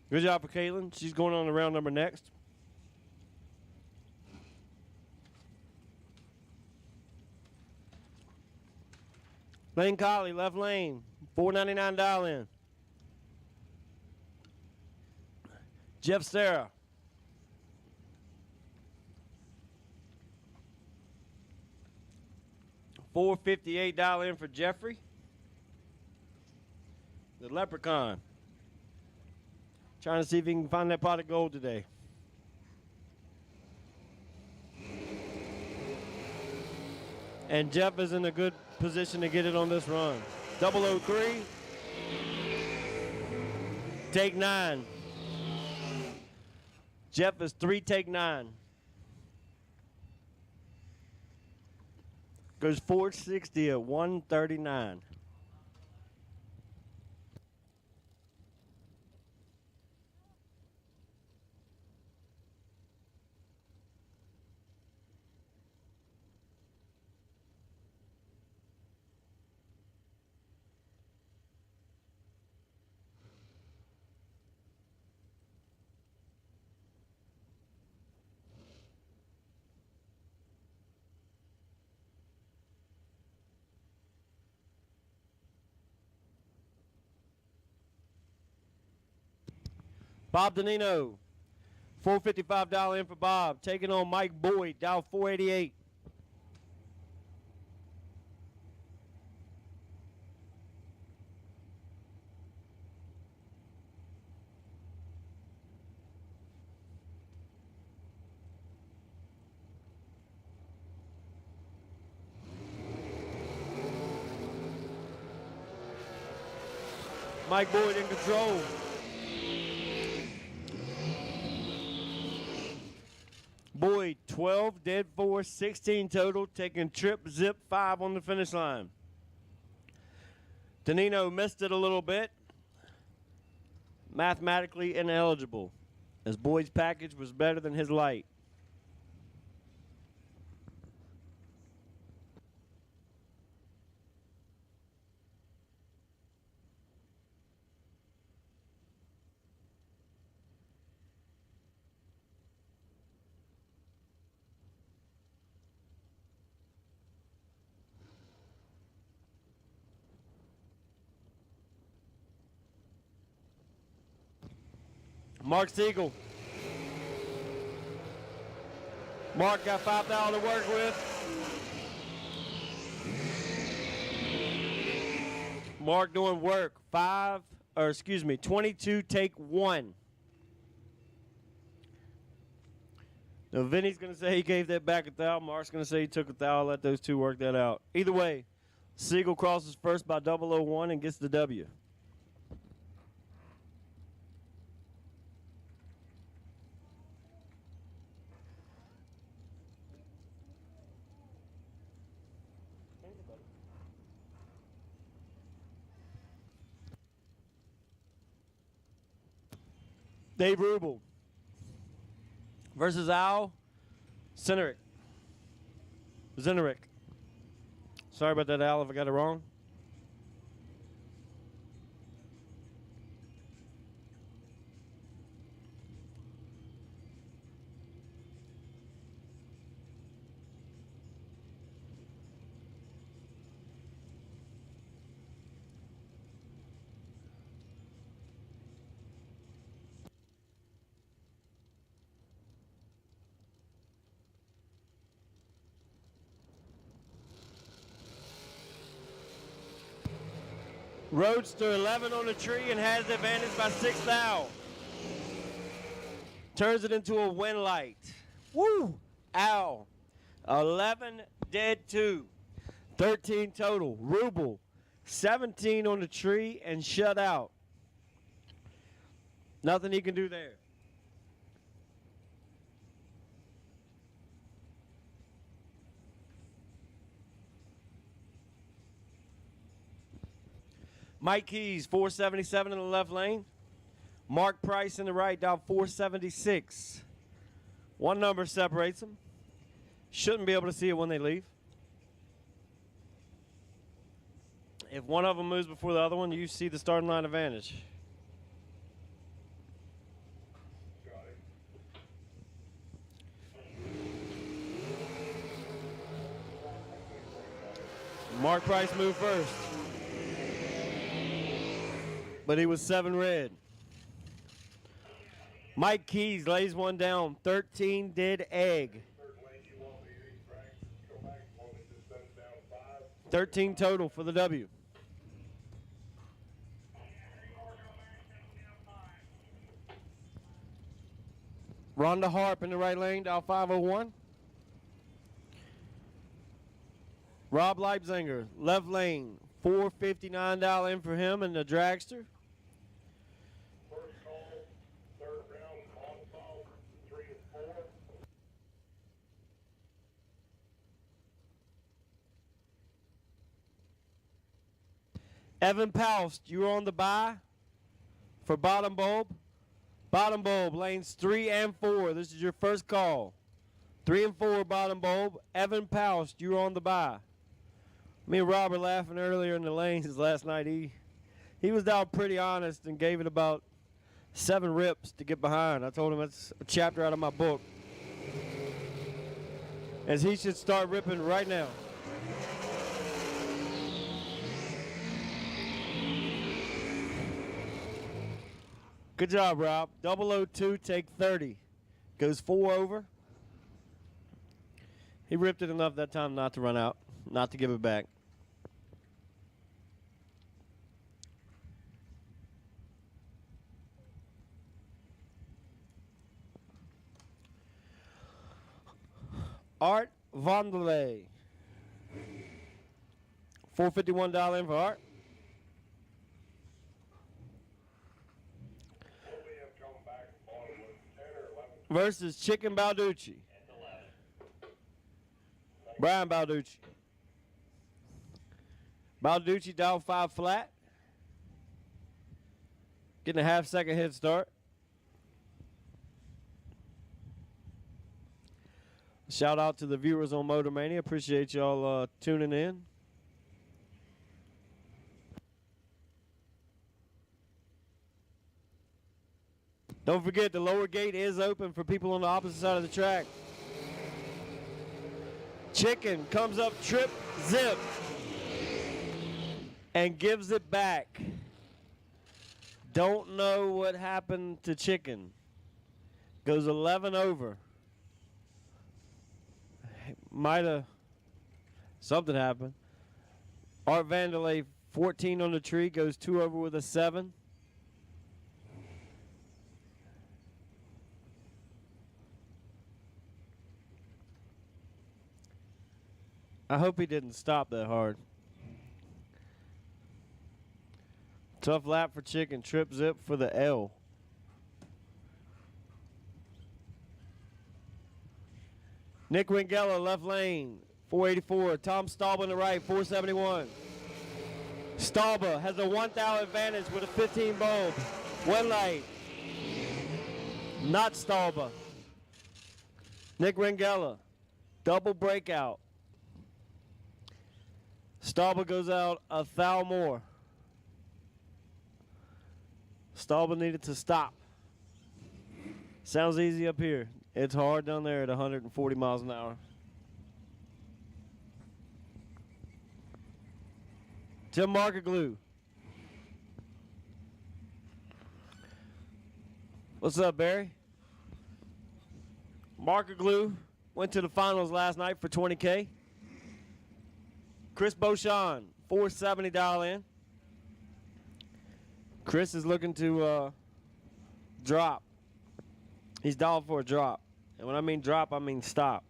Good job for Caitlin. She's going on to round number next. Lane Colley, left lane, 499 dial in. Jeff Serra. $458 dial in for Jeffrey. The Leprechaun. Trying to see if he can find that pot of gold today. And Jeff is in a good position to get it on this run. 003. Take 9. Jeff is 3, take 9. Goes 460 at 139. Bob DiMino, $455 in for Bob. Taking on Mike Boyd, down 488. Mike Boyd in control. Boyd, 12, dead 4, 16 total, taking trip, zip, 5 on the finish line. DiMino missed it a little bit. Mathematically ineligible, as Boyd's package was better than his light. Mark Siegel. Mark got $5,000 to work with. Mark doing work. 22, take 1. Now, Vinny's going to say he gave that back $1,000. Mark's going to say he took $1,000. Let those two work that out. Either way, Siegel crosses first by 001 and gets the W. Dave Rubel versus Al Zenerick. Sorry about that, Al, if I got it wrong. Roadster 11 on the tree and has the advantage by 6 thou. Turns it into a win light. Woo! Ow. 11 dead 2. 13 total. Rubel 17 on the tree and shut out. Nothing he can do there. Mike Keys, 477 in the left lane. Mark Price in the right, down 476. One number separates them. Shouldn't be able to see it when they leave. If one of them moves before the other one, you see the starting line advantage. Mark Price moved first, but he was 7 red. Mike Keys lays one down, 13 dead egg. 13 total for the W. Rhonda Harp in the right lane, down 501. Rob Leipzinger, left lane, $459 in for him and the dragster. First call, third round, on call, 3 and 4. Evan Paust, you're on the bye for bottom bulb. Bottom bulb, lanes 3 and 4. This is your first call. 3 and 4, bottom bulb. Evan Paust, you're on the bye. Me and Rob were laughing earlier in the lanes last night. He was down pretty honest and gave it about 7 rips to get behind. I told him that's a chapter out of my book, as he should start ripping right now. Good job, Rob. 002, take 30. Goes 4 over. He ripped it enough that time not to run out, not to give it back. Art Vondelay. $451 in for Art. Versus Chicken Balducci. Brian Balducci. Balducci down 5 flat. Getting a half-second head start. Shout out to the viewers on Motor Mania. Appreciate y'all tuning in. Don't forget, the lower gate is open for people on the opposite side of the track. Chicken comes up, trip, zip, and gives it back. Don't know what happened to Chicken. Goes 11 over. Might have something happened. Art Vanderlei, 14 on the tree, goes 2 over with a 7. I hope he didn't stop that hard. Tough lap for Chicken. Trip zip for the L. Nick Wingella, left lane, 484. Tom Staub on the right, 471. Staub has a 1,000 advantage with a 15 bulb. One light. Not Staub. Nick Wingella, double breakout. Staub goes out 1,000 more. Staub needed to stop. Sounds easy up here. It's hard down there at 140 miles an hour. Tim Markaglu. What's up, Barry? Markaglu went to the finals last night for $20K. Chris Beauchamp, $470 in. Chris is looking to drop. He's dialed for a drop. And when I mean drop, I mean stop.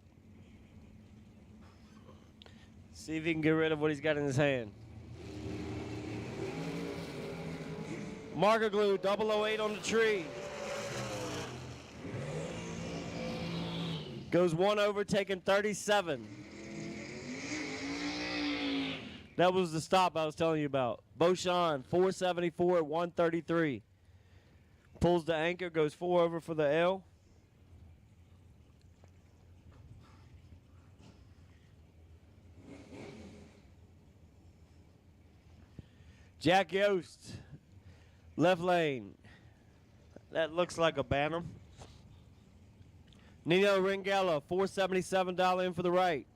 See if he can get rid of what he's got in his hand. Marker glue, 008 on the tree. Goes 1 over, taking 37. That was the stop I was telling you about. Beauchamp, 474 at 133. Pulls the anchor, goes 4 over for the L. Jack Yost, left lane. That looks like a Bantam. Nino Ringella, $477 in for the right.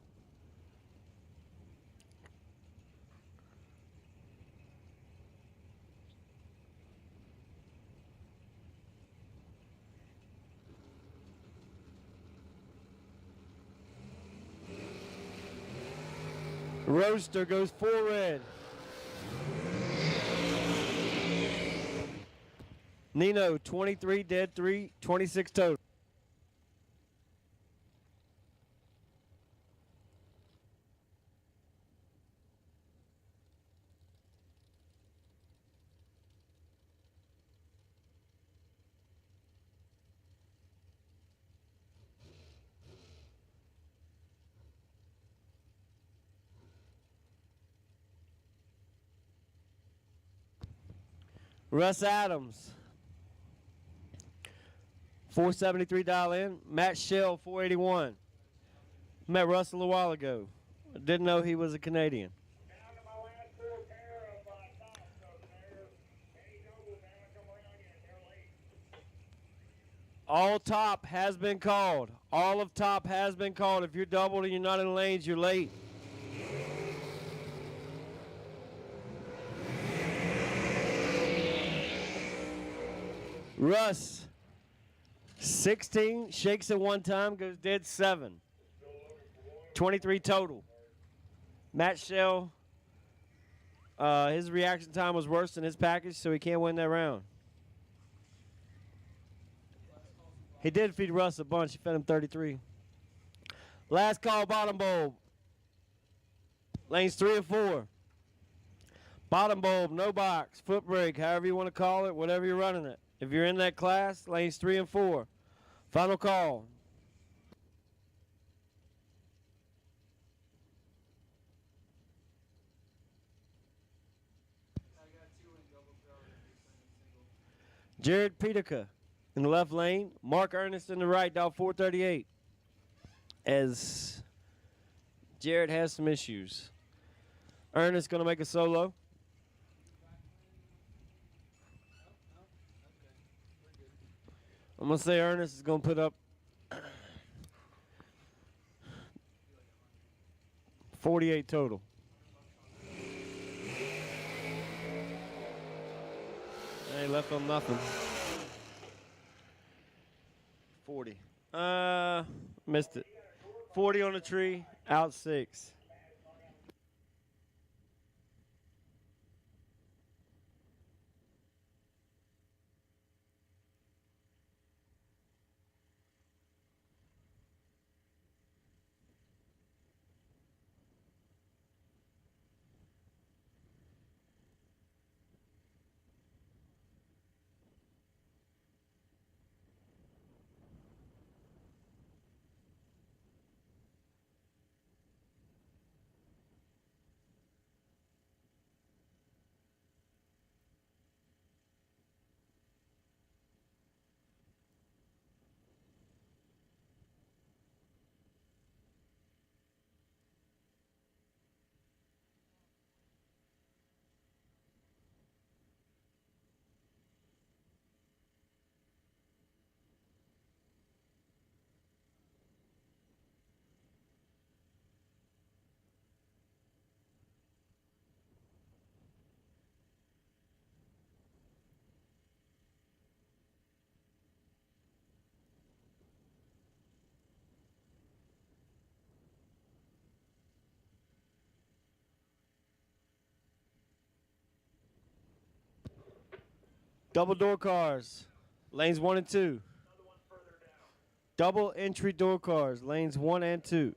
Roaster goes 4 red. Nino, 23 dead, 3, 26 total. Russ Adams, $473 in. Matt Shell, $481. Met Russell a while ago. Didn't know he was a Canadian. Down to my last 4 pair of tops over there. Any doubles haven't come around yet. They're late. All top has been called. All of top has been called. If you're doubled and you're not in the lanes, you're late. Russ, 16, shakes it one time, goes dead 7. 23 total. Matt Shell, his reaction time was worse than his package, so he can't win that round. He did feed Russ a bunch. He fed him 33. Last call, bottom bulb. Lanes 3 and 4. Bottom bulb, no box, foot brake, however you want to call it, whatever you're running it. If you're in that class, lanes 3 and 4. Final call. Jared Pietica in the left lane. Mark Ernest in the right, dial 438. As Jared has some issues. Ernest going to make a solo. I'm going to say Ernest is going to put up 48 total. He left on nothing. 40. Missed it. 40 on the tree, out 6. Double door cars, lanes 1 and 2. Double entry door cars, lanes 1 and 2.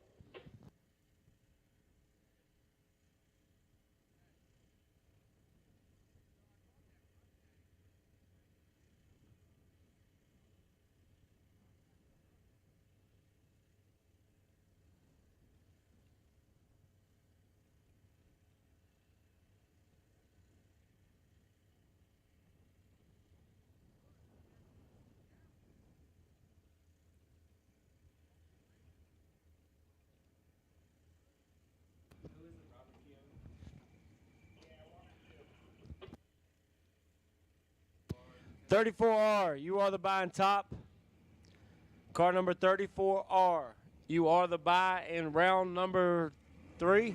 $34R, you are the buy in top. Car number 34R, you are the buy in round number 3.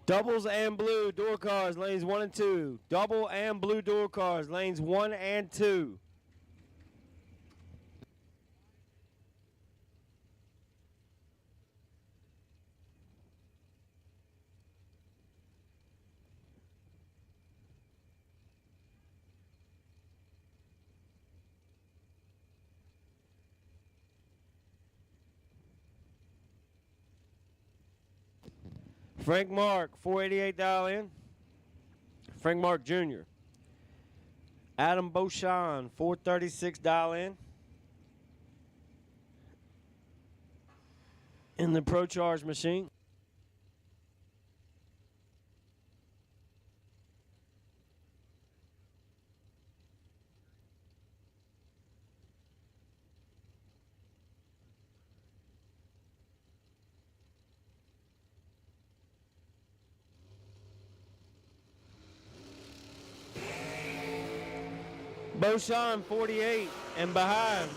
Doubles and blue door cars, lanes 1 and 2. Double and blue door cars, lanes 1 and 2. Frank Mark, 488 dial in. Frank Mark Jr. Adam Beauchamp, 436 dial in the Pro Charge machine. Beauchamp, 48 and behind.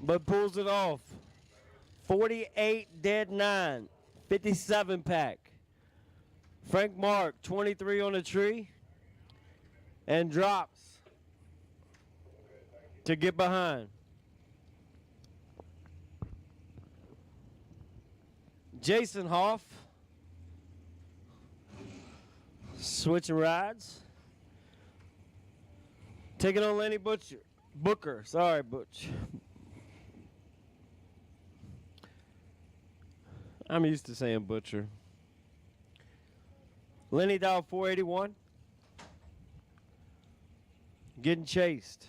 But pulls it off. 48 dead 9. 57 pack. Frank Mark, 23 on the tree. And drops to get behind. Jason Hoff. Switching rides. Taking on Lenny Booker. Sorry, Butch. I'm used to saying Butcher. Lenny dial 481. Getting chased.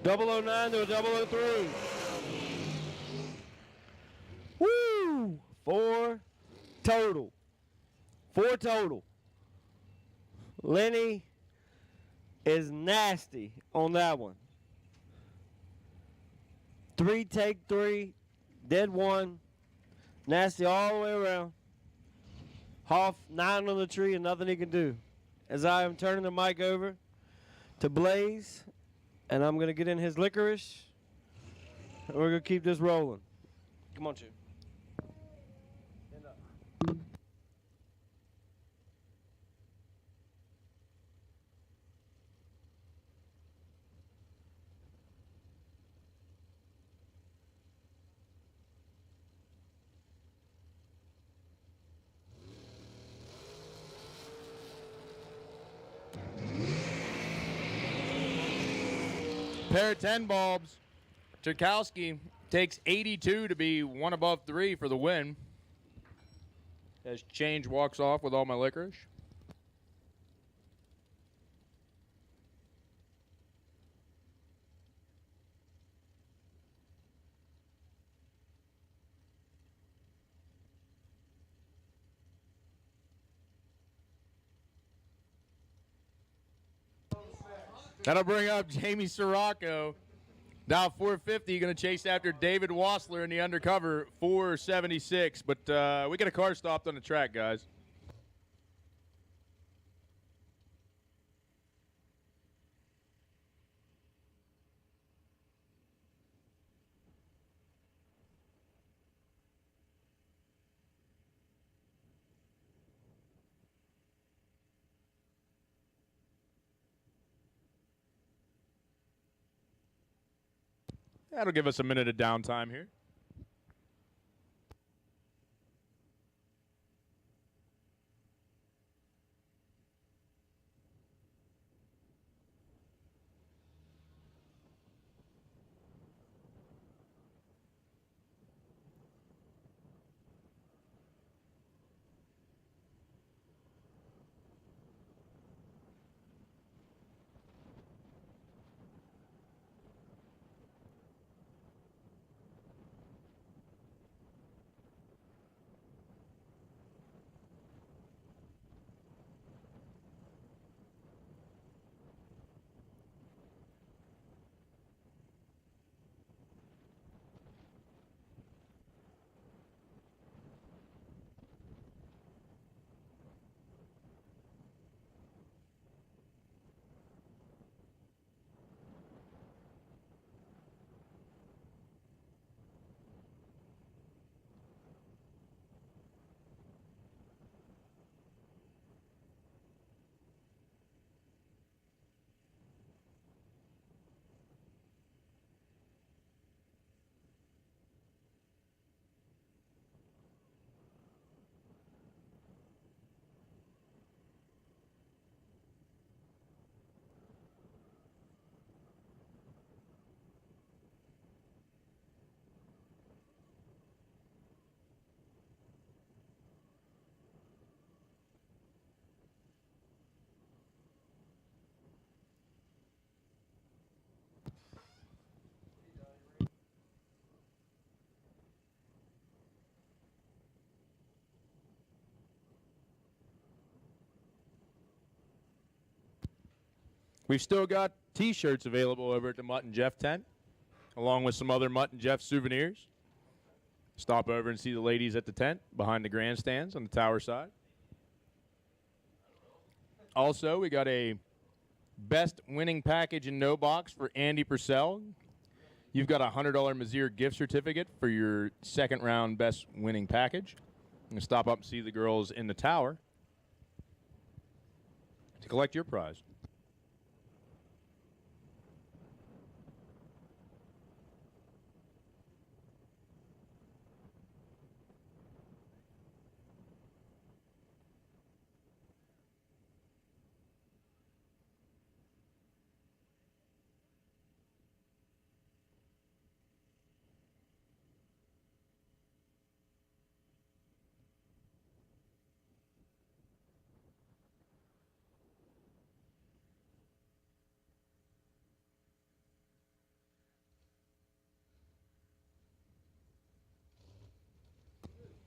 .009 to a 003. Woo! 4 total. 4 total. Lenny is nasty on that one. 3 take 3. Dead 1. Nasty all the way around. Hoff 9 on the tree and nothing he can do. As I am turning the mic over to Blaze. And I'm going to get in his licorice. And we're going to keep this rolling. Come on, Chew. Pair of 10 bulbs. Turkowski takes 82 to be 1 above 3 for the win. As Change walks off with all my licorice. That'll bring up Jamie Sirocco. Dow 450, going to chase after David Wassler in the undercover, 476. But we got a car stopped on the track, guys. That'll give us a minute of downtime here. We've still got T-shirts available over at the Mutt and Jeff tent, along with some other Mutt and Jeff souvenirs. Stop over and see the ladies at the tent behind the grandstands on the tower side. Also, we got a best winning package in no box for Andy Purcell. You've got a $100 Mazier gift certificate for your second round best winning package. I'm going to stop up and see the girls in the tower to collect your prize.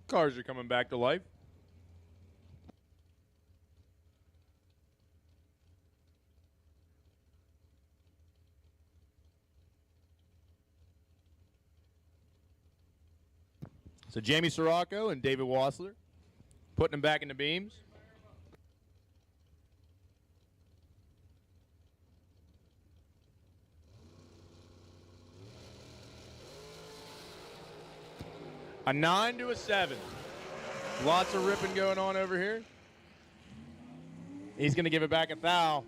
Cars are coming back to life. So Jamie Sirocco and David Wassler putting them back in the beams. A 9 to a 7. Lots of ripping going on over here. He's going to give it back a thou.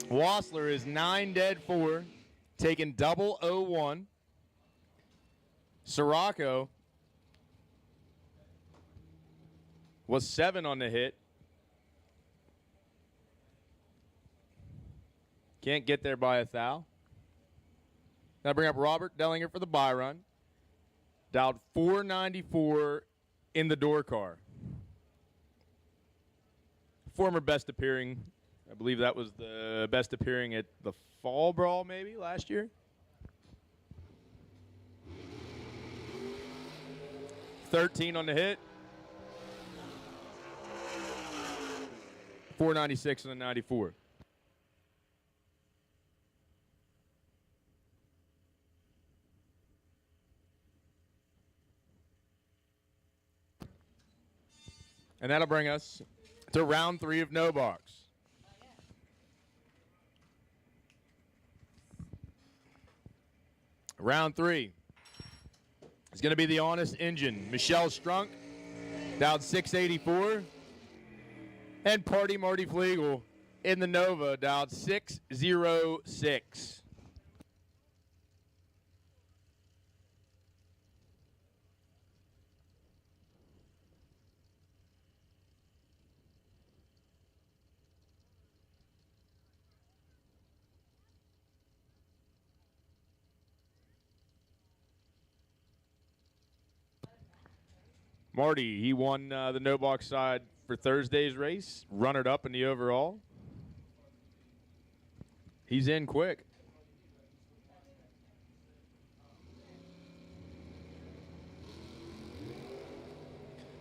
Wassler is 9 dead 4, taking double 0-1. Sirocco was 7 on the hit. Can't get there by a thou. Now bring up Robert Dellinger for the buy run. Dialed 494 in the door car. Former best appearing, I believe that was the best appearing at the Fall Brawl maybe last year. $13 on the hit. 496 on the 94. And that'll bring us to round 3 of no box. Round 3 is going to be the Honest Engine. Michelle Strunk, down 684. And Party Marty Flegel in the Nova, down 606. Marty, he won the no box side for Thursday's race, runner up in the overall. He's in quick.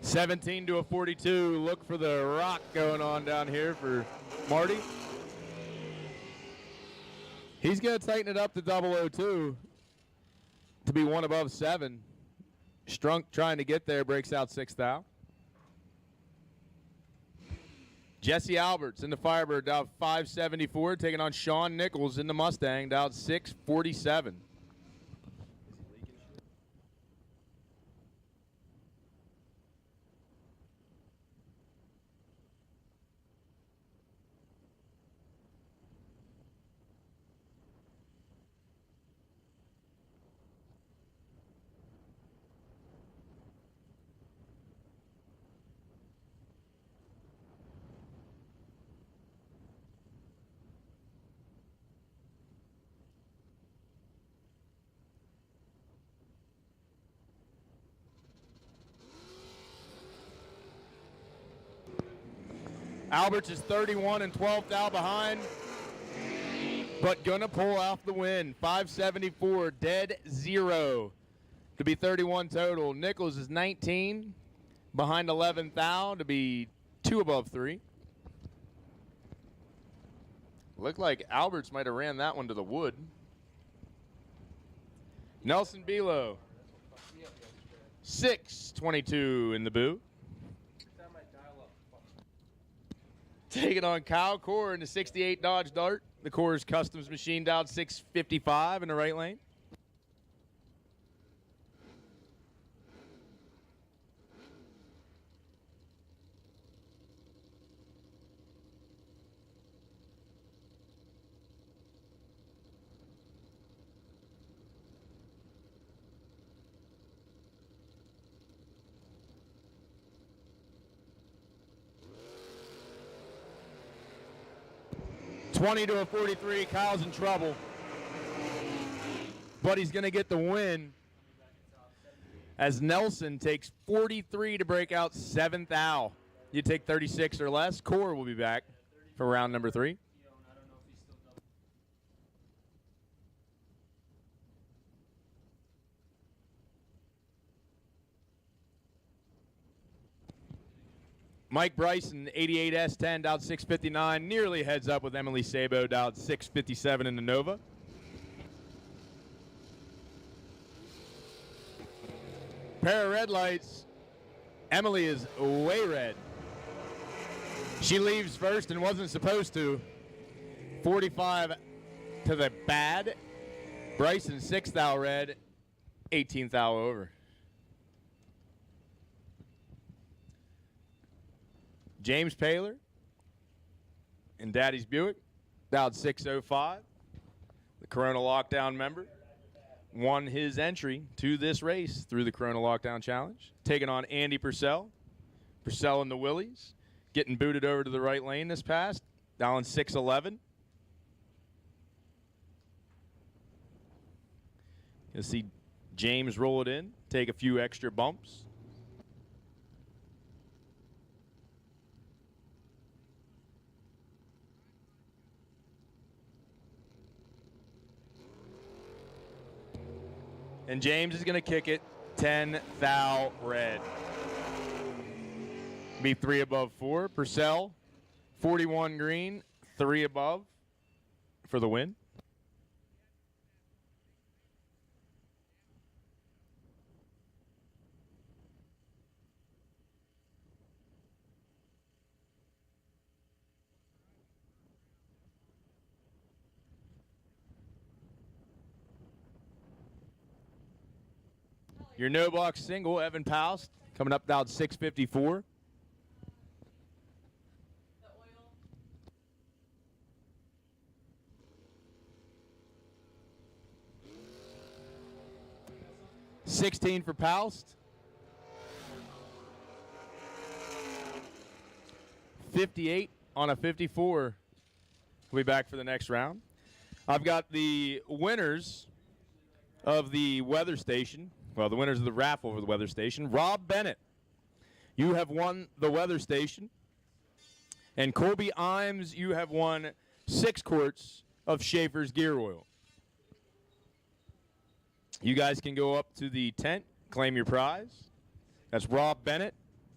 $17 to a 42. Look for the rock going on down here for Marty. He's going to tighten it up to 002 to be one above 7. Strunk trying to get there, breaks out 6 thou. Jesse Alberts in the Firebird, down 574, taking on Sean Nichols in the Mustang, down 647. Alberts is 31 and 12th thou behind, but gonna pull off the win. 574, dead 0 to be 31 total. Nichols is 19, behind 11 thou to be 2 above 3. Looked like Alberts might have ran that one to the wood. Nelson Belo. 6:22 in the boot. Taking on Kyle Core in the 68 Dodge Dart. The Core's Customs machine dialed 655 in the right lane. (20-43). Kyle's in trouble, but he's going to get the win as Nelson takes 43 to break out 7th Al. You take 36 or less. Core will be back for round number 3. Mike Bryson, 88 S10, dialed 659, nearly heads up with Emily Sabo, dialed 657 in the Nova. Pair of red lights. Emily is way red. She leaves first and wasn't supposed to. 45 to the bad. Bryson, 6th thou red, 18th thou over. James Paler in Daddy's Buick, dialed 605. The Corona Lockdown member won his entry to this race through the Corona Lockdown Challenge. Taking on Andy Purcell. Purcell in the Willies, getting booted over to the right lane this past, dialing 611. You'll see James roll it in, take a few extra bumps. And James is going to kick it 10 thou red. Be 3 above 4. Purcell, 41 green, 3 above for the win. Your no box single, Evan Paust, coming up down 654. $16 for Paust. 58 on a 54. We'll be back for the next round. I've got the winners of the weather station. Well, the winners of the raffle for the weather station. Rob Bennett, you have won the weather station. And Colby Imes, you have won 6 quarts of Schaefer's gear oil. You guys can go up to the tent, claim your prize. That's Rob Bennett.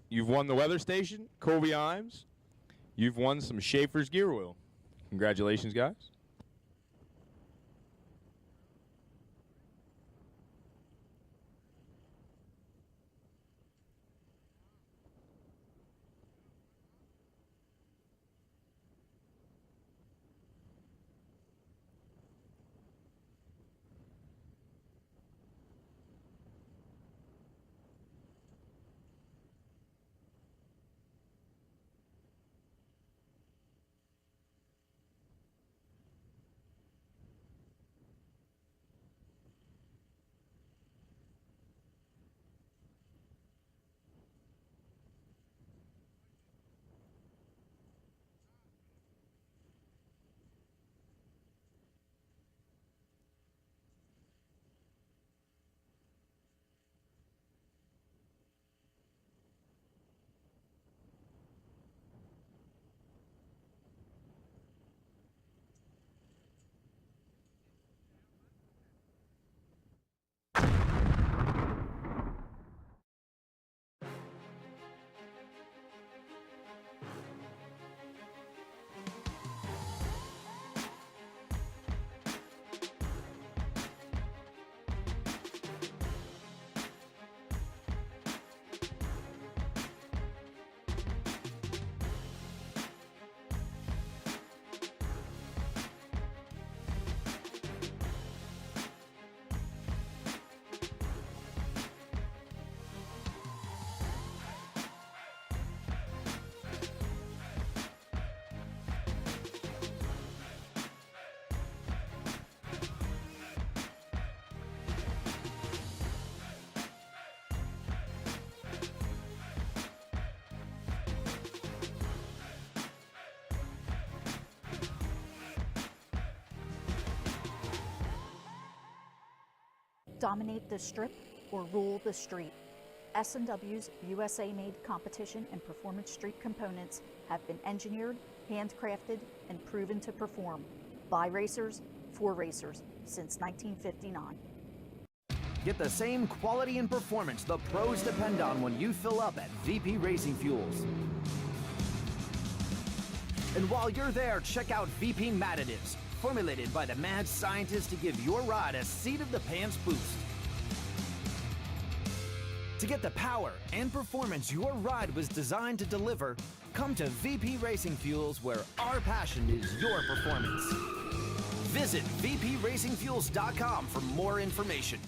You've won the weather station. Colby Imes, you've won some Schaefer's gear oil. Congratulations, guys. Dominate the strip or rule the street. S&W's USA-made competition and performance street components have been engineered, handcrafted, and proven to perform by racers for racers since 1959. Get the same quality and performance the pros depend on when you fill up at VP Racing Fuels. And while you're there, check out VP Mad Additives, formulated by the mad scientists to give your ride a seat-of-the-pants boost. To get the power and performance your ride was designed to deliver, come to VP Racing Fuels, where our passion is your performance. Visit vpracingfuels.com for more information.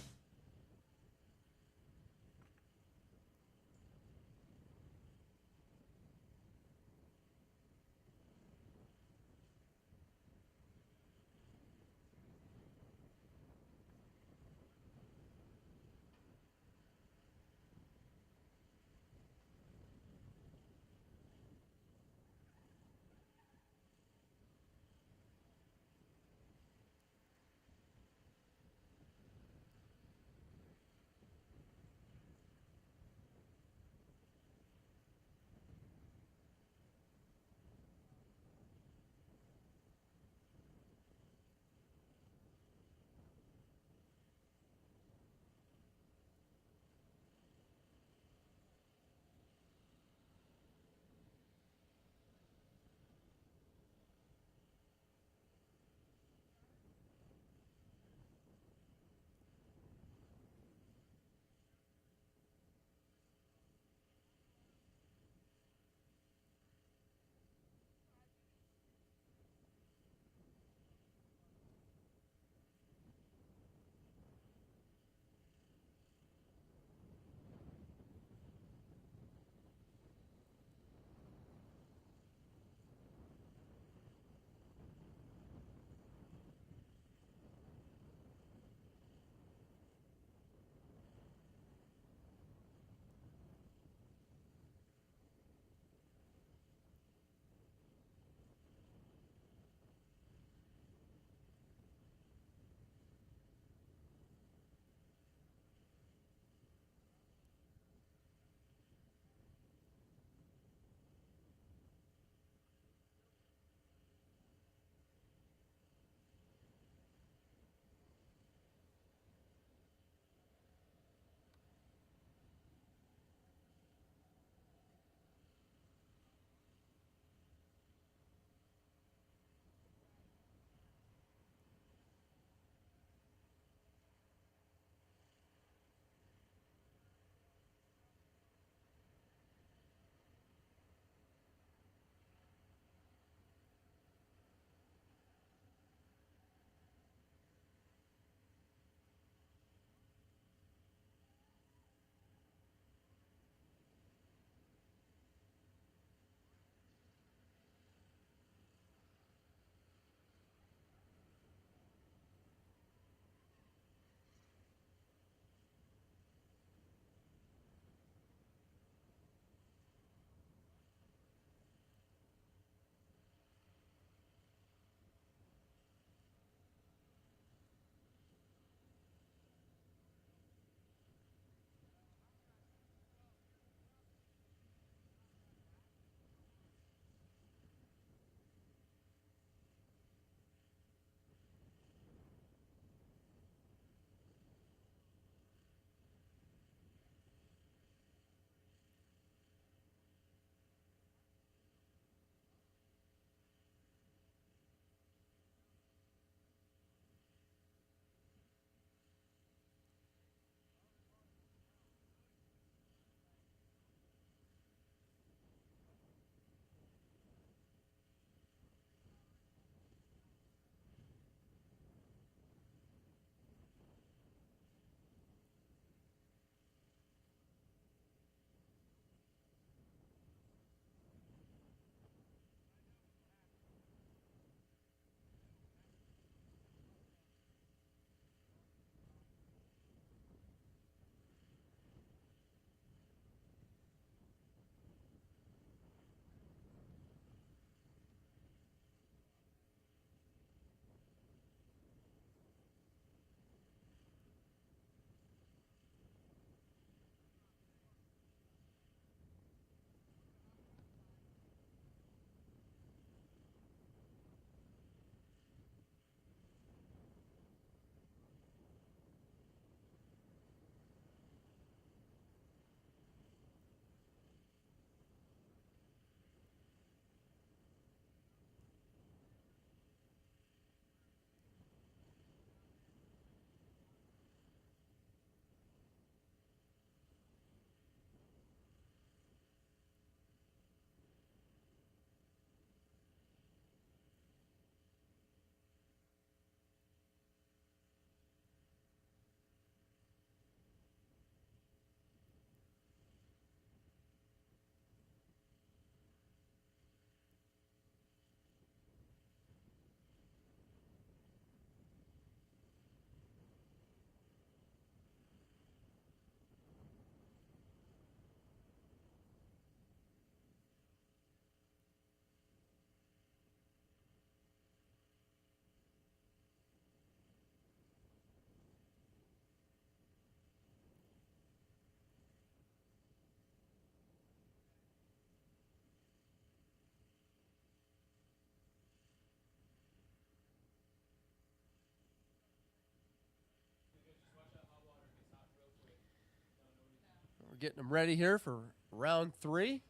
We're getting them ready here for round 3.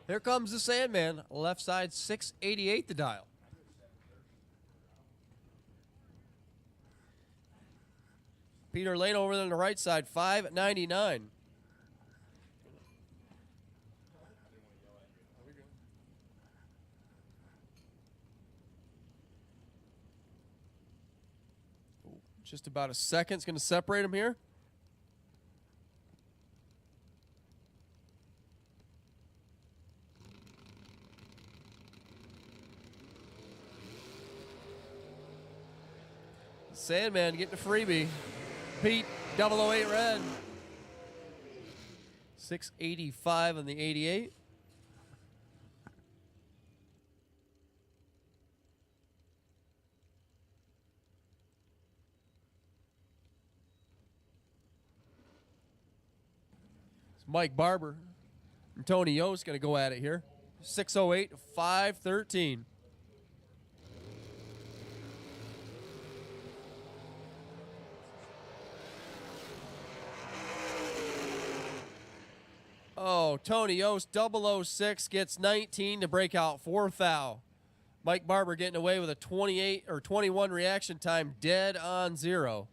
Here comes the Sandman. Left side, 688 the dial. Peter Lane over there on the right side, 599. Just about a second. It's going to separate them here. Sandman getting a freebie. Pete, 008 red. 685 on the 88. It's Mike Barber and Tony Yost going to go at it here. 608, 513. Oh, Tony Yost, 006 gets 19 to break out 4th thou. Mike Barber getting away with a 28 or 21 reaction time, dead on 0.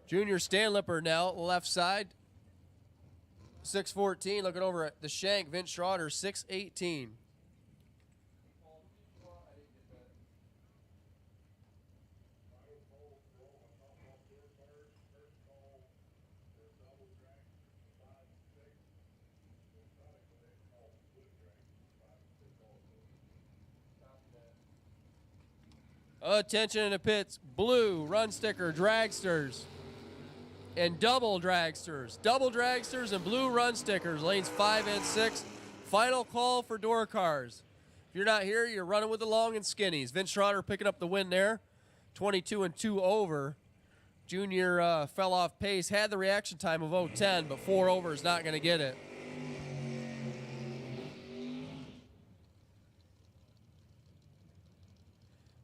Junior Stanlipper now, left side, 614. Looking over at the shank, Vince Schroeder, 618. Attention in the pits, blue run sticker dragsters and double dragsters and blue run stickers, lanes 5 and 6. Final call for door cars. If you're not here, you're running with the long and skinnies. Vince Schroeder picking up the win there, 22 and 2 over. Junior fell off pace, had the reaction time of 0:10, but 4 over is not going to get it.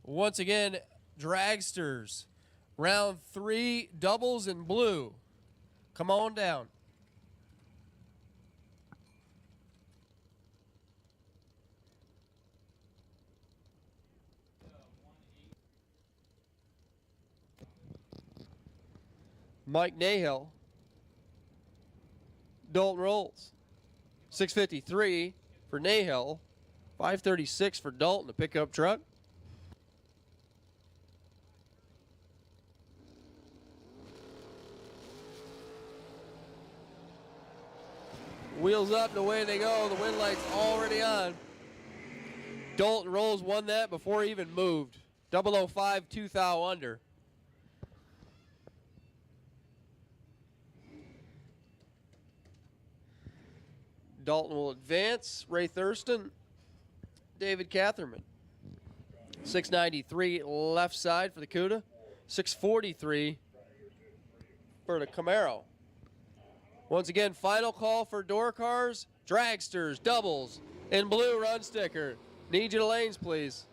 Once again, dragsters, round 3, doubles in blue. Come on down. Mike Nahill. Dalton rolls. 653 for Nahill. 536 for Dalton, the pickup truck. Wheels up and away they go. The wind light's already on. Dalton rolls won that before he even moved. 005, 2 thou under. Dalton will advance. Ray Thurston, David Catherman. 693 left side for the Cuda. 643 for the Camaro. Once again, final call for door cars, dragsters, doubles, in blue run sticker. Need you to lanes, please.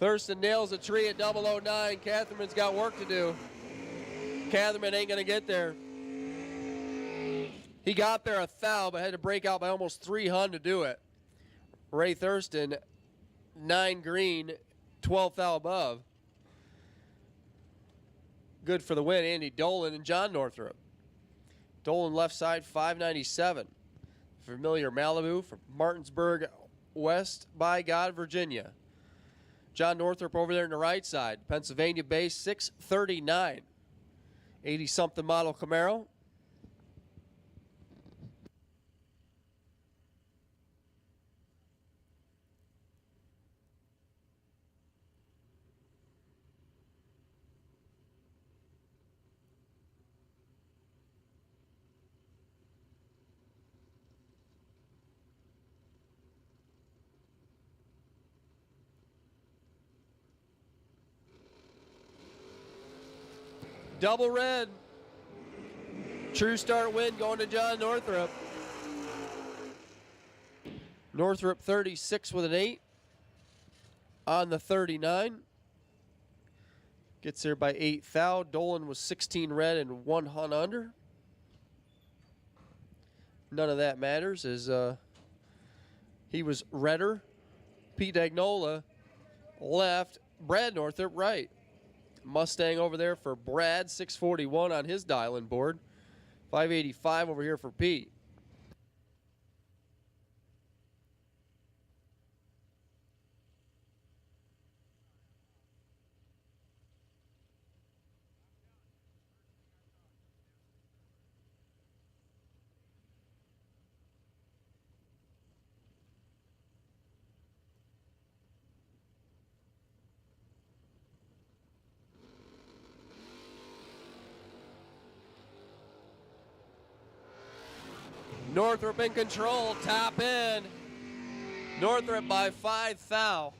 Thurston nails a tree at 009. Catherman's got work to do. Catherman ain't going to get there. He got there 1,000, but had to break out by almost 300 to do it. Ray Thurston, 9 green, 12 thou above. Good for the win, Andy Dolan and John Northrup. Dolan left side, 597. Familiar Malibu from Martinsburg, West by God, Virginia. John Northrup over there on the right side. Pennsylvania base, 639. 80-something model Camaro. Double red. True start win going to John Northrup. Northrup 36 with an 8 on the 39. Gets there by 8 thou. Dolan was 16 red and 1 hunt under. None of that matters as he was redder. Pete Agnola left. Brad Northrup right. Mustang over there for Brad, 641 on his dial-in board. 585 over here for Pete. Northrup in control, top end. Northrup by 5 thou.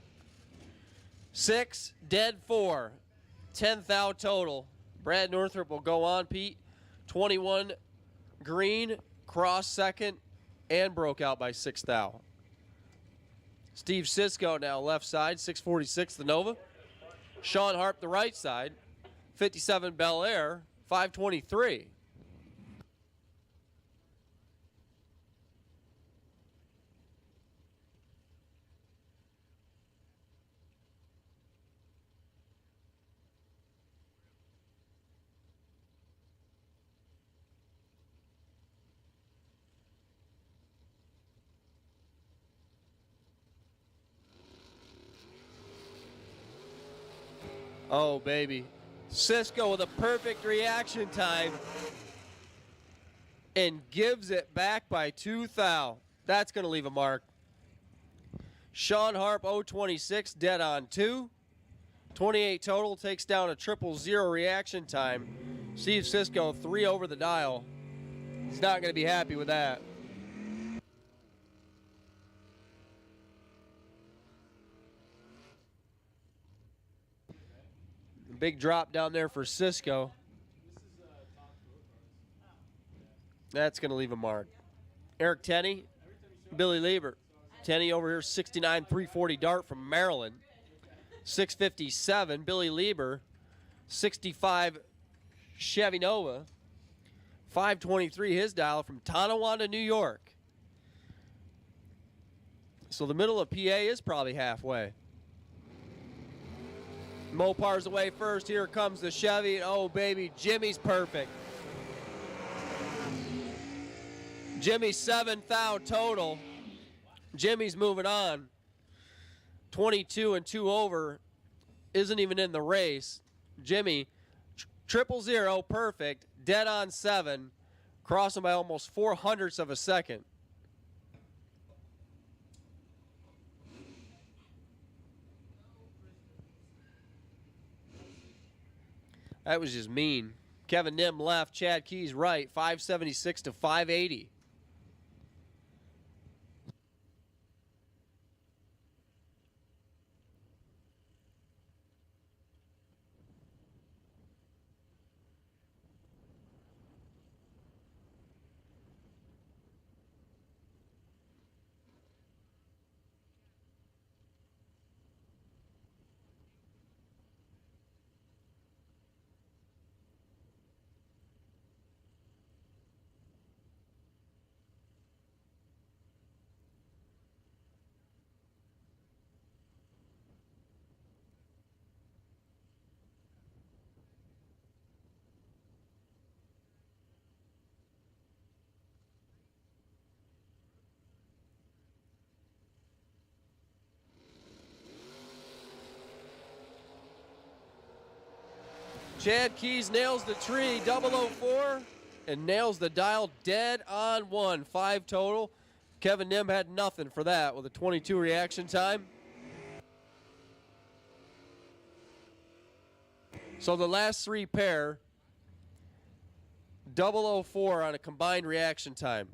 6, dead 4. 10 thou total. Brad Northrup will go on, Pete. 21 green, cross second, and broke out by 6 thou. Steve Cisco now left side, 646 the Nova. Sean Harp the right side, 57 Bel Air, 523. Oh, baby. Cisco with a perfect reaction time and gives it back by 2 thou. That's going to leave a mark. Sean Harp, 026, dead on 2. 28 total, takes down a 000 reaction time. Steve Cisco, 3 over the dial. He's not going to be happy with that. Big drop down there for Cisco. That's going to leave a mark. Eric Tenney, Billy Lieber. Tenney over here, 69 340 dart from Maryland. 657, Billy Lieber. 65 Chevy Nova. 523 his dial from Tonawanda, New York. So the middle of PA is probably halfway. Mopar's away first. Here comes the Chevy. Oh, baby, Jimmy's perfect. Jimmy's 7th thou total. Jimmy's moving on. 22 and 2 over. Isn't even in the race. Jimmy, 000, perfect. Dead on 7. Crossing by almost 0.04 of a second. That was just mean. Kevin Nim left, Chad Keys right, 576 to 580. Chad Keys nails the tree, 004, and nails the dial dead on 1. 5 total. Kevin Nim had nothing for that with a 22 reaction time. So the last 3 pair, 004 on a combined reaction time.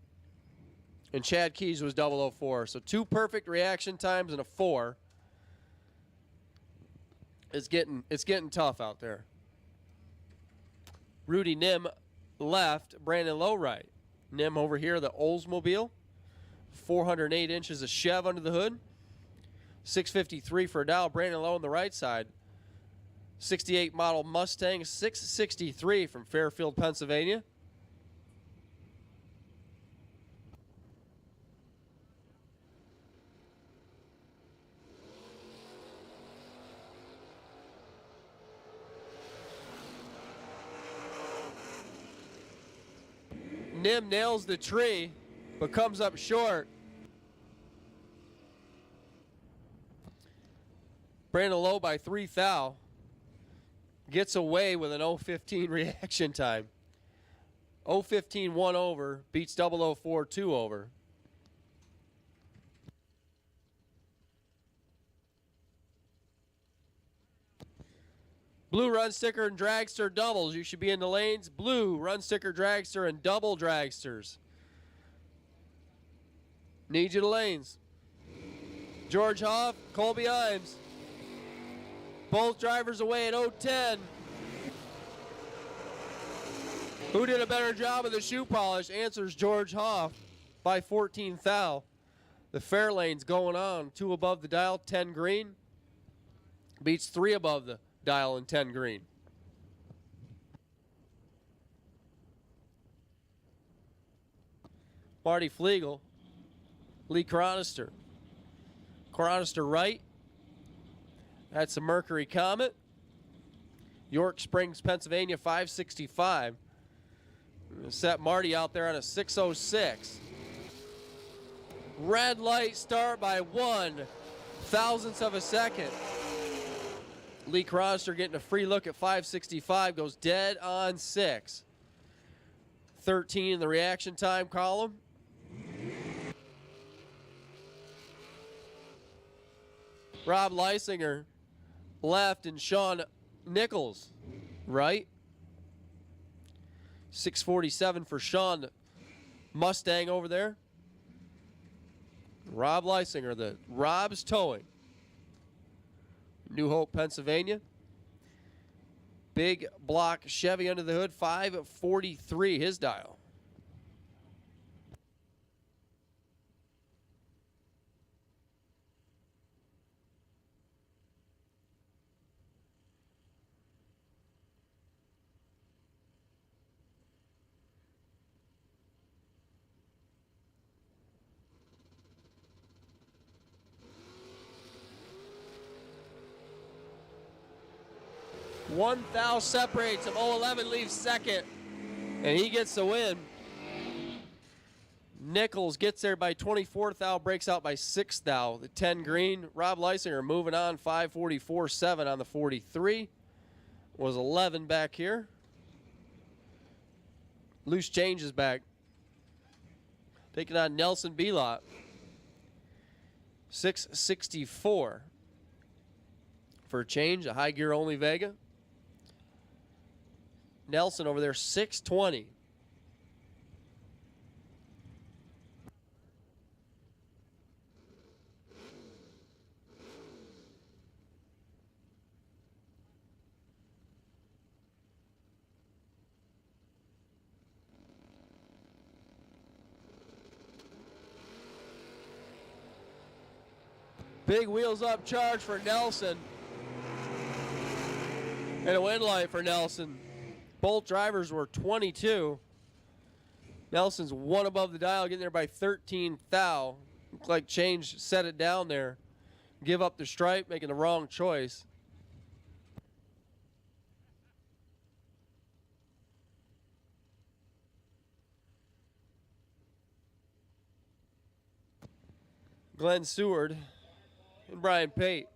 And Chad Keys was 004. So 2 perfect reaction times and a 4. It's getting tough out there. Rudy Nim left, Brandon Lowe right. Nim over here, the Oldsmobile. 408 inches of Chev under the hood. 653 for a dial. Brandon Lowe on the right side. 68 model Mustang, 663 from Fairfield, Pennsylvania. Nim nails the tree, but comes up short. Brandon Lowe by 3 thou. Gets away with an 015 reaction time. 015 1 over, beats 004 2 over. Blue run sticker and dragster doubles. You should be in the lanes. Blue run sticker dragster and double dragsters. Need you to lanes. George Hoff, Colby Imes. Both drivers away at 010. Who did a better job of the shoe polish? Answers George Hoff by 14 thou. The fair lane's going on. 2 above the dial, 10 green. Beats 3 above the dial and 10 green. Marty Flegel, Lee Chronister. Chronister right. That's a Mercury Comet. York Springs, Pennsylvania, 565. Set Marty out there on a 606. Red light start by 1/1000th of a second. Lee Chronister getting a free look at 565, goes dead on 6. 13 in the reaction time column. Rob Leisinger left and Sean Nichols right. 647 for Sean, the Mustang over there. Rob Leisinger, the Rob's Towing. New Hope, Pennsylvania. Big block Chevy under the hood, 543 his dial. 1 thou separates him. 011 leaves second, and he gets the win. Nichols gets there by 24 thou, breaks out by 6 thou. The 10 green. Rob Leisinger moving on, 5:44.7 on the 43. Was 11 back here. Loose change is back. Taking on Nelson Belot. 664 for a change, a high gear only Vega. Nelson over there, 620. Big wheels up charge for Nelson. And a win light for Nelson. Both drivers were 22. Nelson's one above the dial, getting there by 13 thou. Looked like change set it down there. Give up the stripe, making the wrong choice. Glenn Seward and Brian Pate.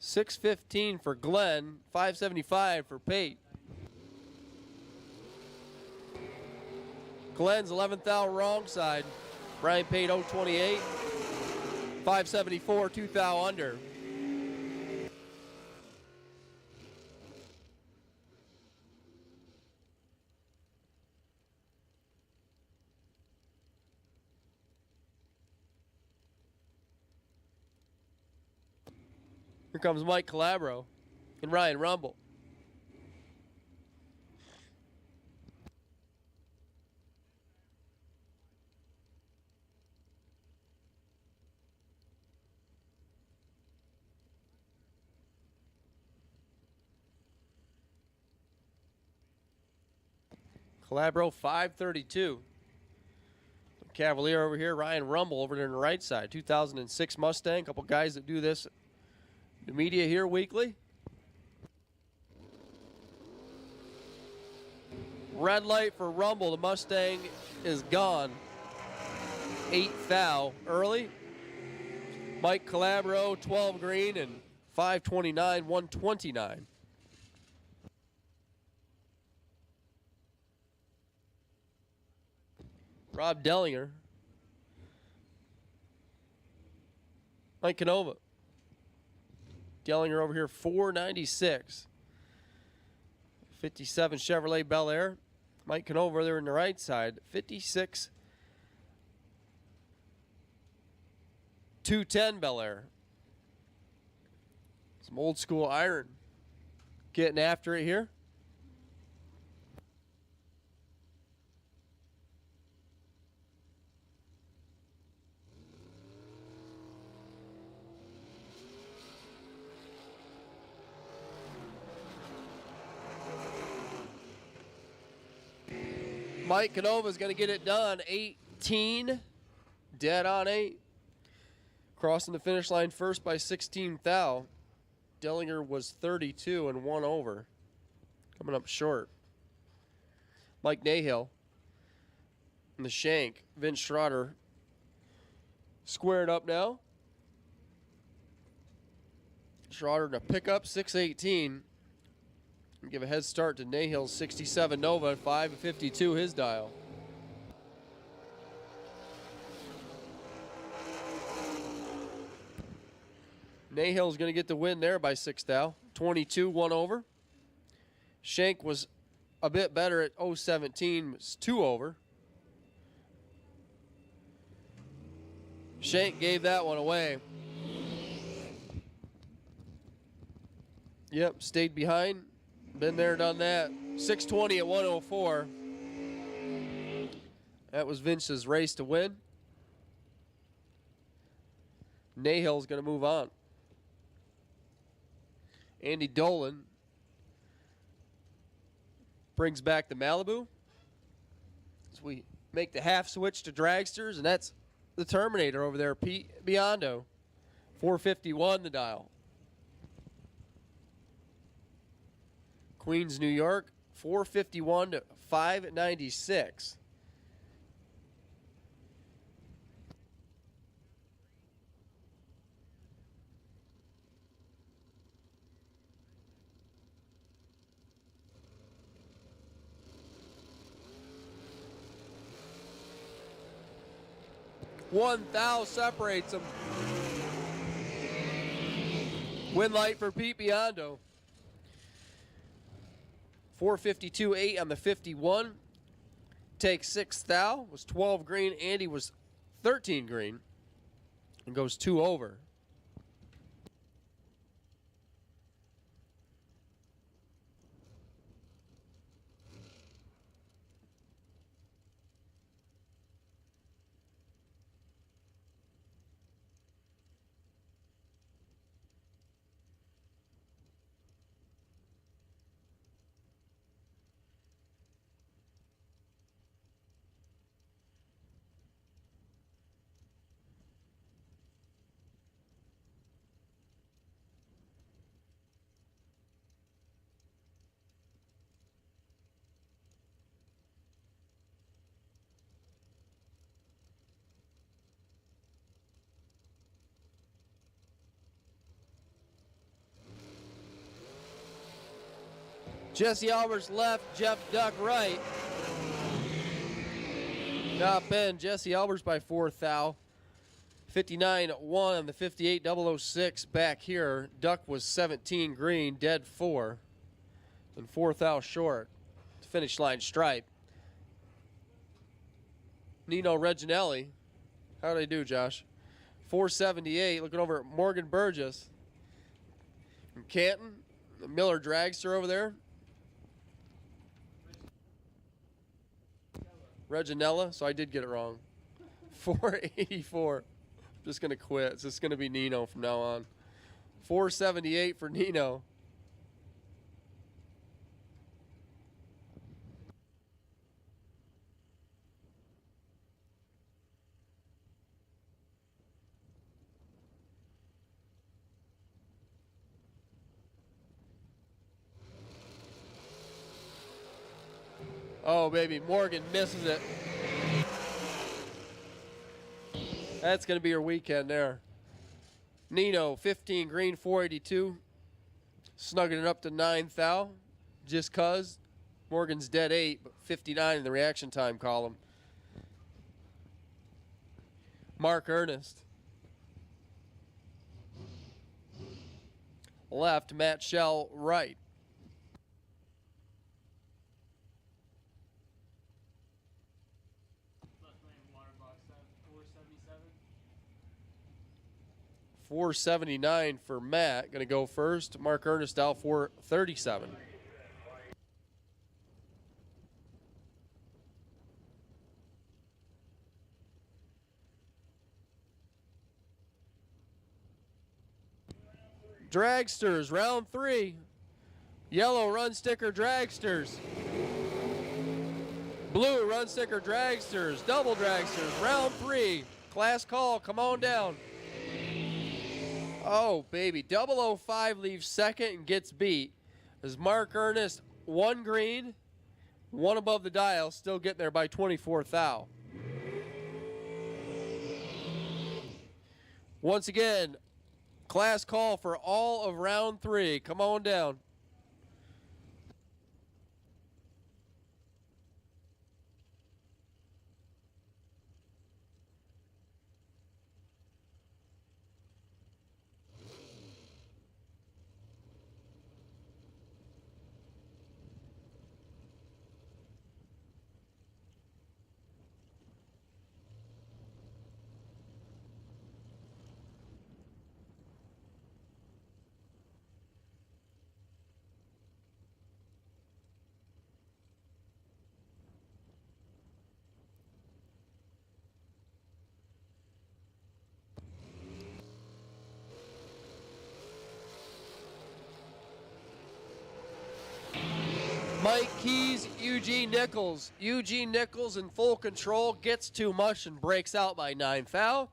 $6.15 for Glenn, $5.75 for Pate. Glenn's 11th thou wrong side. Brian Pate 0.28. 5.74, 2 thou under. Here comes Mike Calabro and Ryan Rumble. Calabro 532. Cavalier over here, Ryan Rumble over there on the right side. 2006 Mustang. Couple guys that do this. The media here weekly. Red light for Rumble. The Mustang is gone. 8 thou early. Mike Calabro, 12 green and 5.29, 129. Rob Dellinger. Mike Canova. Dellinger over here, 496. 57 Chevrolet Bel Air. Mike Canova over there on the right side, 56. 210 Bel Air. Some old school iron. Getting after it here. Mike Canova's going to get it done. 18, dead on 8. Crossing the finish line first by 16 thou. Dellinger was 32 and 1 over. Coming up short. Mike Nahill and the shank. Vince Schroeder squared up now. Schroeder in a pickup, 618. Give a head start to Nahill's 67 Nova, 5.52 his dial. Nahill's going to get the win there by 6 thou. 22, 1 over. Shank was a bit better at 0.17, was 2 over. Shank gave that one away. Yep, stayed behind. Been there, done that. 620 at 104. That was Vince's race to win. Nahill's going to move on. Andy Dolan brings back the Malibu as we make the half switch to dragsters, and that's the Terminator over there, Pete Biondo. 451 the dial. Queens, New York, 451 to 596. One thou separates them. Win light for Pete Biondo. 452.8 on the 51. Takes 6 thou. Was 12 green. Andy was 13 green. And goes 2 over. Jesse Alberts left, Jeff Duck right. Top end, Jesse Alberts by 4 thou. 59-1 on the 58, 006 back here. Duck was 17 green, dead 4. And 4 thou short. Finish line stripe. Nino Reginelli. How did I do, Josh? 478, looking over at Morgan Burgess. From Canton, the Miller Dragster over there. Reginella, so I did get it wrong. 484. I'm just going to quit. It's just going to be Nino from now on. 478 for Nino. Oh, baby, Morgan misses it. That's going to be your weekend there. Nino, 15 green, 482. Snugging it up to 9 thou. Just cuz. Morgan's dead 8, but 59 in the reaction time column. Mark Ernest. Left, Matt Shell right. $479 for Matt. Going to go first. Mark Ernest out for $37. Dragsters, round 3. Yellow run sticker dragsters. Blue run sticker dragsters. Double dragsters, round 3. Class call, come on down. Oh, baby. 005 leaves second and gets beat. As Mark Ernest, 1 green, 1 above the dial, still getting there by 24 thou. Once again, class call for all of round 3. Come on down. Mike Keys, Eugene Nichols. Eugene Nichols in full control, gets too much and breaks out by 9 foul.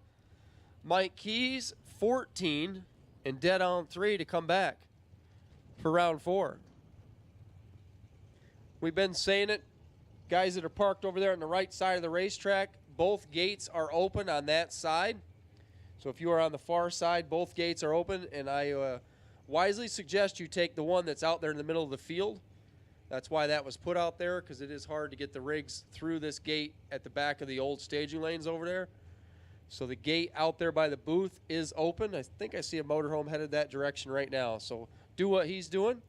Mike Keys, 14 and dead on 3 to come back for round 4. We've been saying it, guys that are parked over there on the right side of the racetrack, both gates are open on that side. So if you are on the far side, both gates are open, and I wisely suggest you take the one that's out there in the middle of the field. That's why that was put out there, because it is hard to get the rigs through this gate at the back of the old staging lanes over there. So the gate out there by the booth is open. I think I see a motorhome headed that direction right now. So do what he's doing.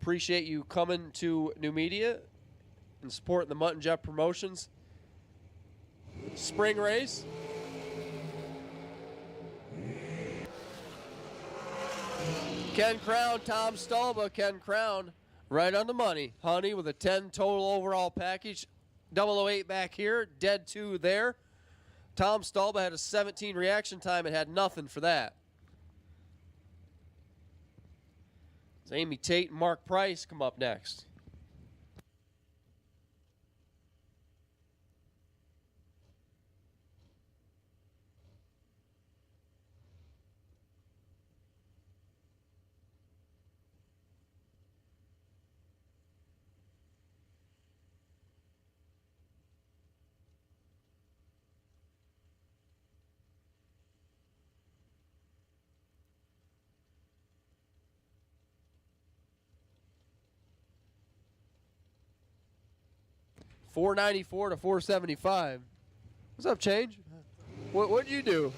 Appreciate you coming to Numidia and supporting the Mutt and Jeff Promotions spring race. Ken Crown, Tom Stalba, Ken Crown, right on the money. Honey with a 10 total overall package. 008 back here, dead 2 there. Tom Stalba had a 17 reaction time and had nothing for that. So Amy Tate and Mark Price come up next. $494 to $475. What's up, Change? What'd you do?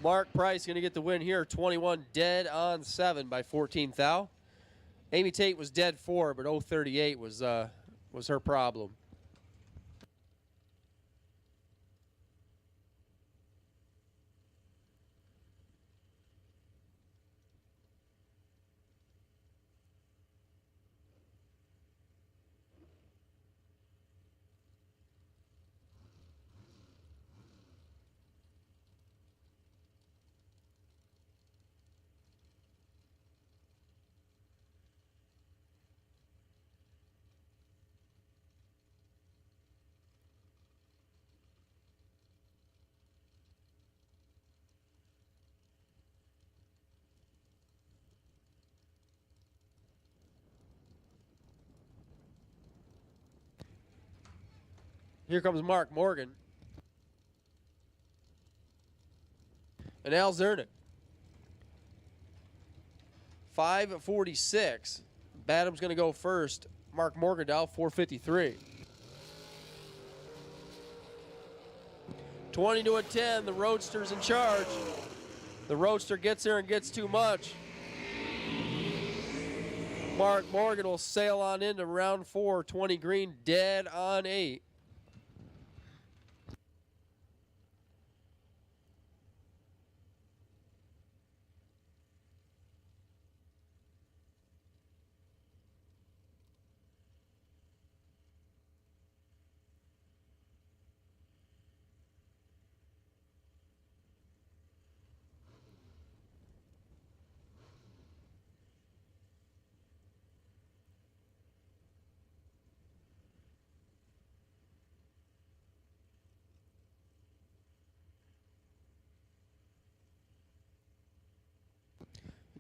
Mark Price going to get the win here. 21 dead on 7 by 14 thou. Amy Tate was dead 4, but 038 was her problem. Here comes Mark Morgan. And Al Zernick. 5:46. Badham's going to go first. Mark Morgan down 4:53. 20 to a 10. The Roadster's in charge. The Roadster gets there and gets too much. Mark Morgan will sail on into round 4. 20 green, dead on 8.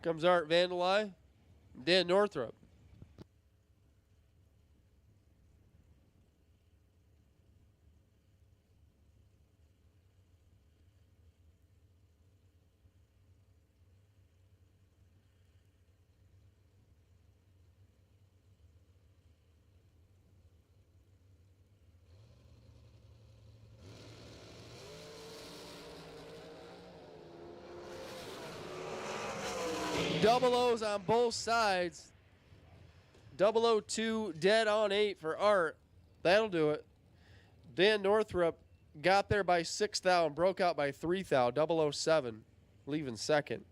Here comes Art Vandelay, Dan Northrup. Double O's on both sides. 002 dead on 8 for Art. That'll do it. Dan Northrup got there by 6 thou and broke out by 3 thou. 007 leaving second.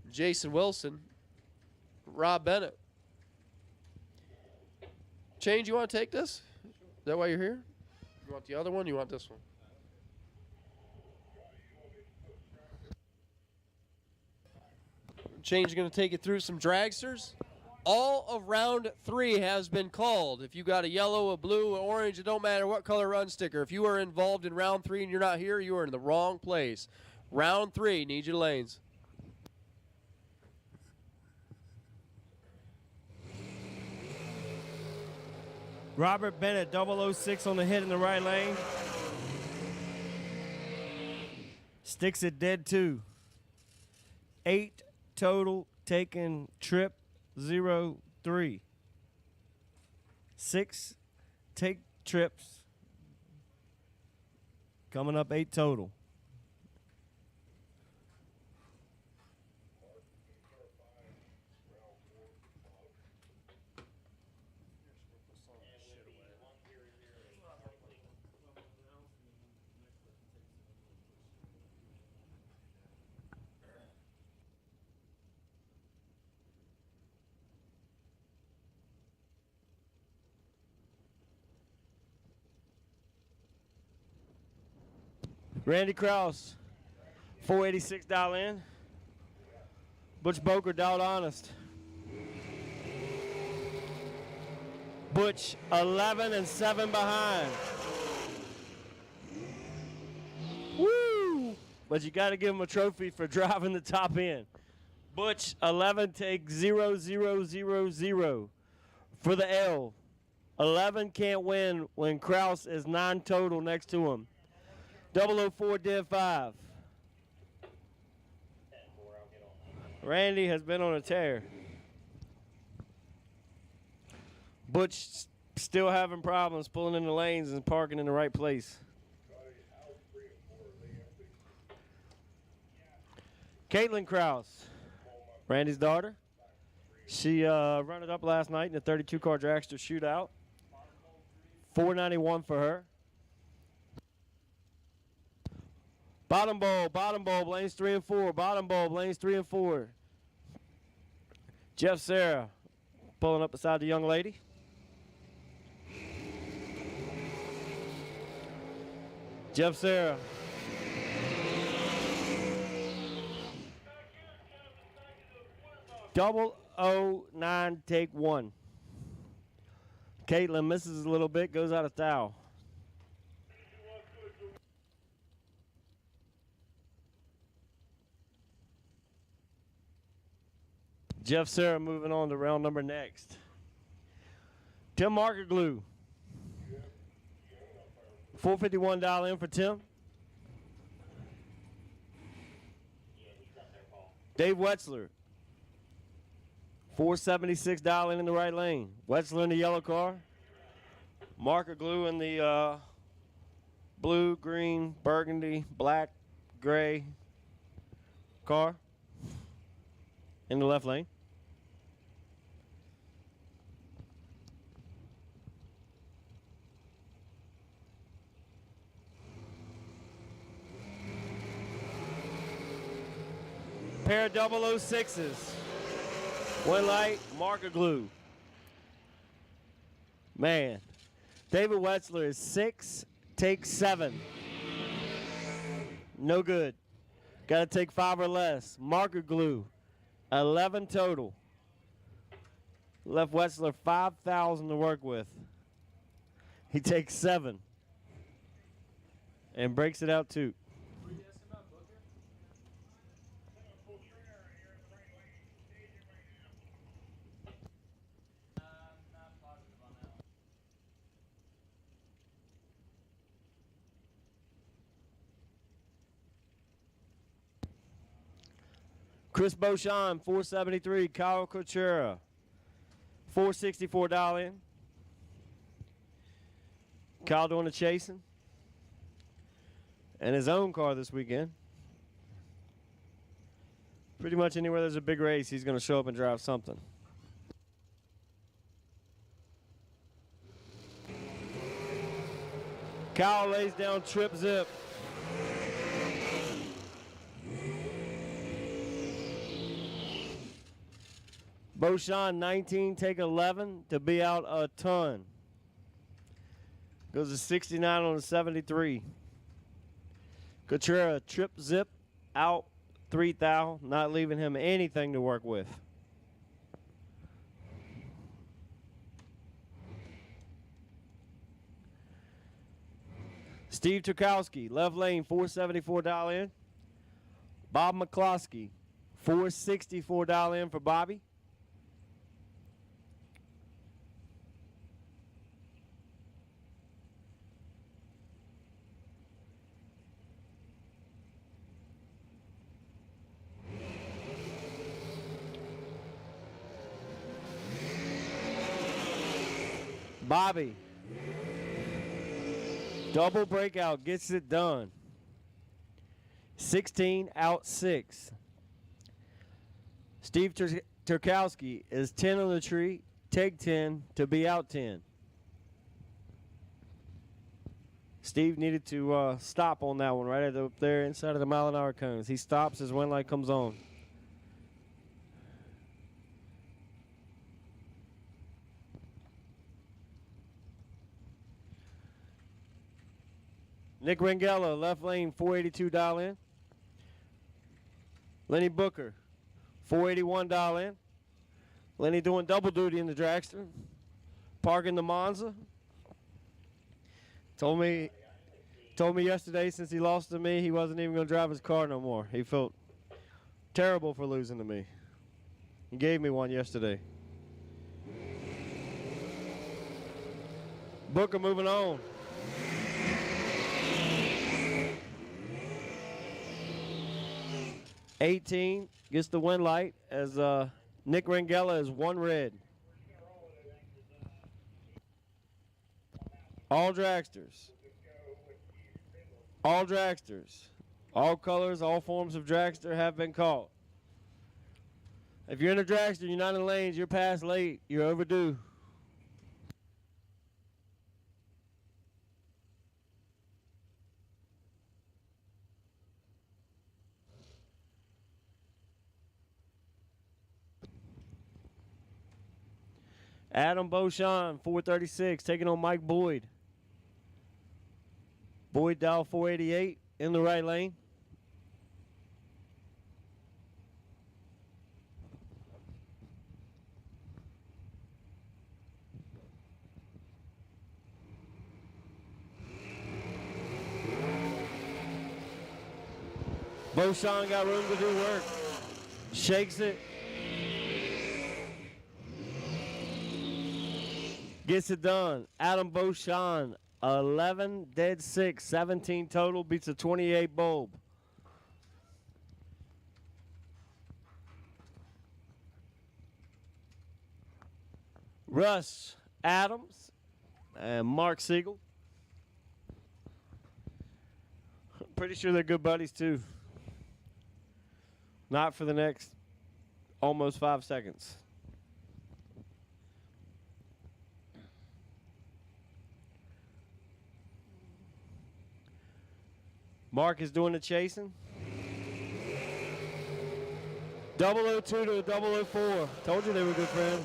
Jason Wilson Rob Bennett. Change, you want to take this? Is that why you're here? You want the other one? You want this one? Change is going to take you through some dragsters. All of round 3 has been called. If you got a yellow, a blue, an orange, it don't matter what color run sticker. If you are involved in round 3 and you're not here, you are in the wrong place. Round 3, need your lanes. Robert Bennett, 006 on the hit in the right lane. Sticks it dead 2. 8 total taken trip 0-3. 6 take trips. Coming up 8 total. Randy Krause, 486 dial in. Butch Boker, dialed honest. Butch, 11 and 7 behind. Woo! But you got to give him a trophy for driving the top end. Butch, 11 take 0-0-0-0 for the L. 11 can't win when Krause is 9 total next to him. 004 Div 5. Randy has been on a tear. Butch still having problems pulling in the lanes and parking in the right place. Caitlin Krause, Randy's daughter. She ran it up last night in the 32-car dragster shootout. 491 for her. Bottom bulb, lanes 3 and 4. Bottom bulb, lanes 3 and 4. Jeff Sarah pulling up beside the young lady. Jeff Sarah. Double 09 take 1. Caitlin misses a little bit, goes out of style. Jeff Sarah moving on to round number next. Tim Markerglue. 451 dial in for Tim. Dave Wetzler. 476 dial in the right lane. Wetzler in the yellow car. Markerglue in the blue, green, burgundy, black, gray car in the left lane. Pair of 006s. One light, Markerglue. Man, David Wetzler is 6, take 7. No good. Got to take 5 or less. Markerglue, 11 total. Left Wetzler 5,000 to work with. He takes 7 and breaks it out 2. Chris Beauchamp, 473. Kyle Coutura, 464 dial in. Kyle doing the chasing. And his own car this weekend. Pretty much anywhere there's a big race, he's going to show up and drive something. Kyle lays down trip zip. Beauchamp 19, take 11 to be out a ton. Goes to 69 on the 73. Contreras trip zip out 3 thou, not leaving him anything to work with. Steve Turkowski, left lane, 474 dial in. Bob McCloskey, 464 dial in for Bobby. Bobby, double breakout, gets it done. 16 out 6. Steve Turkowski is 10 on the tree, take 10 to be out 10. Steve needed to stop on that one right up there inside of the mile-an-hour cones. He stops as one light comes on. Nick Rangella, left lane, 482 dial in. Lenny Booker, 481 dial in. Lenny doing double duty in the dragster. Parking the Monza. Told me yesterday since he lost to me, he wasn't even going to drive his car no more. He felt terrible for losing to me. He gave me one yesterday. Booker moving on. $18 gets the win light as Nick Rangella is 1 red. All dragsters. All dragsters. All colors, all forms of dragster have been caught. If you're in a dragster, you're not in lanes, you're past late, you're overdue. Adam Beauchamp, 436, taking on Mike Boyd. Boyd dial 488 in the right lane. Beauchamp got room to do work. Shakes it. Gets it done. Adam Beauchamp, 11 dead 6, 17 total, beats a 28 bulb. Russ Adams and Mark Siegel. Pretty sure they're good buddies too. Not for the next almost 5 seconds. Mark is doing the chasing. 002 to 004. Told you they were good friends.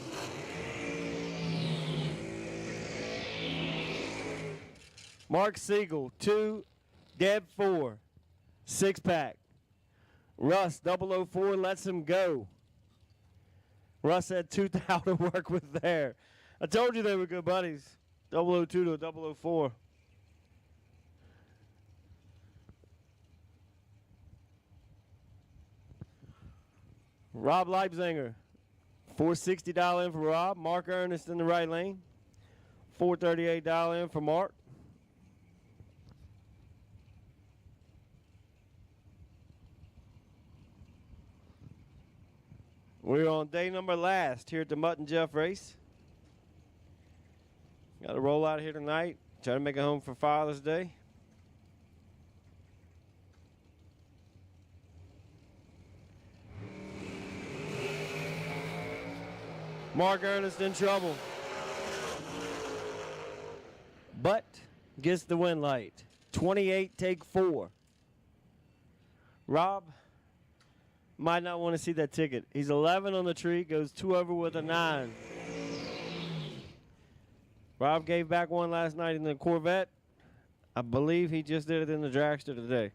Mark Siegel, 2, Deb 4, 6-pack. Russ, 004, lets him go. Russ had 2,000 to work with there. I told you they were good buddies. 002 to 004. Rob Leipzinger, 460 dial in for Rob. Mark Ernest in the right lane. 438 dial in for Mark. We're on day number last here at the Mutt and Jeff race. Got to roll out here tonight. Try to make it home for Father's Day. Mark Ernest in trouble. But gets the win light. 28, take 4. Rob, Might not want to see that ticket. He's 11 on the tree, goes 2 over with a 9. Rob gave back one last night in the Corvette. I believe he just did it in the Dragster today.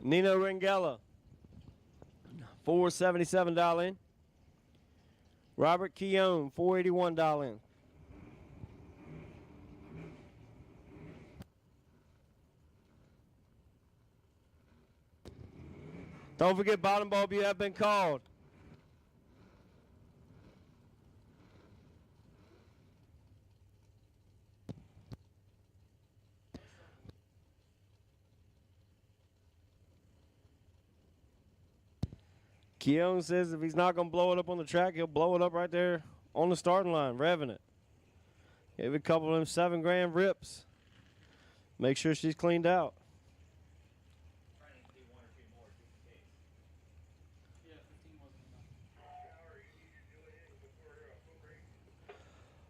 Nino Ringella, $477 in. Robert Keown, $481 in. Don't forget, bottom bulb, you have been called. Keown says if he's not going to blow it up on the track, he'll blow it up right there on the starting line, revving it. Give a couple of them 7 grand rips. Make sure she's cleaned out.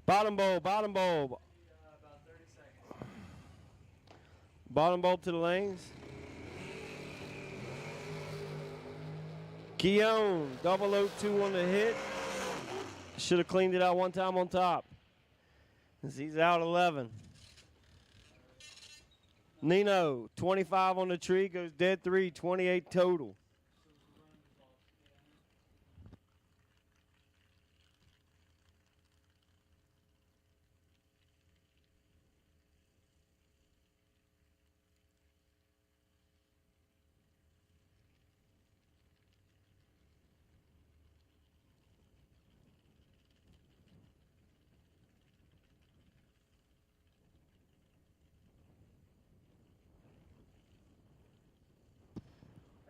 Bottom bulb, bottom bulb. About 30 seconds. Bottom bulb to the lanes. Keown, 002 on the hit. Should have cleaned it out one time on top. He's out 11. Nino, 25 on the tree, goes dead 3, 28 total.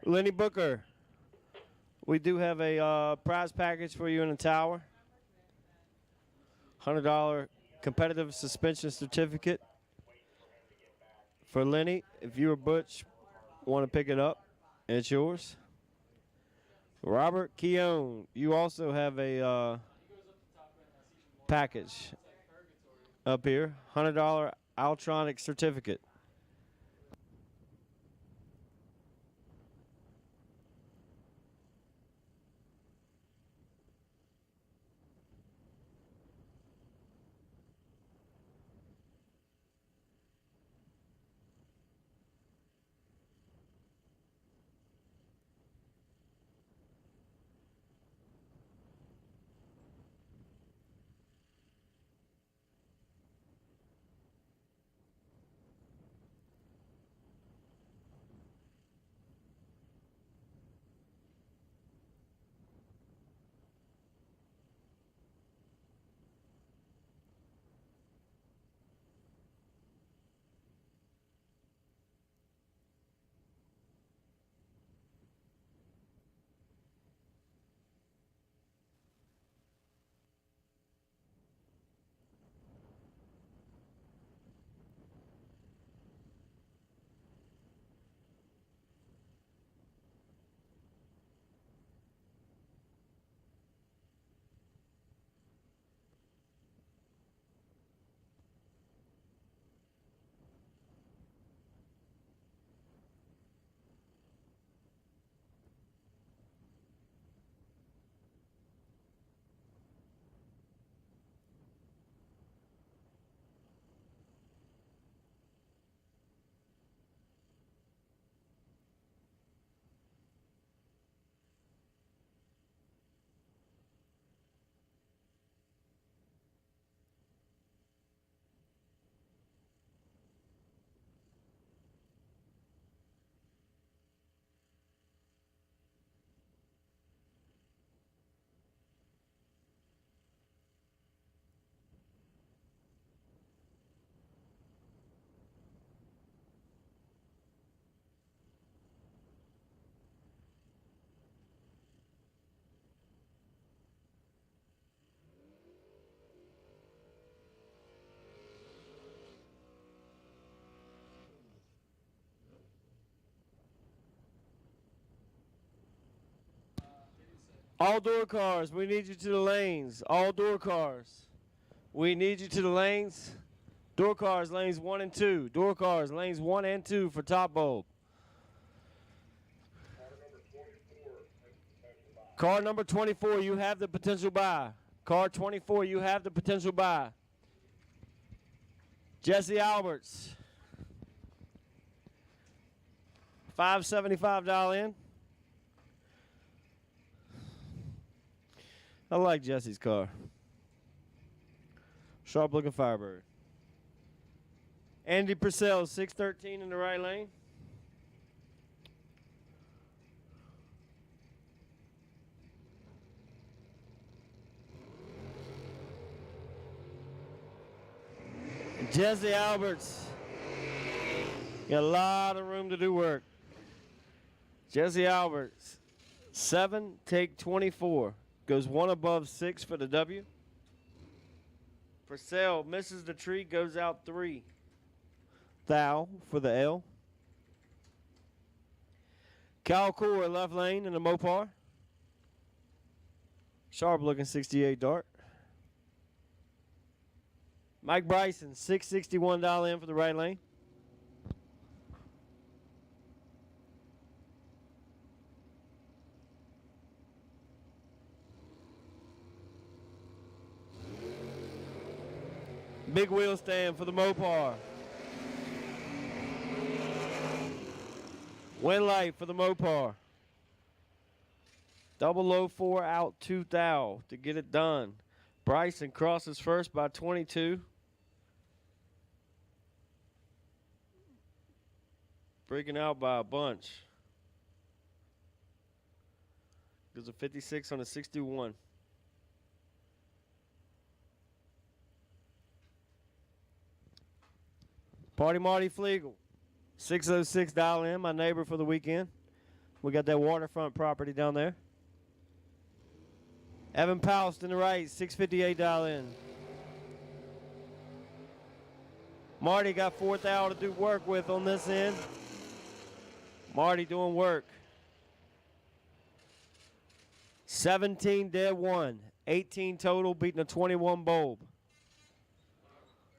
Lenny Booker, we do have a prize package for you in the tower. $100 competitive suspension certificate for Lenny. If you or Butch want to pick it up, it's yours. Robert Keown, you also have a package up here. $100 Altronic certificate. All door cars, we need you to the lanes. All door cars. We need you to the lanes. Door cars, lanes 1 and 2. Door cars, lanes 1 and 2 for top bulb. Car number 24, you have the potential buy. Car 24, you have the potential buy. Jesse Alberts. $575 in. I like Jesse's car. Sharp looking Firebird. Andy Purcell, 613 in the right lane. Jesse Alberts. Got a lot of room to do work. Jesse Alberts. 7, take 24. Goes 1 above 6 for the W. Purcell misses the tree, goes out 3. Thou for the L. Cal Core, left lane in the Mopar. Sharp looking 68 dart. Mike Bryson, $661 in for the right lane. Big wheel stand for the Mopar. Wind light for the Mopar. 004 out 2 thou to get it done. Bryson crosses first by 22. Breaking out by a bunch. There's a 56 on a 61. Party Marty Flegel, 606 dial in, my neighbor for the weekend. We got that waterfront property down there. Evan Poust in the right, 658 dial in. Marty got 4,000 to do work with on this end. Marty doing work. 17 dead 1, 18 total, beating a 21 bulb.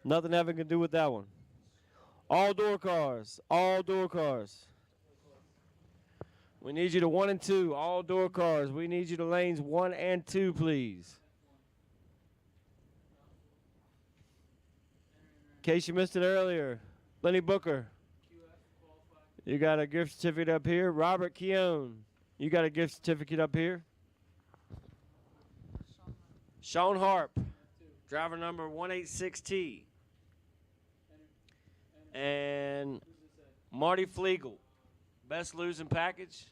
Nothing Evan can do with that one. All door cars, all door cars. We need you to 1 and 2, all door cars. We need you to lanes 1 and 2, please. In case you missed it earlier, Lenny Booker, you got a gift certificate up here. Robert Keown, you got a gift certificate up here. Sean Harp, driver number 186T. And Marty Flegel, best losing package.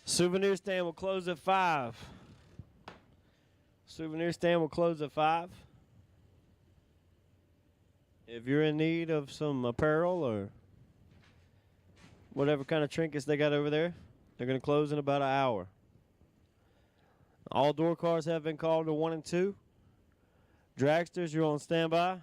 Souvenir stand will close at 5. Souvenir stand will close at 5. If you're in need of some apparel or whatever kind of trinkets they got over there, they're going to close in about an hour. All door cars have been called to 1 and 2. Dragsters, you're on standby.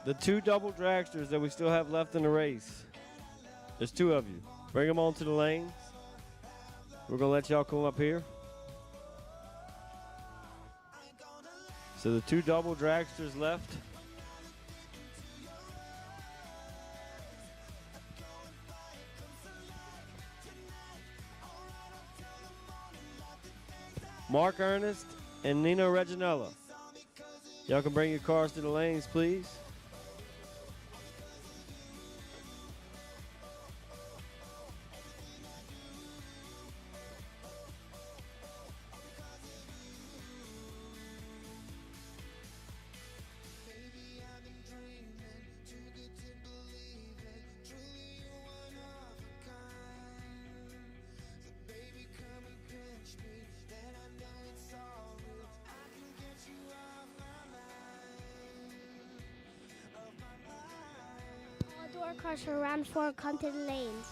the 2 double dragsters that we still have left in the race. There's 2 of you. Bring them onto the lanes. We're going to let y'all come up here. So the 2 double dragsters left. Mark Ernest and Nino Reginella. Y'all can bring your cars to the lanes, please. Door cars for round 4 come to the lanes.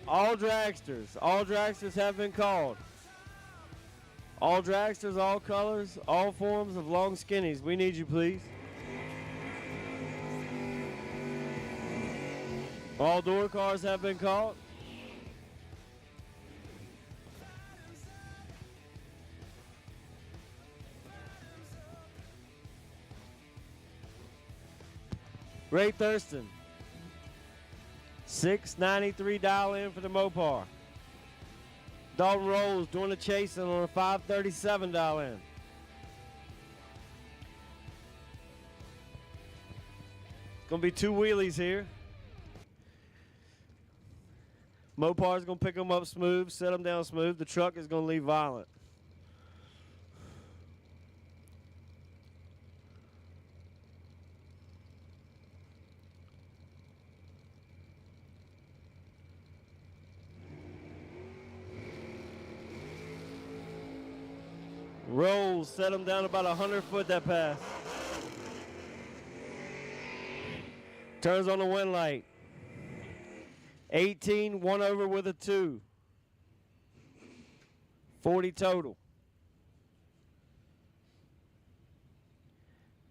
All dragsters have been called. All dragsters, all colors, all forms of long skinnies. We need you, please. All door cars have been called. Ray Thurston. $6.93 dial in for the Mopar. Dalton Rolls doing the chasing on a $5.37 dial in. It's going to be 2 wheelies here. Mopar's going to pick them up smooth, set them down smooth. The truck is going to leave violent. Rolls, set them down about 100 foot that pass. Turns on the wind light. 18, 1 over with a 2. 40 total.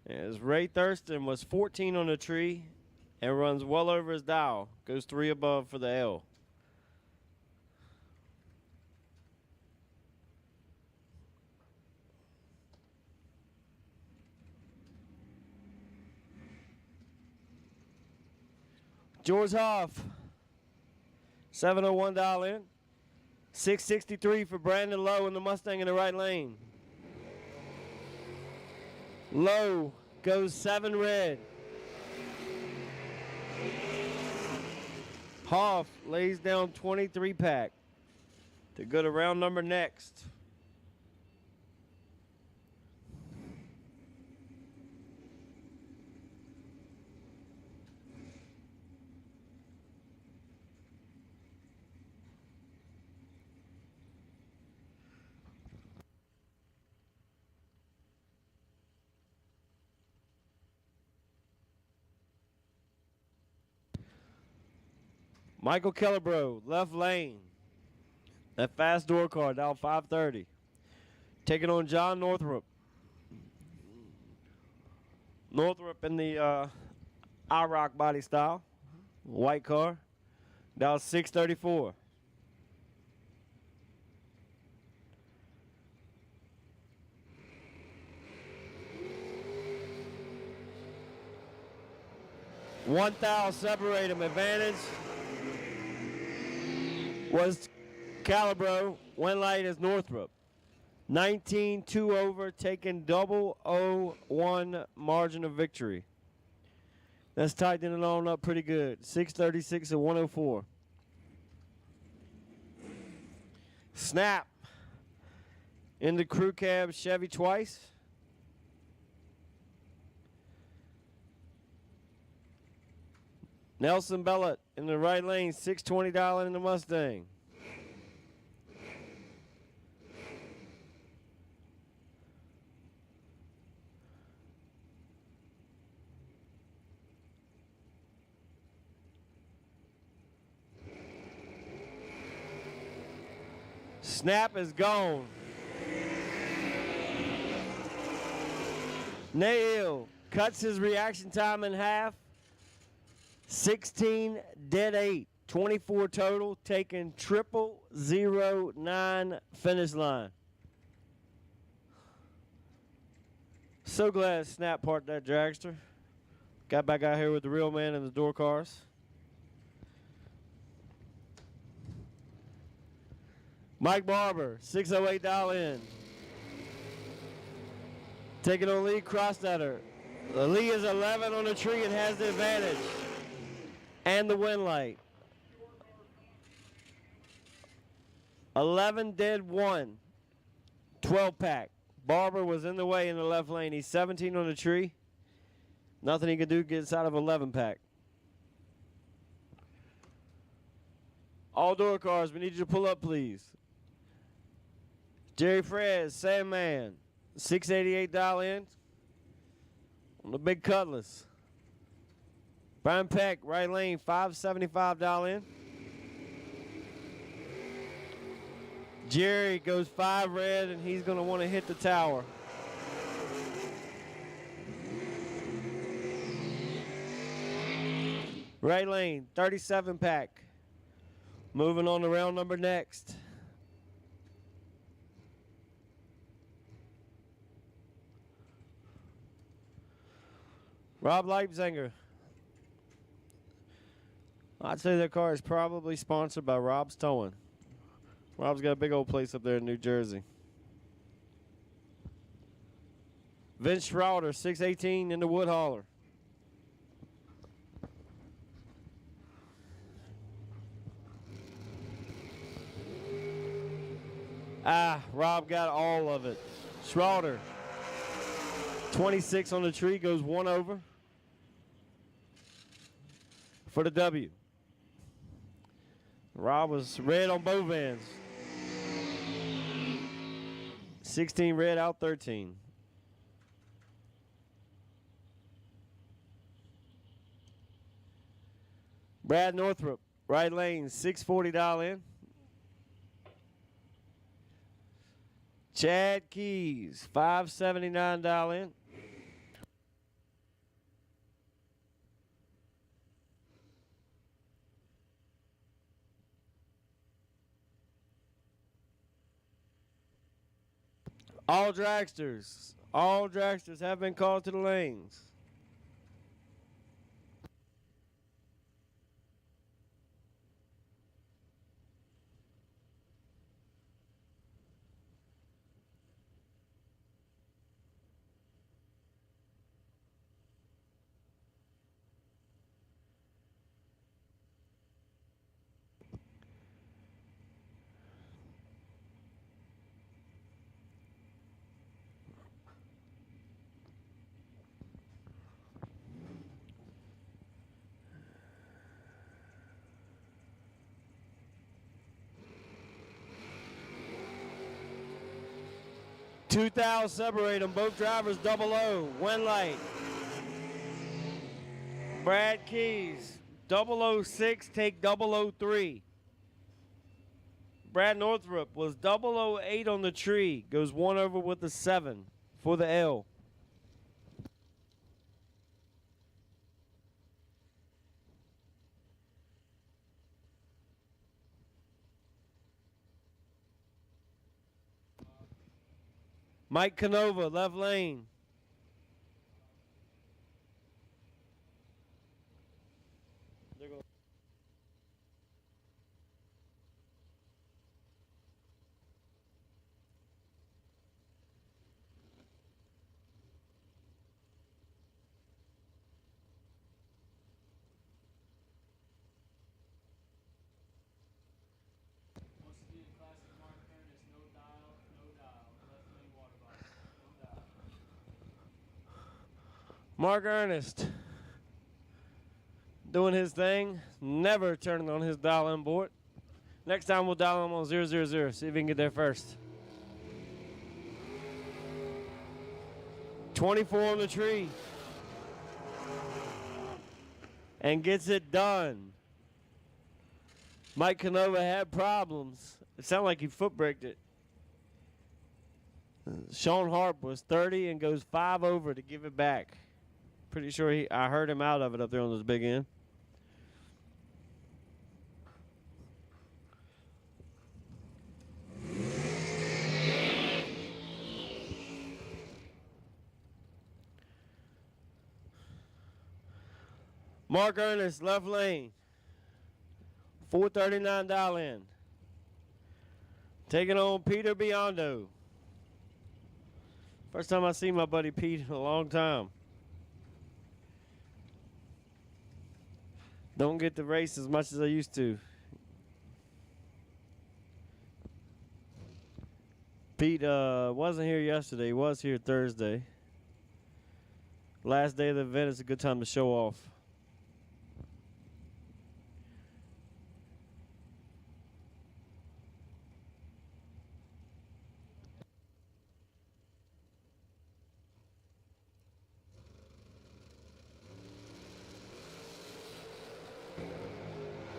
As Ray Thurston was 14 on the tree and runs well over his dial. Goes 3 above for the L. George Hoff, 701 dial in. 663 for Brandon Lowe in the Mustang in the right lane. Lowe goes 7 red. Hoff lays down 23 pack to go to round number next. Michael Kellebro, left lane. That fast door car down 530. Taking on John Northrup. Northrup in the IROC body style. White car. Down 634. One thou separate him. Advantage was Calibro. One light is Northrup. 19-2 over, taking 001 margin of victory. That's tightening it on up pretty good. 636 and 104. Snap in the crew cab Chevy twice. Nelson Bellet in the right lane, $620 in the Mustang. Snap is gone. Nail cuts his reaction time in half. 16 dead 8, 24 total, taking 0009 finish line. So glad Snap parked that dragster. Got back out here with the real man in the door cars. Mike Barber, $608 in. Taking on Lee Crosssetter. Lee is 11 on the tree and has the advantage. And the win light. 11 dead 1. 12 pack. Barber was in the way in the left lane. He's 17 on the tree. Nothing he can do gets out of 11 pack. All door cars, we need you to pull up, please. Jerry Frez, Sandman, $688 in. On the big Cutlass. Brian Peck, right lane, $575 in. Jerry goes 5 red, and he's going to want to hit the tower. Right lane, 37 pack. Moving on to round number next. Rob Leipzinger. I'd say that car is probably sponsored by Rob's Towing. Rob's got a big old place up there in New Jersey. Vince Schroeder, 618 in the Wood Hauler. Rob got all of it. Schroeder, 26 on the tree, goes 1 over for the W. Rob was red on both ends. 16 red, out 13. Brad Northrup, right lane, $640 in. Chad Keys, $579 in. All dragsters have been called to the lanes. Two thou separate them. Both drivers 00. One light. Brad Keys 006, take 003. Brad Northrup was 008 on the tree. Goes 1 over with a 7 for the L. Mike Canova, left lane. Mark Ernest doing his thing, never turning on his dial-in board. Next time we'll dial him on 000, see if we can get there first. 24 on the tree. And gets it done. Mike Canova had problems. It sounded like he foot braked it. Sean Harp was 30 and goes 5 over to give it back. Pretty sure I heard him out of it up there on this big end. Mark Ernest, left lane. 439 dial in. Taking on Peter Biondo. First time I see my buddy Pete in a long time. Don't get to race as much as I used to. Pete wasn't here yesterday. He was here Thursday. Last day of the event is a good time to show off.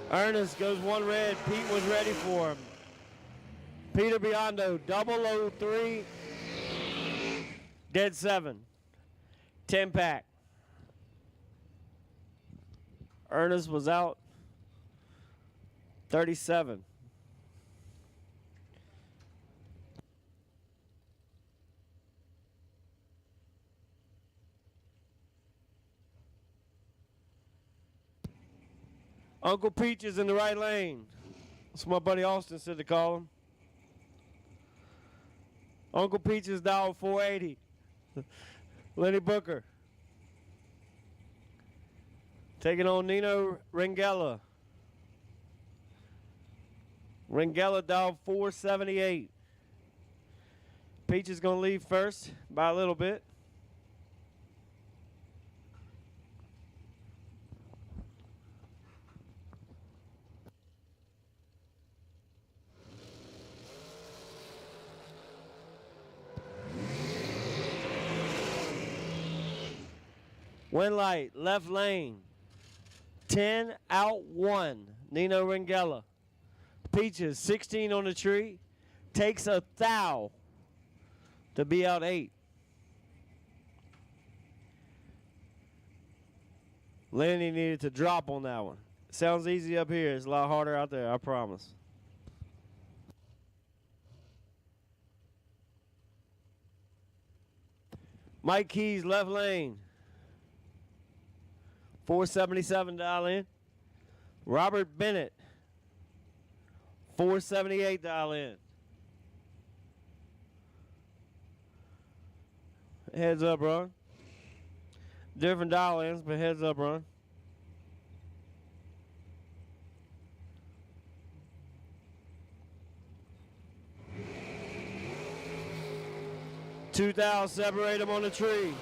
Ernest goes 1 red. Pete was ready for him. Peter Biondo, 003, dead 7. 10 pack. Ernest was out 37. Uncle Peach is in the right lane. That's what my buddy Austin said to call him. Uncle Peach is down 480. Lenny Booker. Taking on Nino Ringella. Ringella down 478. Peach is going to leave first by a little bit. Winlight, left lane. 10 out 1. Nino Ringella. Peaches, 16 on the tree. Takes a thou to be out 8. Lenny needed to drop on that one. Sounds easy up here. It's a lot harder out there, I promise. Mike Keys, left lane. 477 dial in. Robert Bennett, 478 dial in. Heads up, Ron. Different dial ins, but heads up, Ron. $2,000 separate them on the tree.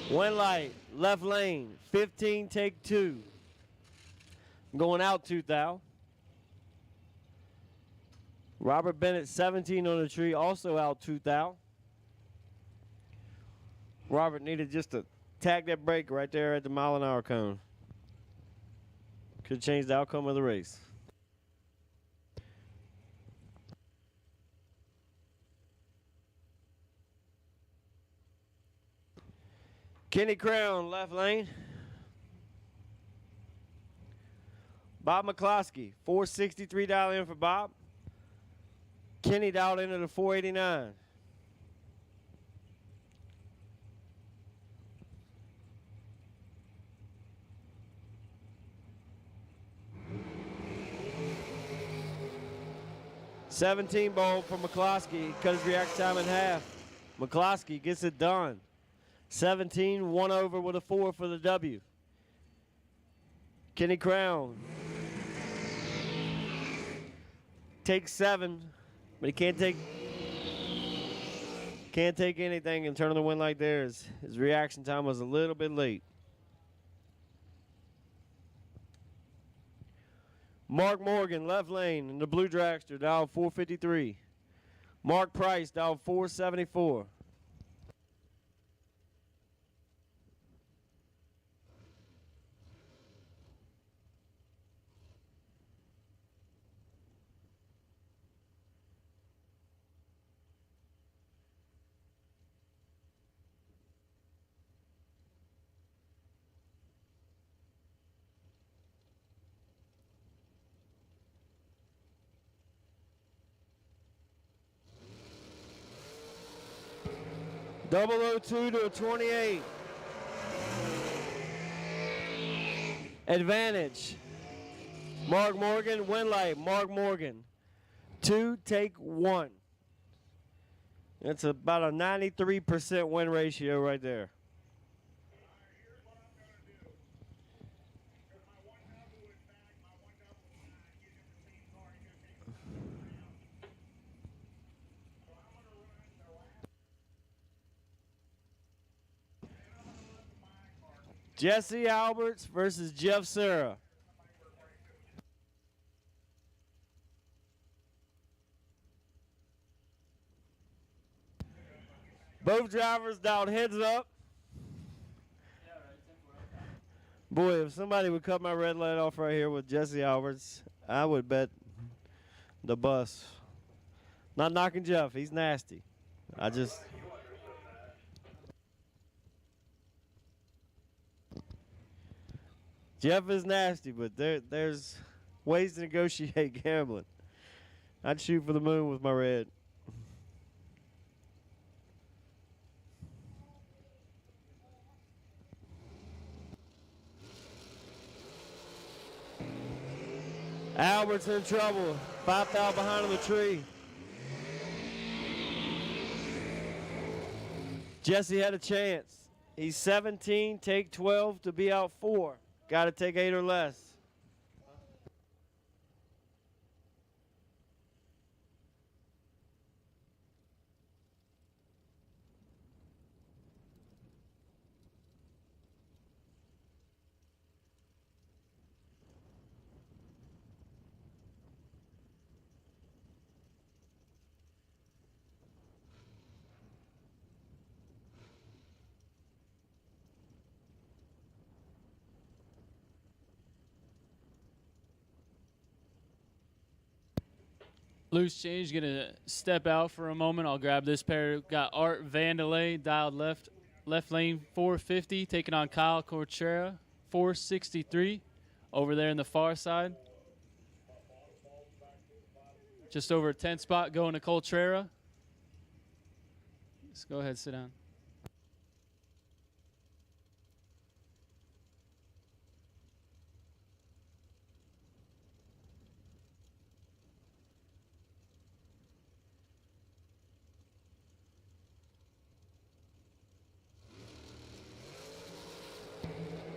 Winlight, left lane, 15, take 2. Going out 2,000. Robert Bennett, 17 on the tree, also out 2,000. Robert needed just to tag that brake right there at the mile-an-hour cone. Could change the outcome of the race. Kenny Crown, left lane. Bob McCloskey, $463 in for Bob. Kenny dialed into the 489. $17 ball for McCloskey. Cut his react time in half. McCloskey gets it done. 17, 1 over with a 4 for the W. Kenny Crown takes 7, but he can't take anything and turn on the win like theirs. His reaction time was a little bit late. Mark Morgan, left lane in the blue dragster, dialed 453. Mark Price, dialed 474. Double 02 to a 28. Advantage. Mark Morgan, win light. Mark Morgan. 2, take 1. That's about a 93% win ratio right there. Jesse Alberts versus Jeff Serra. Both drivers dialed heads up. Boy, if somebody would cut my red light off right here with Jesse Alberts, I would bet the bus. Not knocking Jeff, he's nasty. Jeff is nasty, but there's ways to negotiate gambling. I'd shoot for the moon with my red. Albert's in trouble. 5,000 behind on the tree. Jesse had a chance. He's 17, take 12 to be out 4. Got to take 8 or less. Loose change, gonna step out for a moment. I'll grab this pair. Got Art Vandelay dialed left lane 450, taking on Kyle Corchera 463 over there in the far side. Just over a 10 spot going to Coltrera. Let's go ahead, sit down.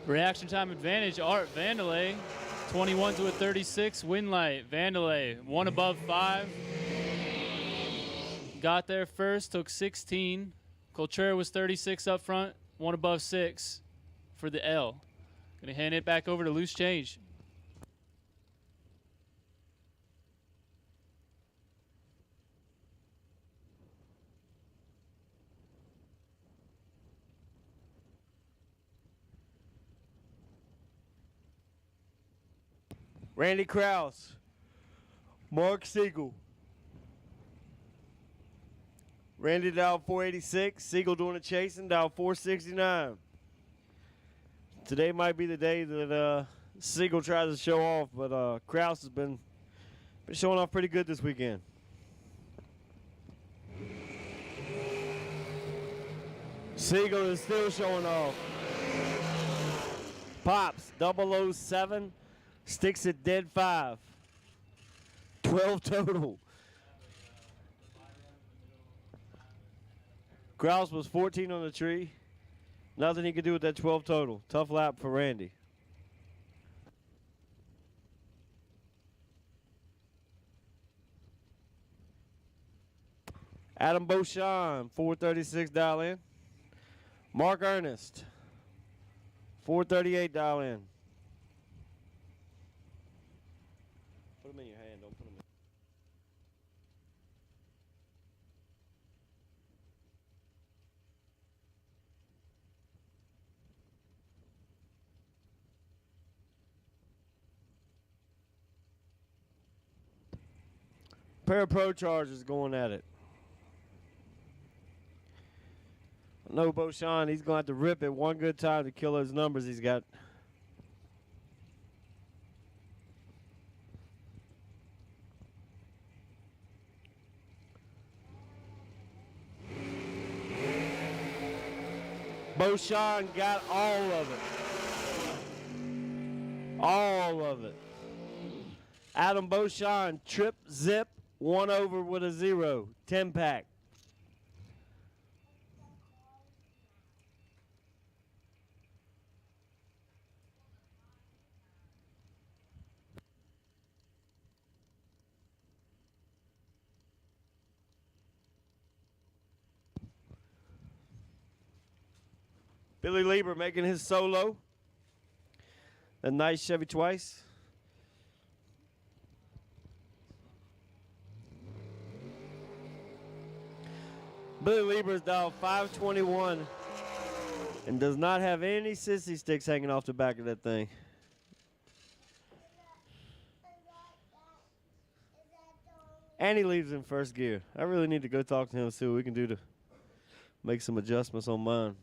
Reaction time advantage, Art Vandelay, 21 to a 36, win light. Vandelay, 1 above 5. Got there first, took 16. Coltrera was 36 up front, 1 above 6 for the L. Gonna hand it back over to Loose Change. Randy Krause. Mark Siegel. Randy down 486. Siegel doing the chasing down 469. Today might be the day that Siegel tries to show off, but Krause has been showing off pretty good this weekend. Siegel is still showing off. Pops 007 sticks at dead 5. 12 total. Krause was 14 on the tree. Nothing he could do with that 12 total. Tough lap for Randy. Adam Beauchamp, 436 dial in. Mark Ernest, 438 dial in. Put them in your hand, don't put them in. Pair of Pro Chargers going at it. I know Beauchamp, he's going to have to rip it one good time to kill those numbers he's got. Beauchamp got all of it. All of it. Adam Beauchamp, trip, zip, 1 over with a 0. 10-pack. Billy Lieber making his solo. A nice Chevy twice. Billy Lieber's dialed 521 and does not have any sissy sticks hanging off the back of that thing. And he leaves in first gear. I really need to go talk to him and see what we can do to make some adjustments on mine.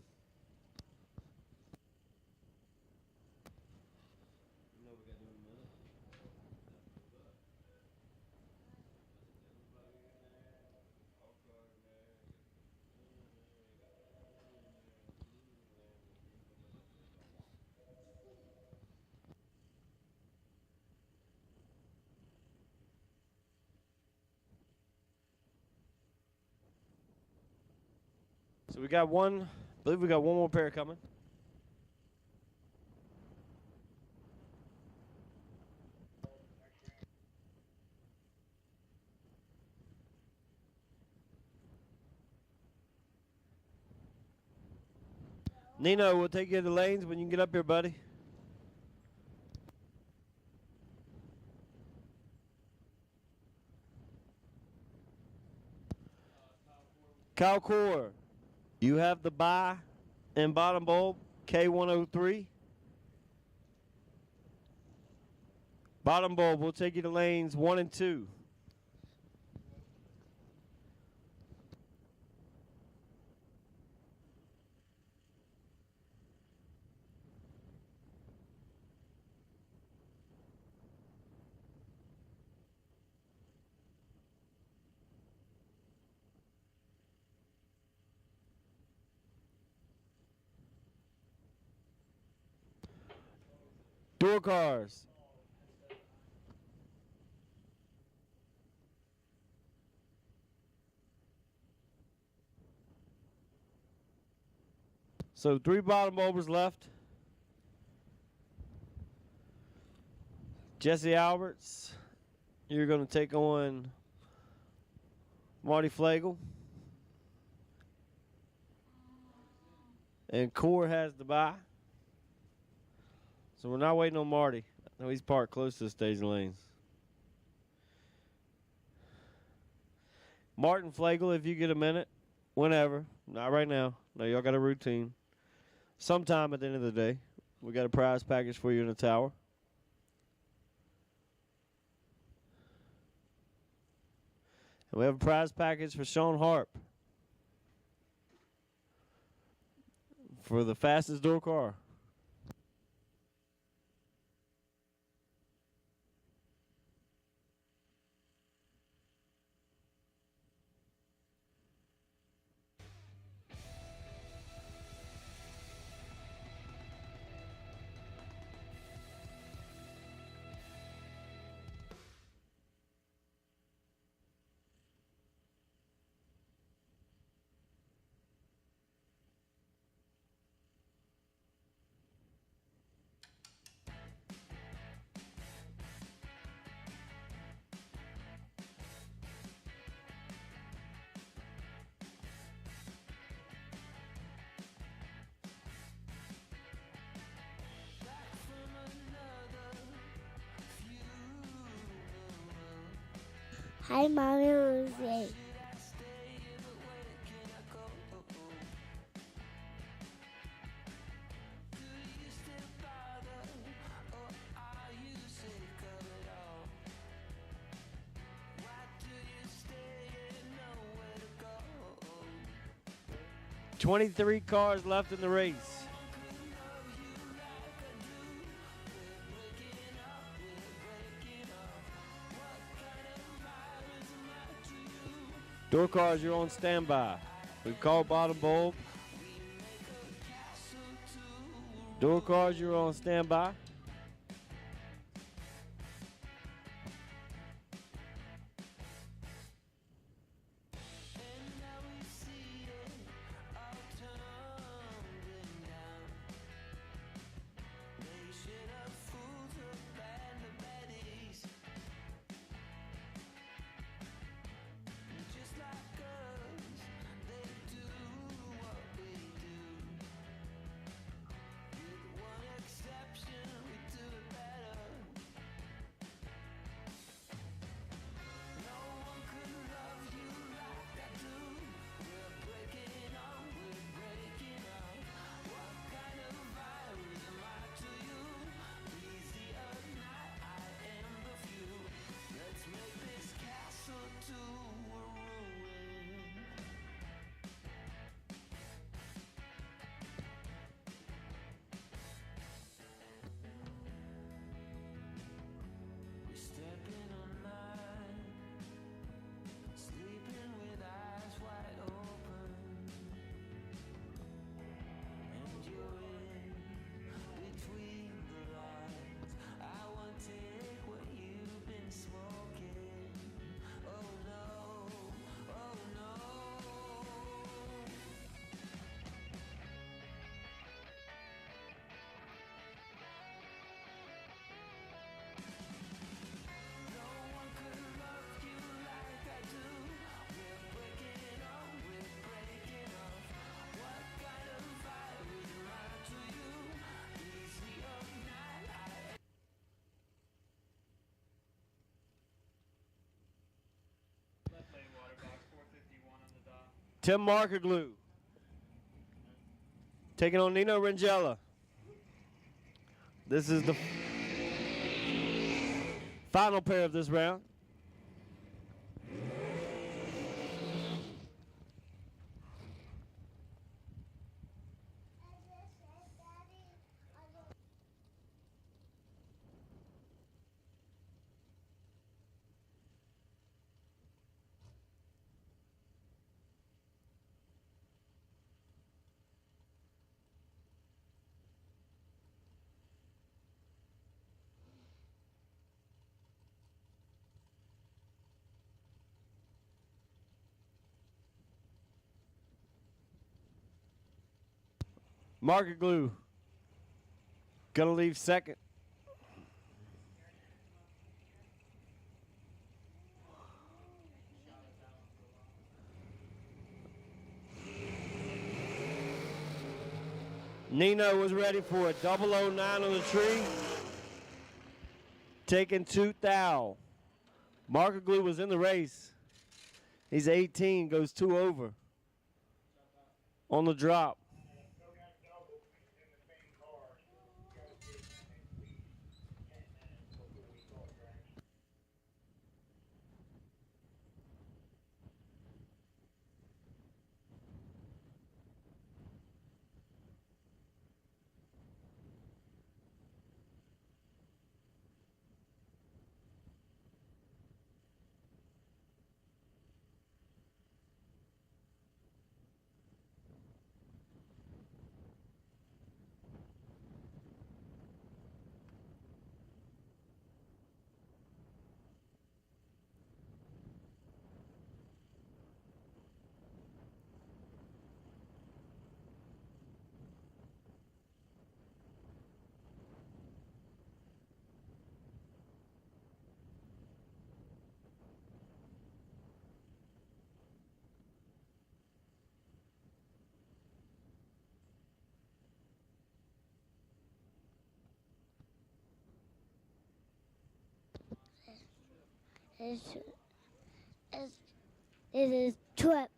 So we got one, I believe we got one more pair coming. Nino, we'll take you to the lanes when you can get up here, buddy. Kyle Core. You have the buy and bottom bulb, K103. Bottom bulb, we'll take you to lanes 1 and 2. Door cars. So 3 bottom bulbers left. Jesse Alberts, you're going to take on Marty Flagel. And Core has the bye. So we're not waiting on Marty. I know he's parked close to the staging lanes. Martin Flagel, if you get a minute, whenever. Not right now. No, y'all got a routine. Sometime at the end of the day, we got a prize package for you in the tower. And we have a prize package for Sean Harp for the fastest door car. Hi, Mommy and Jose. "23 cars left in the race. Door cars, you're on standby. We've called bottom bulb. Door cars, you're on standby. Tim Markerglue taking on Nino Rangella. This is the final pair of this round. Markerglue gonna leave second. Nino was ready for a 009 on the tree. Taking 2 thou. Markerglue was in the race. He's 18, goes 2 over on the drop. This is trip.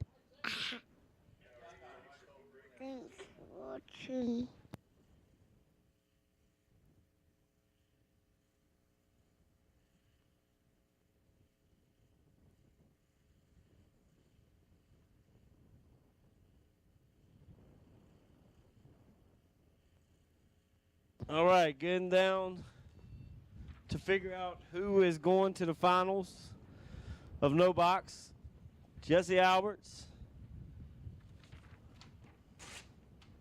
Thanks for watching. All right, getting down to figure out who is going to the finals of No Box. Jesse Alberts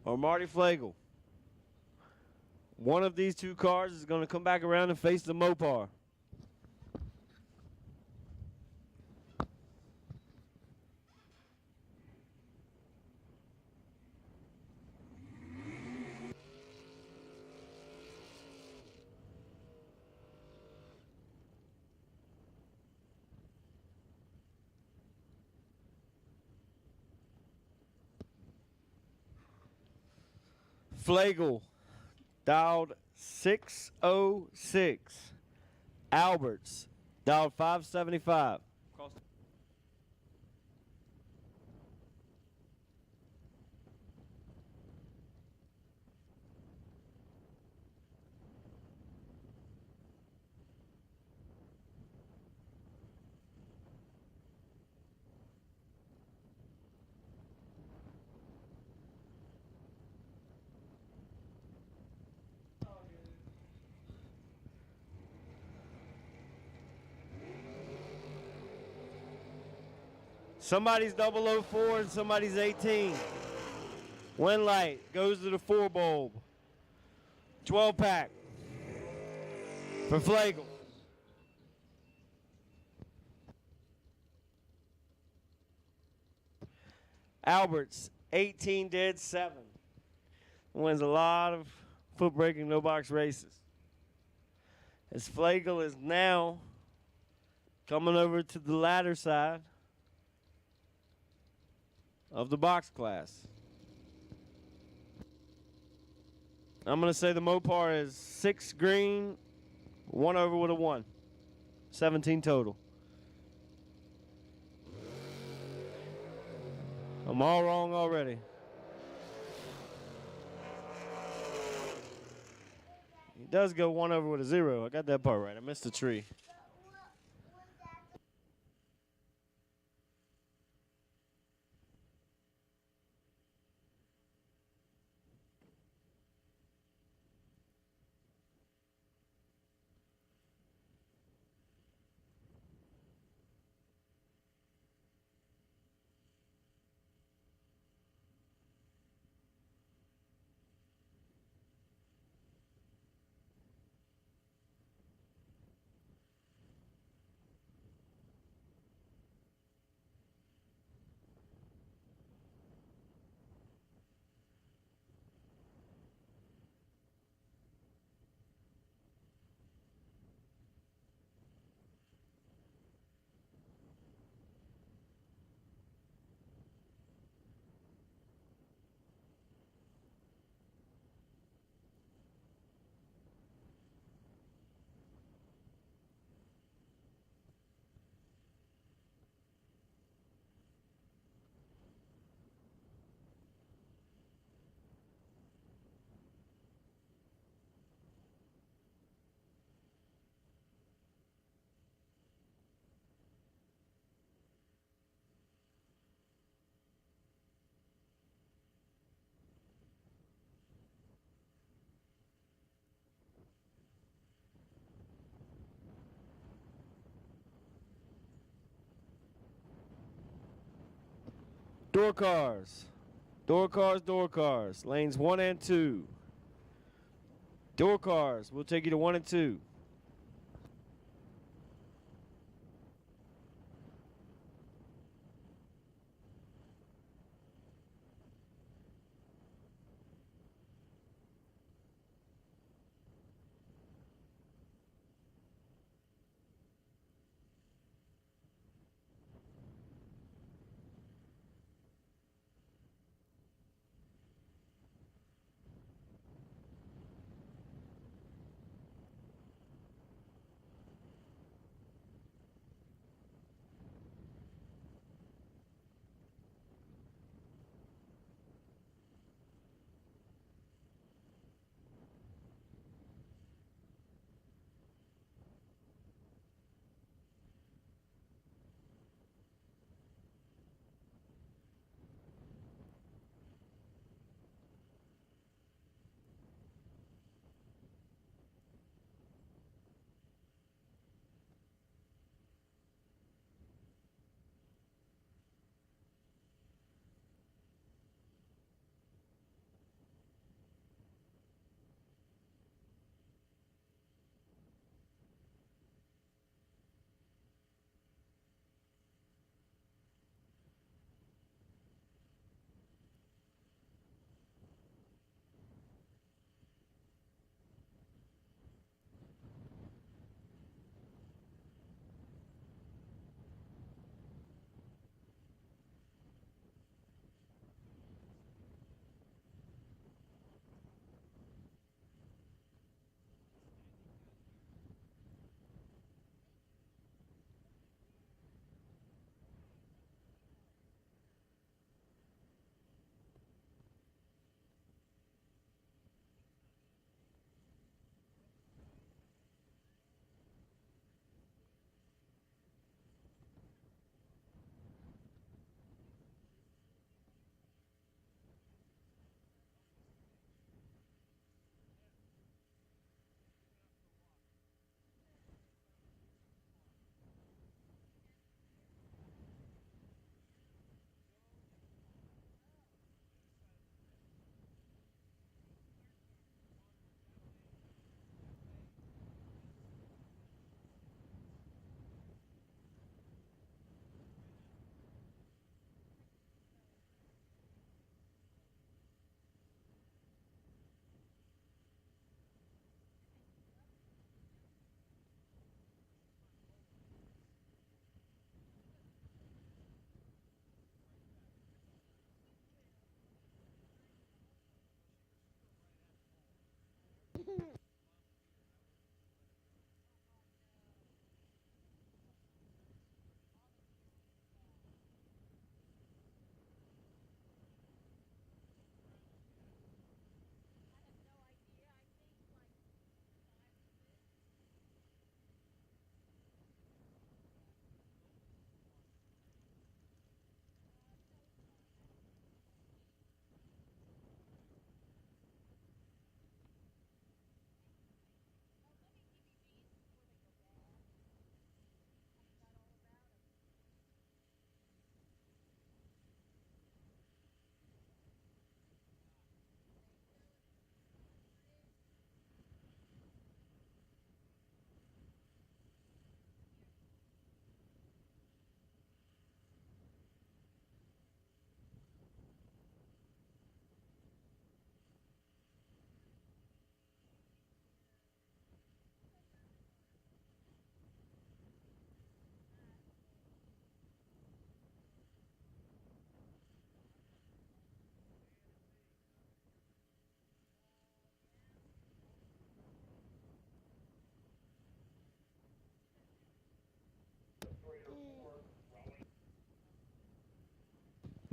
or Marty Flagel. One of these two cars is going to come back around and face the Mopar. Flagel dialed 606. Alberts dialed 575. Somebody's 004 and somebody's 18. Win light goes to the 4 bulb. 12 pack for Flagel. Alberts, 18 dead 7. Wins a lot of foot braking no box races. As Flagel is now coming over to the ladder side of the box class. I'm going to say the Mopar is 6 green, 1 over with a 1. 17 total. I'm all wrong already. He does go 1 over with a 0. I got that part right. I missed the tree. Door cars. Door cars, door cars. Lanes 1 and 2. Door cars. We'll take you to 1 and 2.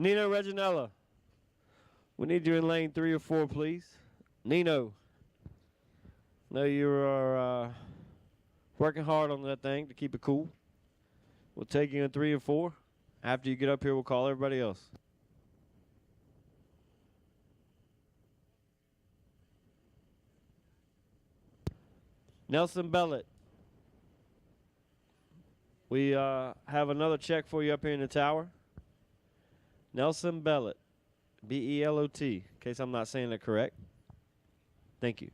Nino Reginella. We need you in lane 3 or 4, please. Nino. Know you are working hard on that thing to keep it cool. We'll take you in 3 and 4. After you get up here, we'll call everybody else. Nelson Bellet. We have another check for you up here in the tower. Nelson Bellet. B-E-L-O-T, in case I'm not saying that correct. Thank you.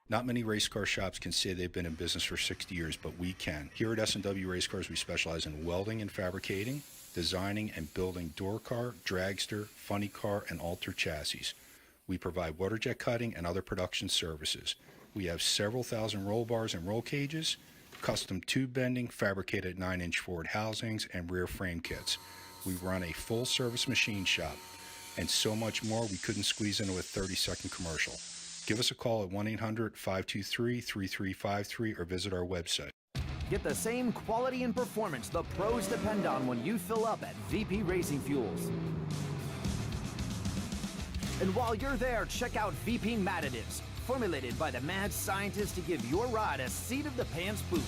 Not many race car shops can say they've been in business for 60 years, but we can. Here at S&W Race Cars, we specialize in welding and fabricating, designing and building door car, dragster, funny car, and alter chassis. We provide water jet cutting and other production services. We have several thousand roll bars and roll cages, custom tube bending, fabricated 9-inch Ford housings, and rear frame kits. We run a full-service machine shop, and so much more we couldn't squeeze into a 30-second commercial. Give us a call at 1-800-523-3353 or visit our website. Get the same quality and performance the pros depend on when you fill up at VP Racing Fuels. And while you're there, check out VP Madditives, formulated by the mad scientists to give your ride a seat-of-the-pants boost.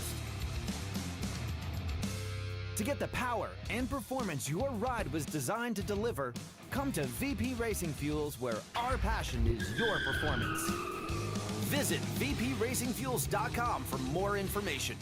To get the power and performance your ride was designed to deliver, come to VP Racing Fuels, where our passion is your performance. Visit vpracingfuels.com for more information.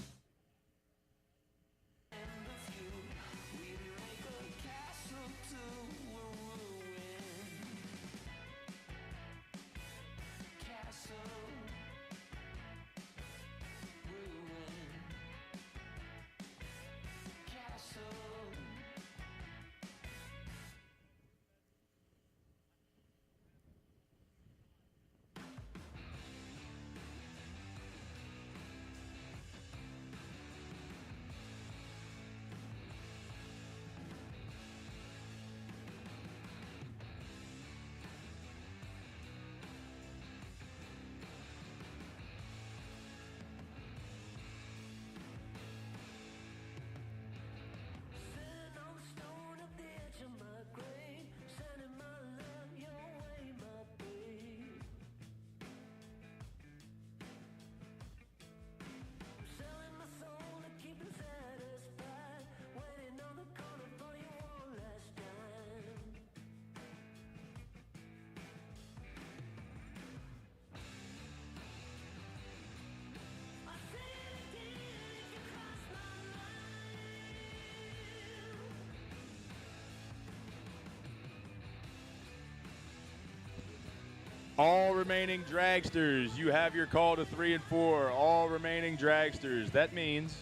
All remaining dragsters, you have your call to 3 and 4. All remaining dragsters. That means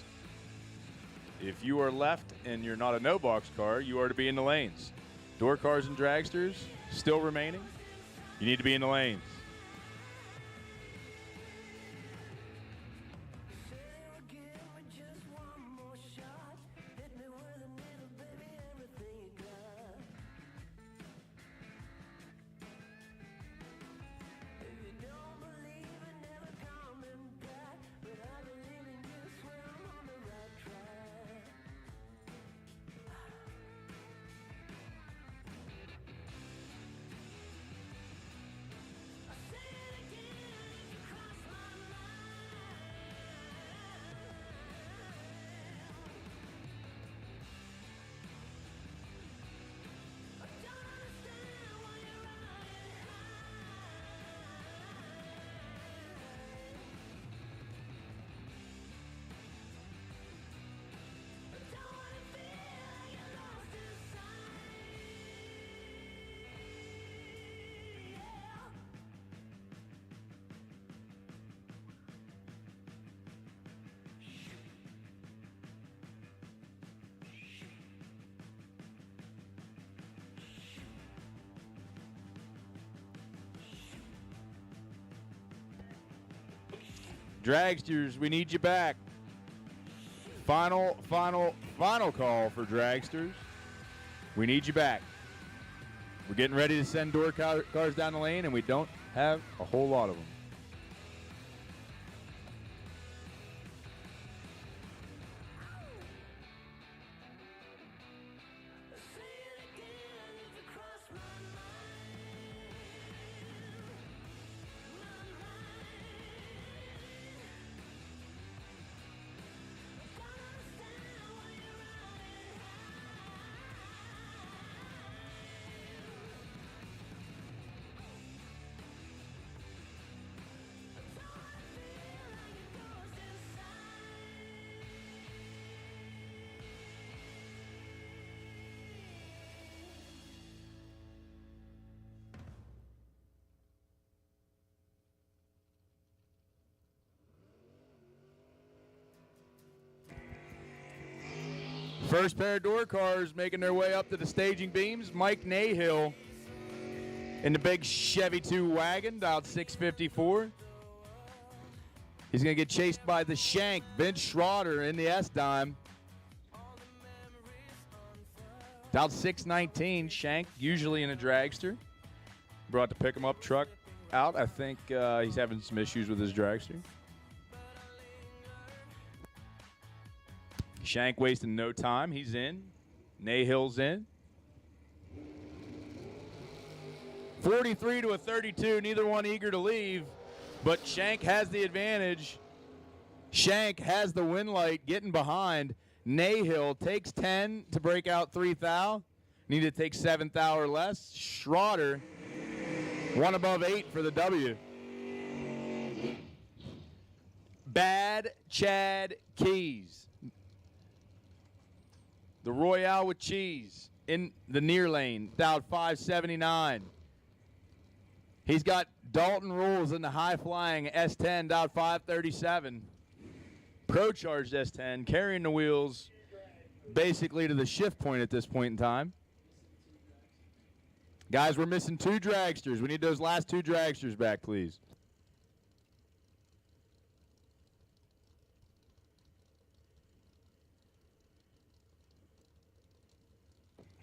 if you are left and you're not a no box car, you are to be in the lanes. Door cars and dragsters still remaining. You need to be in the lanes. Dragsters, we need you back. Final call for Dragsters. We need you back. We're getting ready to send door cars down the lane, and we don't have a whole lot of them. First pair of door cars making their way up to the staging beams. Mike Nahill in the big Chevy 2 wagon, dialed 654. He's going to get chased by the Shank, Vince Schroeder in the S-Dime. Dialed 619, Shank usually in a dragster. Brought the pick-em-up truck out. I think he's having some issues with his dragster. Shank wasting no time. He's in. Nahill's in. 43 to a 32. Neither one eager to leave, but Shank has the advantage. Shank has the win light getting behind. Nahill takes 10 to break out 3 thou. Need to take 7 thou or less. Schroeder, 1 above 8 for the W. Bad Chad Keys. The Royale with cheese in the near lane, dialed 579. He's got Dalton Rules in the high-flying S10, dialed 537. Pro-charged S10, carrying the wheels basically to the shift point at this point in time. Guys, we're missing 2 dragsters. We need those last 2 dragsters back, please.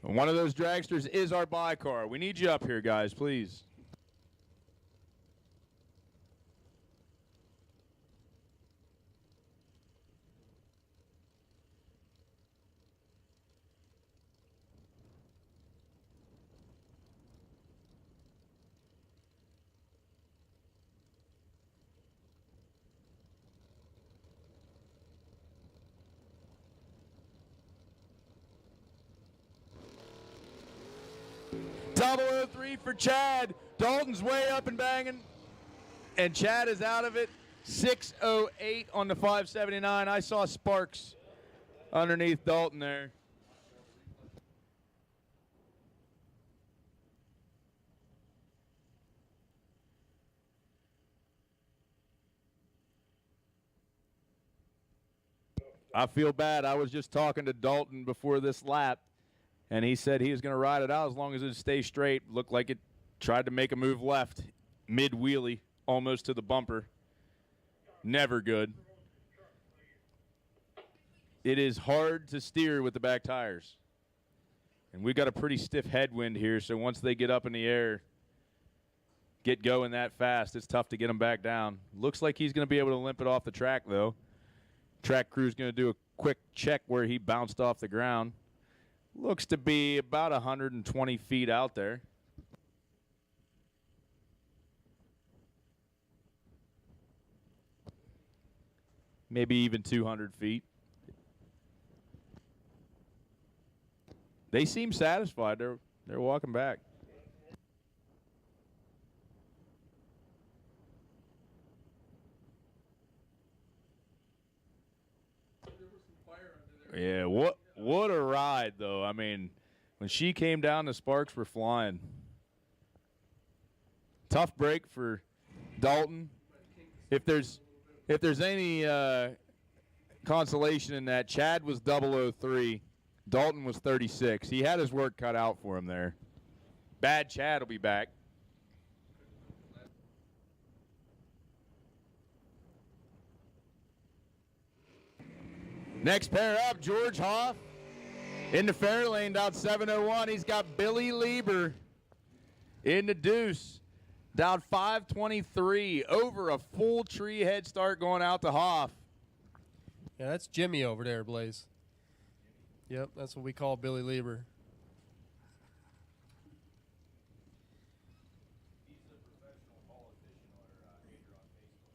One of those dragsters is our buy car. We need you up here, guys, please. Double 03 for Chad. Dalton's way up and banging, and Chad is out of it. 608 on the 579. I saw sparks underneath Dalton there. I feel bad. I was just talking to Dalton before this lap, and he said he was going to ride it out as long as it stayed straight. Looked like it tried to make a move left, mid-wheelie, almost to the bumper. Never good. It is hard to steer with the back tires. And we've got a pretty stiff headwind here, so once they get up in the air, get going that fast, it's tough to get them back down. Looks like he's going to be able to limp it off the track, though. Track crew's going to do a quick check where he bounced off the ground. Looks to be about 120 feet out there. Maybe even 200 feet. They seem satisfied. They're walking back. Yeah, what a ride, though. I mean, when she came down, the sparks were flying. Tough break for Dalton. If there's any consolation in that, Chad was 003. Dalton was 36. He had his work cut out for him there. Bad Chad will be back. Next pair up, George Hoff into Fairlane down 701. He's got Billy Lieber into deuce down 523. Over a full tree head start going out to Hoff. Yeah, that's Jimmy over there, Blaze. Yep, that's what we call Billy Lieber.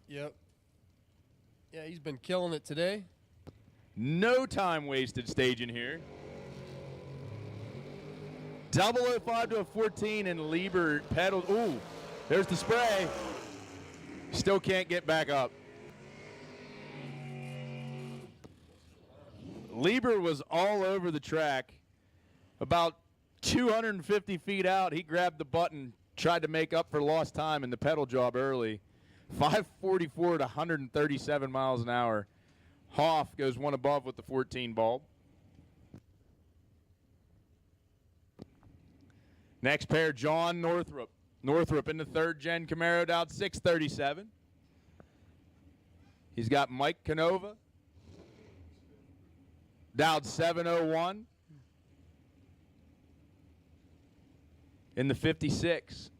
Yep. Yeah, he's been killing it today. No time wasted staging here. 005 to a 14, and Lieber pedals. Ooh, there's the spray. Still can't get back up. Lieber was all over the track. About 250 feet out, he grabbed the button, tried to make up for lost time in the pedal job early. 544 to 137 miles an hour. Hoff goes one above with the 14 bulb. Next pair, John Northrup. Northrup in the third gen Camaro down 637. He's got Mike Canova down 701 in the 56.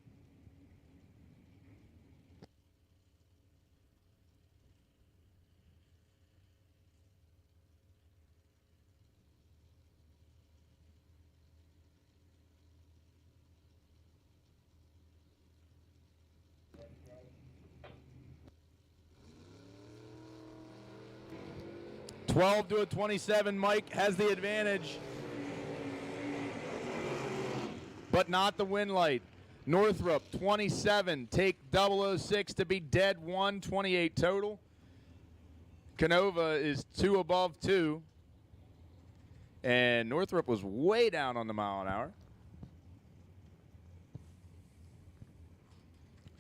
$12 to a 27. Mike has the advantage, but not the win light. Northrup 27. Take 006 to be dead 128 total. Canova is 2 above 2, and Northrup was way down on the mile an hour.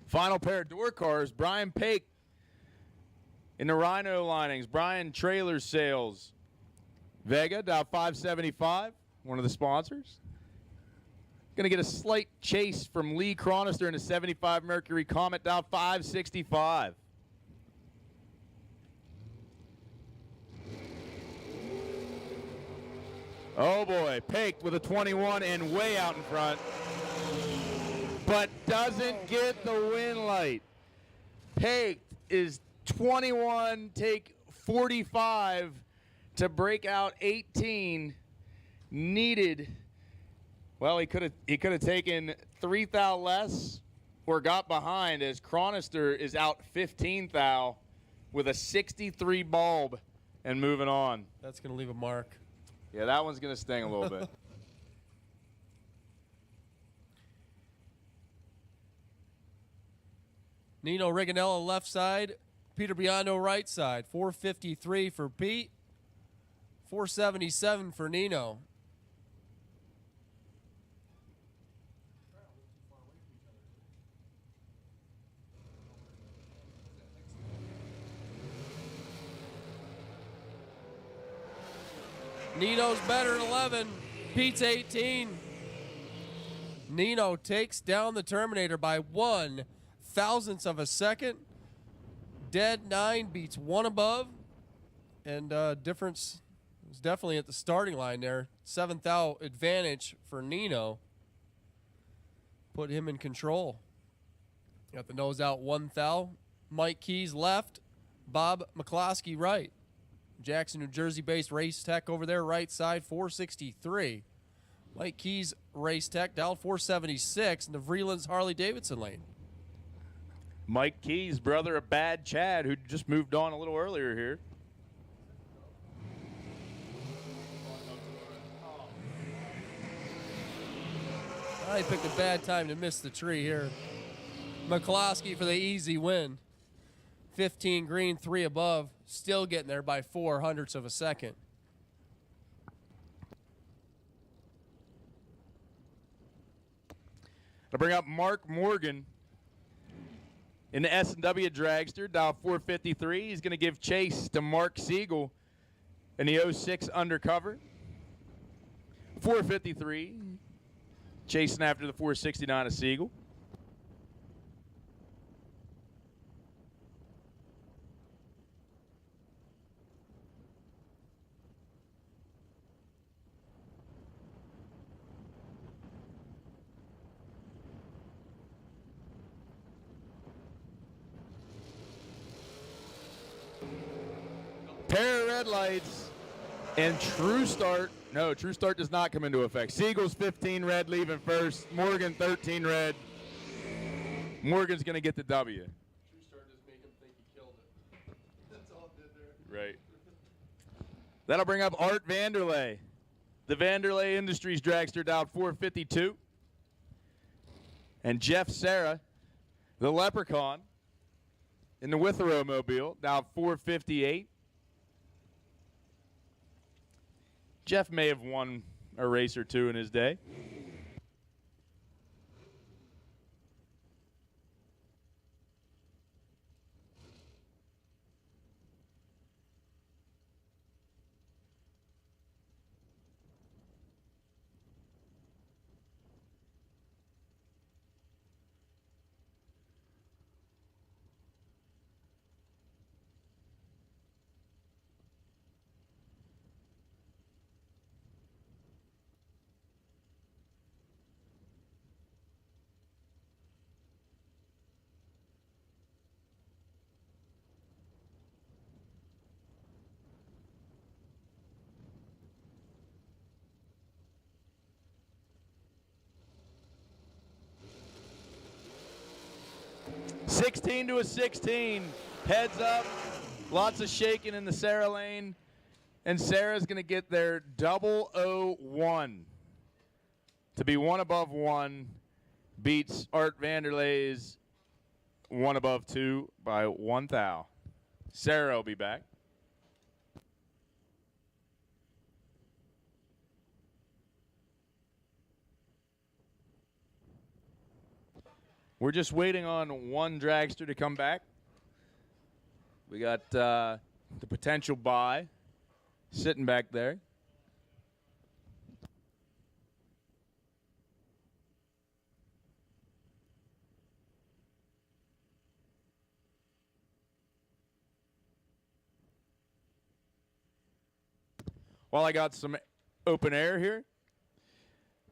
Final pair of door cars. Brian Pake in the Rhino linings. Brian Trailer Sales. Vega down 575, one of the sponsors. Going to get a slight chase from Lee Chronister in a 75 Mercury Comet down 565. Oh boy, Pake with a 21 and way out in front, but doesn't get the win light. Pake is 21, take 45 to break out 18. Needed. Well, he could have taken 3 thou less or got behind, as Chronister is out 15 thou with a 63 bulb and moving on. That's going to leave a mark. Yeah, that one's going to sting a little bit. Nino Rigonella left side. Peter Biondo right side. 453 for Pete. 477 for Nino. Nino's better at 11. Pete's 18. Nino takes down the Terminator by 1/1000th of a second. Dead 9 beats 1 above. And difference was definitely at the starting line there. 7 thou advantage for Nino. Put him in control. Got the nose out 1 thou. Mike Keys left. Bob McCloskey right. Jackson, New Jersey-based Race Tech over there, right side, 463. Mike Keys, Race Tech, down 476 in the Vreeland's Harley-Davidson lane. Mike Keys, brother of Bad Chad, who just moved on a little earlier here. I picked a bad time to miss the tree here. McCloskey for the easy win. 15 green, 3 above. Still getting there by 0.04 of a second. I'll bring up Mark Morgan in the S&W Dragster, dial 453. He's going to give chase to Mark Siegel in the 06 Undercover. 453, chasing after the 469 of Siegel. red lights. And True Start, no, True Start does not come into effect. Siegel's 15 red leaving first. Morgan 13 red. Morgan's going to get the W. True Start just make him think he killed it. That's all it did there. Right. That'll bring up Art Vanderlei. The Vanderlei Industries dragster down 452. And Jeff Serra, the Leprechaun, in the Withrow Mobile, down 458. Jeff may have won a race or two in his day. $16 to a 16. Heads up. Lots of shaking in the Sarah lane. And Sarah's going to get their 001. To be one above one beats Art Vanderlei's one above two by 1 thou. Sarah will be back. We're just waiting on one dragster to come back. We got the potential buy sitting back there. While I got some open air here,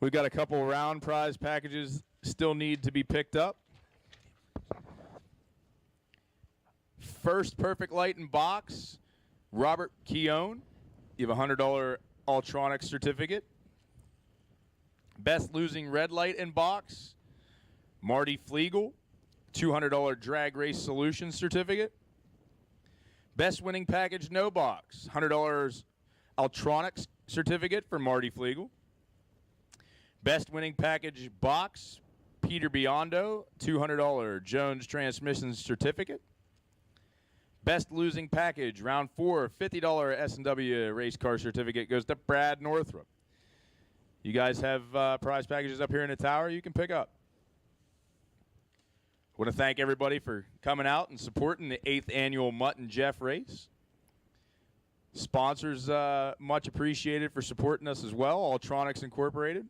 we've got a couple round prize packages still need to be picked up. First perfect light in box, Robert Keown. You have a $100 Ultronics certificate. Best losing red light in box, Marty Flegel. $200 Drag Race Solutions certificate. Best winning package no box, $100 Ultronics certificate for Marty Flegel. Best winning package box, Peter Biondo, $200 Jones Transmissions certificate. Best losing package, round 4, $50 S&W race car certificate goes to Brad Northrup. You guys have prize packages up here in the tower you can pick up. I want to thank everybody for coming out and supporting the 8th annual Mutt and Jeff race. Sponsors much appreciated for supporting us as well. Ultronics Incorporated,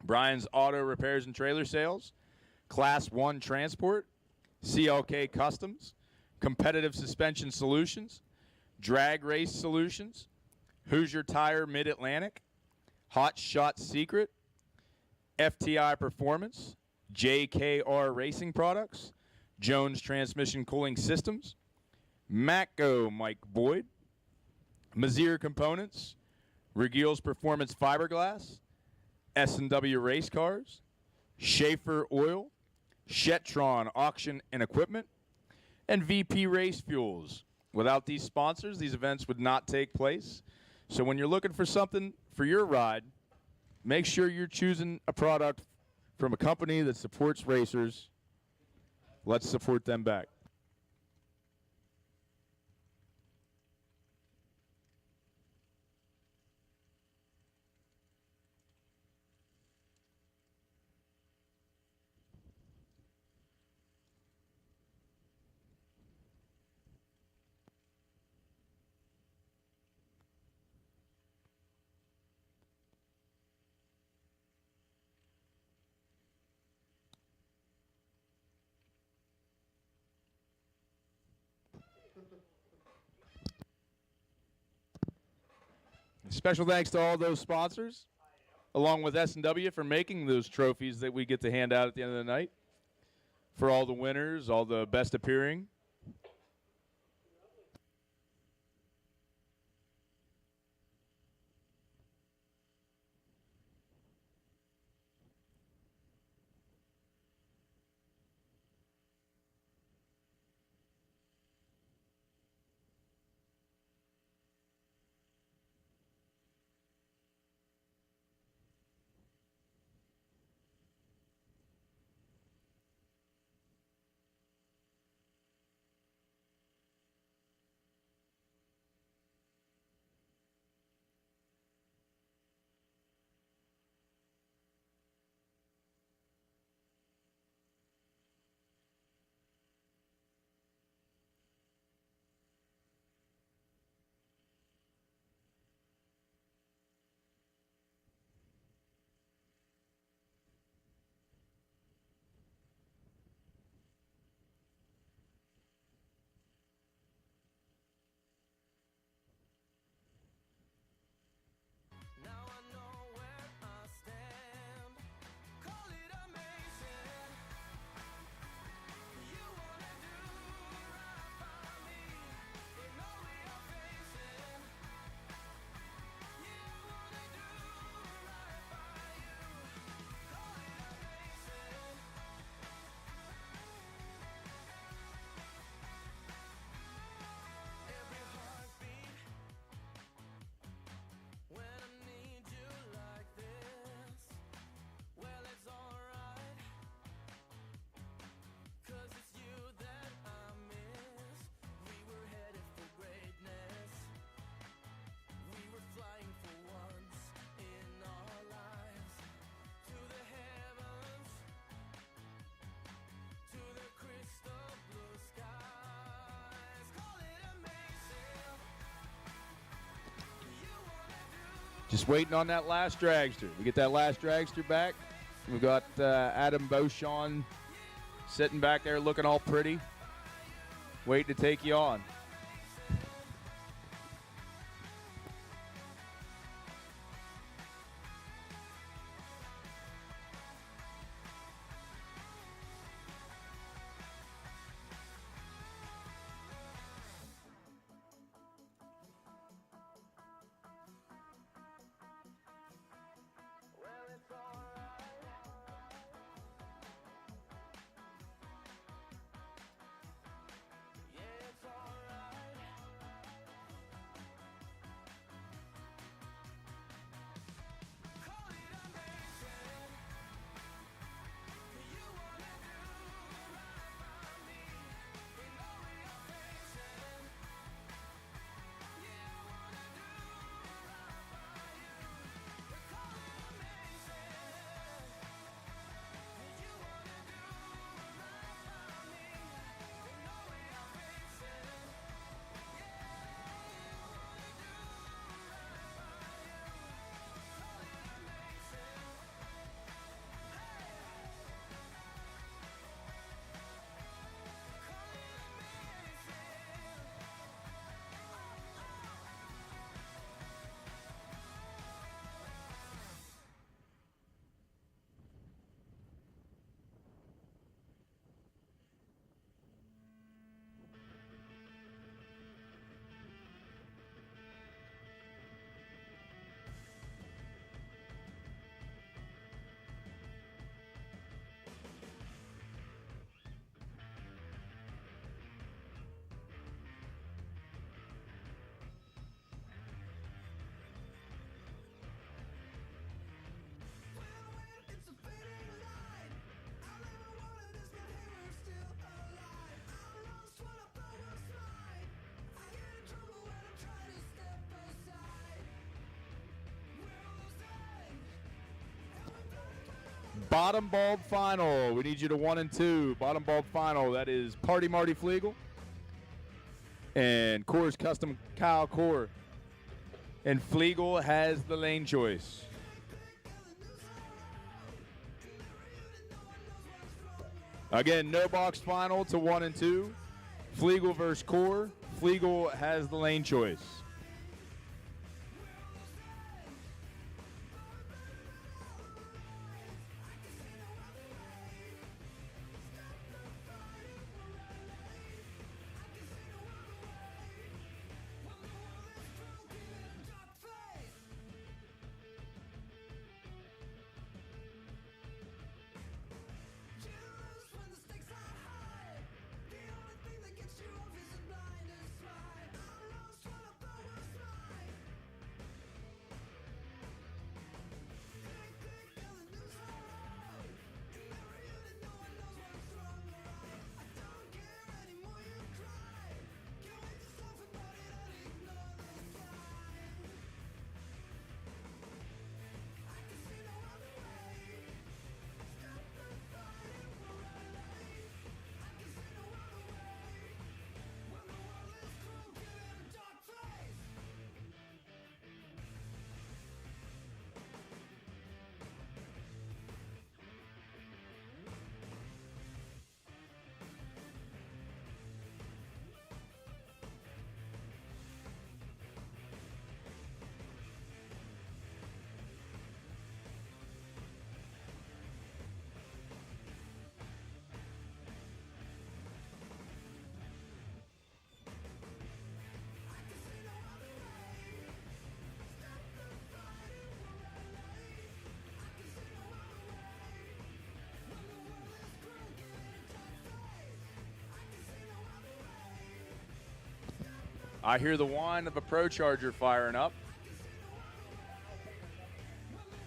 Brian's Auto Repairs and Trailer Sales, Class 1 Transport, CLK Customs, Competitive Suspension Solutions, Drag Race Solutions, Hoosier Tire Mid-Atlantic, Hot Shot Secret, FTI Performance, JKR Racing Products, Jones Transmission Cooling Systems, Matco Mike Boyd, Mazier Components, Regiel's Performance Fiberglass, S&W Race Cars, Schaefer Oil, Shetron Auction and Equipment, and VP Race Fuels. Without these sponsors, these events would not take place. So when you're looking for something for your ride, make sure you're choosing a product from a company that supports racers. Let's support them back. Special thanks to all those sponsors, along with S&W for making those trophies that we get to hand out at the end of the night. For all the winners, all the best appearing. Just waiting on that last dragster. We get that last dragster back. We've got Adam Beauchamp sitting back there looking all pretty, waiting to take you on. Bottom bulb final. We need you to 1 and 2. Bottom bulb final. That is Party Marty Flegel and Coors Custom Kyle Core. And Flegel has the lane choice. Again, no box final to 1 and 2. Flegel versus Core. Flegel has the lane choice. I hear the whine of a Pro Charger firing up.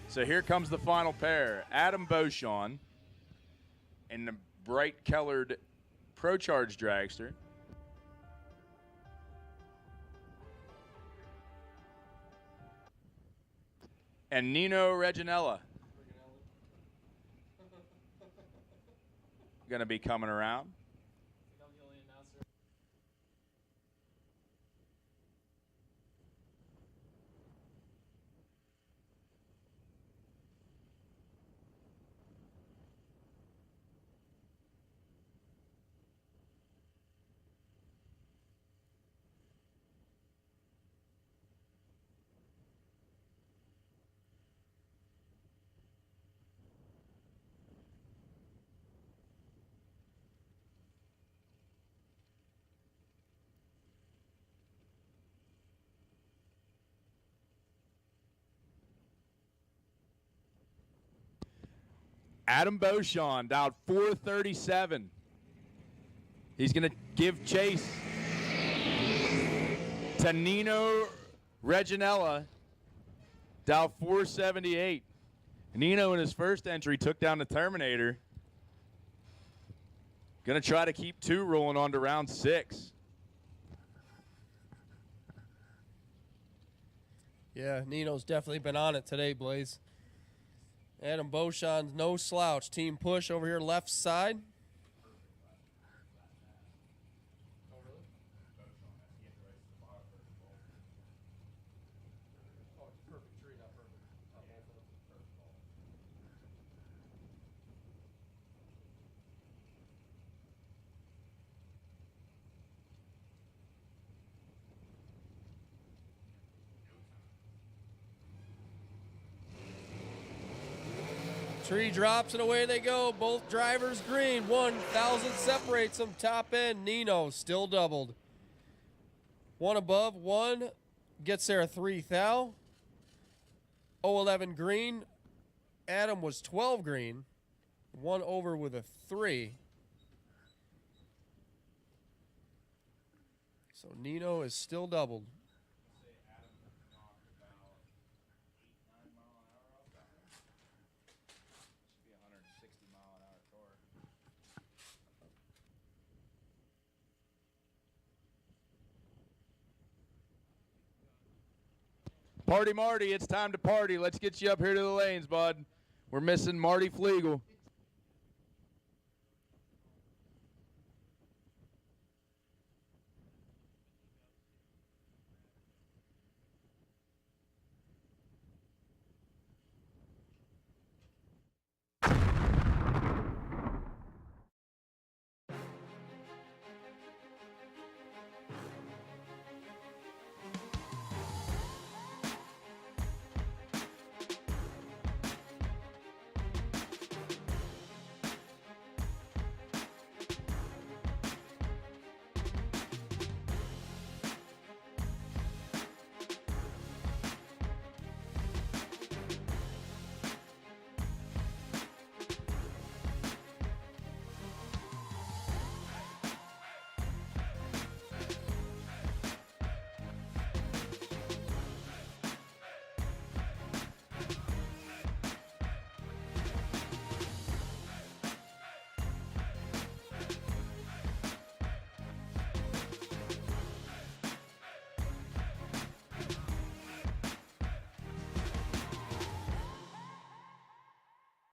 So here comes the final pair. Adam Beauchamp in the bright-colored Pro Charge dragster. And Nino Reginella going to be coming around. Adam Beauchamp dialed 437. He's going to give chase to Nino Reginella, dialed 478. Nino in his first entry took down the Terminator. Going to try to keep 2 rolling on to round 6. Yeah, Nino's definitely been on it today, Blaze. Adam Beauchamp's no slouch. Team push over here left side. Tree drops and away they go. Both drivers green. 1,000 separates them. Top end. Nino still doubled. 1 above. 1 gets there. 3 thou. 011 green. Adam was 12 green. 1 over with a 3. So Nino is still doubled. Party Marty, it's time to party. Let's get you up here to the lanes, bud. We're missing Marty Flegel.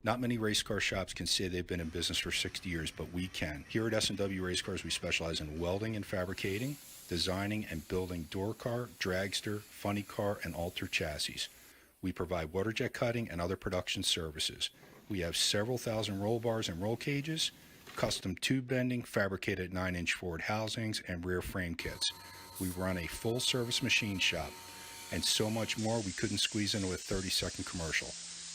Not many race car shops can say they've been in business for 60 years, but we can. Here at S&W Race Cars, we specialize in welding and fabricating, designing and building door car, dragster, funny car, and alter chassis. We provide water jet cutting and other production services. We have several thousand roll bars and roll cages, custom tube bending, fabricated 9-inch forward housings, and rear frame kits. We run a full-service machine shop, and so much more we couldn't squeeze into a 30-second commercial.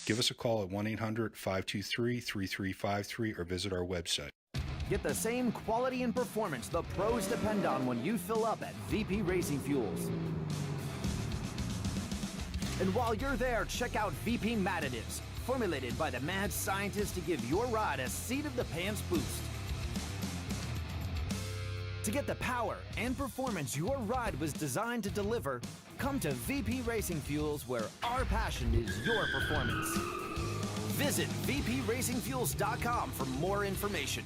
Give us a call at 1-800-523-3353 or visit our website. Get the same quality and performance the pros depend on when you fill up at VP Racing Fuels. And while you're there, check out VP Madditives, formulated by the mad scientists to give your ride a seat-of-the-pants boost. To get the power and performance your ride was designed to deliver, come to VP Racing Fuels, where our passion is your performance. Visit vpracingfuels.com for more information.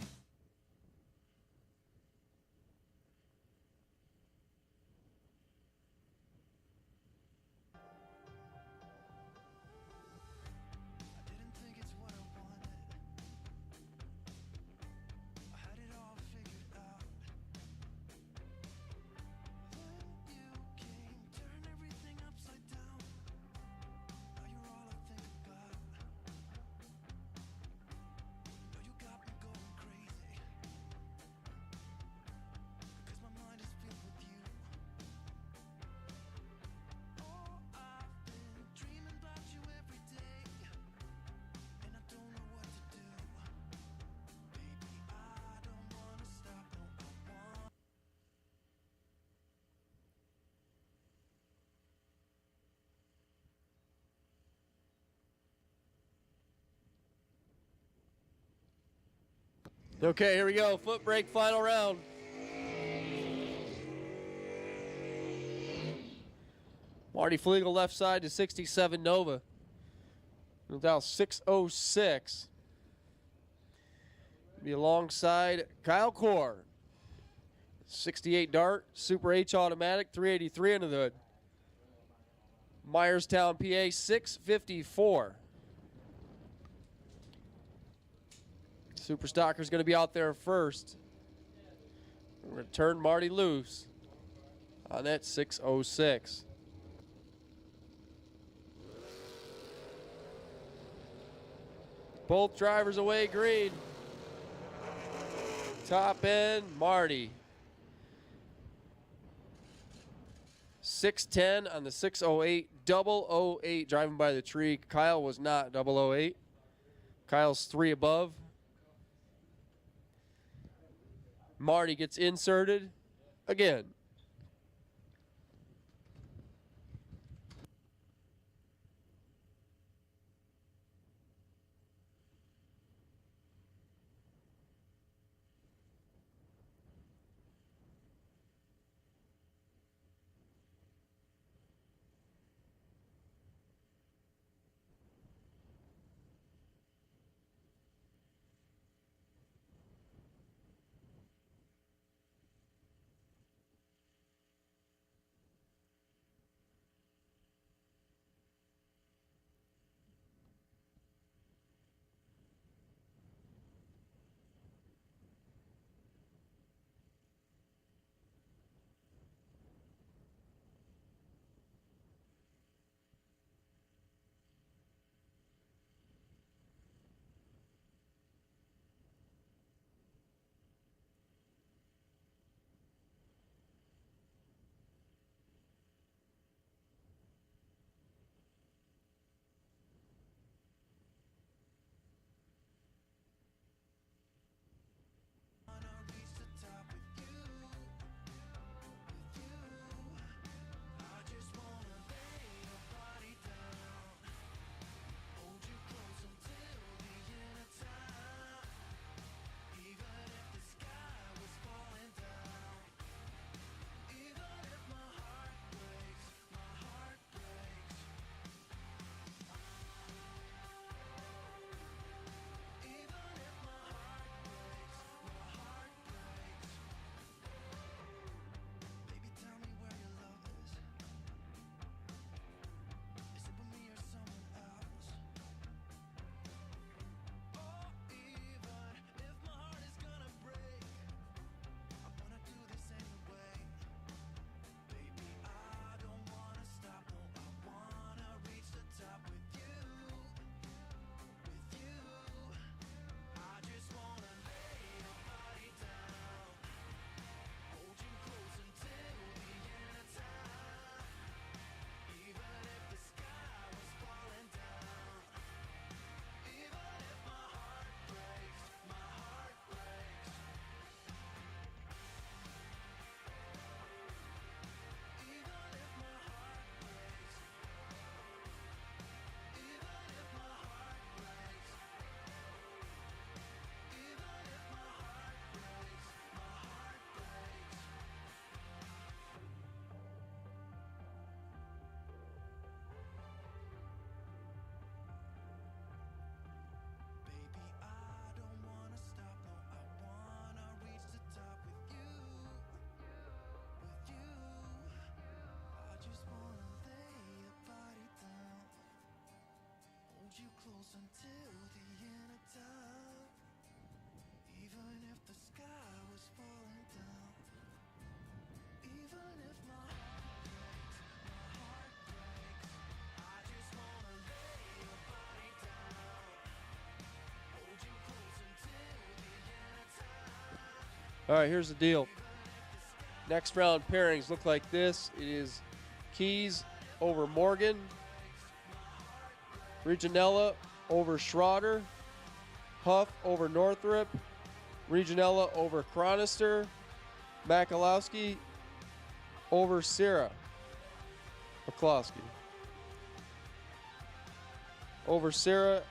Crazy. Okay, here we go. Foot brake, final round. Marty Flegel left side to 67 Nova. Now 606. Be alongside Kyle Core. 68 Dart, Super H automatic, 383 under the hood. Myerstown, PA, 654. Super Stocker's going to be out there first. We're going to turn Marty loose on that 606. Both drivers away green. Top end, Marty. 610 on the 608, 008 driving by the tree. Kyle was not 008. Kyle's 3 above. Marty gets inserted again. All right, here's the deal. Next round pairings look like this. It is Keys over Morgan, Reginella over Schroeder, Huff over Northrop, Reginella over Chronister, Makalowski over Sarah McCloskey. Over Sarah,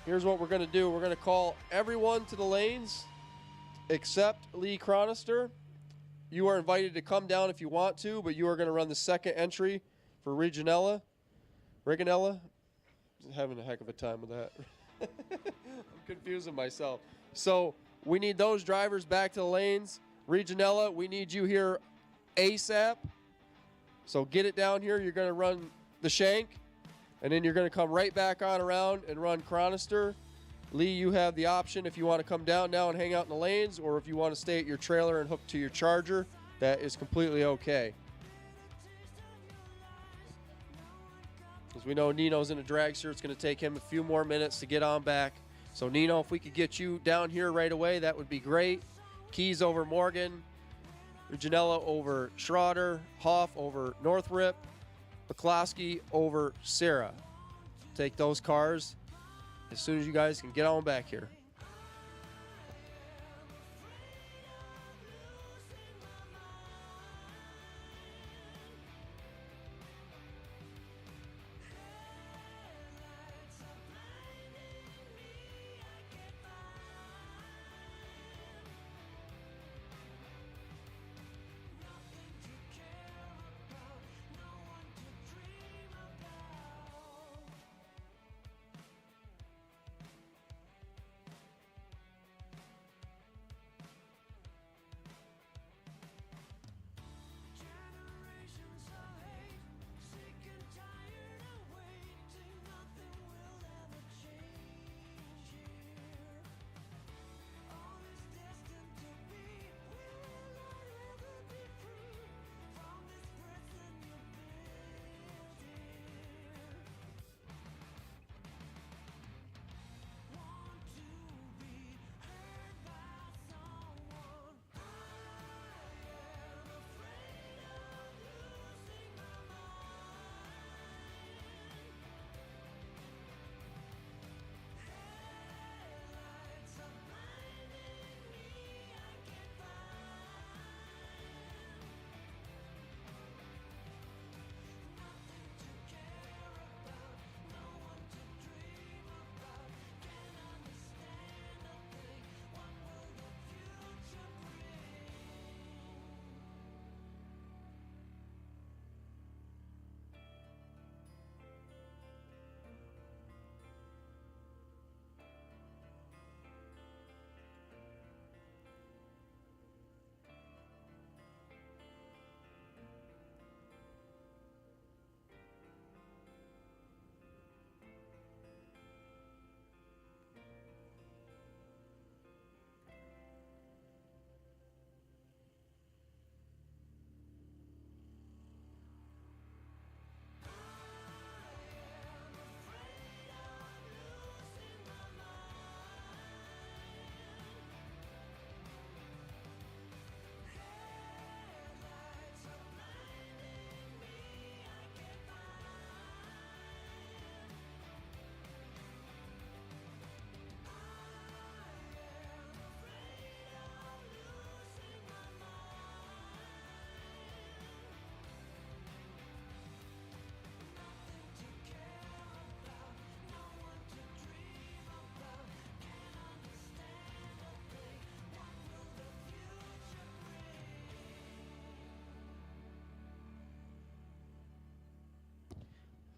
here's what we're going to do. We're going to call everyone to the lanes except Lee Chronister. You are invited to come down if you want to, but you are going to run the second entry for Reganella. I'm having a heck of a time with that. I'm confusing myself. So we need those drivers back to the lanes. Reganella, we need you here ASAP. So get it down here. You're going to run the shank, and then you're going to come right back on around and run Chronister. Lee, you have the option if you want to come down now and hang out in the lanes, or if you want to stay at your trailer and hook to your charger, that is completely okay. As we know, Nino's in a dragster. It's going to take him a few more minutes to get on back. So, Nino, if we could get you down here right away, that would be great. Keys over Morgan. Janella over Schroeder. Hoff over Northrop. Peklowski over Sarah. Take those cars as soon as you guys can get on back here.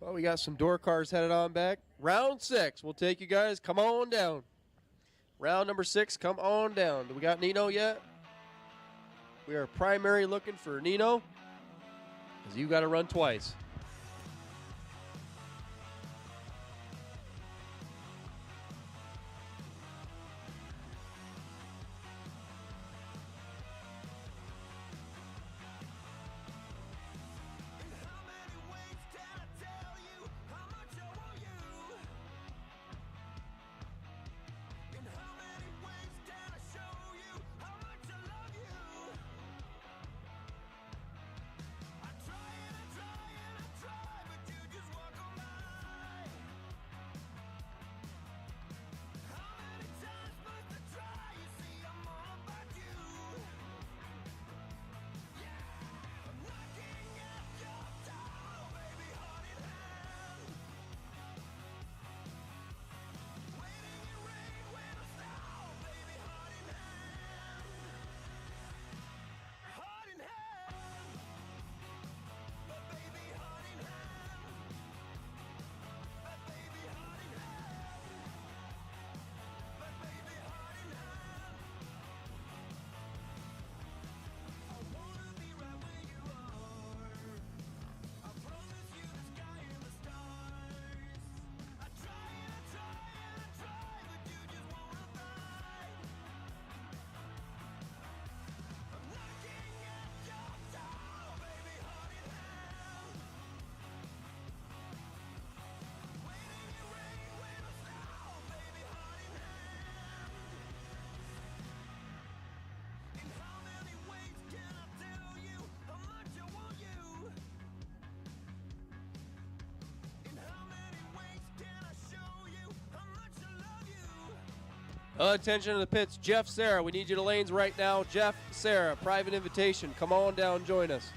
Well, we got some door cars headed on back. Round 6. We'll take you guys. Come on down. Round number 6. Come on down. Do we got Nino yet? We are primary looking for Nino, because you got to run twice. Attention to the pits. Jeff, Sarah, we need you to lanes right now. Jeff, Sarah, private invitation. Come on down, join us.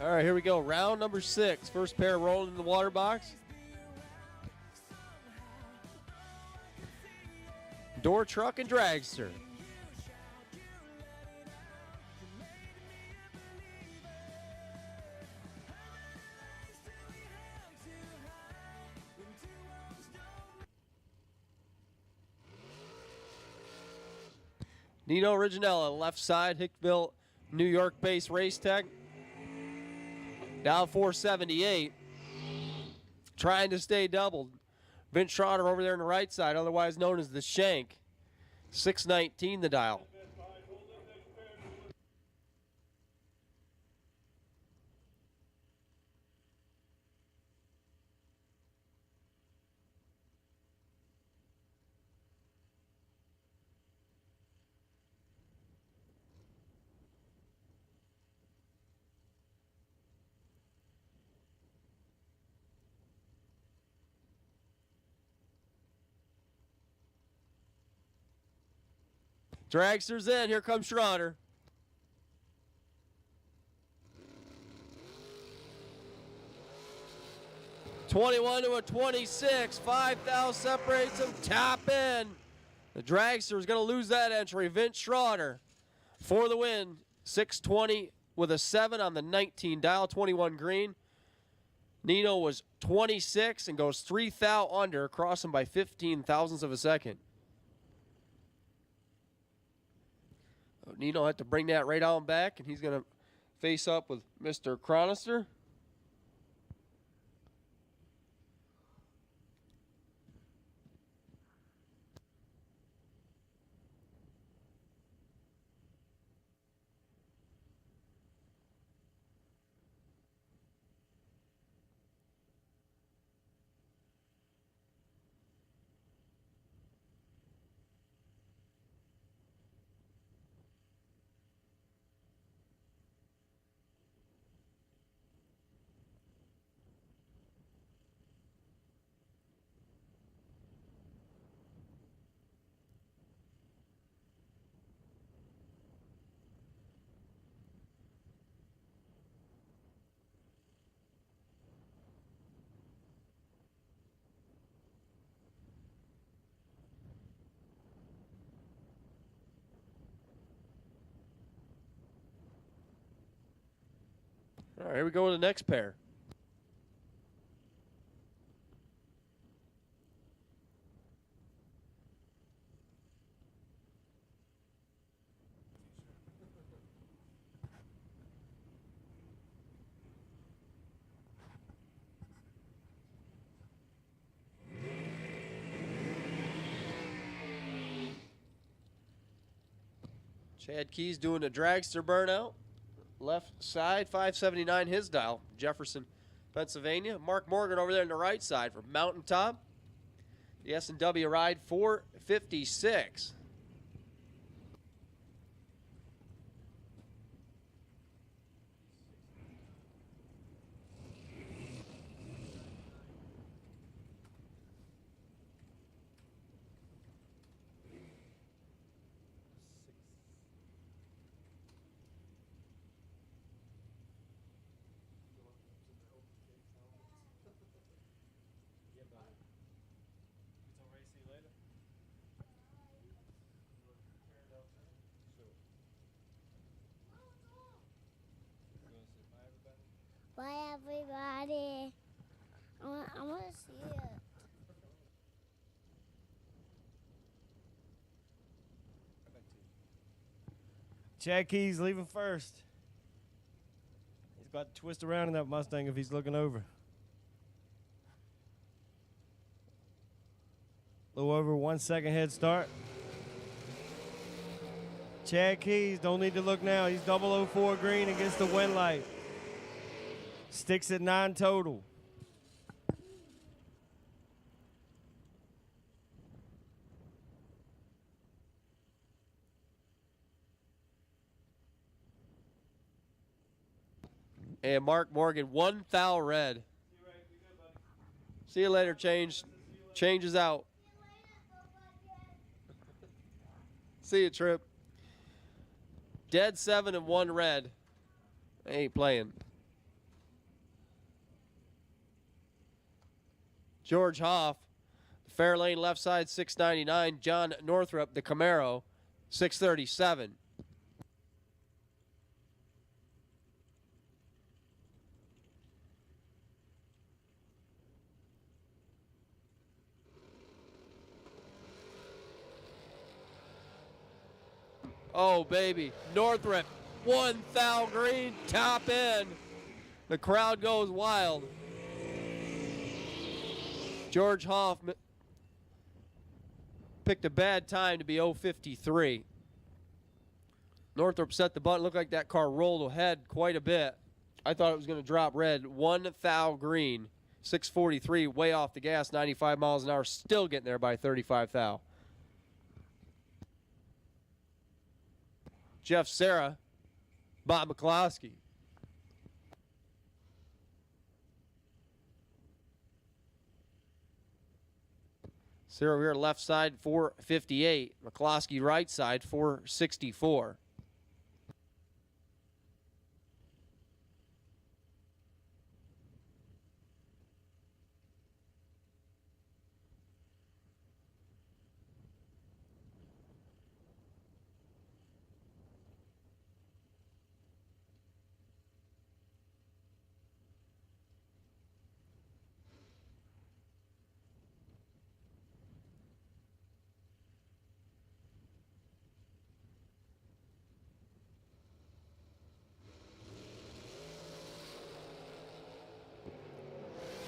All right, here we go. Round number 6. First pair rolling in the water box. Door truck and dragster. Nino Originella, left side, Hickville, New York-based race tech. Down 478. Trying to stay doubled. Vince Schroeder over there on the right side, otherwise known as the Shank. 619 the dial. Dragster's in. Here comes Schroeder. (21 to a 26). 5 thou separates them. Top in. The Dragster is going to lose that entry. Vince Schroeder for the win. 620 with a 7 on the 19 dial. 21 green. Nino was 26 and goes 3 thou under, crossing by 15 thousandths of a second. Nino had to bring that right on back, and he's going to face up with Mr. Chronister. All right, here we go with the next pair. Chad Keys doing a dragster burnout. Left side, 579 his dial. Jefferson, Pennsylvania. Mark Morgan over there on the right side for Mountaintop. The S&W ride 456. Bye, everybody. I want to see it. Chad Keys leaving first. He's about to twist around in that Mustang if he's looking over. A little over 1 second head start. Chad Keys don't need to look now. He's 004 green against the wind light. Sticks at 9 total. And Mark Morgan, 1 thou red. See you later, changes out. See you, Trip. Dead 7 and 1 red. They ain't playing. George Hoff, fair lane left side, 699. John Northrup, the Camaro, 637. Oh, baby. Northrup, 1 thou green, top end. The crowd goes wild. George Hoff picked a bad time to be 053. Northrop set the button. Looked like that car rolled ahead quite a bit. I thought it was going to drop red. 1 thou green, 643, way off the gas, 95 miles an hour, still getting there by 35 thou. Jeff Serra, Bob McCloskey. Serra here left side, 458. McCloskey right side, 464.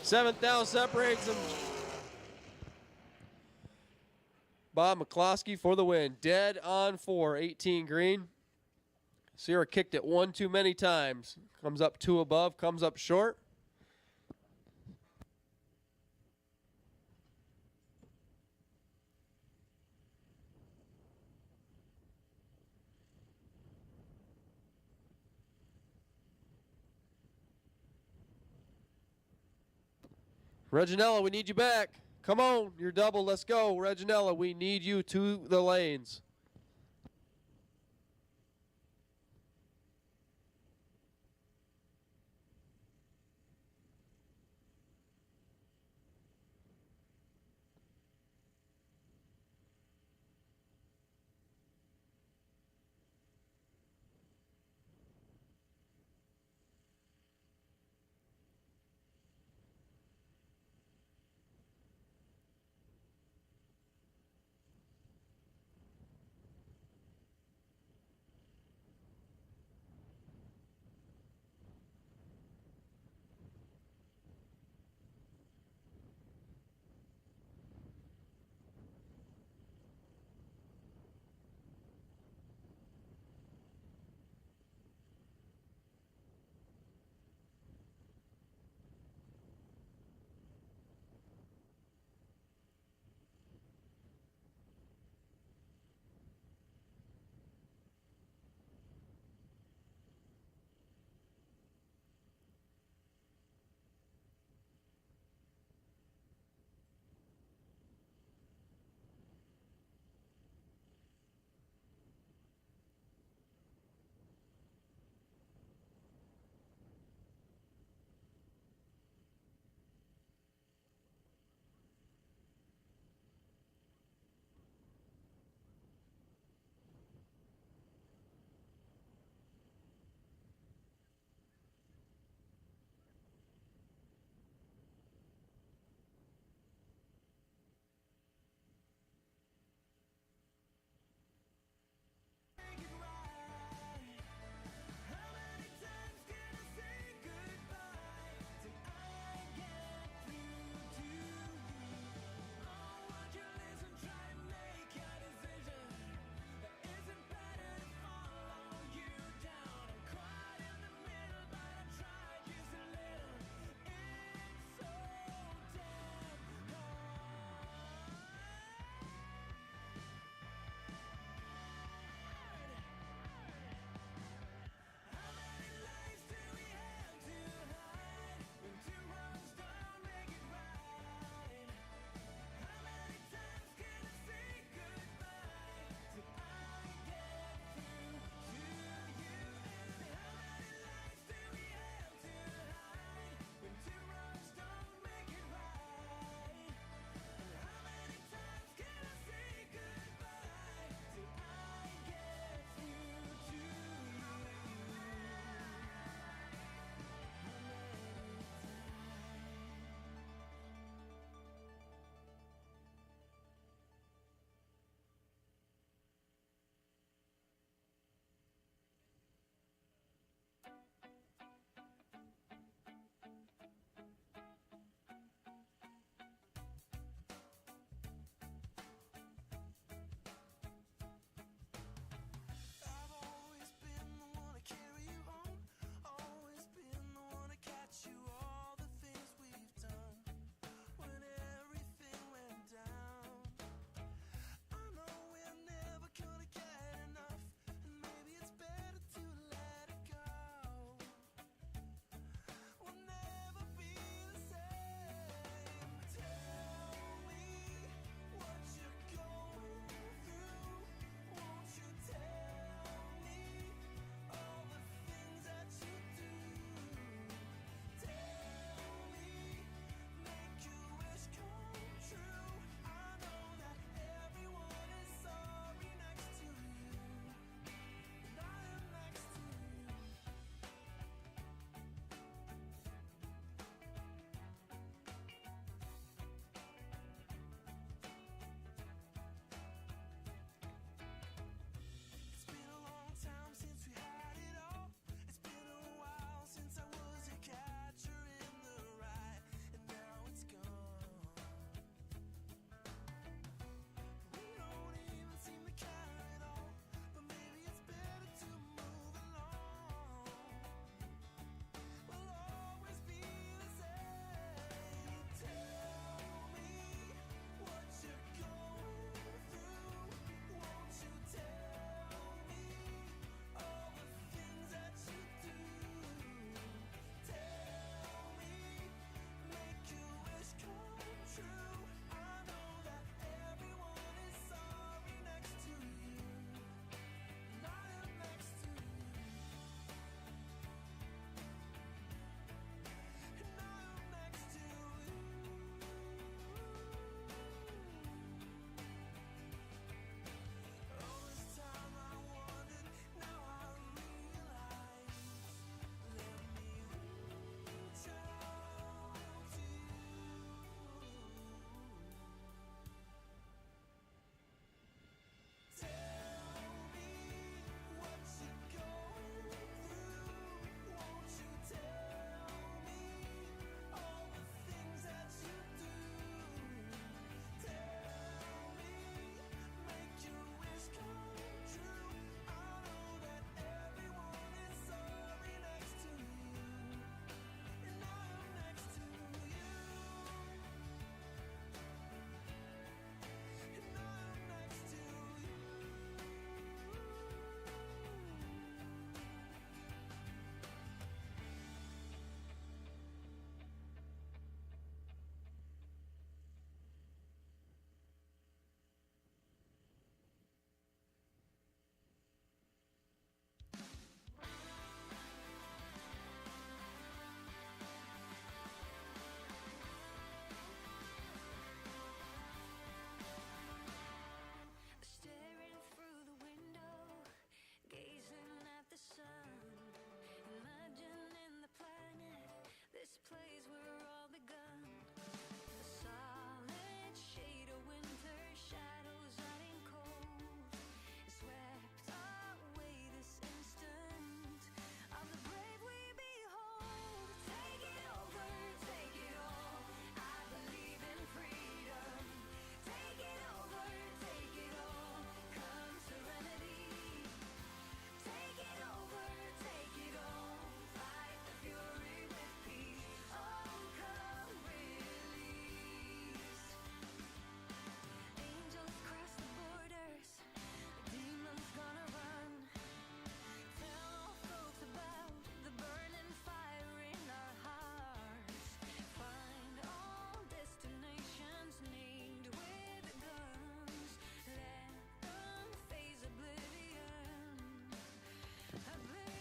Seventh down separates them. Bob McCloskey for the win. Dead on 4, 18 green. Sierra kicked it 1 too many times. Comes up 2 above, comes up short. Reginella, we need you back. Come on, you're double. Let's go. Reginella, we need you to the lanes.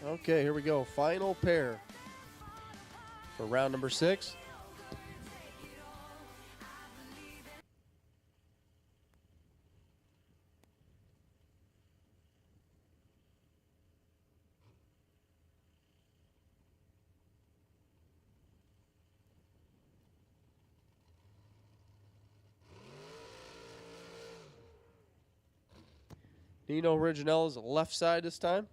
Okay, here we go. Final pair for round number 6. Nino Originel's left side this time.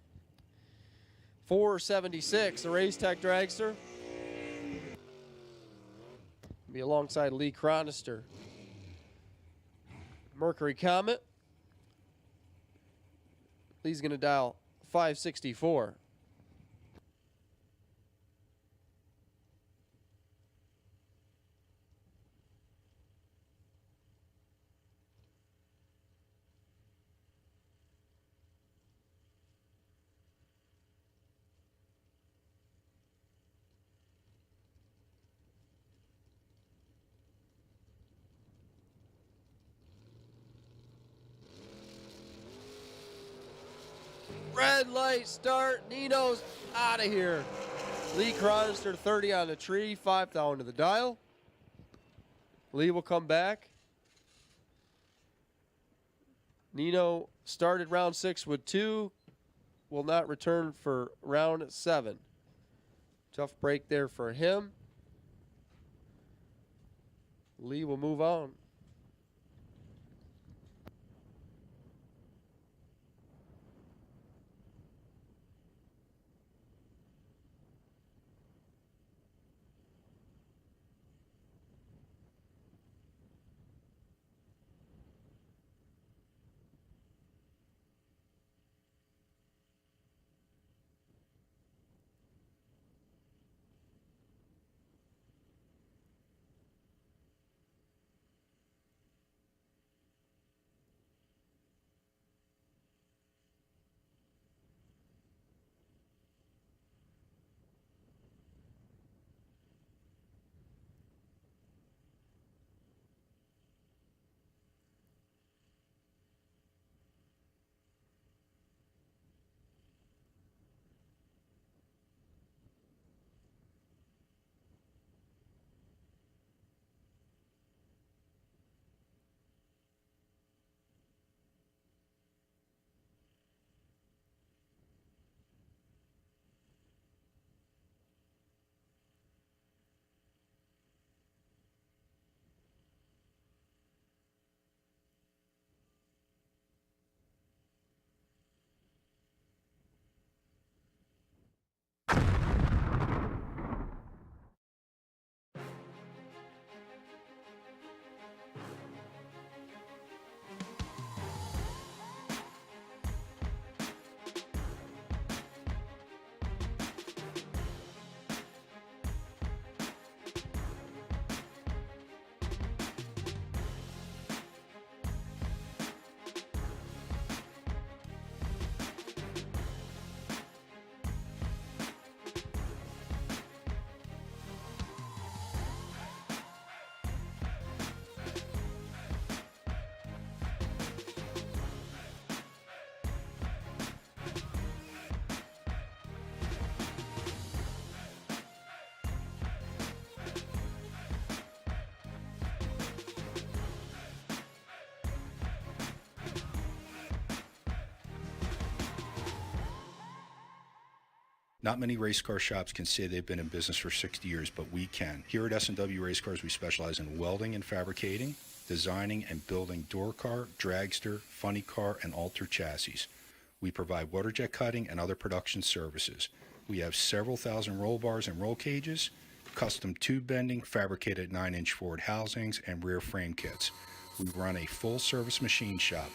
476, the Race Tech Dragster. Be alongside Lee Chronister. Mercury Comet. Lee's going to dial 564. Red light start. Nino's out of here. Lee Chronister 30 on the tree, 5 down to the dial. Lee will come back. Nino started round 6 with 2. Will not return for round 7. Tough break there for him. Lee will move on. Not many race car shops can say they've been in business for 60 years, but we can. Here at S&W Race Cars, we specialize in welding and fabricating, designing and building door car, dragster, funny car, and alter chassis. We provide water jet cutting and other production services. We have several thousand roll bars and roll cages, custom tube bending, fabricated 9-inch forward housings, and rear frame kits. We run a full-service machine shop,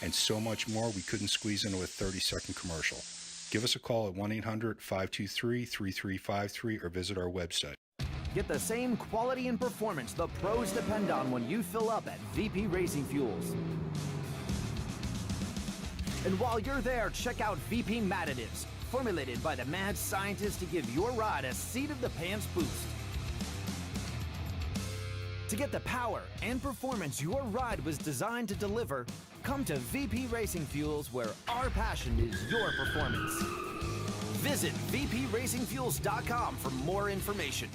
and so much more we couldn't squeeze into a 30-second commercial. Give us a call at 1-800-523-3353 or visit our website. Get the same quality and performance the pros depend on when you fill up at VP Racing Fuels. And while you're there, check out VP Mad Additives, formulated by the mad scientists to give your ride a seat-of-the-pants boost. To get the power and performance your ride was designed to deliver, come to VP Racing Fuels, where our passion is your performance. Visit vpracingfuels.com for more information.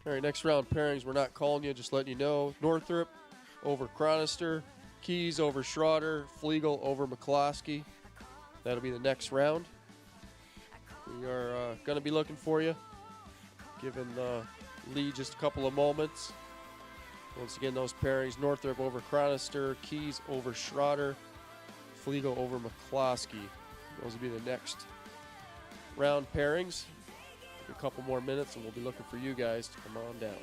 All right, next round pairings, we're not calling you, just letting you know. Northrop over Chronister, Keys over Schroeder, Flegel over McCloskey. That'll be the next round. We are going to be looking for you, giving Lee just a couple of moments. Once again, those pairings, Northrop over Chronister, Keys over Schroeder, Flegel over McCloskey. Those will be the next round pairings. A couple more minutes and we'll be looking for you guys to come on down.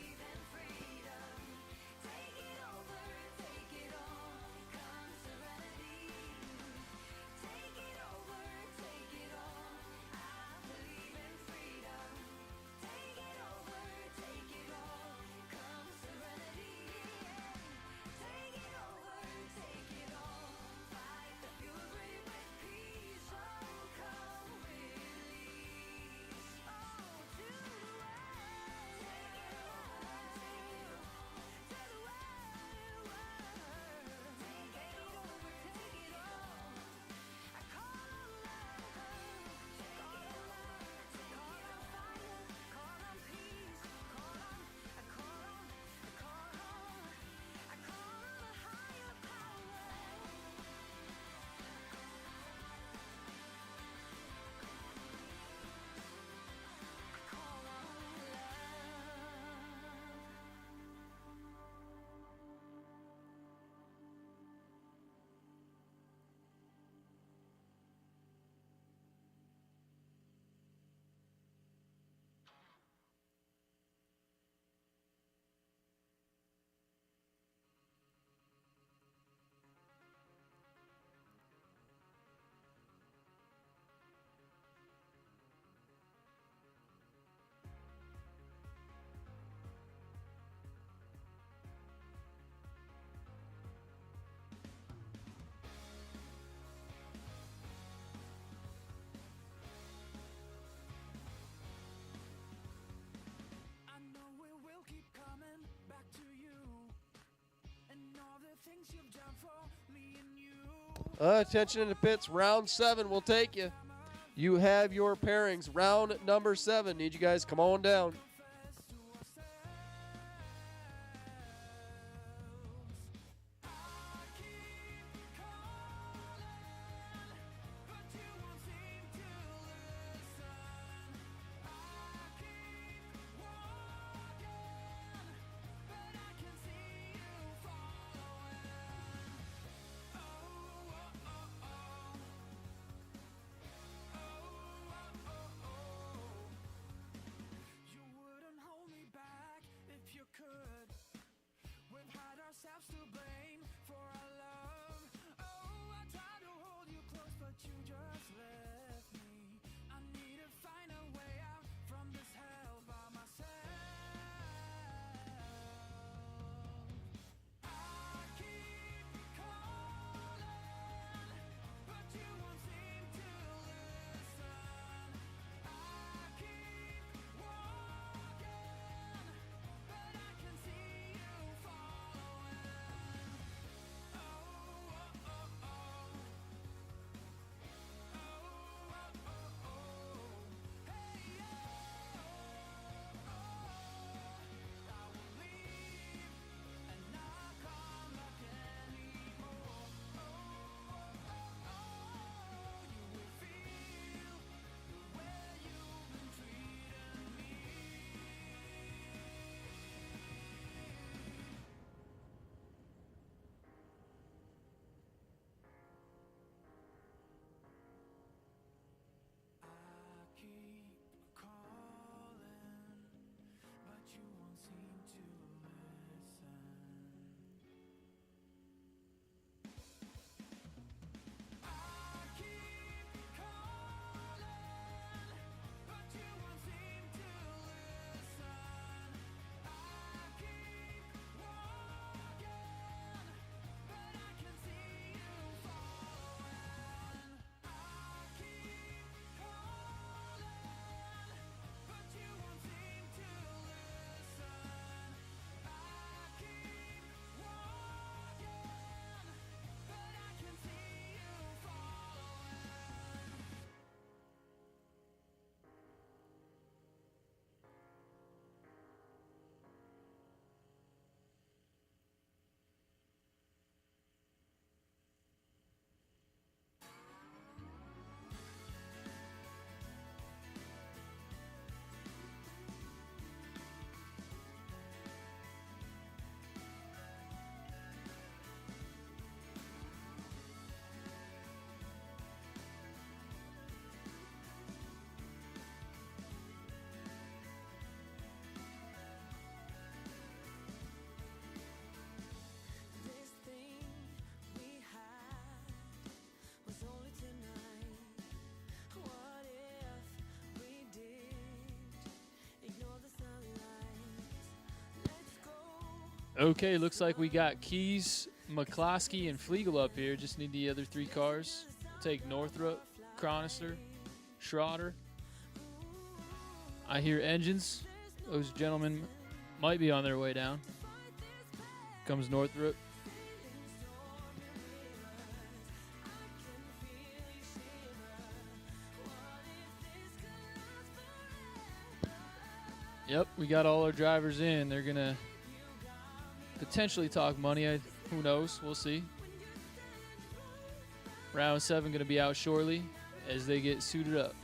Attention in the pits, round 7 will take you. You have your pairings, round number 7. Need you guys come on down. You Okay, looks like we got Keys, McCloskey, and Flegel up here. Just need the other 3 cars. Take Northrop, Chronister, Schroeder. I hear engines. Those gentlemen might be on their way down. Comes Northrop. Yep, we got all our drivers in. They're going to potentially talk money. Who knows? We'll see. Round 7 going to be out shortly as they get suited up.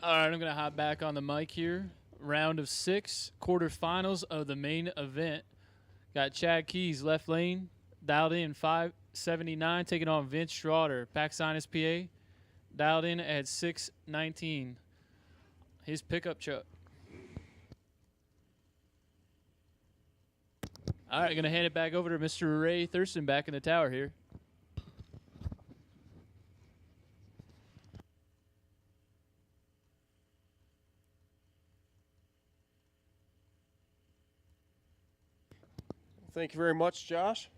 All right, I'm going to hop back on the mic here. Round of 6, quarterfinals of the main event. Got Chad Keys, left lane, dialed in 579, taking on Vince Schroeder, pack sign SPA, dialed in at 619. His pickup truck. All right, going to hand it back over to Mr. Ray Thurston back in the tower here. Thank you very much, Josh.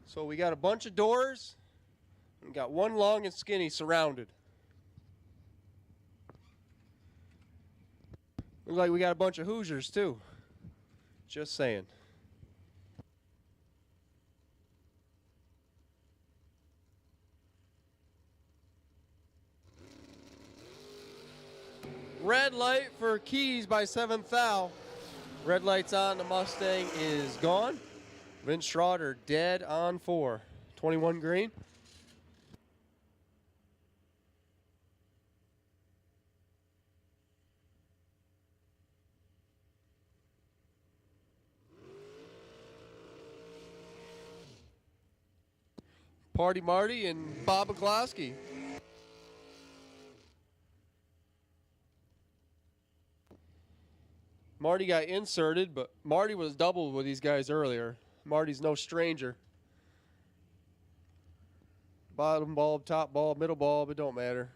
So we got a bunch of doors. We got one long and skinny surrounded. Looks like we got a bunch of Hoosiers too. Just saying. Red light for Keys by 7th thou. Red light's on, the Mustang is gone. Vince Schroeder dead on 4. 21 green. Party Marty and Bob McCloskey. Marty got inserted, but Marty was doubled with these guys earlier. Marty's no stranger. Bottom bulb, top bulb, middle bulb, it don't matter.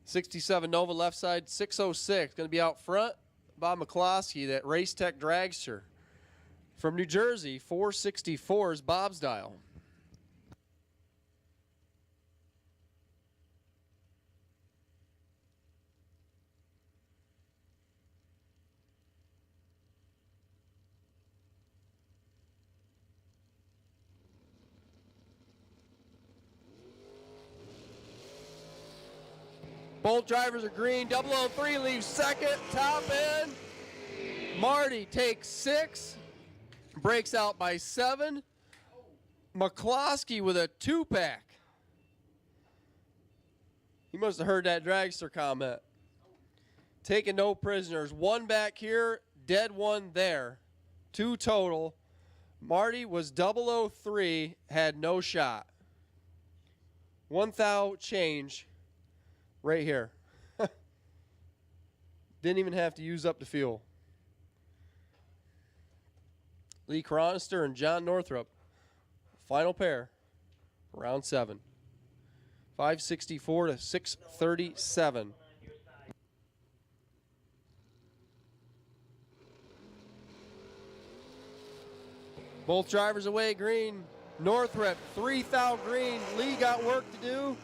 67 Nova left side, 606. Going to be out front. Bob McCloskey, that Race Tech dragster. From New Jersey, 464 is Bob's dial. Both drivers are green. 003 leaves second. Top end. Marty takes 6. Breaks out by 7. McCloskey with a 2-pack. He must have heard that dragster comment. Taking no prisoners. 1 back here. Dead 1 there. 2 total. Marty was 003. Had no shot. 1 thou change. Right here. Didn't even have to use up the fuel. Lee Cronister and John Northrup. Final pair. Round 7. 564 to 637. Both drivers away green. Northrup 3 thou green. Lee got work to do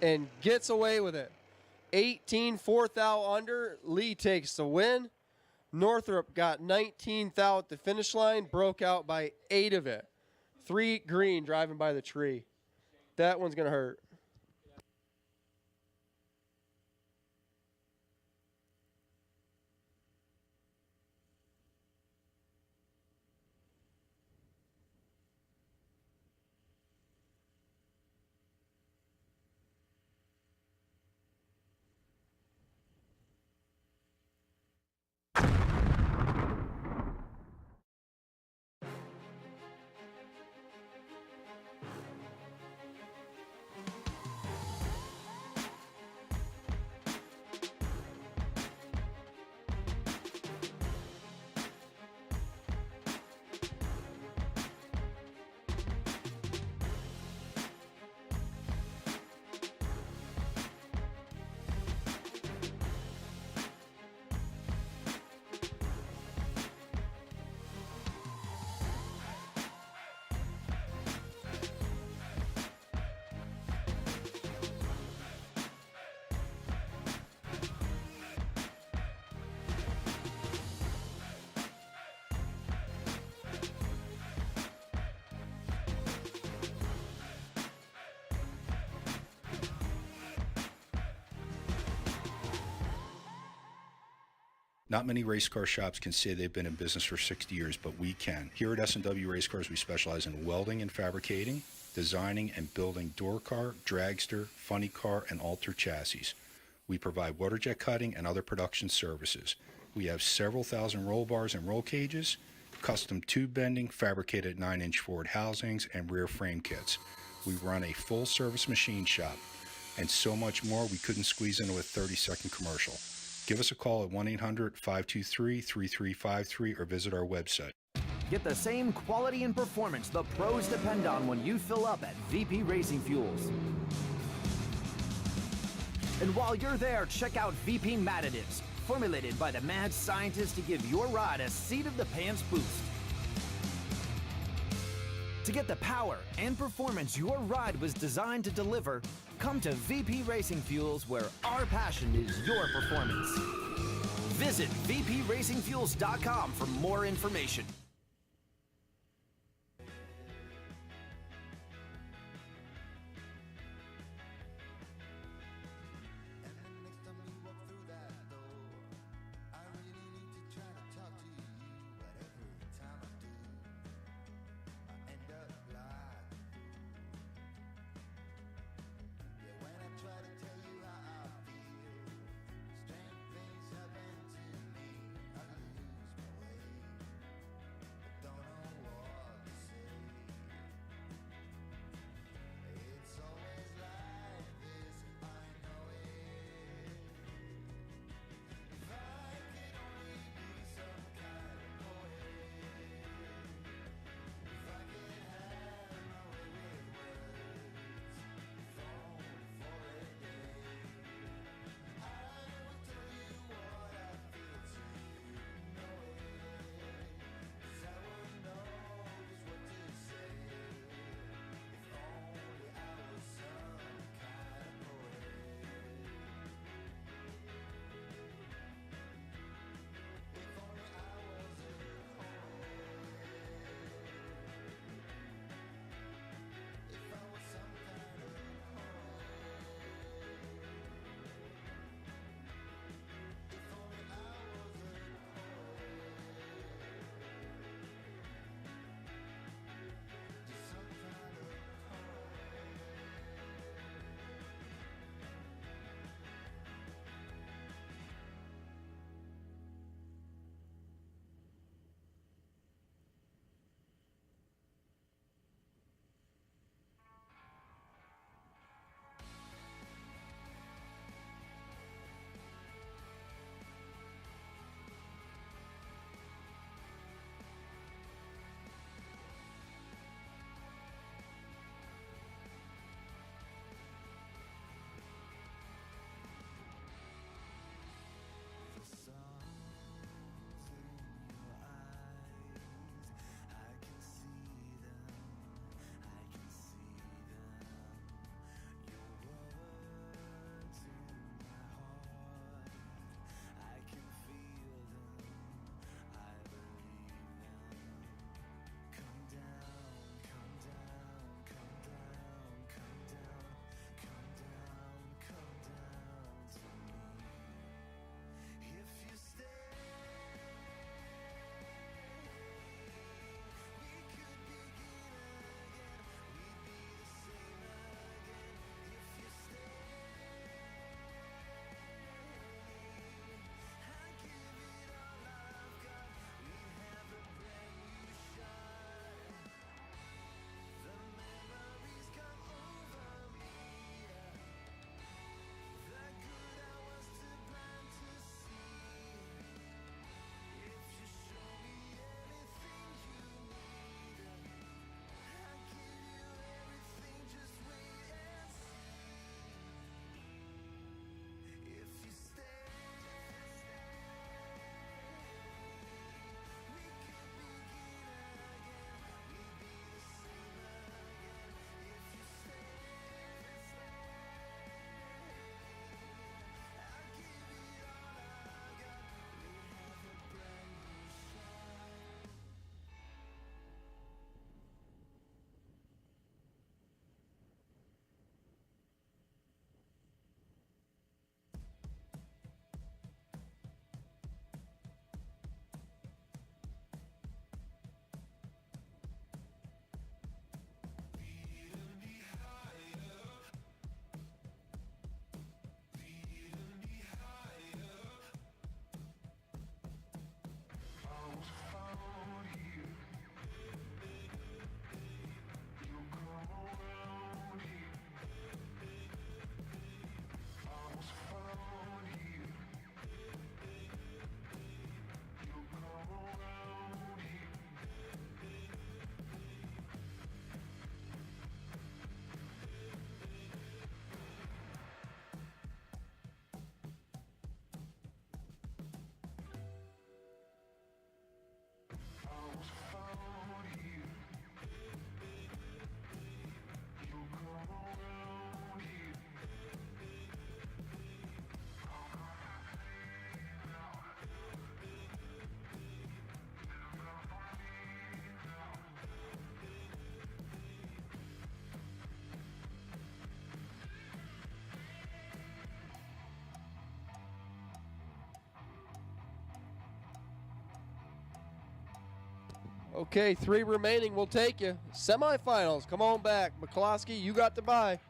and gets away with it. 18 4 thou under. Lee takes the win. Northrup got 19 thou at the finish line, broke out by 8 of it. 3 green driving by the tree. That one's going to hurt. Not many race car shops can say they've been in business for 60 years, but we can. Here at S&W Race Cars, we specialize in welding and fabricating, designing and building door car, dragster, funny car, and alter chassis. We provide waterjet cutting and other production services. We have several thousand roll bars and roll cages, custom tube bending, fabricated 9-inch forward housings, and rear frame kits. We run a full-service machine shop, and so much more we couldn't squeeze into a 30-second commercial. Give us a call at 1-800-523-3353 or visit our website. Get the same quality and performance the pros depend on when you fill up at VP Racing Fuels. And while you're there, check out VP Madditives, formulated by the mad scientists to give your ride a seat-of-the-pants boost. To get the power and performance your ride was designed to deliver, come to VP Racing Fuels, where our passion is your performance. Visit vpracingfuels.com for more information. Okay, 3 remaining. We'll take you. Semifinals. Come on back. McCloskey, you got to buy.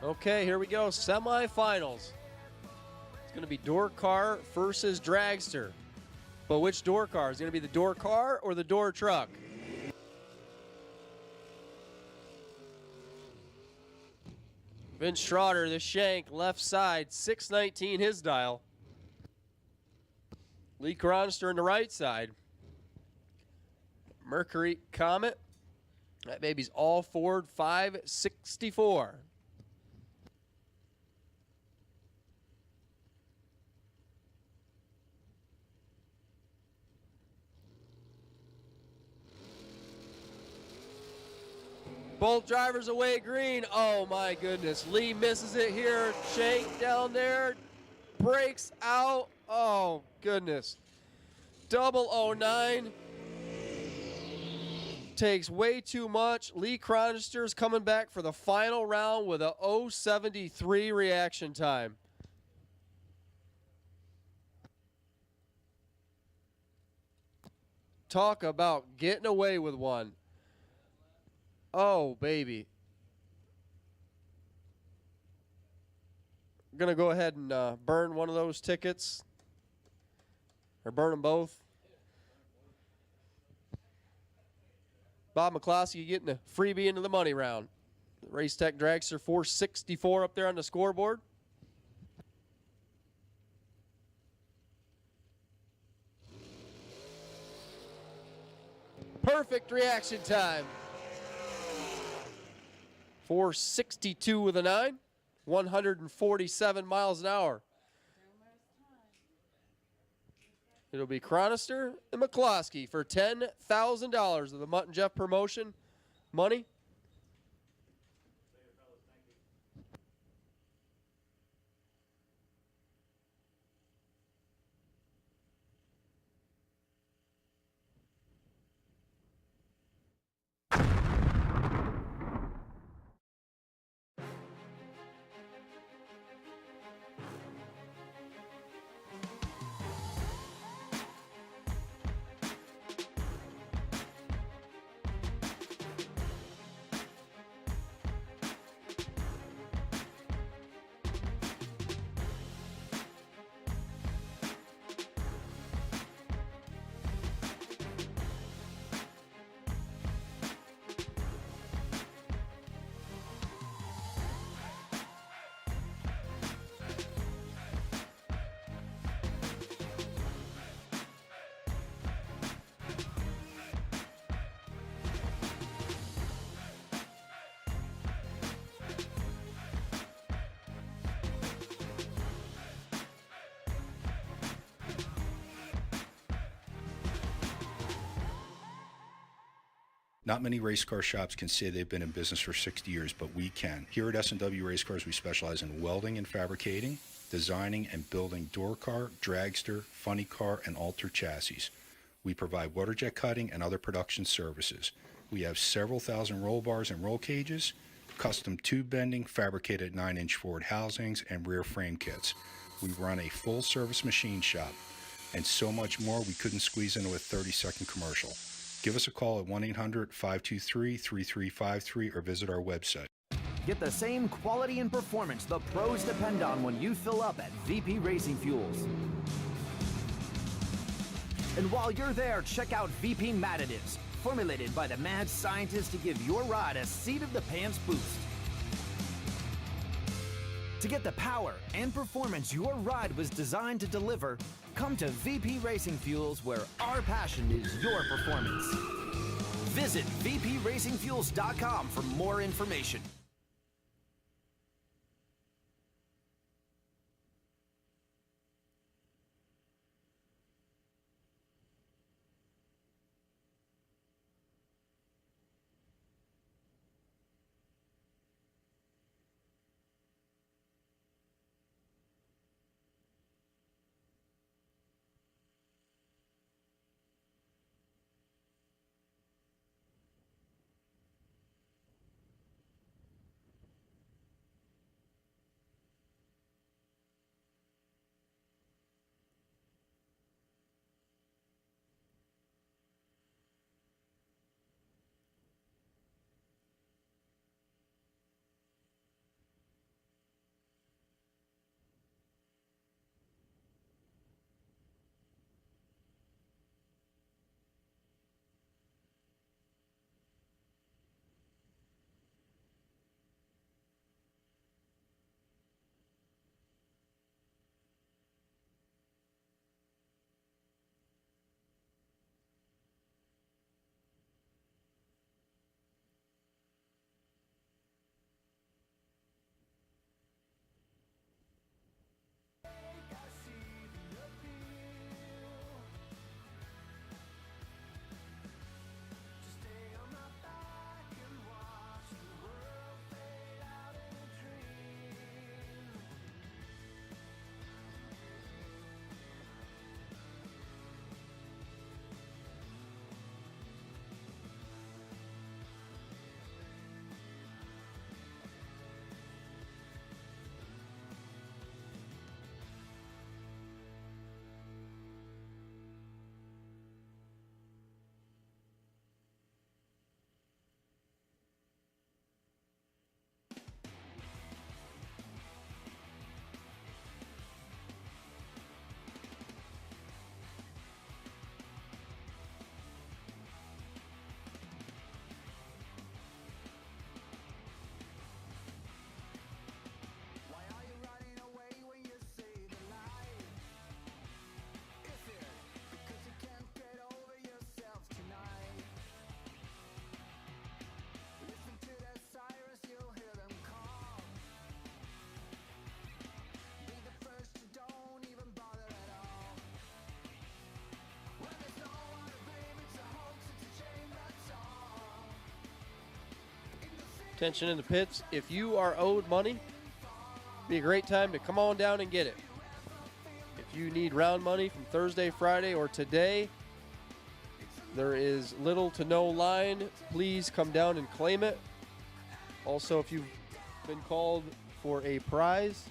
Okay, here we go. Semifinals. It's going to be door car versus dragster. But which door car? Is it going to be the door car or the door truck? Vince Schroeder, the shank, left side, 619 his dial. Lee Cronster on the right side. Mercury Comet. That baby's all Ford 564. Both drivers away green. Oh my goodness. Lee misses it here. Shank down there. Breaks out. Oh goodness. 009. Takes way too much. Lee Cronster's coming back for the final round with a 073 reaction time. Talk about getting away with one. Oh, baby. I'm going to go ahead and burn one of those tickets. Or burn them both. Bob McCloskey getting a freebie into the money round. Race Tech Dragster 464 up there on the scoreboard. Perfect reaction time. 462 with a 9, 147 miles an hour. It'll be Chronister and McCloskey for $10,000 of the Mutt and Jeff promotion money. Not many race car shops can say they've been in business for 60 years, but we can. Here at S&W Race Cars, we specialize in welding and fabricating, designing and building door car, dragster, funny car, and alter chassis. We provide water jet cutting and other production services. We have several thousand roll bars and roll cages, custom tube bending, fabricated 9-inch Ford housings, and rear frame kits. We run a full-service machine shop, and so much more we couldn't squeeze into a 30-second commercial. Give us a call at 1-800-523-3353 or visit our website. Get the same quality and performance the pros depend on when you fill up at VP Racing Fuels. And while you're there, check out VP Mad Additives, formulated by the mad scientists to give your ride a seat-of-the-pants boost. To get the power and performance your ride was designed to deliver, come to VP Racing Fuels, where our passion is your performance. Visit vpracingfuels.com for more information. Attention in the pits. If you are owed money, be a great time to come on down and get it. If you need round money from Thursday, Friday, or today, there is little to no line. Please come down and claim it. Also, if you've been called for a prize,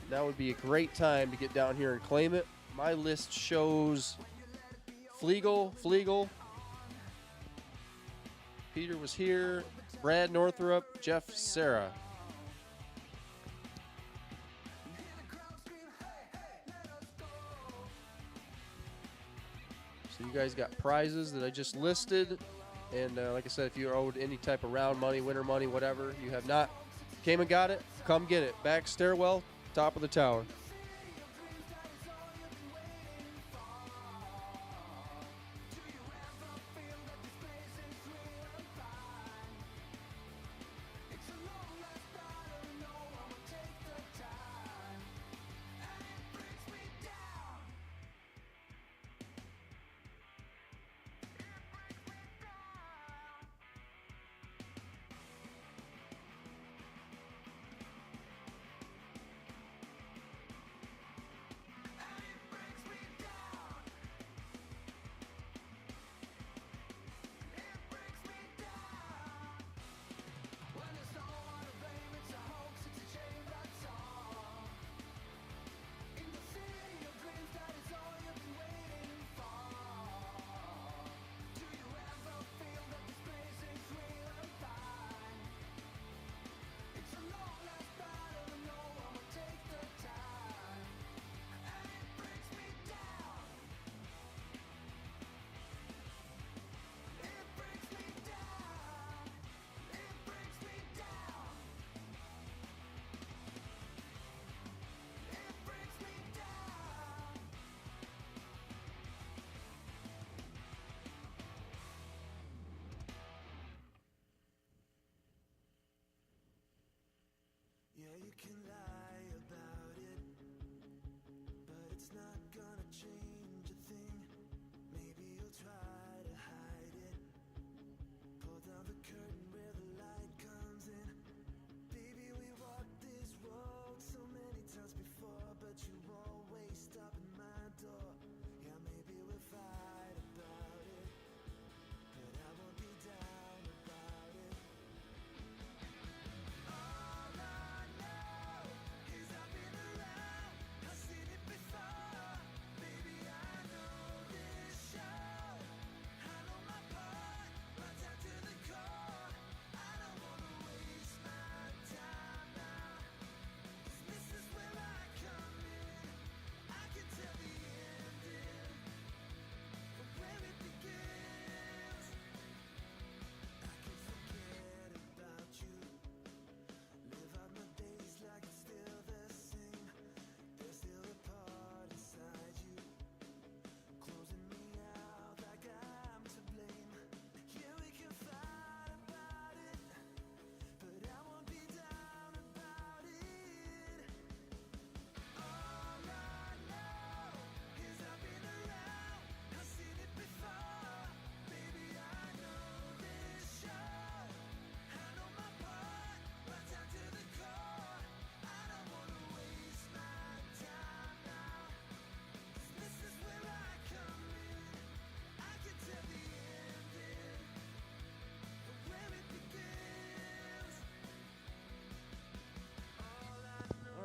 that would be a great time to get down here and claim it. My list shows Flegel. Peter was here. Brad Northrup, Jeff Sarah. So you guys got prizes that I just listed. And like I said, if you're owed any type of round money, winter money, whatever, you have not came and got it, come get it. Back stairwell, top of the tower.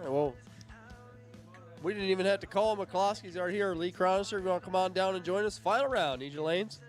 Well, we didn't even have to call him. McCloskey's already here. Lee Cronister, going to come on down and join us. Final round, need your lanes.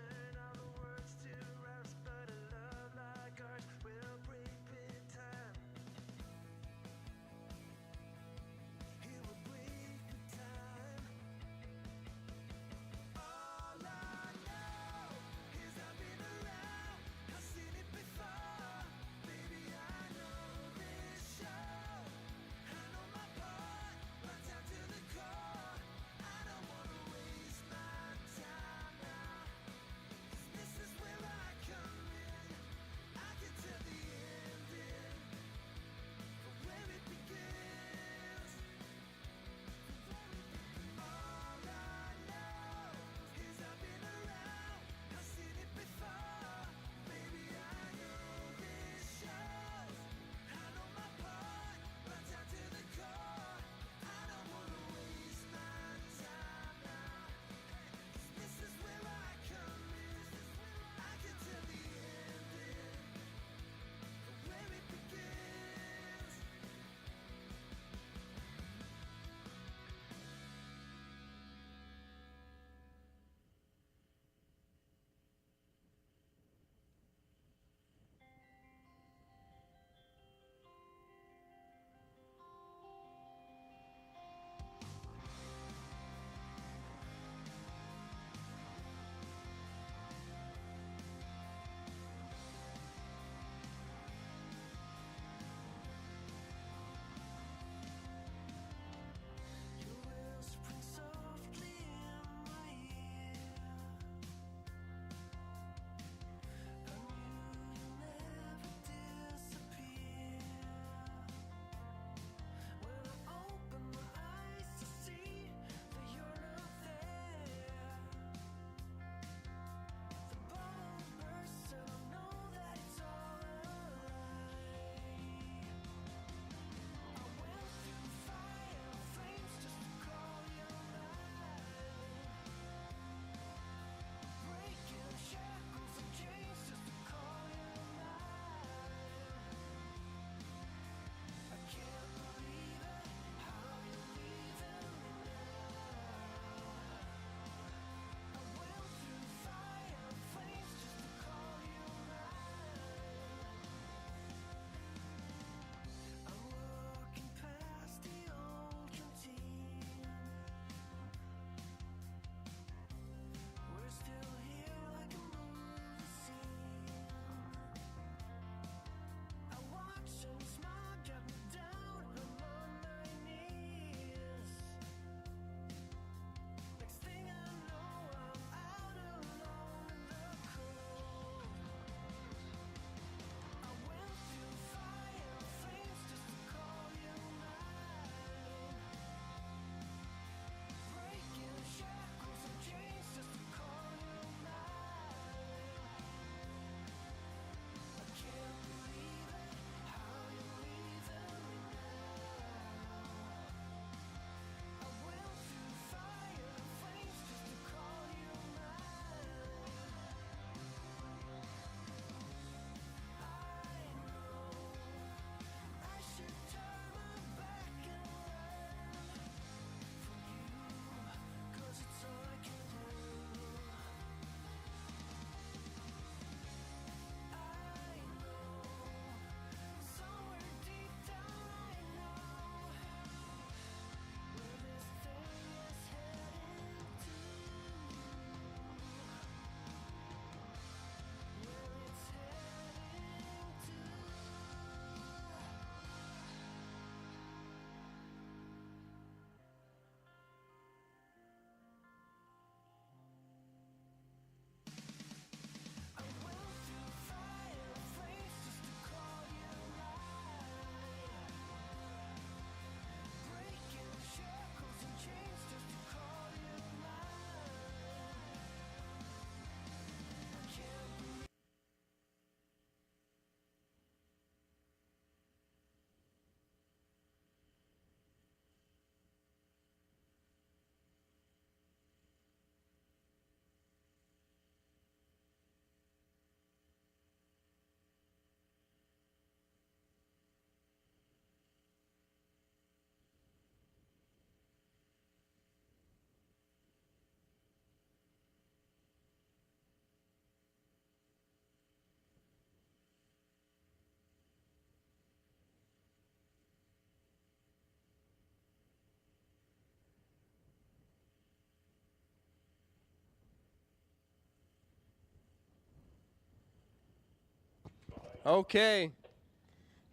Okay,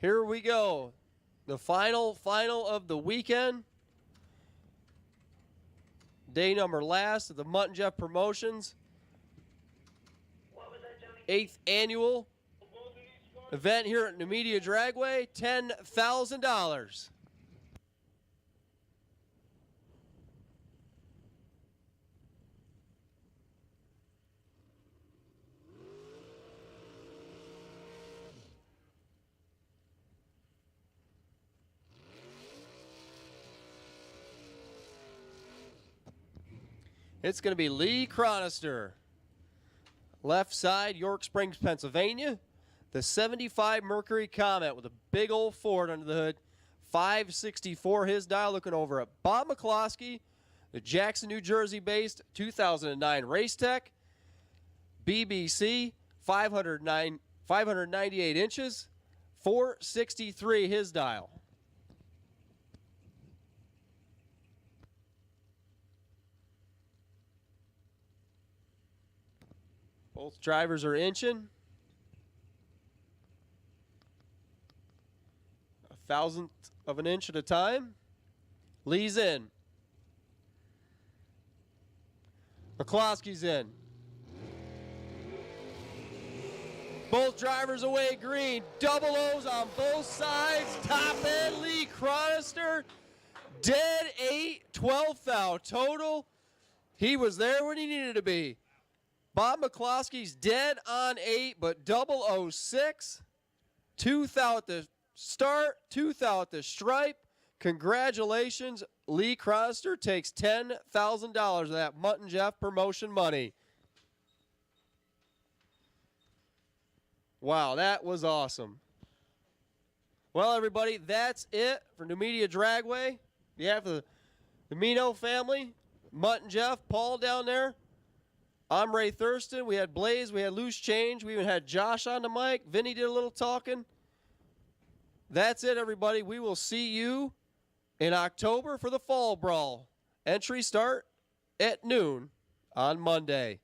here we go. The final of the weekend. Day number last of the Mutt and Jeff Promotions. 8th annual event here at Numidia Dragway. $10,000. It's going to be Lee Chronister. Left side, York Springs, Pennsylvania. The 75 Mercury Comet with a big old Ford under the hood. 564 his dial, looking over at Bob McCloskey. The Jackson, New Jersey-based 2009 Race Tech. BBC, 598 inches. 463 his dial. Both drivers are inching. 1/1000th of an inch at a time. Lee's in. McCloskey's in. Both drivers away green. Double O's on both sides. Top end, Lee Chronister. Dead 8, 12th out total. He was there when he needed to be. Bob McCloskey's dead on 8, but 006. 2th out the start, 2th out the stripe. Congratulations, Lee Chronister takes $10,000 of that Mutt and Jeff promotion money. Wow, that was awesome. Well, everybody, that's it for Numidia Dragway. On behalf of the DiMino family, Mutt and Jeff, Paul down there. I'm Ray Thurston. We had Blaze. We had Loose Change. We even had Josh on the mic. Vinny did a little talking. That's it, everybody. We will see you in October for the Fall Brawl. Entry start at noon on Monday.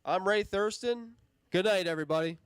I'm Ray Thurston. Good night, everybody.